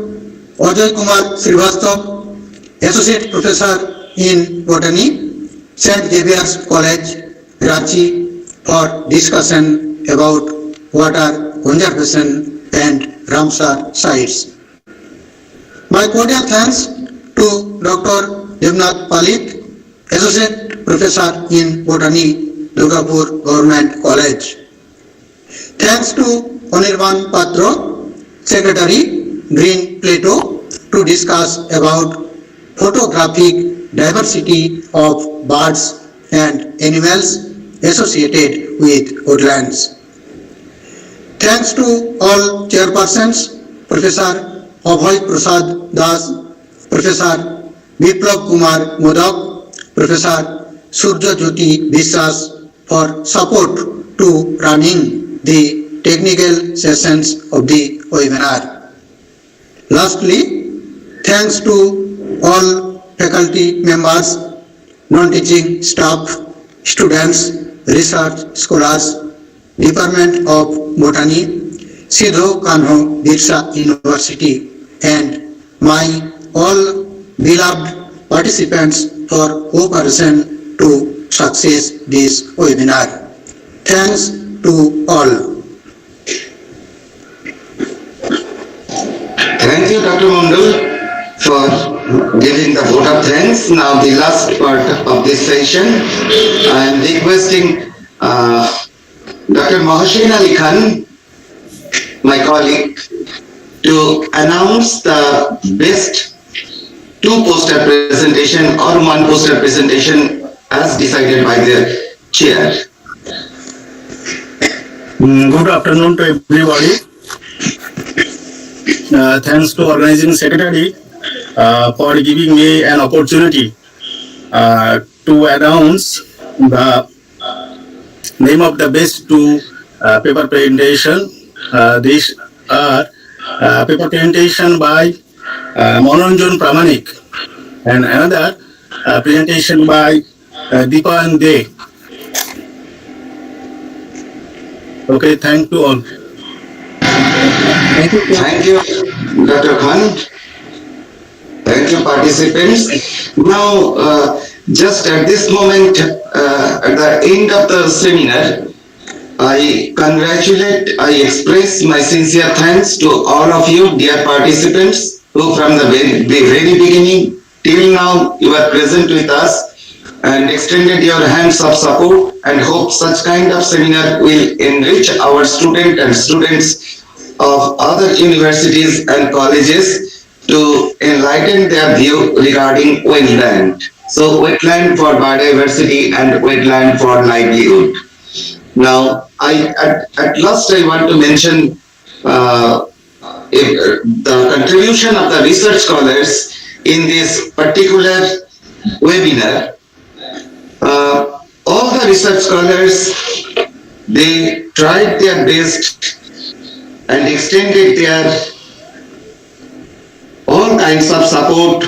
Ajay Kumar Srivastava, Associate Professor in Botany, St. Xavier's College, Ranchi, for discussion about water conservation and Ramsar sites. My cordial thanks to Dr. Devnath Palik, Associate Professor in Botany, Durgapur Government College. Thanks to Anirban Patro, Secretary, Green Plateau, to discuss about photographic diversity of birds and animals associated with woodlands. Thanks to all chairpersons, Professor Abhay Prasad Das, Professor Biplav Kumar Modak, Professor Surya Jyoti Biswas, for support to running the technical sessions of the webinar. Lastly, thanks to all faculty members, non-teaching staff, students, research scholars, Department of Botany, Sidho Kanho Birsa University, and my all beloved participants for cooperation to success this webinar. Thanks to all. Thank you, Dr. Mondal, for giving the vote of thanks. Now the last part of this session, I am requesting Dr. Mohsin Ali Khan, my colleague, to announce the best two poster presentation or one poster presentation as decided by the chair. Good afternoon to everybody. Thanks to organizing secretary for giving me an opportunity to announce the name of the best two paper presentation. These are paper presentation by Manoranjan Pramanik and another presentation by Deepan De. Okay, thank you all. Thank you, Dr. Khan. Thank you, participants. Now, just at this moment, at the end of the seminar, I express my sincere thanks to all of you, dear participants, who from the very beginning till now you are present with us and extended your hands of support, and hope such kind of seminar will enrich our students of other universities and colleges to enlighten their view regarding wetland. So wetland for biodiversity and wetland for livelihood. Now, at last I want to mention the contribution of the research scholars in this particular webinar. All the research scholars, they tried their best and extended their all kinds of support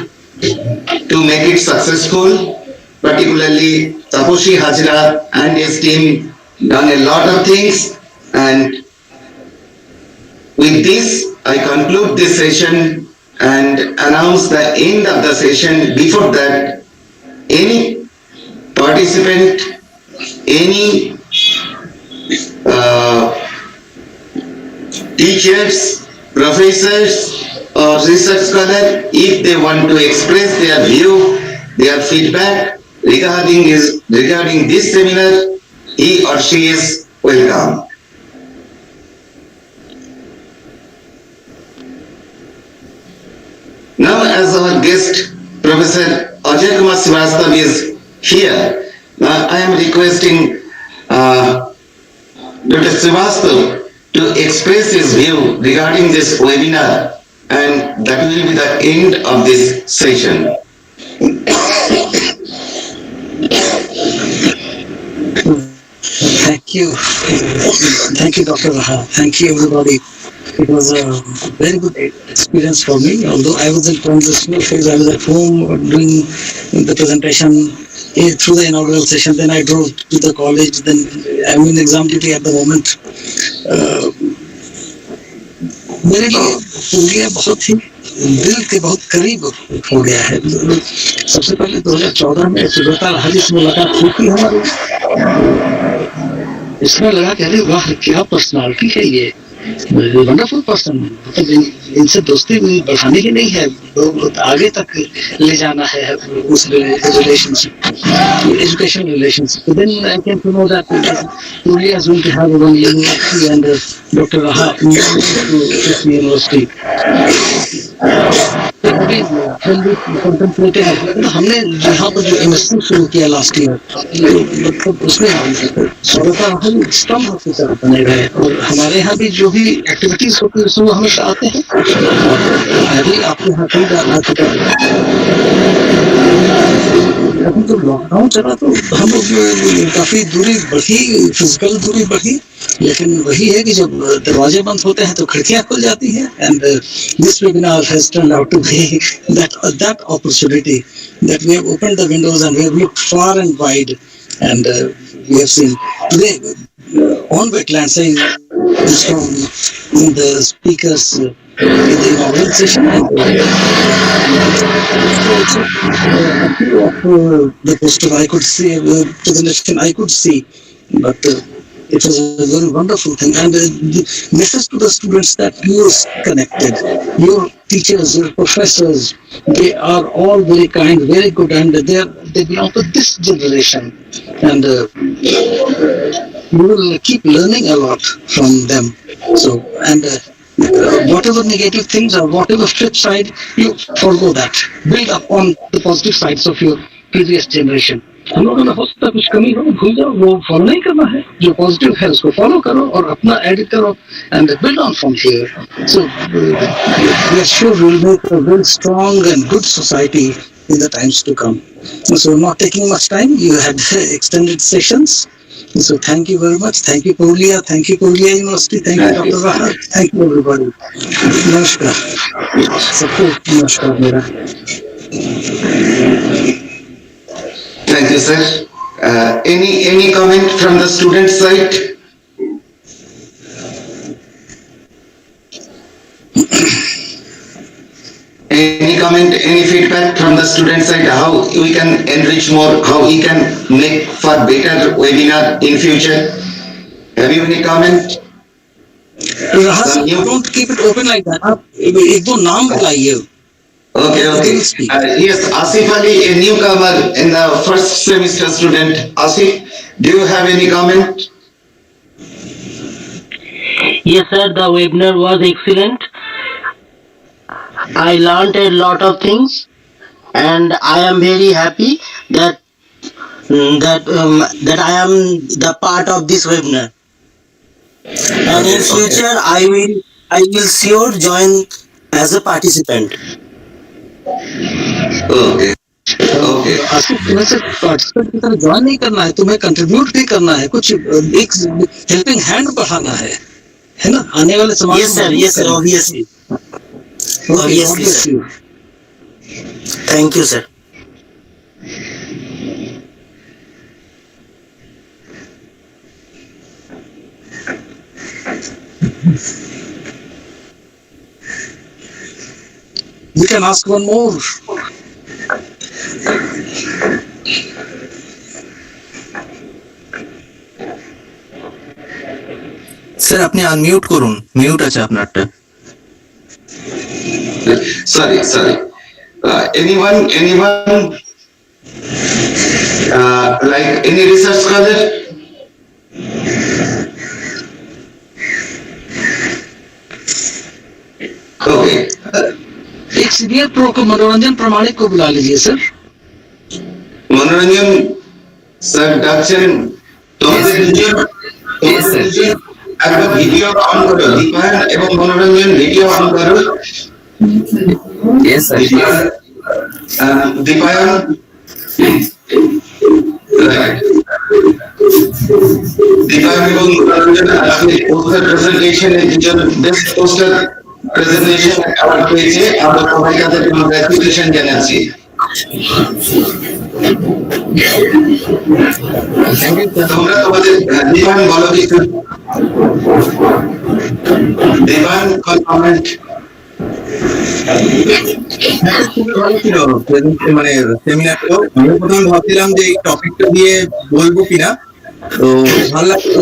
to make it successful, particularly Taposhi Hajra and his team done a lot of things, and with this I conclude this session and announce the end of the session. Before that, any participant, any teachers, professors or research scholar, if they want to express their view, their feedback regarding this seminar, he or she is welcome. Now, as our guest, Professor Ajay Kumar Srivastav is here, I am requesting Dr. Srivastav to express his view regarding this webinar, and that will be the end of this session. Thank you. Thank you, Dr. Raha. Thank you, everybody. It was a very good experience for me. Although I was in transitional phase, I was at home doing the presentation through the inaugural session. Then I drove to the college. Then I'm in exam duty at the moment. मेरे लिए पूर्णिया बहुत ही दिल के बहुत करीब हो गया है। सबसे पहले 2014 में सुब्रता लाहिरी से मुलाकात हुई थी हमारी। इसमें लगा कि अरे वाह क्या पर्सनालिटी है ये, वंडरफुल पर्सन। मतलब इनसे दोस्ती बढ़ाने की नहीं है, आगे तक ले जाना है उस relationship, education relationship. Then I came to know that Purlia is going to have one university and Dr. Raha to this university. हमने यहाँ पर जो एमएससी शुरू किया लास्ट ईयर, मतलब उसमें स्तंभ ऑफिसर बने गए और हमारे यहाँ भी जो भी एक्टिविटीज होती है उसमें हमेशा आते हैं। अभी आपके यहाँ कई बार आ चुका है। अभी तो लॉकडाउन चला तो हम लोग काफी दूरी बढ़ी, फिजिकल दूरी बढ़ी, लेकिन वही है कि जब दरवाजे बंद होते हैं तो खिड़कियां खुल जाती हैं। And this webinar has turned out to be that opportunity that we have opened the windows and we have looked far and wide, and we have seen today on wetlands, saying from the speakers in the inaugural session, and a few of the poster I could see, presentation I could see, but it was a very wonderful thing, and message to the students that you are connected. Your teachers, your professors, they are all very kind, very good, and they belong to this generation, and you will keep learning a lot from them. So, and whatever negative things or whatever flip side, you forgo that. Build up on the positive sides of your previous generation. हम लोगों ने हो सकता है कुछ कमी हो, भूल जाओ, वो फॉलो नहीं करना है। जो पॉजिटिव है उसको फॉलो करो और अपना एडिट करो and build on from here. So we are sure we will make a very strong and good society in the times to come. So not taking much time, you had extended sessions. So thank you very much. Thank you Purlia. Thank you Purlia University. Thank you Dr. Raha. Thank you everybody. Namaskar. Sabko namaskar mera. Thank you, sir. Any comment from the student side? Any comment, any feedback from the student side? How we can enrich more? How we can make for better webinar in future? Have you any comment? Raha, don't keep it open like that. आप एक दो नाम बताइए. Okay. Yes, Asif Ali, a newcomer in the first semester student. Asif, do you have any comment? Yes, sir, the webinar was excellent. I learned a lot of things, and I am very happy that I am the part of this webinar. And in future, I will sure join as a participant. Okay. Asif, तुम्हें सिर्फ participant की तरह join नहीं करना है, तुम्हें contribute भी करना है, कुछ एक हेल्पिंग हैंड बढ़ाना है ना, आने वाले समाज में। Yes sir, obviously. Thank you sir. We can ask one more. Sir আপনি আনমিউট করুন, মিউট আছে আপনারটা। Sorry. Anyone, like any research scholar? Okay. एक सीनियर प्रो को मनोरंजन प्रमाणिक को बुला लीजिए सर। मनोरंजन सर ডাকছেন তোমাদের দুজন একবার ভিডিও অন করো, দীপায়ন এবং মনোরঞ্জন ভিডিও অন করো। Yes, sir. দীপায়ন দীপায়ন এবং মনোরঞ্জন আজকে পোস্টার প্রেজেন্টেশনে দুজন বেস্ট পোস্টার প্রেজেন্টেশন অ্যাওয়ার্ড পেয়েছে, আমরা সবাই তাদের কংগ্রাচুলেশন জানাচ্ছি। তোমরা তোমাদের দীপায়ন বলো কিছু। দীপায়ন কমেন্ট। ভালো ছিল মানে সেমিনারটা। আমি প্রথমে ভাবছিলাম যে এই টপিকটা দিয়ে বলবো কিনা, তো ভালো লাগলো,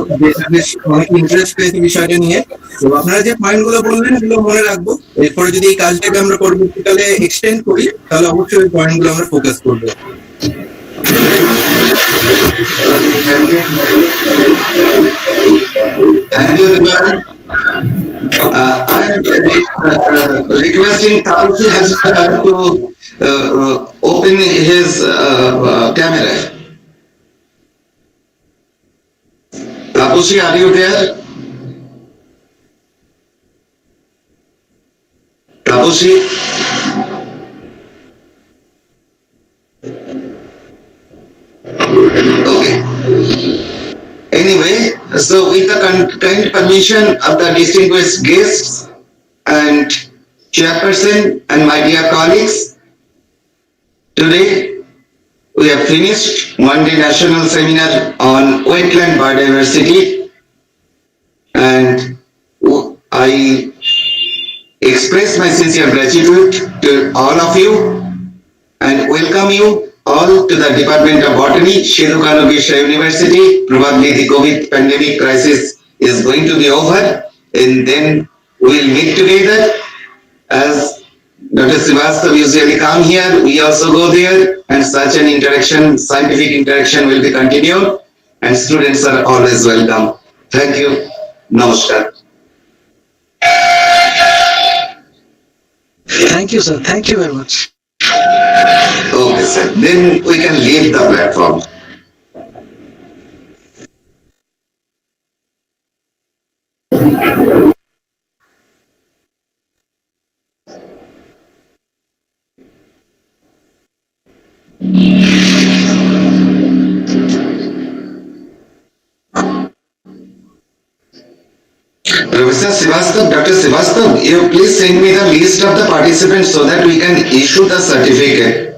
বেশ অনেক ইন্টারেস্ট পেয়েছি বিষয়টা নিয়ে। তো আপনারা যে পয়েন্ট গুলো বললেন এগুলো মনে রাখবো, এরপরে যদি এই কাজটাকে আমরা পরবর্তীকালে এক্সটেন্ড করি তাহলে অবশ্যই ওই পয়েন্ট গুলো আমরা ফোকাস করবো। Thank you, Dীপায়ন। I am requesting Tapushi to open his camera. Tapushi, are you there? Tapushi? Okay. Anyway, so with the kind permission of the distinguished guests and chairperson and my dear colleagues, today we have finished one-day national seminar on wetland biodiversity, and I express my sincere gratitude to all of you and welcome you all to the Department of Botany, Shirukanu Vishwa University. Probably the COVID pandemic crisis is going to be over, and then we'll meet together. As Dr. Srivastava usually come here, we also go there, and such an interaction, scientific interaction will be continued, and students are always welcome. Thank you. Namaskar. Thank you sir, thank you very much. Okay, sir. Then we can leave the platform. Professor Srivastava, Dr. Srivastava, you please send me the list of the participants so that we can issue the certificate.